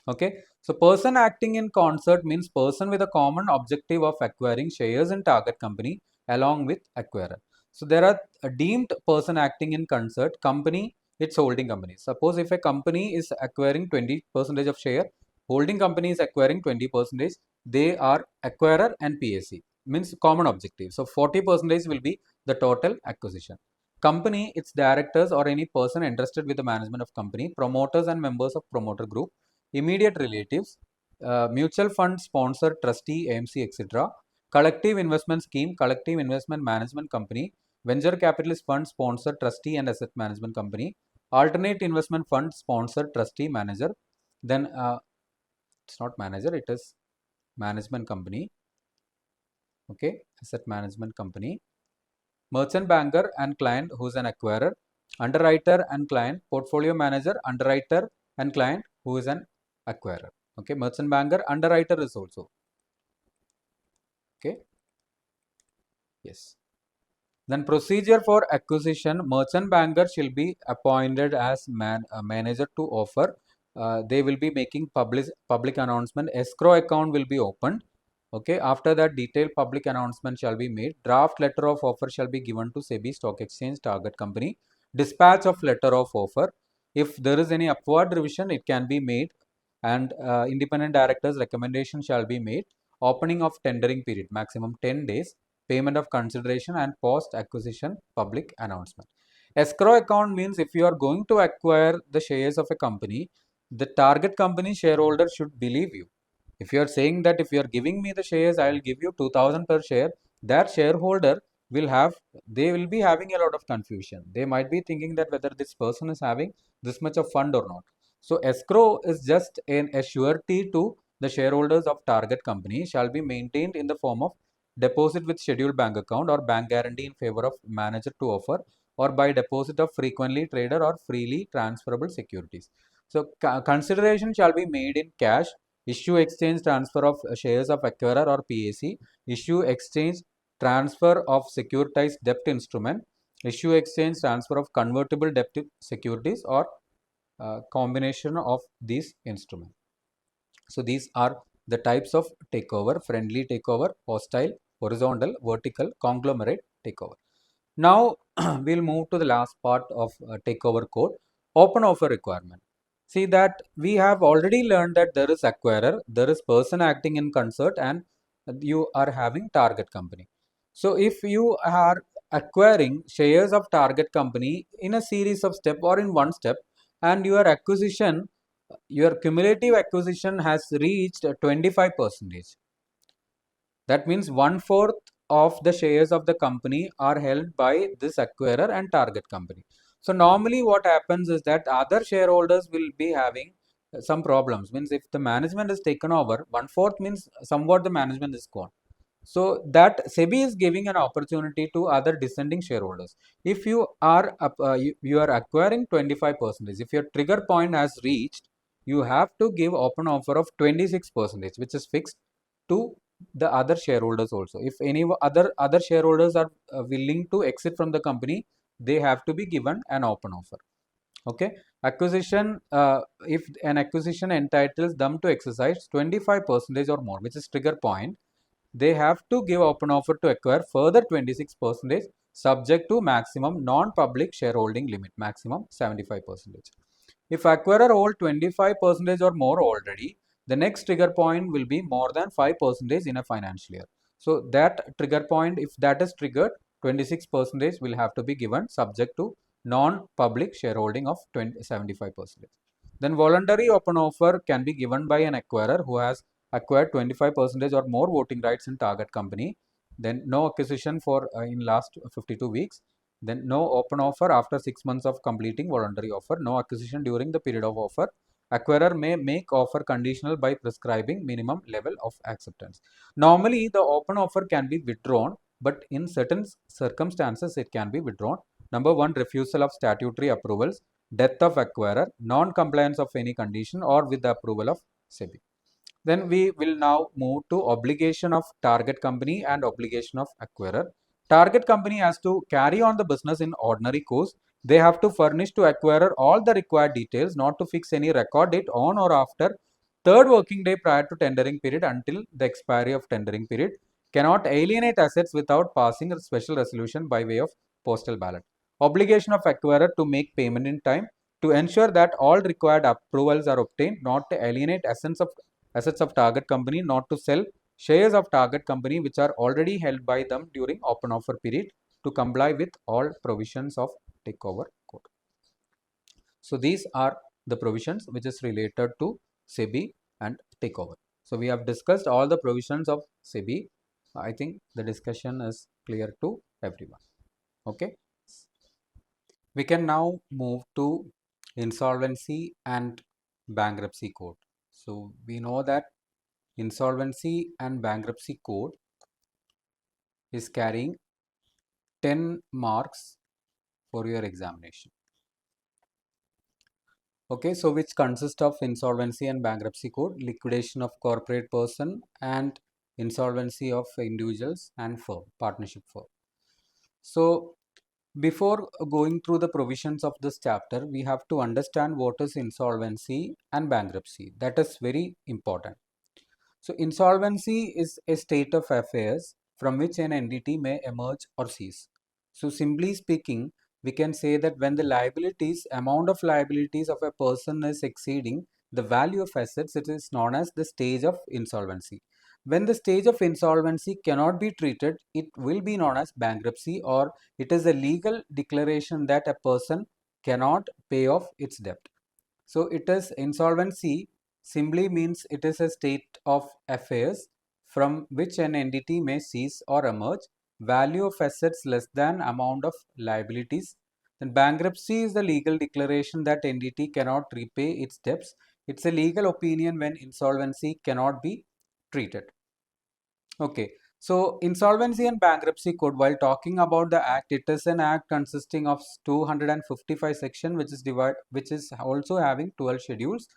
Speaker 1: Okay. So, person acting in concert means person with a common objective of acquiring shares in target company along with acquirer. So, there are a deemed person acting in concert, company, its holding company. Suppose if a company is acquiring 20% of share, holding company is acquiring 20%, they are acquirer and PAC, means common objective. So, 40% will be the total acquisition. Company, its directors or any person entrusted with the management of company, promoters and members of promoter group, immediate relatives, mutual fund sponsor, trustee, AMC, etc., collective investment scheme, collective investment management company, venture capitalist fund sponsor, trustee and asset management company, alternate investment fund sponsor, trustee, manager, then it's not manager, it is management company, okay, asset management company, merchant banker and client who is an acquirer, underwriter and client, portfolio manager, underwriter and client who is an acquirer. Okay, merchant banker, underwriter is also. Okay, yes. Then procedure for acquisition, merchant banker shall be appointed as manager to offer. They will be making public announcement. Escrow account will be opened. Okay, after that detailed public announcement shall be made. Draft letter of offer shall be given to SEBI Stock Exchange target company. Dispatch of letter of offer. If there is any upward revision, it can be made, and independent directors recommendation shall be made. Opening of tendering period, maximum 10 days. Payment of consideration and post acquisition public announcement. Escrow account means if you are going to acquire the shares of a company, the target company shareholder should believe you. If you are saying that if you are giving me the shares, I will give you 2000 per share, that shareholder they will be having a lot of confusion. They might be thinking that whether this person is having this much of fund or not. So escrow is just a surety to the shareholders of target company, shall be maintained in the form of deposit with scheduled bank account or bank guarantee in favor of manager to offer or by deposit of frequently traded or freely transferable securities. So consideration shall be made in cash, issue, exchange, transfer of shares of acquirer or PAC, issue, exchange, transfer of securitized debt instrument, issue, exchange, transfer of convertible debt securities, or combination of these instruments. So these are the types of takeover: friendly takeover, hostile, horizontal, vertical, conglomerate takeover. Now we'll move to the last part of takeover code, open offer requirement. See that we have already learned that there is acquirer, there is person acting in concert, and you are having target company. So if you are acquiring shares of target company in a series of step or in one step, and your acquisition, your cumulative acquisition has reached 25%. That means 1/4 of the shares of the company are held by this acquirer and target company. So normally what happens is that other shareholders will be having some problems. Means if the management is taken over, 1/4 means somewhat the management is gone. So that SEBI is giving an opportunity to other descending shareholders. If you are you are acquiring 25%, if your trigger point has reached, you have to give open offer of 26%, which is fixed to the other shareholders also. If any other shareholders are willing to exit from the company, they have to be given an open offer. Okay, acquisition, if an acquisition entitles them to exercise 25% or more, which is trigger point, they have to give open offer to acquire further 26%, subject to maximum non-public shareholding limit, maximum 75%. If acquirer hold 25% or more already, the next trigger point will be more than 5% in a financial year. So that trigger point, if that is triggered, 26% will have to be given, subject to non-public shareholding of 75%. Then voluntary open offer can be given by an acquirer who has acquired 25% or more voting rights in target company. Then no acquisition for in last 52 weeks. Then no open offer after 6 months of completing voluntary offer. No acquisition during the period of offer. Acquirer may make offer conditional by prescribing minimum level of acceptance. Normally, the open offer can be withdrawn, but in certain circumstances, it can be withdrawn. Number one, refusal of statutory approvals, death of acquirer, non-compliance of any condition, or with the approval of SEBI. Then we will now move to obligation of target company and obligation of acquirer. Target company has to carry on the business in ordinary course. They have to furnish to acquirer all the required details, not to fix any record date on or after third working day prior to tendering period until the expiry of tendering period. Cannot alienate assets without passing a special resolution by way of postal ballot. Obligation of acquirer to make payment in time, to ensure that all required approvals are obtained, not to alienate assets of target company, not to sell shares of target company which are already held by them during open offer period, to comply with all provisions of takeover code. So these are the provisions which is related to SEBI and takeover. So we have discussed all the provisions of SEBI. I think the discussion is clear to everyone. Okay. We can now move to insolvency and bankruptcy code. So we know that insolvency and bankruptcy code is carrying 10 marks for your examination. Okay, so which consists of insolvency and bankruptcy code, liquidation of corporate person, and insolvency of individuals and firm, partnership firm. So before going through the provisions of this chapter, we have to understand what is insolvency and bankruptcy. That is very important. So insolvency is a state of affairs from which an entity may emerge or cease. So simply speaking, we can say that when the amount of liabilities of a person is exceeding the value of assets, it is known as the stage of insolvency. When the stage of insolvency cannot be treated, it will be known as bankruptcy, or it is a legal declaration that a person cannot pay off its debt. So it is insolvency simply means it is a state of affairs from which an entity may cease or emerge, value of assets less than amount of liabilities. Then bankruptcy is the legal declaration that entity cannot repay its debts. It's a legal opinion when insolvency cannot be treated. Okay, So Insolvency and Bankruptcy Code, while talking about the act, it is an act consisting of 255 section, which is also having 12 schedules,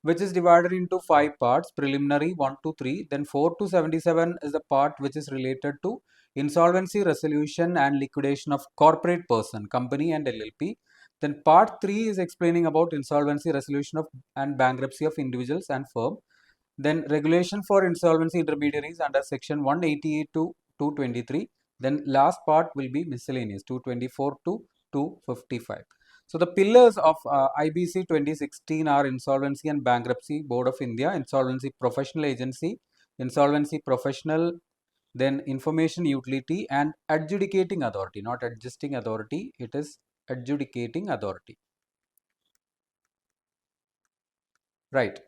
Speaker 1: which is divided into 5 parts: preliminary 1 to 3, then 4 to 77 is the part which is related to insolvency resolution and liquidation of corporate person, company and LLP. Then part 3 is explaining about insolvency resolution of and bankruptcy of individuals and firm. Then regulation for insolvency intermediaries under section 188 to 223. Then last part will be miscellaneous 224 to 255. So the pillars of IBC 2016 are Insolvency and Bankruptcy Board of India, Insolvency Professional Agency, Insolvency Professional, then Information Utility and Adjudicating Authority, not Adjusting Authority, it is Adjudicating Authority. Right.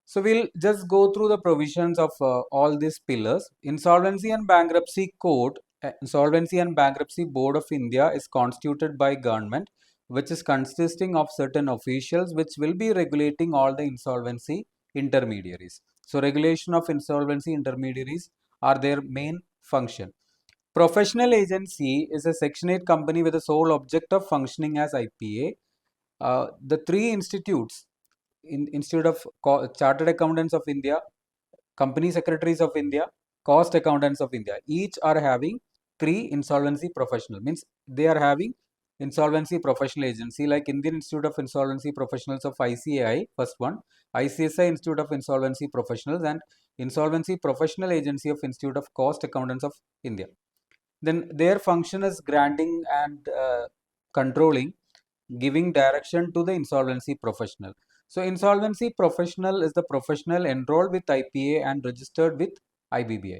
Speaker 1: So we'll just go through the provisions of all these pillars. Insolvency and Bankruptcy Code, Insolvency and Bankruptcy Board of India is constituted by government, which is consisting of certain officials which will be regulating all the insolvency intermediaries. So regulation of insolvency intermediaries are their main function. Professional agency is a Section 8 company with the sole object of functioning as IPA. The three institutes, Institute of Chartered Accountants of India, Company Secretaries of India, Cost Accountants of India, each are having three insolvency professional. Means they are having insolvency professional agency like Indian Institute of Insolvency Professionals of ICAI, first one, ICSI Institute of Insolvency Professionals, and Insolvency Professional Agency of Institute of Cost Accountants of India. Then their function is granting and controlling, giving direction to the insolvency professional. So insolvency professional is the professional enrolled with IPA and registered with IBBI.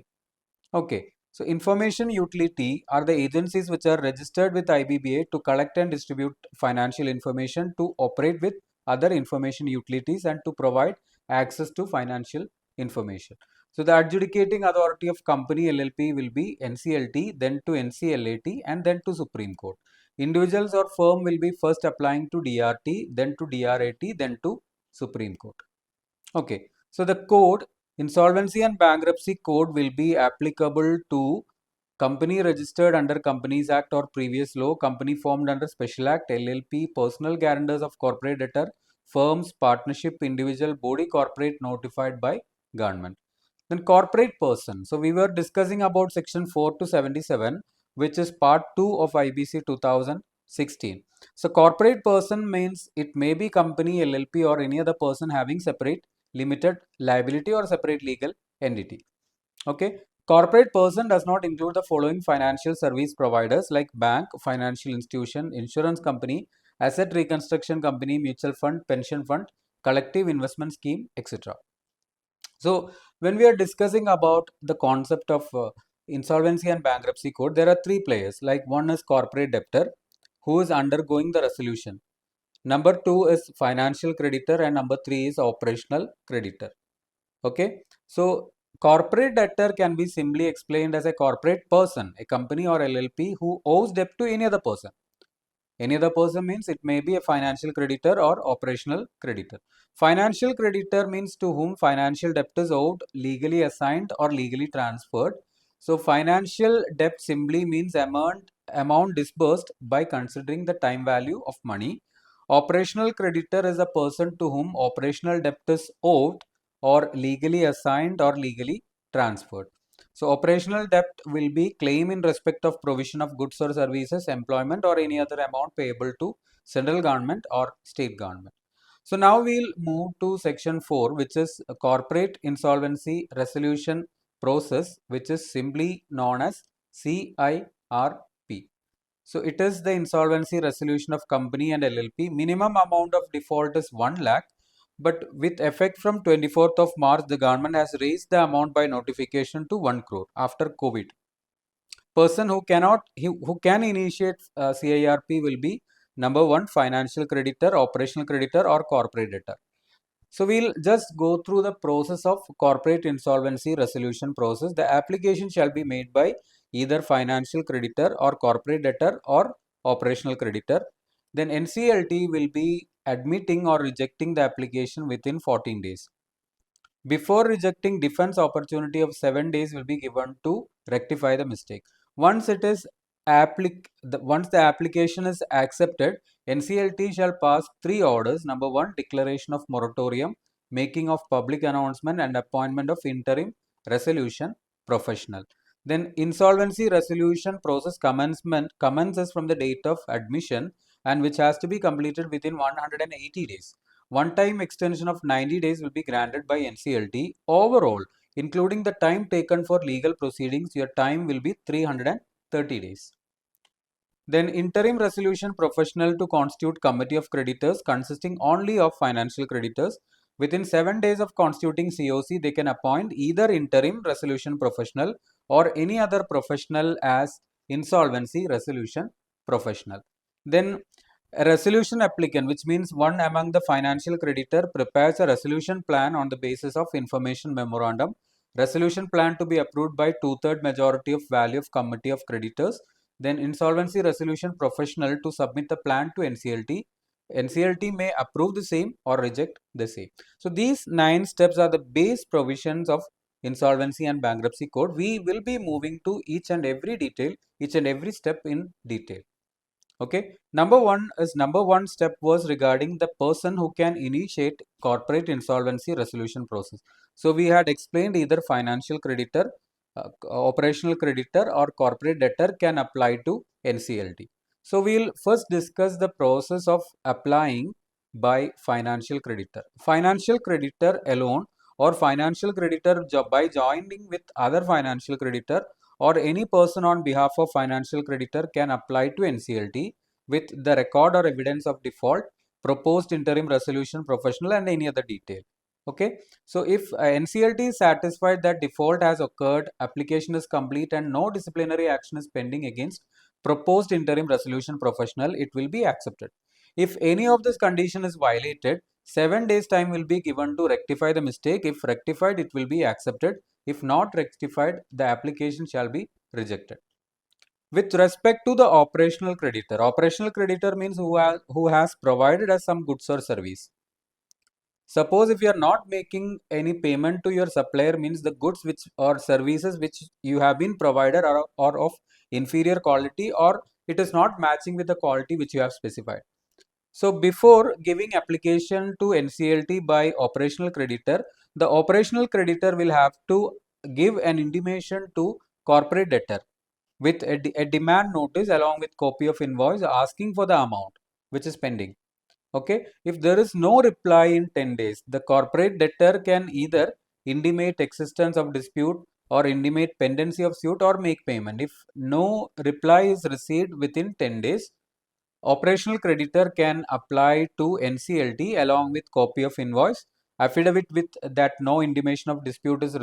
Speaker 1: Okay. So information utility are the agencies which are registered with IBBA to collect and distribute financial information, to operate with other information utilities and to provide access to financial information. So the adjudicating authority of company LLP will be NCLT, then to NCLAT and then to Supreme Court. Individuals or firm will be first applying to DRT, then to DRAT, then to Supreme Court. Okay. So the code, Insolvency and Bankruptcy Code, will be applicable to company registered under Companies Act or previous law, company formed under Special Act, LLP, personal guarantors of corporate debtor, firms, partnership, individual, body corporate notified by government. Then corporate person. So we were discussing about section 4 to 77, which is part 2 of IBC 2016. So corporate person means it may be company, LLP or any other person having separate limited liability or separate legal entity. Okay. Corporate person does not include the following financial service providers like bank, financial institution, insurance company, asset reconstruction company, mutual fund, pension fund, collective investment scheme, etc. So when we are discussing about the concept of insolvency and bankruptcy code, there are three players. Like one is corporate debtor who is undergoing the resolution. Number two is financial creditor and number three is operational creditor. Okay. So corporate debtor can be simply explained as a corporate person, a company or LLP who owes debt to any other person. Any other person means it may be a financial creditor or operational creditor. Financial creditor means to whom financial debt is owed, legally assigned or legally transferred. So financial debt simply means amount disbursed by considering the time value of money. Operational creditor is a person to whom operational debt is owed or legally assigned or legally transferred. So operational debt will be claim in respect of provision of goods or services, employment or any other amount payable to central government or state government. So now we'll move to section 4, which is a corporate insolvency resolution process, which is simply known as CIRP. So it is the insolvency resolution of company and LLP. Minimum amount of default is 1 lakh. But with effect from 24th of March, the government has raised the amount by notification to 1 crore after COVID. Person who can initiate CIRP will be number 1, financial creditor, operational creditor or corporate debtor. So we'll just go through the process of corporate insolvency resolution process. The application shall be made by either financial creditor or corporate debtor or operational creditor. Then NCLT will be admitting or rejecting the application within 14 days. Before rejecting, defense opportunity of 7 days will be given to rectify the mistake. Once it is once the application is accepted, NCLT shall pass 3 orders. Number 1, declaration of moratorium, making of public announcement and appointment of interim resolution professional. Then insolvency resolution process commences from the date of admission, and which has to be completed within 180 days. One-time extension of 90 days will be granted by NCLT. Overall, including the time taken for legal proceedings, your time will be 330 days. Then interim resolution professional to constitute committee of creditors consisting only of financial creditors. Within 7 days of constituting COC, they can appoint either interim resolution professional or any other professional as insolvency resolution professional. Then a resolution applicant, which means one among the financial creditor, prepares a resolution plan on the basis of information memorandum. Resolution plan to be approved by 2/3 majority of value of committee of creditors. Then insolvency resolution professional to submit the plan to NCLT. NCLT may approve the same or reject the same. So these 9 steps are the base provisions of insolvency and bankruptcy code. We will be moving to each and every step in detail. Okay, number one step was regarding the person who can initiate corporate insolvency resolution process. So we had explained either financial creditor, operational creditor or corporate debtor can apply to NCLT. So we'll first discuss the process of applying by financial creditor. Financial creditor alone or financial creditor by joining with other financial creditor or any person on behalf of financial creditor can apply to NCLT with the record or evidence of default, proposed interim resolution professional and any other detail. Okay, so if NCLT is satisfied that default has occurred, application is complete and no disciplinary action is pending against proposed interim resolution professional, it will be accepted. If any of this condition is violated, 7 days time will be given to rectify the mistake. If rectified, it will be accepted. If not rectified, the application shall be rejected. With respect to the operational creditor means who has provided us some goods or service. Suppose if you are not making any payment to your supplier, means the goods which or services which you have been provided are of inferior quality or it is not matching with the quality which you have specified. So before giving application to NCLT by operational creditor, the operational creditor will have to give an intimation to corporate debtor with a demand notice along with copy of invoice asking for the amount which is pending. Okay, if there is no reply in 10 days, the corporate debtor can either intimate existence of dispute or intimate pendency of suit or make payment. If no reply is received within 10 days, operational creditor can apply to NCLT along with copy of invoice, affidavit with that no intimation of dispute is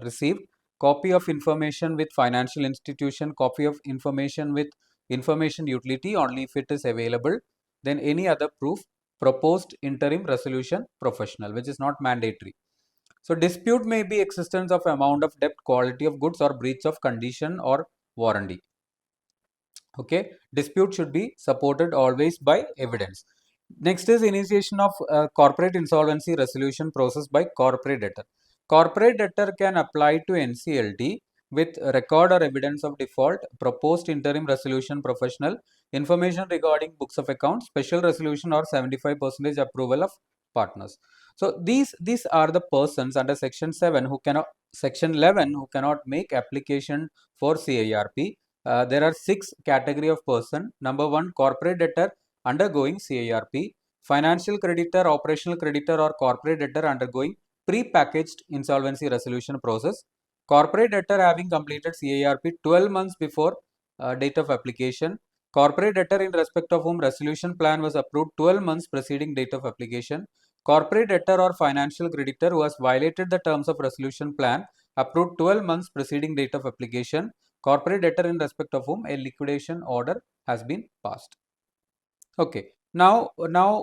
Speaker 1: received, copy of information with financial institution, copy of information with information utility only if it is available, then any other proof, proposed interim resolution professional, which is not mandatory. So dispute may be existence of amount of debt, quality of goods or breach of condition or warranty. Okay, dispute should be supported always by evidence. Next is initiation of corporate insolvency resolution process by corporate debtor. Corporate debtor can apply to NCLT with record or evidence of default, proposed interim resolution professional, information regarding books of accounts, special resolution or 75% approval of partners. So these are the persons under section 7 who cannot section 11 who cannot make application for CIRP. There are 6 category of person. Number 1, corporate debtor undergoing CIRP, financial creditor, operational creditor or corporate debtor undergoing pre-packaged insolvency resolution process, corporate debtor having completed CIRP 12 months before date of application, corporate debtor in respect of whom resolution plan was approved 12 months preceding date of application, corporate debtor or financial creditor who has violated the terms of resolution plan approved 12 months preceding date of application, corporate debtor in respect of whom a liquidation order has been passed. Okay, now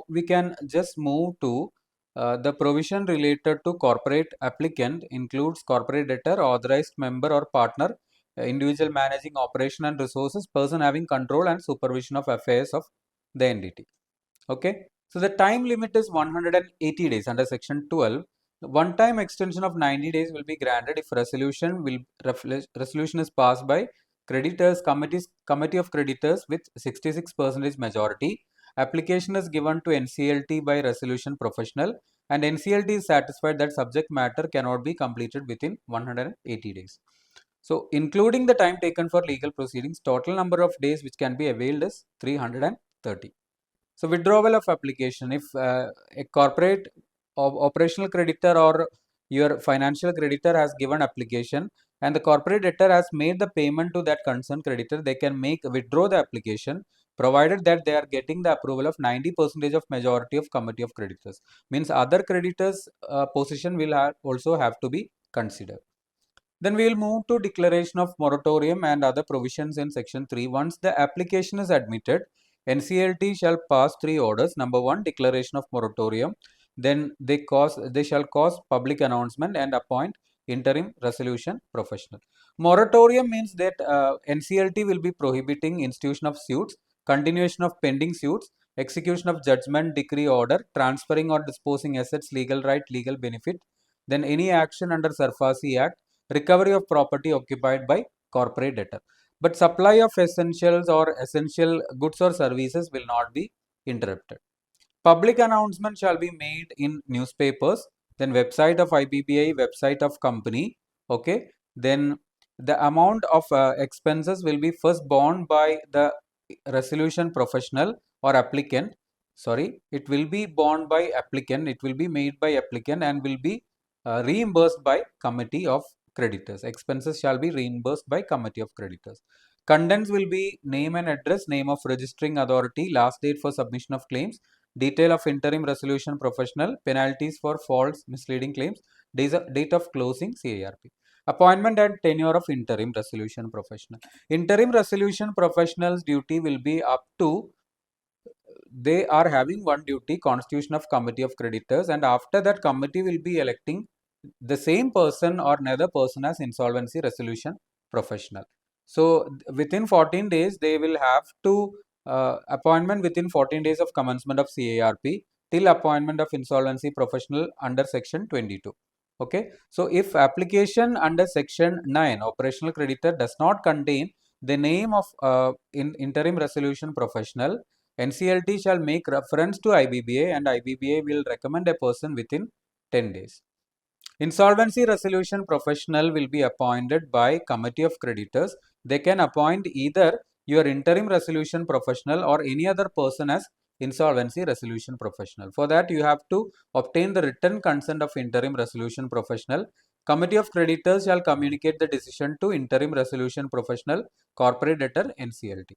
Speaker 1: we can just move to the provision related to corporate applicant includes corporate debtor, authorized member or partner, individual managing operation and resources, person having control and supervision of affairs of the entity. Okay, so the time limit is 180 days under section 12. one-time extension of 90 days will be granted if resolution is passed by committee of creditors with 66% majority. Application is given to NCLT by resolution professional, and NCLT is satisfied that subject matter cannot be completed within 180 days. So, including the time taken for legal proceedings, total number of days which can be availed is 330. So, withdrawal of application. If a corporate operational creditor or your financial creditor has given application and the corporate debtor has made the payment to that concerned creditor, they can withdraw the application provided that they are getting the approval of 90% of majority of committee of creditors. Means other creditors position will also have to be considered. Then we will move to declaration of moratorium and other provisions in section 3. Once the application is admitted, NCLT shall pass 3 orders. Number 1, declaration of moratorium. Then they shall cause public announcement and appoint interim resolution professional. Moratorium means that NCLT will be prohibiting institution of suits, continuation of pending suits, execution of judgment, decree, order, transferring or disposing assets, legal right, legal benefit. Then any action under SARFAESI Act, recovery of property occupied by corporate debtor. But supply of essentials or essential goods or services will not be interrupted. Public announcement shall be made in newspapers, then website of IBBI, website of company. Okay, then the amount of expenses will be first borne by the resolution professional or applicant. Sorry, it will be borne by applicant. It will be made by applicant and will be reimbursed by committee of creditors. Expenses shall be reimbursed by committee of creditors. Contents will be name and address, name of registering authority, last date for submission of claims, detail of interim resolution professional, penalties for false misleading claims, date of closing CIRP. Appointment and tenure of interim resolution professional. Interim resolution professionals duty will be up to, they are having one duty, constitution of committee of creditors, and after that committee will be electing the same person or another person as insolvency resolution professional. So within 14 days they will have to appointment within 14 days of commencement of CIRP till appointment of insolvency professional under section 22. Okay, so if application under section 9 operational creditor does not contain the name of interim resolution professional, NCLT shall make reference to IBBA and IBBA will recommend a person within 10 days. Insolvency resolution professional will be appointed by committee of creditors. They can appoint either your interim resolution professional or any other person as insolvency resolution professional. For that, you have to obtain the written consent of interim resolution professional. Committee of creditors shall communicate the decision to interim resolution professional, corporate debtor, NCLT.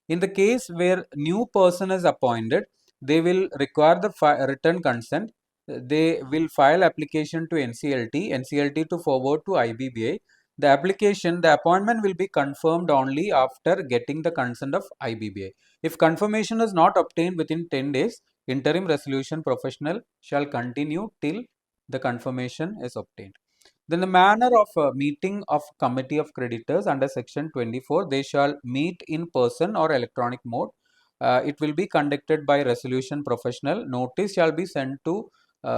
Speaker 1: In the case where new person is appointed, they will require the written consent. They will file application to NCLT to forward to IBBA. The appointment will be confirmed only after getting the consent of IBBA. If confirmation is not obtained within 10 days, interim resolution professional shall continue till the confirmation is obtained. Then the manner of meeting of committee of creditors under section 24, they shall meet in person or electronic mode. It will be conducted by resolution professional. Notice shall be sent to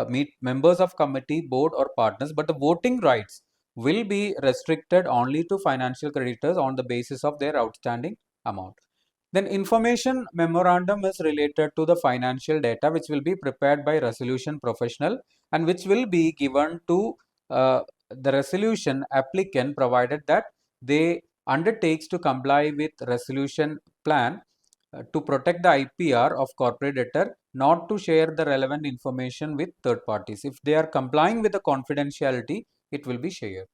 Speaker 1: meet members of committee, board or partners, but the voting rights will be restricted only to financial creditors on the basis of their outstanding amount. Then information memorandum is related to the financial data which will be prepared by resolution professional and which will be given to the resolution applicant provided that they undertakes to comply with resolution plan to protect the IPR of corporate debtor, not to share the relevant information with third parties. If they are complying with the confidentiality, it will be shared.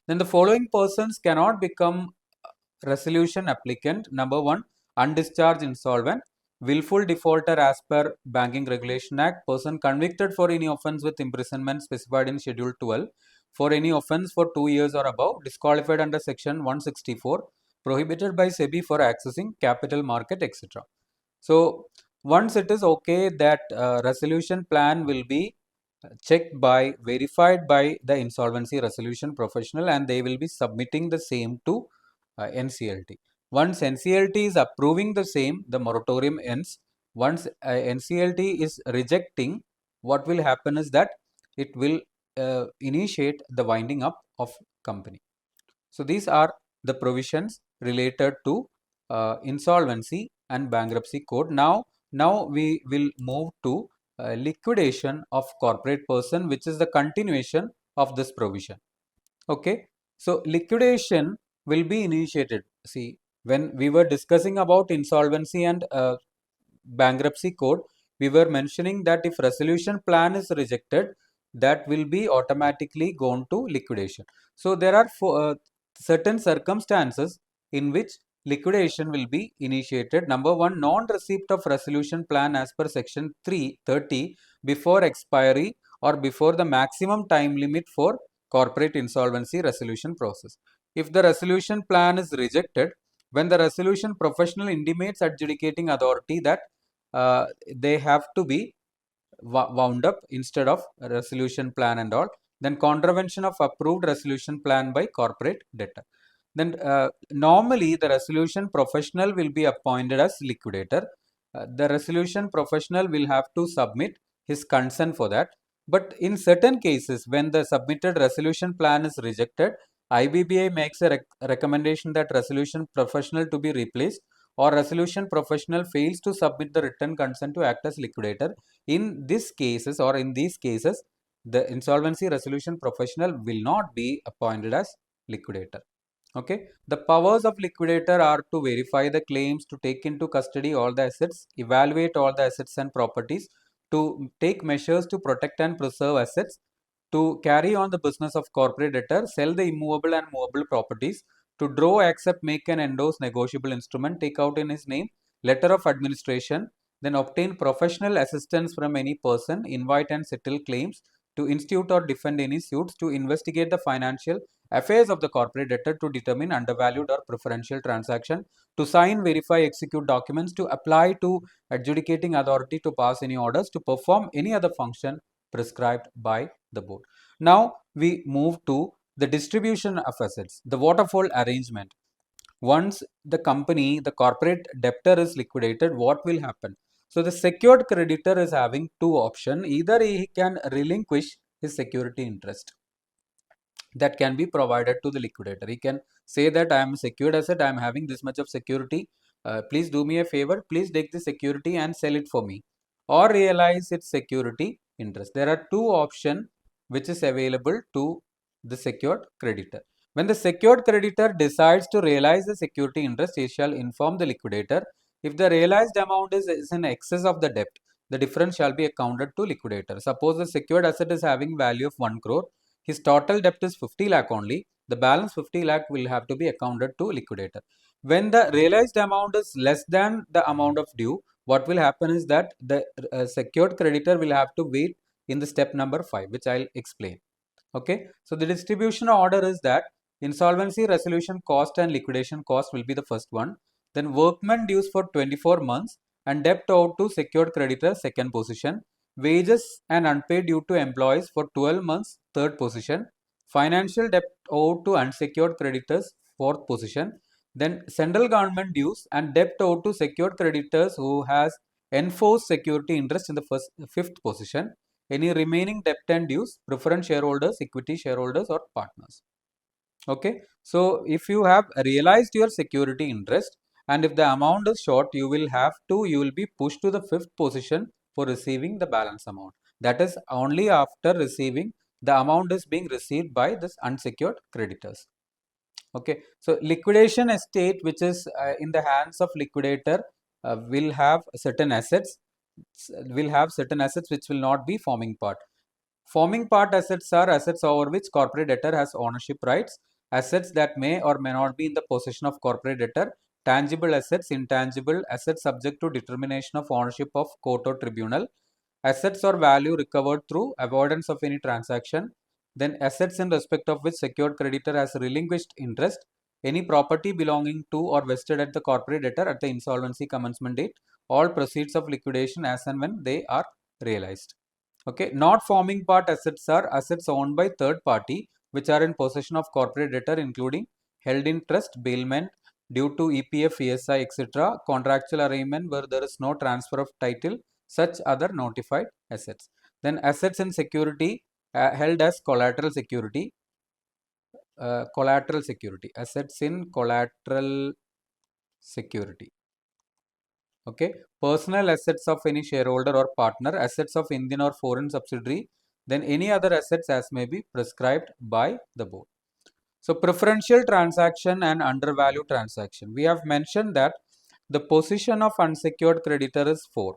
Speaker 1: Then the following persons cannot become resolution applicant. Number 1, undischarged insolvent, willful defaulter as per Banking Regulation Act, person convicted for any offence with imprisonment specified in Schedule 12, for any offence for 2 years or above, disqualified under Section 164, prohibited by SEBI for accessing capital market, etc. So, once it is okay that resolution plan will be checked by, verified by the insolvency resolution professional and they will be submitting the same to NCLT. Once NCLT is approving the same, the moratorium ends. Once NCLT is rejecting, what will happen is that it will initiate the winding up of company. So these are the provisions related to insolvency and bankruptcy code. Now we will move to liquidation of corporate person, which is the continuation of this provision. Okay, so liquidation will be initiated. See, when we were discussing about insolvency and bankruptcy code, we were mentioning that if resolution plan is rejected, that will be automatically gone to liquidation. So there are certain circumstances in which liquidation will be initiated. Number one, non-receipt of resolution plan as per section 330 before expiry or before the maximum time limit for corporate insolvency resolution process. If the resolution plan is rejected, when the resolution professional intimates adjudicating authority that they have to be wound up instead of a resolution plan and all, then contravention of approved resolution plan by corporate debtor. Then normally the resolution professional will be appointed as liquidator. The resolution professional will have to submit his consent for that. But in certain cases, when the submitted resolution plan is rejected, IBBI makes a recommendation that resolution professional to be replaced, or resolution professional fails to submit the written consent to act as liquidator. In these cases, the insolvency resolution professional will not be appointed as liquidator. Okay, the powers of liquidator are to verify the claims, to take into custody all the assets, evaluate all the assets and properties, to take measures to protect and preserve assets, to carry on the business of corporate debtor, sell the immovable and movable properties, to draw, accept, make and endorse negotiable instrument, take out in his name letter of administration, then obtain professional assistance from any person, invite and settle claims, to institute or defend any suits, to investigate the financial affairs of the corporate debtor, to determine undervalued or preferential transaction, to sign, verify, execute documents, to apply to adjudicating authority to pass any orders, to perform any other function prescribed by the board. Now we move to the distribution of assets, the waterfall arrangement. Once the company, the corporate debtor is liquidated, what will happen? So the secured creditor is having two options. Either he can relinquish his security interest that can be provided to the liquidator. He can say that I am a secured asset, I am having this much of security, please do me a favor, please take the security and sell it for me, or realize its security interest. There are two options which is available to the secured creditor. When the secured creditor decides to realize the security interest, he shall inform the liquidator. If the realized amount is in excess of the debt, the difference shall be accounted to liquidator. Suppose the secured asset is having value of 1 crore, his total debt is 50 lakh only, the balance 50 lakh will have to be accounted to liquidator. When the realized amount is less than the amount of due, what will happen is that the secured creditor will have to wait in the step number 5, which I'll explain. Okay, so the distribution order is that insolvency resolution cost and liquidation cost will be the first one. Then workman dues for 24 months and debt owed to secured creditor, second position. Wages and unpaid due to employees for 12 months, third position. Financial debt owed to unsecured creditors, fourth position. Then central government dues and debt owed to secured creditors who has enforced security interest in the fifth position. Any remaining debt and dues, preference shareholders, equity shareholders or partners. Okay, so if you have realized your security interest and if the amount is short, you will be pushed to the fifth position for receiving the balance amount. That is only after receiving the amount is being received by this unsecured creditors. Okay, so liquidation estate, which is in the hands of liquidator, will have certain assets which will not be forming part. Forming part assets are assets over which corporate debtor has ownership rights, assets that may or may not be in the possession of corporate debtor, tangible assets, intangible assets subject to determination of ownership of court or tribunal, assets or value recovered through avoidance of any transaction, then assets in respect of which secured creditor has relinquished interest, any property belonging to or vested at the corporate debtor at the insolvency commencement date, all proceeds of liquidation as and when they are realized. Okay, not forming part assets are assets owned by third party which are in possession of corporate debtor, including held in trust, bailment, due to EPF, ESI, etc., contractual arrangement where there is no transfer of title, such other notified assets. Then assets and security held as collateral security, assets in collateral security. Okay, personal assets of any shareholder or partner, assets of Indian or foreign subsidiary, then any other assets as may be prescribed by the board. So preferential transaction and undervalue transaction. We have mentioned that the position of unsecured creditor is 4.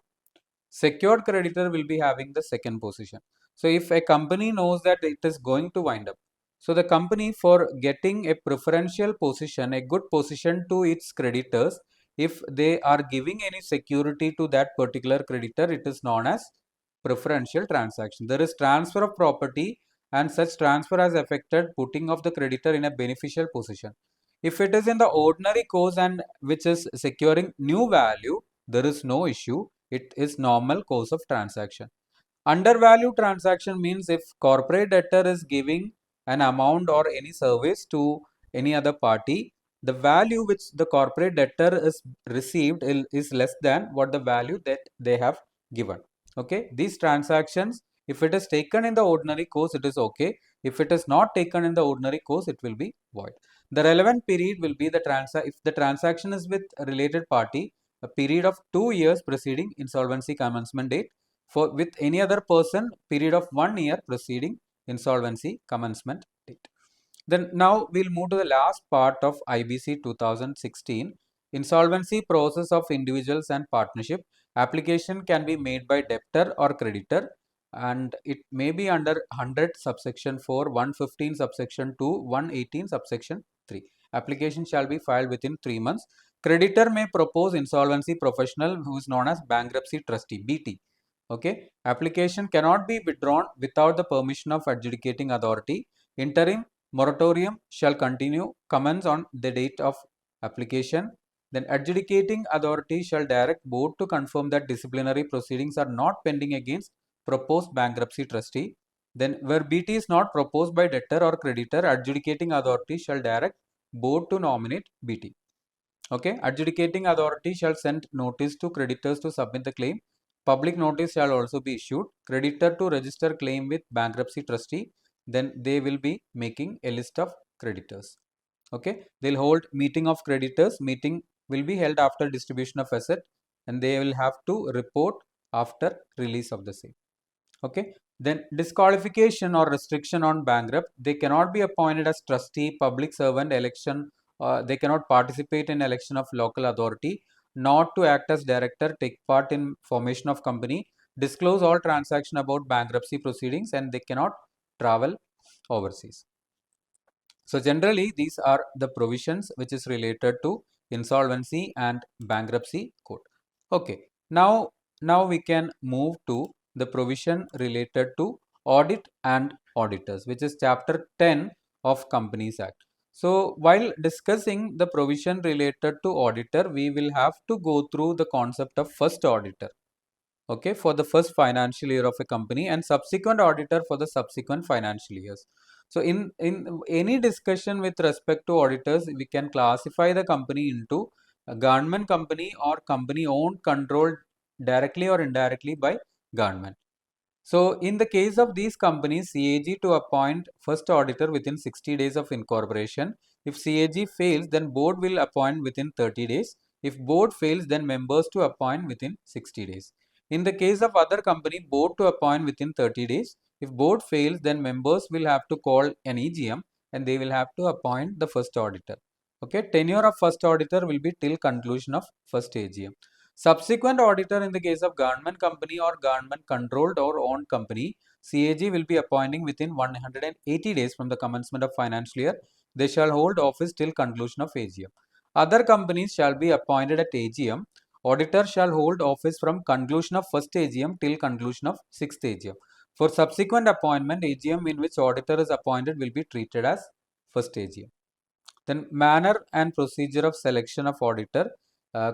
Speaker 1: Secured creditor will be having the second position. So if a company knows that it is going to wind up, so the company, for getting a preferential position, a good position to its creditors, if they are giving any security to that particular creditor, it is known as preferential transaction. There is transfer of property, and such transfer has affected putting of the creditor in a beneficial position. If it is in the ordinary course and which is securing new value, there is no issue. It is normal course of transaction. Undervalue transaction means if corporate debtor is giving an amount or any service to any other party, the value which the corporate debtor is received is less than what the value that they have given. Okay, these transactions, if it is taken in the ordinary course, it is okay. If it is not taken in the ordinary course, it will be void. The relevant period will be if the transaction is with a related party, a period of 2 years preceding insolvency commencement date. For with any other person, period of 1 year preceding insolvency commencement date. Then now we'll move to the last part of IBC 2016, insolvency process of individuals and partnership. Application can be made by debtor or creditor, and it may be under 100 subsection 4, 115 subsection 2, 118 subsection 3. Application shall be filed within 3 months. Creditor may propose insolvency professional who is known as bankruptcy trustee, BT. Okay, application cannot be withdrawn without the permission of adjudicating authority. Interim moratorium shall continue, commence on the date of application. Then adjudicating authority shall direct board to confirm that disciplinary proceedings are not pending against proposed bankruptcy trustee. Then where BT is not proposed by debtor or creditor, adjudicating authority shall direct board to nominate BT. Okay, adjudicating authority shall send notice to creditors to submit the claim. Public notice shall also be issued. Creditor to register claim with bankruptcy trustee. Then they will be making a list of creditors. Okay, they'll hold meeting of creditors. Meeting will be held after distribution of asset, and they will have to report after release of the same. Okay, then disqualification or restriction on bankrupt. They cannot be appointed as trustee, public servant, election. They cannot participate in election of local authority, not to act as director, take part in formation of company, disclose all transaction about bankruptcy proceedings, and they cannot travel overseas. So generally these are the provisions which is related to insolvency and bankruptcy code. Okay, now we can move to the provision related to audit and auditors, which is chapter 10 of Companies Act. So while discussing the provision related to auditor, we will have to go through the concept of first auditor, okay, for the first financial year of a company, and subsequent auditor for the subsequent financial years. So in any discussion with respect to auditors, we can classify the company into a government company or company owned, controlled directly or indirectly by government. So in the case of these companies, CAG to appoint first auditor within 60 days of incorporation. If CAG fails, then board will appoint within 30 days. If board fails, then members to appoint within 60 days. In the case of other company, board to appoint within 30 days. If board fails, then members will have to call an EGM and they will have to appoint the first auditor. Okay, tenure of first auditor will be till conclusion of first AGM. Subsequent auditor in the case of government company or government controlled or owned company, CAG will be appointing within 180 days from the commencement of financial year. They shall hold office till conclusion of AGM. Other companies shall be appointed at AGM. Auditor shall hold office from conclusion of first AGM till conclusion of sixth AGM. For subsequent appointment, AGM in which auditor is appointed will be treated as first AGM. Then manner and procedure of selection of auditor.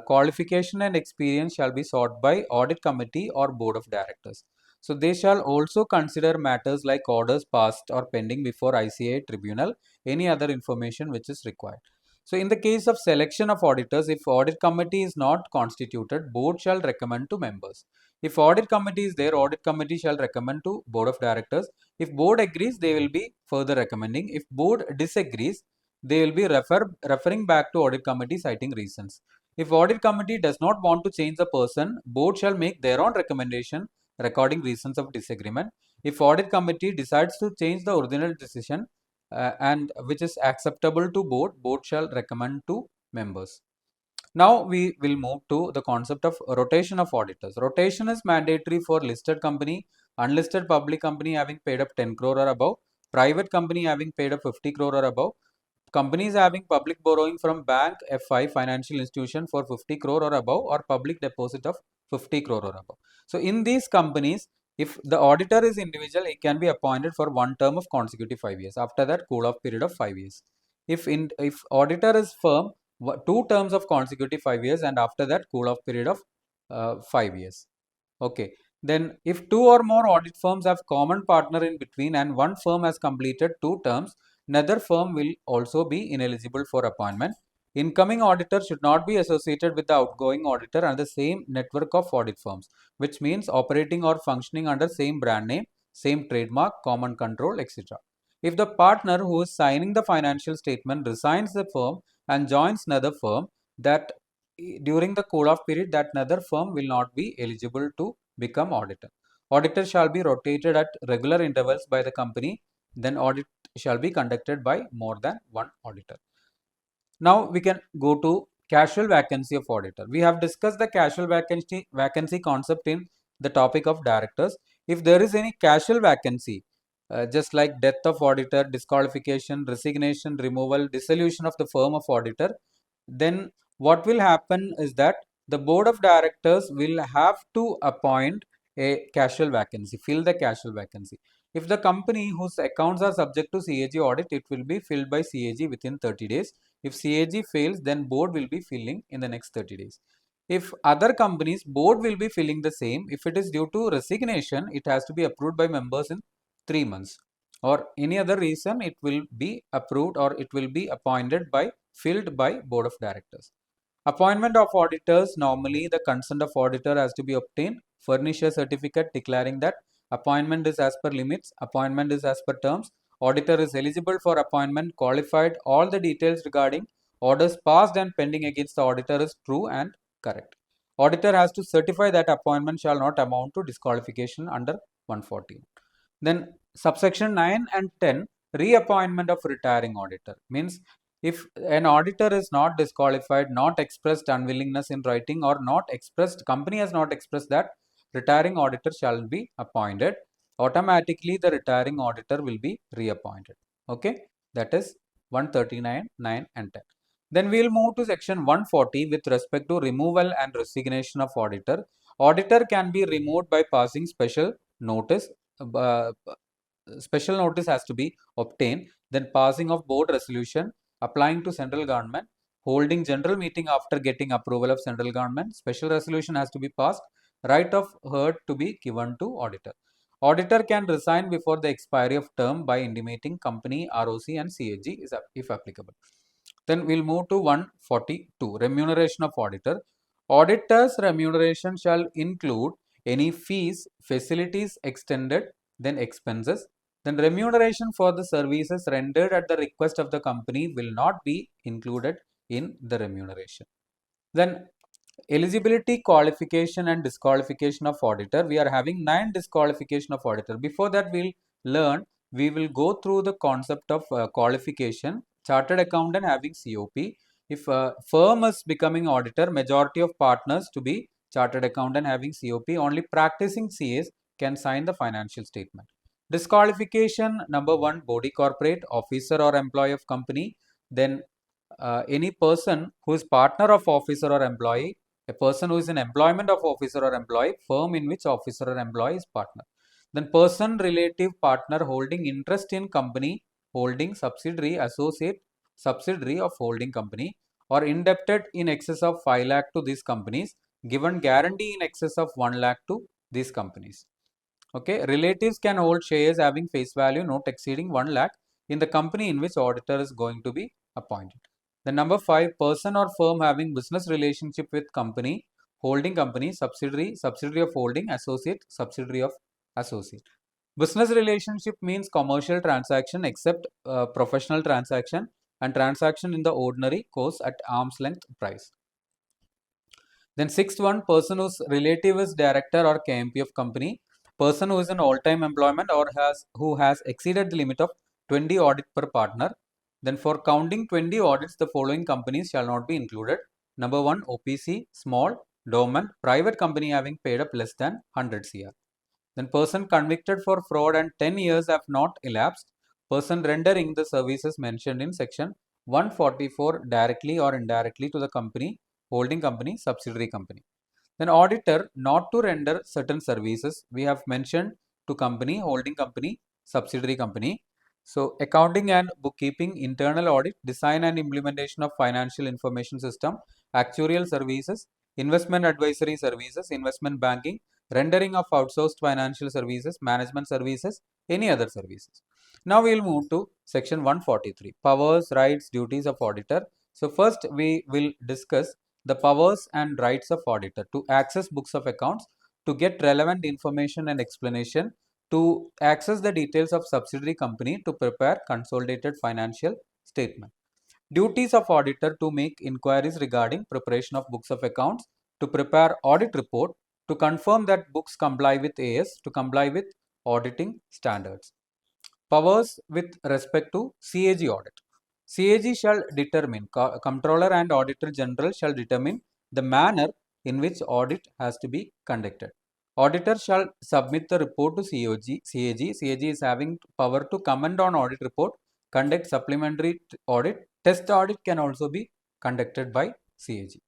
Speaker 1: Qualification and experience shall be sought by audit committee or board of directors. So they shall also consider matters like orders passed or pending before ICAI tribunal, any other information which is required. So in the case of selection of auditors, if audit committee is not constituted, board shall recommend to members. If audit committee is there, audit committee shall recommend to board of directors. If board agrees, they will be further recommending. If board disagrees, they will be referring back to audit committee citing reasons. If audit committee does not want to change the person, board shall make their own recommendation recording reasons of disagreement. If audit committee decides to change the original decision and which is acceptable to board, board shall recommend to members. Now we will move to the concept of rotation of auditors. Rotation is mandatory for listed company, unlisted public company having paid up 10 crore or above, private company having paid up 50 crore or above, companies having public borrowing from bank, FI, financial institution for 50 crore or above, or public deposit of 50 crore or above. So in these companies, if the auditor is individual, it can be appointed for one term of consecutive 5 years. After that, cool off period of 5 years. If auditor is firm, two terms of consecutive 5 years, and after that, cool off period of 5 years. Okay. Then if two or more audit firms have common partner in between and one firm has completed 2 terms, another firm will also be ineligible for appointment. Incoming auditor should not be associated with the outgoing auditor and the same network of audit firms, which means operating or functioning under same brand name, same trademark, common control, etc. If the partner who is signing the financial statement resigns the firm and joins another firm, that during the cool off period, that another firm will not be eligible to become auditor. Auditor shall be rotated at regular intervals by the company. Then audit shall be conducted by more than one auditor. Now we can go to casual vacancy of auditor. We have discussed the casual vacancy concept in the topic of directors. If there is any casual vacancy, just like death of auditor, disqualification, resignation, removal, dissolution of the firm of auditor, then what will happen is that the board of directors will have to appoint a casual vacancy, fill the casual vacancy. If the company whose accounts are subject to CAG audit, it will be filled by CAG within 30 days. If CAG fails, then board will be filling in the next 30 days. If other companies, board will be filling the same. If it is due to resignation, it has to be approved by members in 3 months. Or any other reason, it will be approved or it will be appointed by, filled by board of directors. Appointment of auditors, normally the consent of auditor has to be obtained. Furnish a certificate declaring that appointment is as per limits, appointment is as per terms, auditor is eligible for appointment, qualified, all the details regarding orders passed and pending against the auditor is true and correct. Auditor has to certify that appointment shall not amount to disqualification under 114. Then subsection 9 and 10, reappointment of retiring auditor, means if an auditor is not disqualified, not expressed unwillingness in writing, or not expressed, company has not expressed that retiring auditor shall be appointed, automatically the retiring auditor will be reappointed. Okay, that is 139, 9 and 10. Then we will move to section 140 with respect to removal and resignation of auditor. Auditor can be removed by passing special notice. Special notice has to be obtained, then passing of board resolution, applying to central government, holding general meeting after getting approval of central government, special resolution has to be passed, right of heard to be given to auditor. Auditor can resign before the expiry of term by intimating company, ROC and CAG if applicable. Then we'll move to 142, remuneration of auditor. Auditor's remuneration shall include any fees, facilities extended, then expenses. Then remuneration for the services rendered at the request of the company will not be included in the remuneration. Then eligibility, qualification and disqualification of auditor. We are having 9 disqualification of auditor. Before that we will go through the concept of qualification. Chartered accountant having COP. If a firm is becoming auditor, majority of partners to be chartered accountant having COP, only practicing CAs can sign the financial statement. Disqualification, number 1, body corporate, officer or employee of company. Then any person who is partner of officer or employee, a person who is in employment of officer or employee, firm in which officer or employee is partner. Then person relative partner holding interest in company, holding subsidiary, associate, subsidiary of holding company, or indebted in excess of 5 lakh to these companies, given guarantee in excess of 1 lakh to these companies. Okay, relatives can hold shares having face value not exceeding 1 lakh in the company in which auditor is going to be appointed. The number 5, person or firm having business relationship with company holding company, subsidiary, subsidiary of holding, associate, subsidiary of associate. Business relationship means commercial transaction except professional transaction and transaction in the ordinary course at arm's length price. Then sixth one, person whose relative is director or KMP of company, person who is in all-time employment or who has exceeded the limit of 20 audit per partner. Then for counting 20 audits, the following companies shall not be included. Number 1, OPC, small, dormant, private company having paid up less than 100 CR. Then person convicted for fraud and 10 years have not elapsed. Person rendering the services mentioned in section 144 directly or indirectly to the company, holding company, subsidiary company. Then auditor not to render certain services we have mentioned to company, holding company, subsidiary company. So accounting and bookkeeping, internal audit, design and implementation of financial information system, actuarial services, investment advisory services, investment banking, rendering of outsourced financial services, management services, any other services. Now we will move to section 143, powers, rights, duties of auditor. So first we will discuss the powers and rights of auditor to access books of accounts, to get relevant information and explanation, to access the details of subsidiary company, to prepare consolidated financial statement. Duties of auditor to make inquiries regarding preparation of books of accounts, to prepare audit report, to confirm that books comply with AS, to comply with auditing standards. Powers with respect to CAG audit. CAG shall determine, Comptroller and Auditor General shall determine the manner in which audit has to be conducted. Auditor shall submit the report to CAG. CAG is having power to comment on audit report, conduct supplementary audit. Test audit can also be conducted by CAG.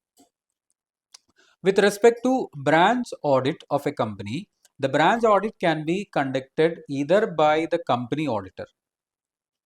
Speaker 1: With respect to branch audit of a company, the branch audit can be conducted either by the company auditor,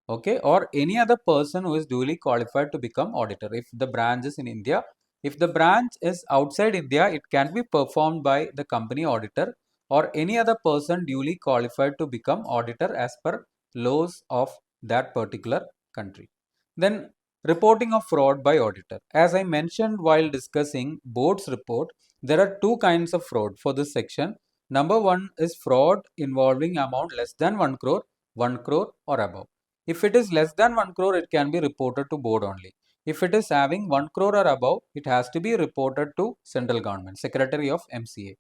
Speaker 1: okay, or any other person who is duly qualified to become auditor. If the branch is in India, if the branch is outside India, it can be performed by the company auditor or any other person duly qualified to become auditor as per laws of that particular country. Then reporting of fraud by auditor. As I mentioned while discussing board's report, there are two kinds of fraud for this section. Number one is fraud involving amount less than 1 crore, 1 crore or above. If it is less than 1 crore, it can be reported to board only. If it is having 1 crore or above, it has to be reported to central government, Secretary of MCA.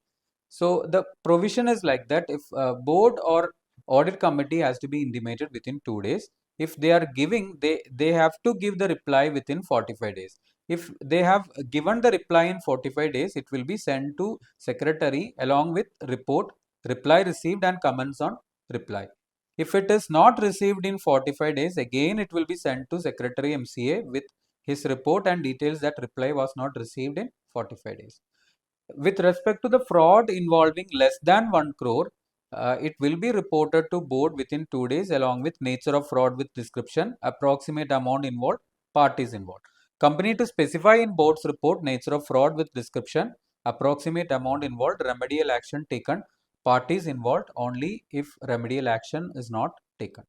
Speaker 1: So the provision is like that. If board or audit committee has to be intimated within 2 days. If they are giving, they have to give the reply within 45 days. If they have given the reply in 45 days, it will be sent to secretary along with report, reply received and comments on reply. If it is not received in 45 days, again it will be sent to Secretary MCA with his report and details that reply was not received in 45 days. With respect to the fraud involving less than 1 crore, it will be reported to board within 2 days along with nature of fraud with description, approximate amount involved, parties involved. Company to specify in board's report nature of fraud with description, approximate amount involved, remedial action taken, parties involved only if remedial action is not taken.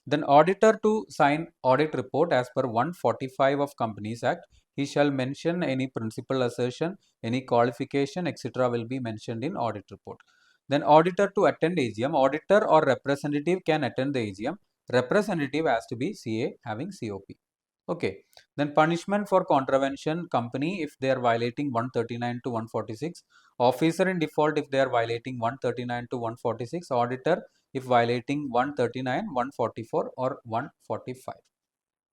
Speaker 1: Then auditor to sign audit report as per 145 of Companies Act. He shall mention any principal assertion, any qualification, etc. will be mentioned in audit report. Then auditor to attend AGM. Auditor or representative can attend the AGM. Representative has to be CA having COP. Okay. Then punishment for contravention company if they are violating 139 to 146. Officer in default if they are violating 139 to 146. Auditor if violating 139, 144 or 145.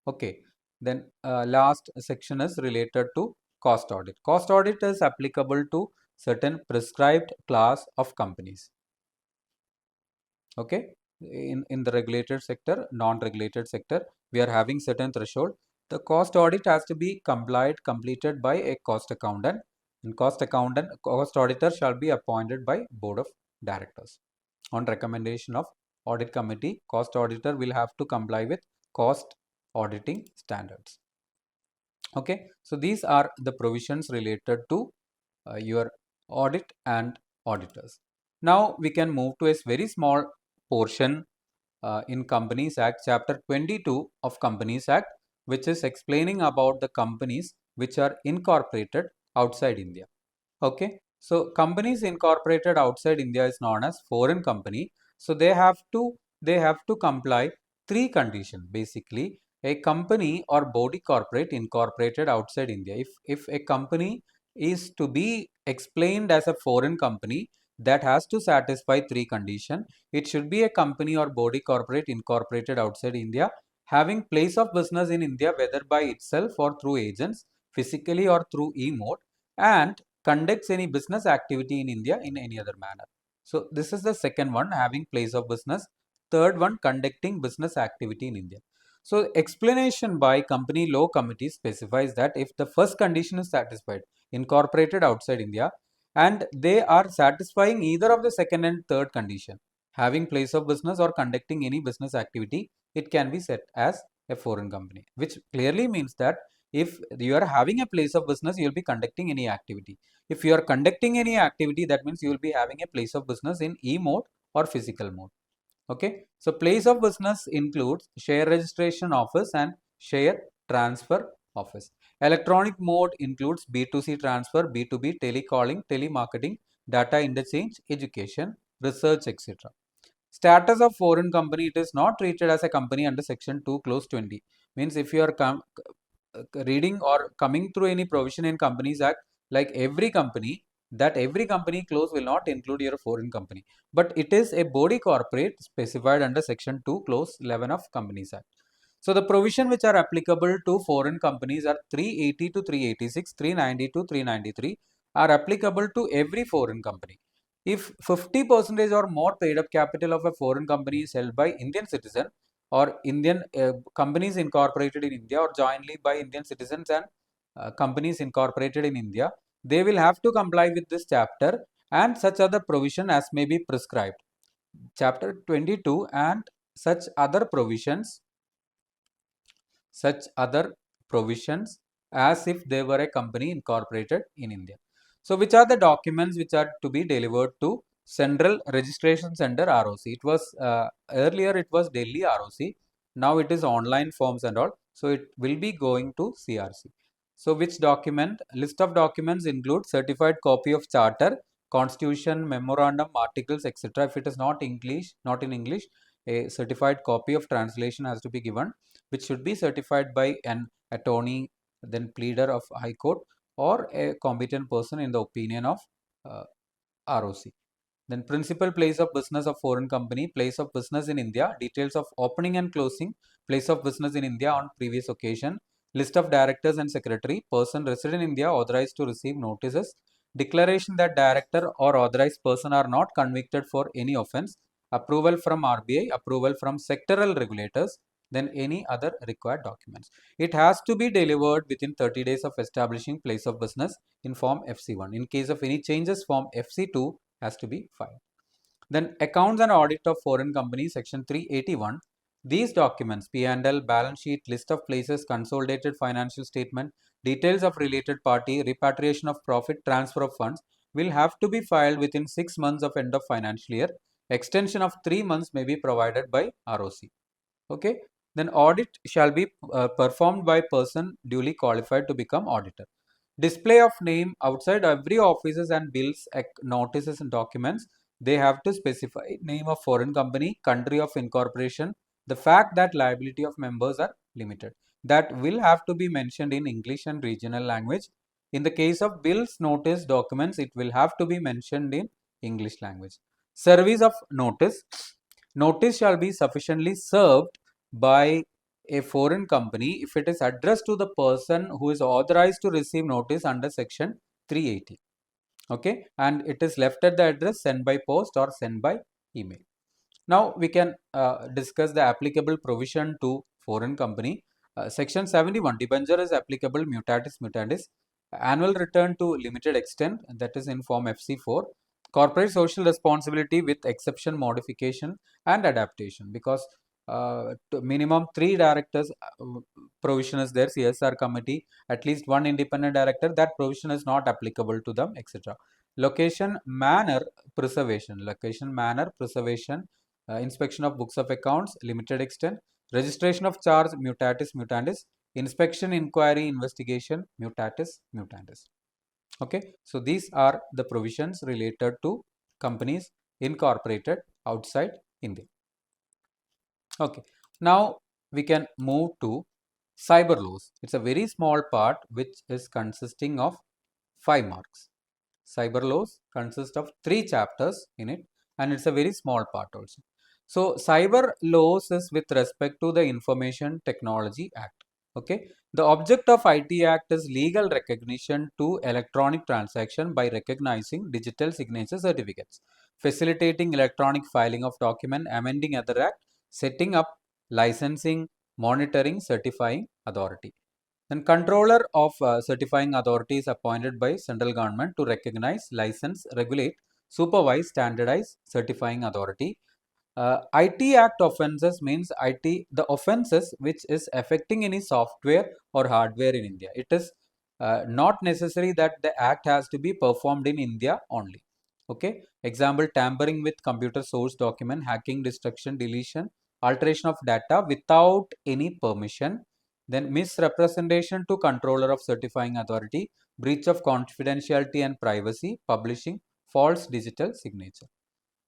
Speaker 1: Okay. Then last section is related to cost audit. Cost audit is applicable to certain prescribed class of companies. Okay. In the regulated sector, non-regulated sector, we are having certain threshold. The cost audit has to be completed by a cost accountant. And cost auditor shall be appointed by board of directors. On recommendation of audit committee, cost auditor will have to comply with cost auditing standards. Okay, so these are the provisions related to your audit and auditors. Now we can move to a very small portion in Companies Act, Chapter 22 of Companies Act, which is explaining about the companies which are incorporated outside India. Okay, so companies incorporated outside India is known as foreign company. So they have to comply three conditions basically. A company or body corporate incorporated outside India. If a company is to be explained as a foreign company, that has to satisfy three conditions. It should be a company or body corporate incorporated outside India, having place of business in India, whether by itself or through agents, physically or through e-mode, and conducts any business activity in India in any other manner. So this is the second one, having place of business. Third one, conducting business activity in India. So explanation by company law committee specifies that if the first condition is satisfied, incorporated outside India, and they are satisfying either of the second and third condition, having place of business or conducting any business activity, it can be set as a foreign company, which clearly means that if you are having a place of business, you will be conducting any activity. If you are conducting any activity, that means you will be having a place of business in e mode or physical mode. Okay, so place of business includes share registration office and share transfer office. Electronic mode includes B2C transfer, B2B telecalling, telemarketing, data interchange, education, research, etc. Status of foreign company, it is not treated as a company under section 2 clause 20. Means if you are reading or coming through any provision in Companies Act, like every company clause will not include your foreign company, but it is a body corporate specified under section 2 clause 11 of Companies Act. So the provision which are applicable to foreign companies are 380 to 386, 390 to 393 are applicable to every foreign company. If 50% or more paid up capital of a foreign company is held by Indian citizen or Indian companies incorporated in India or jointly by Indian citizens and companies incorporated in India, they will have to comply with this chapter and such other provision as may be prescribed. Chapter 22 and such other provisions as if they were a company incorporated in India. So which are the documents which are to be delivered to Central Registration Center ROC? It was earlier it was Delhi ROC. Now it is online forms and all. So it will be going to CRC. So which document? List of documents include certified copy of charter, constitution, memorandum, articles, etc. If it is not in English, a certified copy of translation has to be given, which should be certified by an attorney, then pleader of High Court, or a competent person in the opinion of uh, ROC. Then principal place of business of foreign company, place of business in India, details of opening and closing, place of business in India on previous occasion, list of directors and secretary, person resident in India authorized to receive notices, declaration that director or authorized person are not convicted for any offence, approval from RBI, approval from sectoral regulators, then any other required documents. It has to be delivered within 30 days of establishing place of business in Form FC1. In case of any changes, Form FC2 has to be filed. Then accounts and audit of foreign companies, section 381. These documents, P&L, balance sheet, list of places, consolidated financial statement, details of related party, repatriation of profit, transfer of funds, will have to be filed within 6 months of end of financial year. Extension of 3 months may be provided by ROC. Okay. Then audit shall be performed by person duly qualified to become auditor. Display of name outside every offices and bills, notices and documents. They have to specify name of foreign company, country of incorporation, the fact that liability of members are limited. That will have to be mentioned in English and regional language. In the case of bills, notice, documents, it will have to be mentioned in English language. Service of notice. Notice shall be sufficiently served by a foreign company if it is addressed to the person who is authorized to receive notice under section 380. Okay, and it is left at the address, sent by post or sent by email. Now we can discuss the applicable provision to foreign company. Section 71, debenture is applicable mutatis mutandis. Annual return to limited extent, that is in Form FC4. Corporate social responsibility with exception, modification and adaptation, because minimum 3 directors provision is there, CSR committee, at least 1 independent director, that provision is not applicable to them, etc. Location, manner, preservation, inspection of books of accounts, limited extent, registration of charge, mutatis mutandis, inspection, inquiry, investigation, mutatis mutandis. Okay, so these are the provisions related to companies incorporated outside India. Okay, now we can move to cyber laws. It's a very small part which is consisting of 5 marks. Cyber laws consist of 3 chapters in it, and it's a very small part also. So cyber laws is with respect to the Information Technology Act. Okay, the object of IT Act is legal recognition to electronic transaction by recognizing digital signature certificates, facilitating electronic filing of document, amending other act, setting up licensing, monitoring, certifying authority. Then controller of certifying authority is appointed by central government to recognize, license, regulate, supervise, standardize certifying authority. IT Act offences means the offences which is affecting any software or hardware in India. It is not necessary that the act has to be performed in India only. Okay. Example, tampering with computer source document, hacking, destruction, deletion, alteration of data without any permission. Then misrepresentation to controller of certifying authority, breach of confidentiality and privacy, publishing false digital signature.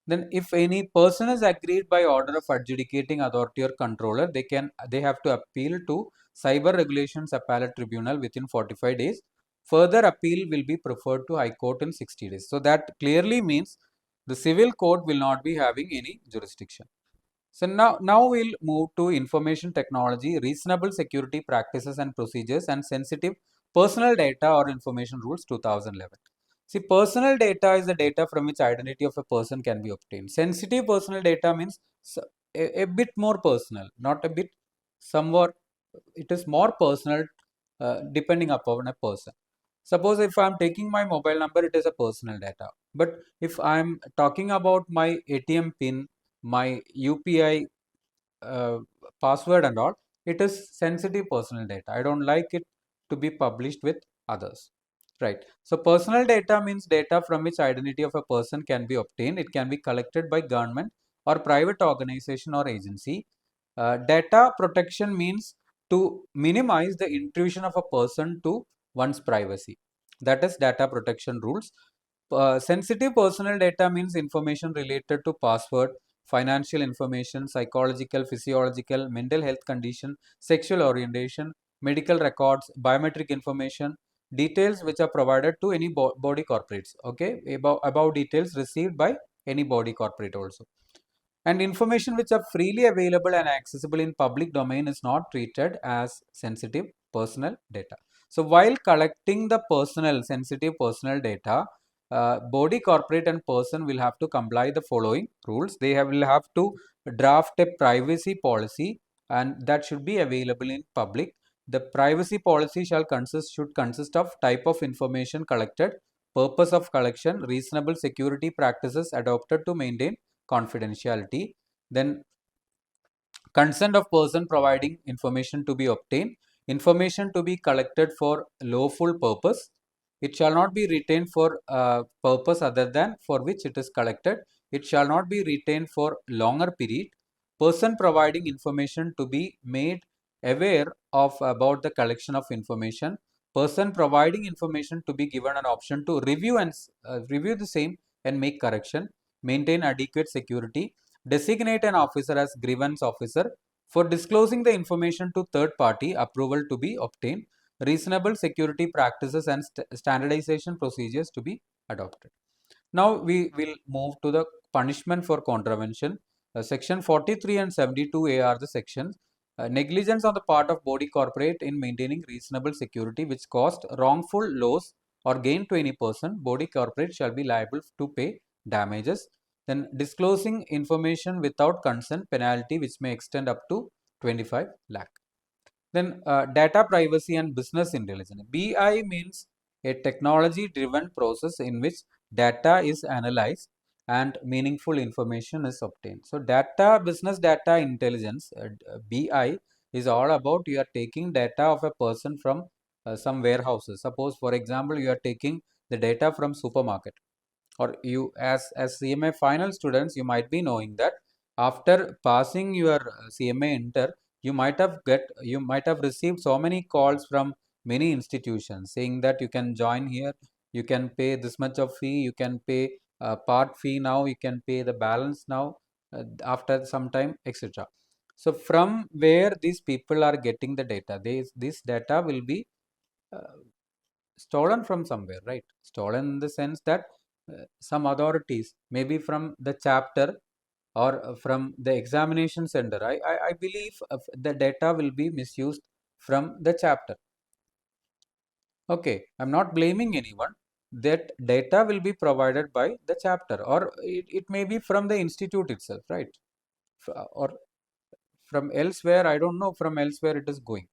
Speaker 1: Then if any person is aggrieved by order of adjudicating authority or controller, they have to appeal to Cyber Regulations Appellate Tribunal within 45 days. Further appeal will be preferred to High Court in 60 days. So that clearly means the civil court will not be having any jurisdiction. So now we'll move to information technology, reasonable security practices and procedures, and sensitive personal data or information rules 2011. See, personal data is the data from which identity of a person can be obtained. Sensitive personal data means a bit more personal, not a bit, somewhat, it is more personal depending upon a person. Suppose if I'm taking my mobile number, it is a personal data. But if I'm talking about my ATM pin, my UPI uh, password and all, it is sensitive personal data. I don't like it to be published with others. Right. So personal data means data from which identity of a person can be obtained. It can be collected by government or private organization or agency. Data protection means to minimize the intrusion of a person to one's privacy. That is data protection rules. Sensitive personal data means information related to password, financial information, psychological, physiological, mental health condition, sexual orientation, medical records, biometric information, details which are provided to any body corporates. Okay, about details received by any body corporate also. And information which are freely available and accessible in public domain is not treated as sensitive personal data. So while collecting the sensitive personal data, body corporate and person will have to comply the following rules. Will have to draft a privacy policy, and that should be available in public. The privacy policy should consist of type of information collected, purpose of collection, reasonable security practices adopted to maintain confidentiality, then consent of person providing information to be obtained, information to be collected for lawful purpose. It shall not be retained for purpose other than for which it is collected. It shall not be retained for longer period. Person providing information to be made aware of about the collection of information. Person providing information to be given an option to review and review the same and make correction. Maintain adequate security. Designate an officer as grievance officer for disclosing the information to third party, approval to be obtained, reasonable security practices and standardization procedures to be adopted. Now we will move to the punishment for contravention. Section 43 and 72A are the sections. Negligence on the part of body corporate in maintaining reasonable security which caused wrongful loss or gain to any person, body corporate shall be liable to pay damages. Then disclosing information without consent, penalty which may extend up to 25 lakh. Then data privacy and business intelligence. BI means a technology driven process in which data is analyzed and meaningful information is obtained. So business data intelligence, BI, is all about you are taking data of a person from some warehouses. Suppose for example you are taking the data from supermarket, or you as CMA final students, you might be knowing that after passing your CMA inter, you might have received so many calls from many institutions saying that you can join here, You can pay this much of fee, you can pay part fee now, you can pay the balance now, after some time, etc. So from where these people are getting the data, this data will be uh, stolen from somewhere, right? Stolen in the sense that some authorities, maybe from the chapter or from the examination center. I believe the data will be misused from the chapter. Okay, I'm not blaming anyone. That data will be provided by the chapter, or it may be from the institute itself, right? Or from elsewhere, I don't know from elsewhere it is going.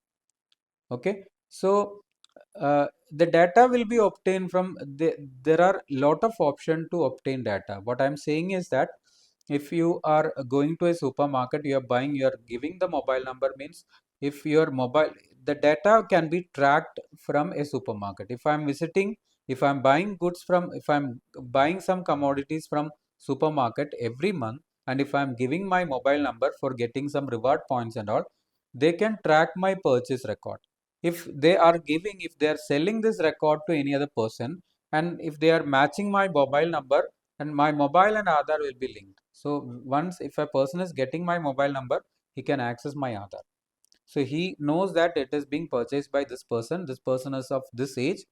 Speaker 1: Okay, so the data will be obtained from there are lot of option to obtain data. What I'm saying is that if you are going to a supermarket, you are buying, you are giving the mobile number, means if your mobile, the data can be tracked from a supermarket. If I'm visiting, if I'm buying goods from, if I'm buying some commodities from supermarket every month, and if I'm giving my mobile number for getting some reward points and all, they can track my purchase record. If they are giving, if they are selling this record to any other person, and if they are matching my mobile number, and my mobile and Aadhaar will be linked. So once if a person is getting my mobile number, he can access my Aadhaar. So he knows that it is being purchased by this person. This person is of this age.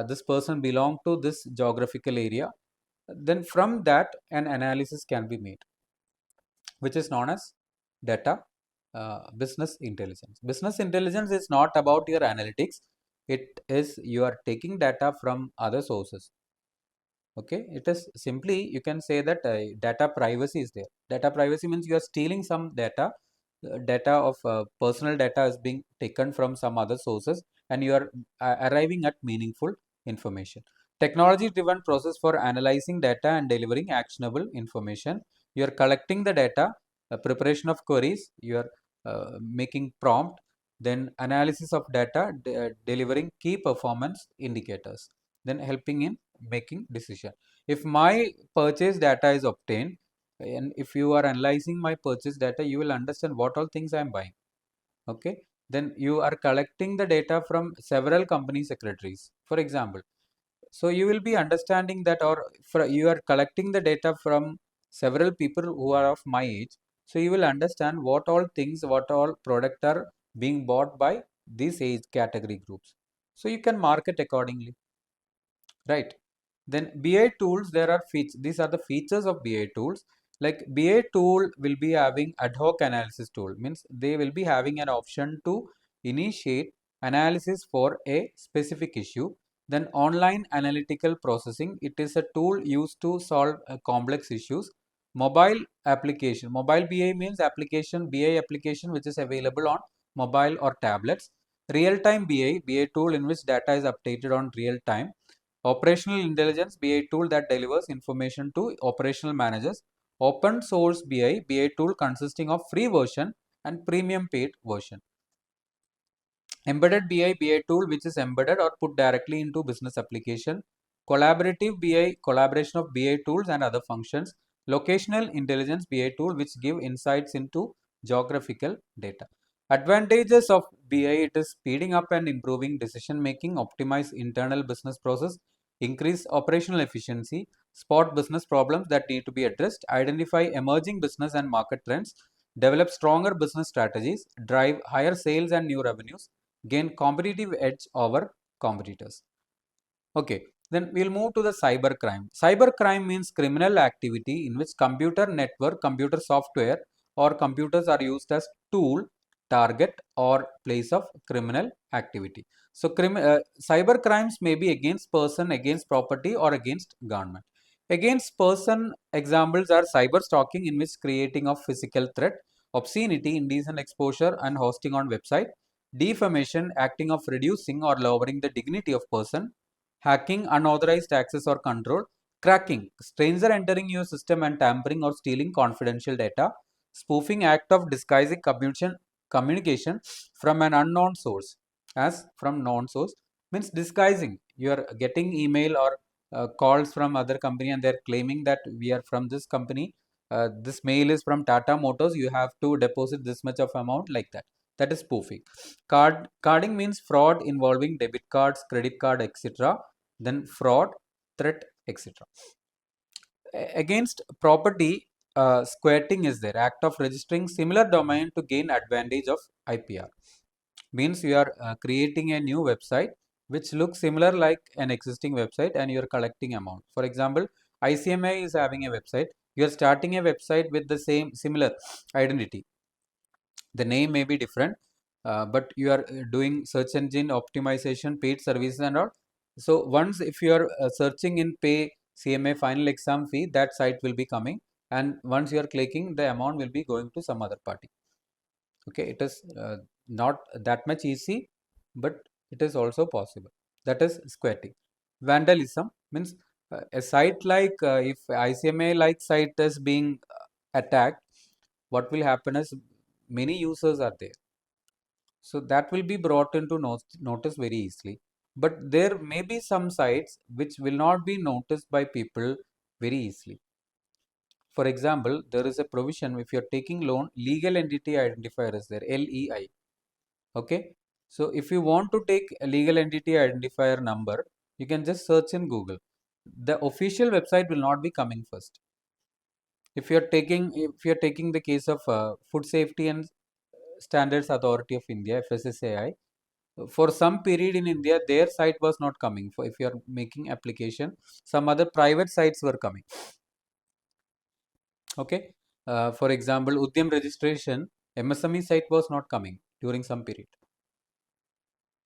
Speaker 1: This person belong to this geographical area. Then from that, an analysis can be made, which is known as data business intelligence. Business intelligence is not about your analytics. It is you are taking data from other sources. Okay, it is simply, you can say that data privacy is there. Data privacy means you are stealing some data, data of personal data is being taken from some other sources, and you are arriving at meaningful information. Technology driven process for analyzing data and delivering actionable information. You are collecting the data, preparation of queries, you are making prompt, then analysis of data, delivering key performance indicators, then helping in making decision. If my purchase data is obtained, and if you are analyzing my purchase data, you will understand what all things I am buying. Okay, then you are collecting the data from several company secretaries, for example. So you will be understanding that, or you are collecting the data from several people who are of my age. So you will understand what all things, what all product are being bought by these age category groups. So you can market accordingly, right? Then BI tools, there are features. These are the features of BI tools. Like BI tool will be having ad hoc analysis tool, means they will be having an option to initiate analysis for a specific issue. Then online analytical processing, it is a tool used to solve complex issues. Mobile application, mobile BI means application, BI application which is available on mobile or tablets. Real-time BI tool in which data is updated on real time. Operational intelligence, BI tool that delivers information to operational managers. Open source BI tool consisting of free version and premium paid version. Embedded BI tool which is embedded or put directly into business application. Collaborative BI, collaboration of BI tools and other functions. Locational intelligence BI tool which give insights into geographical data. Advantages of BI, it is speeding up and improving decision making, optimize internal business process, increase operational efficiency, spot business problems that need to be addressed, identify emerging business and market trends, develop stronger business strategies, drive higher sales and new revenues, gain competitive edge over competitors. Okay, then we'll move to the cyber crime. Cyber crime means criminal activity in which computer network, computer software, or computers are used as tool, target, or place of criminal activity. So, cyber crimes may be against person, against property, or against government. Against person examples are cyber stalking, in which creating of physical threat, obscenity, indecent exposure, and hosting on website. Defamation, acting of reducing or lowering the dignity of person. Hacking, unauthorized access or control. Cracking, stranger entering your system and tampering or stealing confidential data. Spoofing, act of disguising communication from an unknown source as from known source, means disguising. You are getting email or calls from other company, and they're claiming that we are from this company. This mail is from Tata Motors. You have to deposit this much of amount, like that. That is spoofing. Carding means fraud involving debit cards, credit card, etc. then fraud, threat, etc. Against property, squatting is there, act of registering similar domain to gain advantage of IPR. Means you are creating a new website which looks similar like an existing website and you are collecting amount. For example, ICMA is having a website. You are starting a website with the same similar identity. The name may be different, but you are doing search engine optimization, paid services and all. So once if you are searching in pay CMA final exam fee, that site will be coming, and once you are clicking, the amount will be going to some other party. Okay, it is not that much easy, but it is also possible. That is squatting. Vandalism means a site like if ICMA like site is being attacked, what will happen is many users are there. So that will be brought into notice very easily. But there may be some sites which will not be noticed by people very easily. For example, there is a provision if you are taking loan, legal entity identifier is there, LEI. Okay. So if you want to take a legal entity identifier number, you can just search in Google. The official website will not be coming first. If you are taking the case of Food Safety and Standards Authority of India, FSSAI, for some period in India, their site was not coming. For if you are making application, some other private sites were coming. Okay. For example, Udyam registration, MSME site was not coming during some period.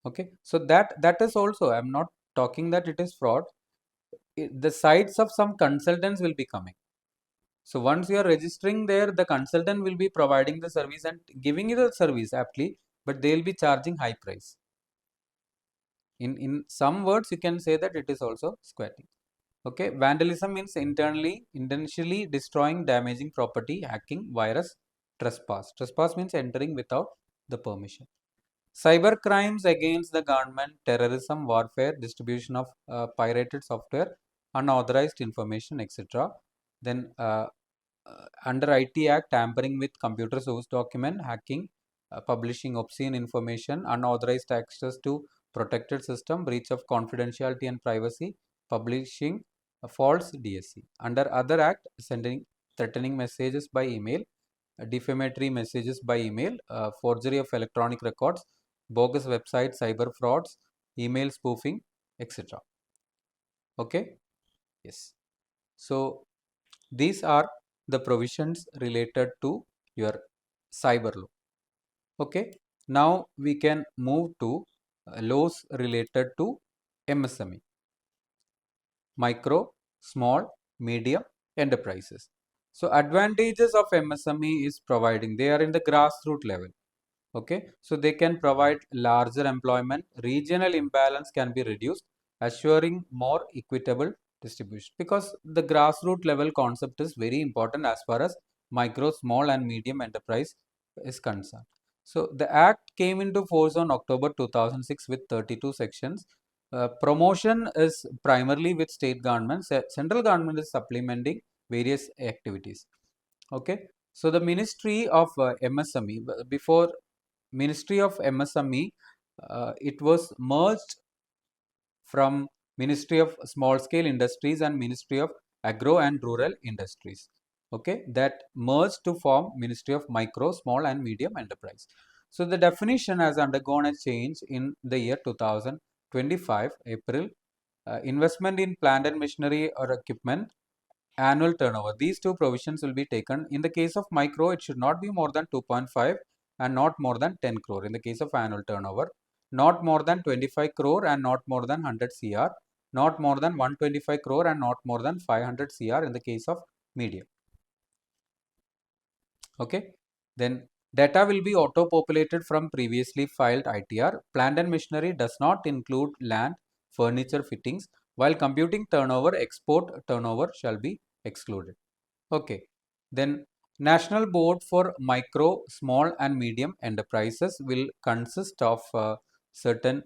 Speaker 1: Okay. So that is also, I'm not talking that it is fraud. The sites of some consultants will be coming. So once you are registering there, the consultant will be providing the service and giving you the service aptly, but they will be charging high price. In some words, you can say that it is also squatting. Okay, vandalism means intentionally destroying, damaging property, hacking, virus, trespass. Trespass means entering without the permission. Cyber crimes against the government, terrorism, warfare, distribution of pirated software, unauthorized information, etc. Then under IT Act, tampering with computer source document, hacking, publishing obscene information, unauthorized access to protected system, breach of confidentiality and privacy, publishing a false DSC. Under other act, sending threatening messages by email, defamatory messages by email, forgery of electronic records, bogus websites, cyber frauds, email spoofing, etc. Okay. Yes. So these are the provisions related to your cyber law. Okay. Now we can move to laws related to MSME, micro, small, medium enterprises. So advantages of MSME is providing, they are in the grassroots level. Okay, so they can provide larger employment, regional imbalance can be reduced, assuring more equitable distribution, because the grassroots level concept is very important as far as micro, small and medium enterprise is concerned. So the act came into force on October 2006 with 32 sections. Promotion is primarily with state governments. Central government is supplementing various activities. Okay, so the Ministry of MSME, before Ministry of MSME, it was merged from Ministry of Small Scale Industries and Ministry of Agro and Rural Industries. Okay, that merged to form Ministry of Micro, Small and Medium Enterprise. So the definition has undergone a change in the year 2025, April. Investment in plant and machinery or equipment, annual turnover. These two provisions will be taken. In the case of micro, it should not be more than 2.5 and not more than 10 crore. In the case of annual turnover, not more than 25 crore and not more than 100 CR, not more than 125 crore and not more than 500 CR in the case of medium. Okay, then data will be auto-populated from previously filed ITR. Plant and machinery does not include land, furniture, fittings, while computing turnover, export turnover shall be excluded. Okay, then National Board for Micro, Small and Medium Enterprises will consist of certain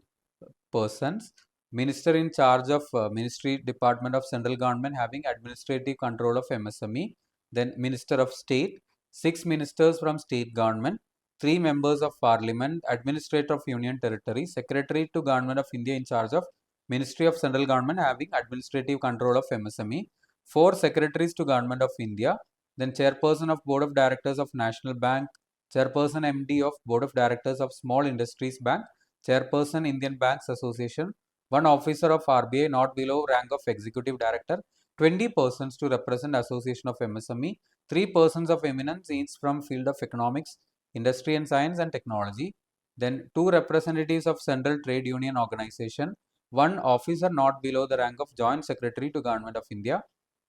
Speaker 1: persons. Minister in charge of Ministry Department of Central Government having administrative control of MSME, then Minister of State, 6 ministers from State Government, 3 members of Parliament, Administrator of Union Territory, Secretary to Government of India in charge of Ministry of Central Government having administrative control of MSME, 4 secretaries to Government of India, then chairperson of Board of Directors of National Bank, chairperson MD of Board of Directors of Small Industries Bank, chairperson Indian Banks Association, 1 officer of RBI not below rank of executive director, 20 persons to represent Association of MSME, 3 persons of eminence each from field of economics, industry and science and technology, then 2 representatives of Central Trade Union Organization, 1 officer not below the rank of Joint Secretary to Government of India.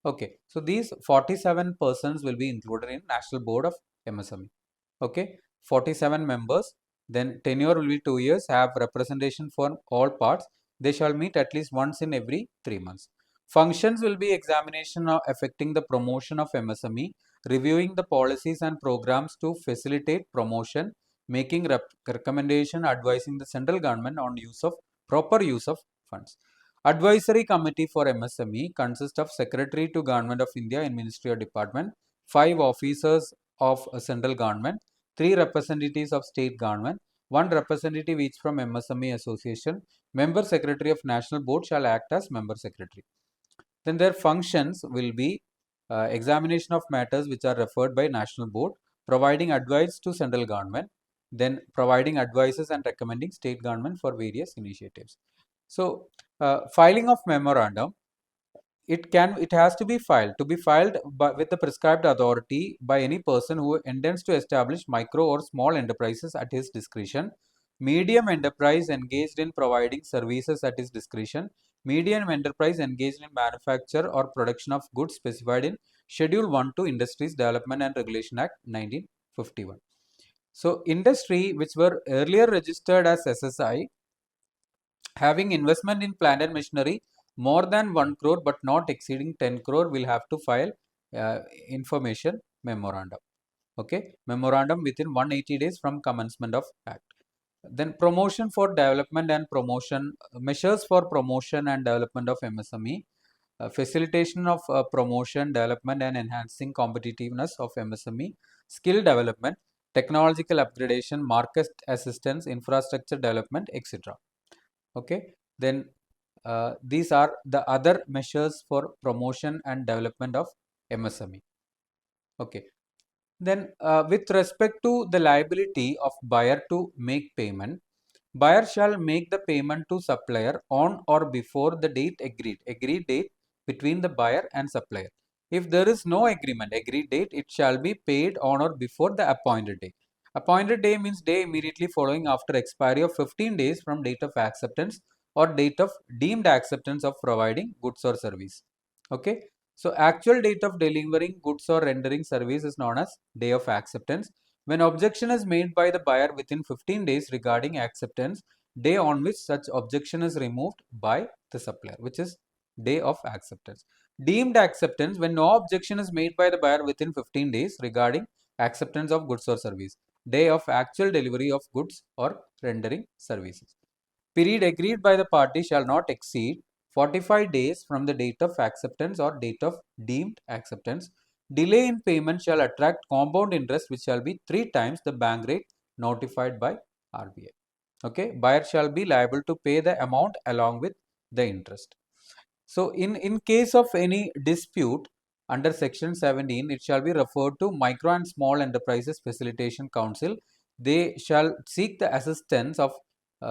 Speaker 1: Okay, so these 47 persons will be included in National Board of MSME. Okay, 47 members, then tenure will be 2 years, have representation for all parts. They shall meet at least once in every 3 months. Functions will be examination affecting the promotion of MSME, reviewing the policies and programs to facilitate promotion, making recommendation, advising the central government on proper use of funds. Advisory committee for MSME consists of Secretary to Government of India in Ministry or Department, 5 officers of central government, 3 representatives of state government, 1 representative each from MSME association. Member secretary of national board shall act as member secretary. Then their functions will be examination of matters which are referred by national board, providing advice to central government, then providing advices and recommending state government for various initiatives. So filing of memorandum, it has to be filed with the prescribed authority by any person who intends to establish micro or small enterprises at his discretion, medium enterprise engaged in providing services at his discretion, medium enterprise engaged in manufacture or production of goods specified in Schedule 1 to Industries Development and Regulation Act 1951. So industry which were earlier registered as SSI having investment in plant and machinery more than 1 crore but not exceeding 10 crore will have to file information memorandum. Okay, memorandum within 180 days from commencement of act. Then promotion for development and promotion, measures for promotion and development of MSME, facilitation of promotion, development and enhancing competitiveness of MSME, skill development, technological upgradation, market assistance, infrastructure development, etc. Okay, then these are the other measures for promotion and development of MSME. Okay, then with respect to the liability of buyer to make payment, buyer shall make the payment to supplier on or before the date agreed date between the buyer and supplier. If there is no agreed date, it shall be paid on or before the appointed day. Appointed day means day immediately following after expiry of 15 days from date of acceptance or date of deemed acceptance of providing goods or service. Okay, so actual date of delivering goods or rendering service is known as day of acceptance. When objection is made by the buyer within 15 days regarding acceptance, day on which such objection is removed by the supplier, which is day of acceptance. Deemed acceptance, when no objection is made by the buyer within 15 days regarding acceptance of goods or service. Day of actual delivery of goods or rendering services. Period agreed by the party shall not exceed 45 days from the date of acceptance or date of deemed acceptance. Delay in payment shall attract compound interest which shall be 3 times the bank rate notified by RBI. Okay, buyer shall be liable to pay the amount along with the interest. So in case of any dispute under section 17, it shall be referred to Micro and Small Enterprises Facilitation Council. They shall seek the assistance of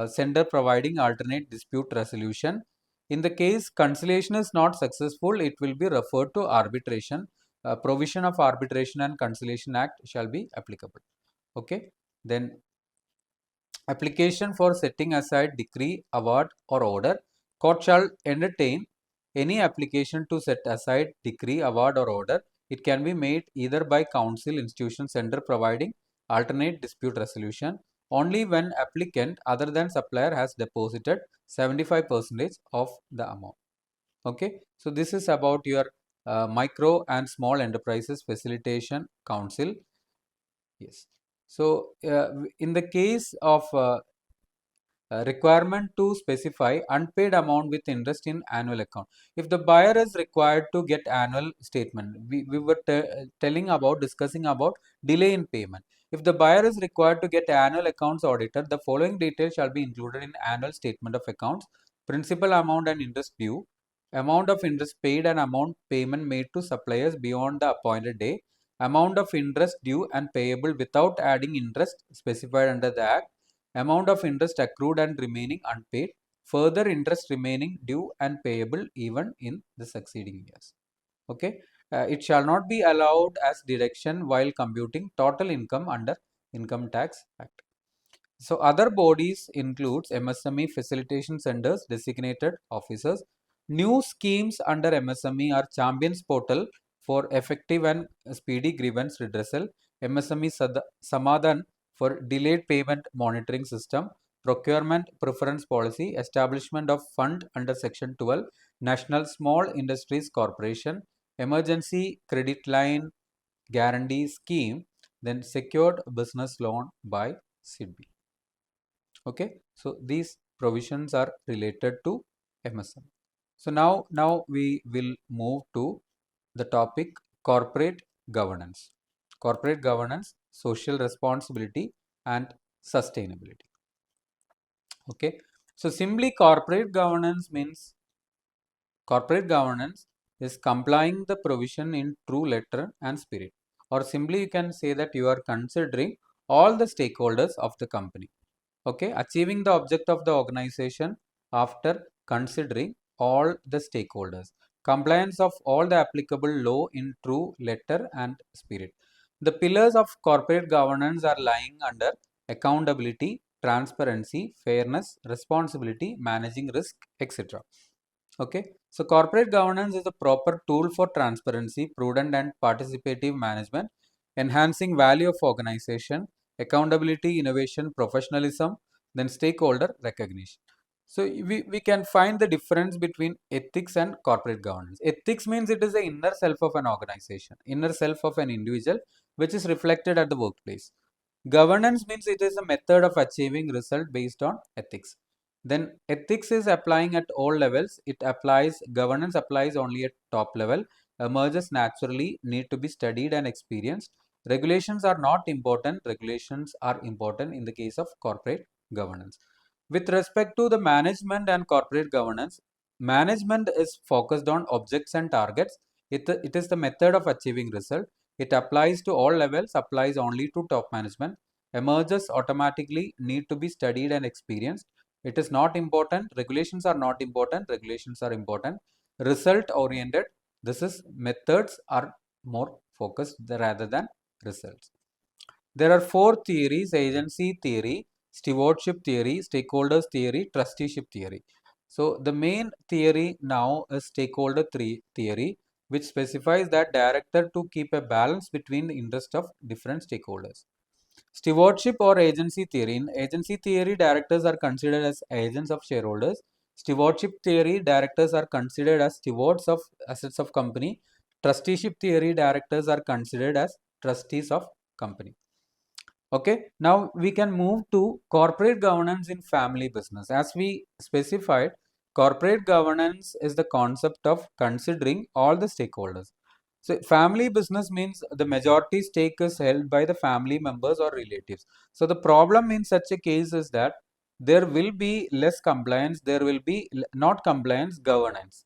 Speaker 1: sender providing alternate dispute resolution. In the case conciliation is not successful, it will be referred to arbitration. Provision of Arbitration and Conciliation Act shall be applicable. Okay, then application for setting aside decree, award or order. Court shall entertain any application to set aside decree, award or order. It can be made either by council, institution, center providing alternate dispute resolution only when applicant other than supplier has deposited 75% of the amount. Okay, so this is about your Micro and Small Enterprises Facilitation Council. Yes. So in the case of requirement to specify unpaid amount with interest in annual account. If the buyer is required to get annual statement, we were discussing about delay in payment. If the buyer is required to get annual accounts audited, the following details shall be included in annual statement of accounts. principal amount and interest due, amount of interest paid and amount payment made to suppliers beyond the appointed day, amount of interest due and payable without adding interest specified under the Act, amount of interest accrued and remaining unpaid, further interest remaining due and payable even in the succeeding years. Okay, it shall not be allowed as deduction while computing total income under Income Tax Act. So other bodies includes MSME facilitation centers, designated officers. New schemes under MSME are Champions Portal for effective and speedy grievance redressal, MSME Samadhan for delayed payment monitoring system, procurement preference policy, establishment of fund under Section 12, National Small Industries Corporation, emergency credit line guarantee scheme, then secured business loan by SEBI. Okay, so these provisions are related to MSME. So now we will move to the topic corporate governance. Corporate governance, social responsibility and sustainability. Okay, so simply corporate governance means corporate governance is complying the provision in true letter and spirit, or simply you can say that you are considering all the stakeholders of the company. Okay, achieving the object of the organization after considering all the stakeholders, compliance of all the applicable law in true letter and spirit. The pillars of corporate governance are lying under accountability, transparency, fairness, responsibility, managing risk, etc. Okay, so corporate governance is a proper tool for transparency, prudent and participative management, enhancing value of organization, accountability, innovation, professionalism, then stakeholder recognition. So we can find the difference between ethics and corporate governance. Ethics means it is the inner self of an organization, inner self of an individual, which is reflected at the workplace. Governance means it is a method of achieving result based on ethics. Then ethics is applying at all levels. It applies, governance applies only at top level. Emerges naturally, need to be studied and experienced. Regulations are not important. Regulations are important in the case of corporate governance. With respect to the management and corporate governance, management is focused on objects and targets. It is the method of achieving result. It applies to all levels, applies only to top management. Emerges automatically, need to be studied and experienced. It is not important. Regulations are not important. Regulations are important. Result oriented. This is methods are more focused rather than results. There are four theories: agency theory, stewardship theory, stakeholders theory, trusteeship theory. So the main theory now is stakeholder theory, which specifies that director to keep a balance between the interest of different stakeholders. Stewardship or agency theory. In agency theory, directors are considered as agents of shareholders. Stewardship theory, directors are considered as stewards of assets of company. Trusteeship theory, directors are considered as trustees of company. Okay, now we can move to corporate governance in family business. As we specified, corporate governance is the concept of considering all the stakeholders. So, family business means the majority stake is held by the family members or relatives. So, the problem in such a case is that there will be less compliance, there will be not compliance, governance.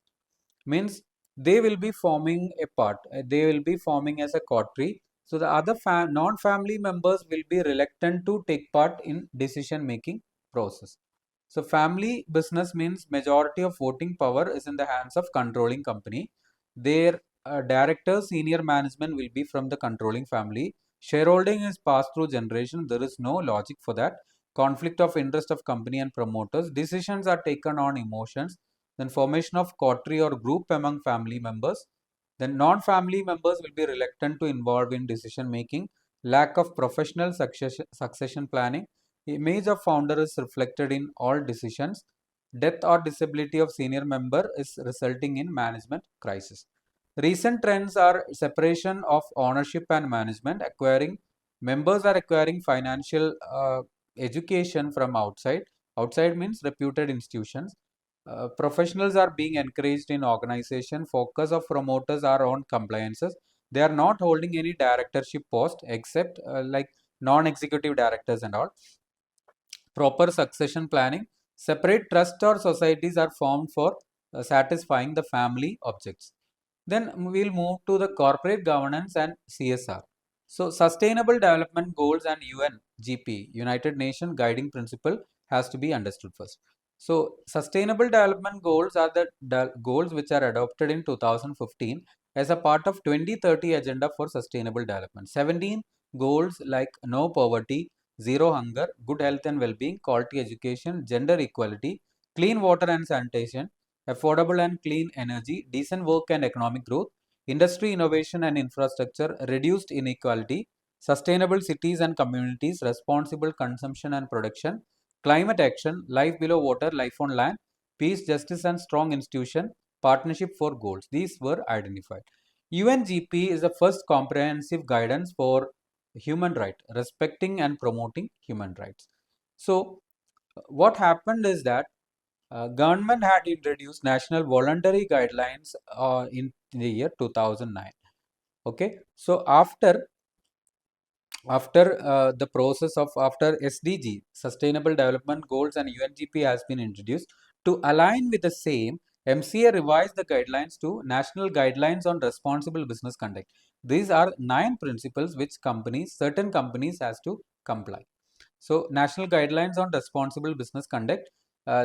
Speaker 1: Means they will be forming a part, they will be forming as a coterie. So the other non-family members will be reluctant to take part in decision making process. So family business means majority of voting power is in the hands of controlling company. Their directors, senior management will be from the controlling family. Shareholding is passed through generation. There is no logic for that. Conflict of interest of company and promoters. Decisions are taken on emotions. Then formation of coterie or group among family members. Then non-family members will be reluctant to involve in decision making. Lack of professional succession planning. Image of founder is reflected in all decisions. Death or disability of senior member is resulting in management crisis. Recent trends are separation of ownership and management. Members are acquiring financial education from outside. Outside means reputed institutions. Professionals are being encouraged in organization. Focus of promoters are on compliances. They are not holding any directorship post except like non-executive directors and all. Proper succession planning. Separate trust or societies are formed for satisfying the family objects. Then we'll move to the corporate governance and CSR. So Sustainable Development Goals and UNGP, United Nations Guiding Principle, has to be understood first. So Sustainable Development Goals are the goals which are adopted in 2015 as a part of 2030 Agenda for Sustainable Development. 17 goals like no poverty, zero hunger, good health and well-being, quality education, gender equality, clean water and sanitation, affordable and clean energy, decent work and economic growth, industry innovation and infrastructure, reduced inequality, sustainable cities and communities, responsible consumption and production, climate action, life below water, life on land, peace, justice and strong institution, partnership for goals. These were identified. UNGP is the first comprehensive guidance for human right, respecting and promoting human rights. So, what happened is that government had introduced national voluntary guidelines in the year 2009. Okay, so after the process of after SDG, Sustainable Development Goals, and UNGP has been introduced, to align with the same, MCA revised the guidelines to National Guidelines on Responsible Business Conduct. These are 9 principles which certain companies has to comply. So, national guidelines on responsible business conduct.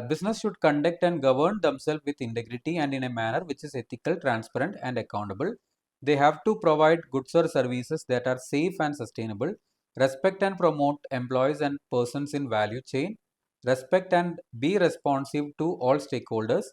Speaker 1: Business should conduct and govern themselves with integrity and in a manner which is ethical, transparent, and accountable. They have to provide goods or services that are safe and sustainable. Respect and promote employees and persons in value chain. Respect and be responsive to all stakeholders.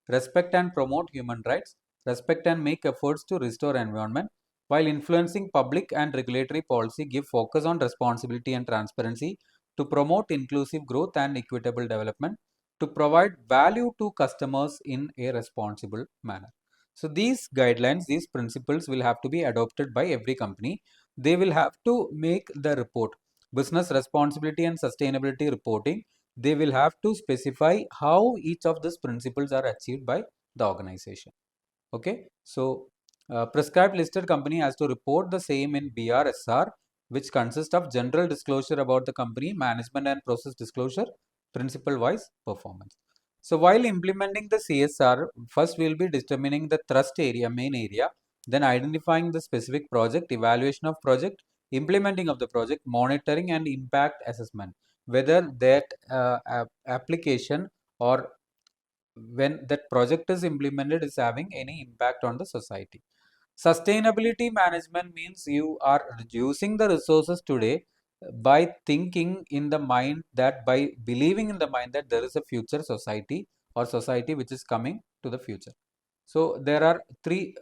Speaker 1: Respect and promote human rights. Respect and make efforts to restore environment. While influencing public and regulatory policy, give focus on responsibility and transparency to promote inclusive growth and equitable development, to provide value to customers in a responsible manner. So these guidelines, these principles will have to be adopted by every company. They will have to make the report, business responsibility and sustainability reporting. They will have to specify how each of these principles are achieved by the organization. Okay, so prescribed listed company has to report the same in BRSR, which consists of general disclosure about the company, management and process disclosure, principle wise performance. So while implementing the CSR, first we will be determining the thrust area, main area, then identifying the specific project, evaluation of project, implementing of the project, monitoring and impact assessment, whether that application or when that project is implemented is having any impact on the society. Sustainability management means you are reducing the resources today by thinking in the mind that by believing in the mind that there is a future society or society which is coming to the future. So there are three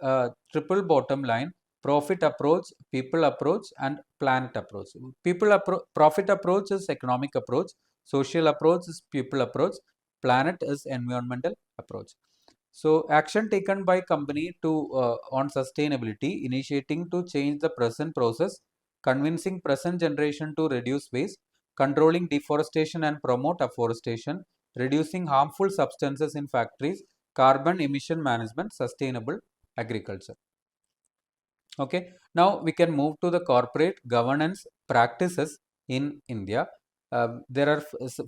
Speaker 1: triple bottom line: profit approach, people approach, and planet approach. Profit approach is economic approach, social approach is people approach, planet is environmental approach. So action taken by company to on sustainability, initiating to change the present process, convincing present generation to reduce waste, controlling deforestation and promote afforestation, reducing harmful substances in factories, carbon emission management, sustainable agriculture. Okay, now we can move to the corporate governance practices in India. There are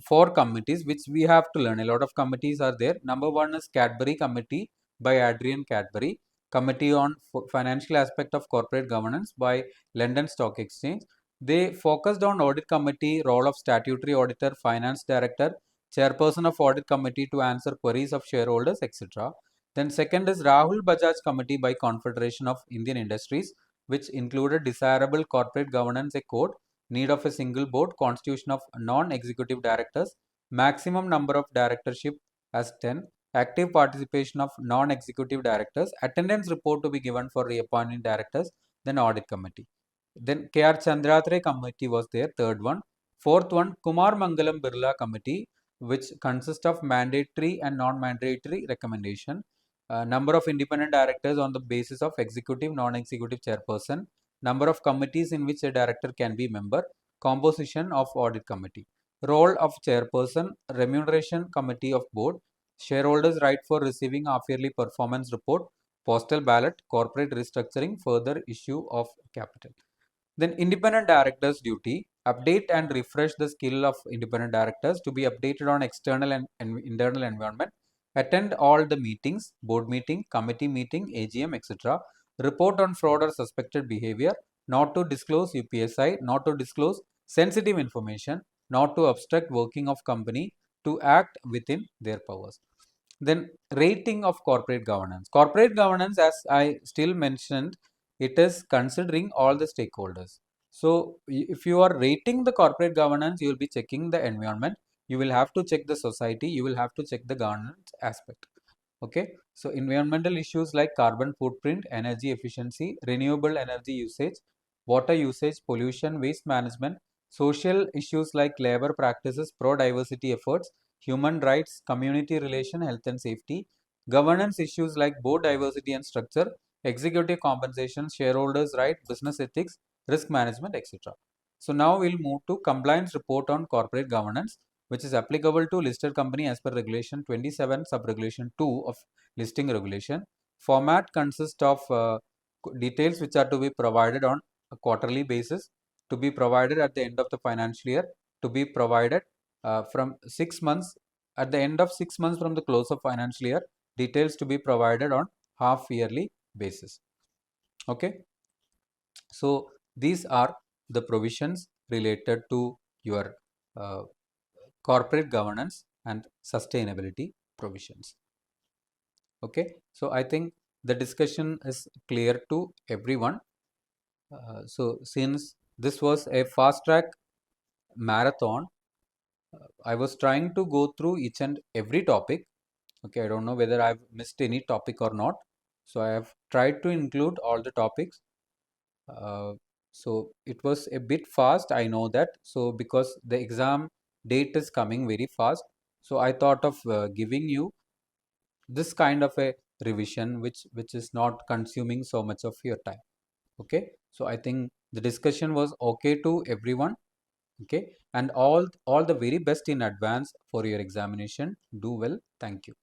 Speaker 1: 4 committees which we have to learn. A lot of committees are there. Number 1 is Cadbury Committee by Adrian Cadbury, Committee on Financial Aspect of Corporate Governance by London Stock Exchange. They focused on Audit Committee, role of Statutory Auditor, Finance Director, Chairperson of Audit Committee to answer queries of shareholders, etc. Then second is Rahul Bajaj Committee by Confederation of Indian Industries, which included desirable corporate governance, a code, need of a single board, constitution of non-executive directors, maximum number of directorship as 10, active participation of non-executive directors, attendance report to be given for reappointing directors, then audit committee. Then K.R. Chandratre Committee was there, third one. Fourth one, Kumar Mangalam Birla Committee, which consists of mandatory and non-mandatory recommendation. Number of independent directors on the basis of executive, non-executive chairperson, number of committees in which a director can be member, composition of audit committee, role of chairperson, remuneration committee of board, shareholders' right for receiving half-yearly performance report, postal ballot, corporate restructuring, further issue of capital. Then independent directors' duty, update and refresh the skill of independent directors to be updated on external and internal environment, attend all the meetings, board meeting, committee meeting, AGM, etc., report on fraud or suspected behavior, not to disclose UPSI, not to disclose sensitive information, not to obstruct working of company, to act within their powers. Then rating of corporate governance. Corporate governance, as I still mentioned, it is considering all the stakeholders. So if you are rating the corporate governance, you will be checking the environment, you will have to check the society, you will have to check the governance aspect. Okay, so environmental issues like carbon footprint, energy efficiency, renewable energy usage, water usage, pollution, waste management, social issues like labor practices, pro-diversity efforts, human rights, community relation, health and safety, governance issues like board diversity and structure, executive compensation, shareholders' right, business ethics, risk management, etc. So now we'll move to compliance report on corporate governance, which is applicable to listed company as per regulation 27 sub-regulation 2 of listing regulation. Format consists of details which are to be provided on a quarterly basis, to be provided at the end of the financial year, to be provided from 6 months, at the end of 6 months from the close of financial year, details to be provided on half yearly basis. Okay, so these are the provisions related to your uh, corporate governance and sustainability provisions. Okay, so I think the discussion is clear to everyone. So since this was a fast track marathon, I was trying to go through each and every topic. Okay, I don't know whether I've missed any topic or not. So I have tried to include all the topics. Uh, so it was a bit fast, I know that. So because the exam date is coming very fast, so I thought of giving you this kind of a revision which is not consuming so much of your time. Okay, so I think the discussion was okay to everyone. Okay, and all the very best in advance for your examination. Do well. Thank you.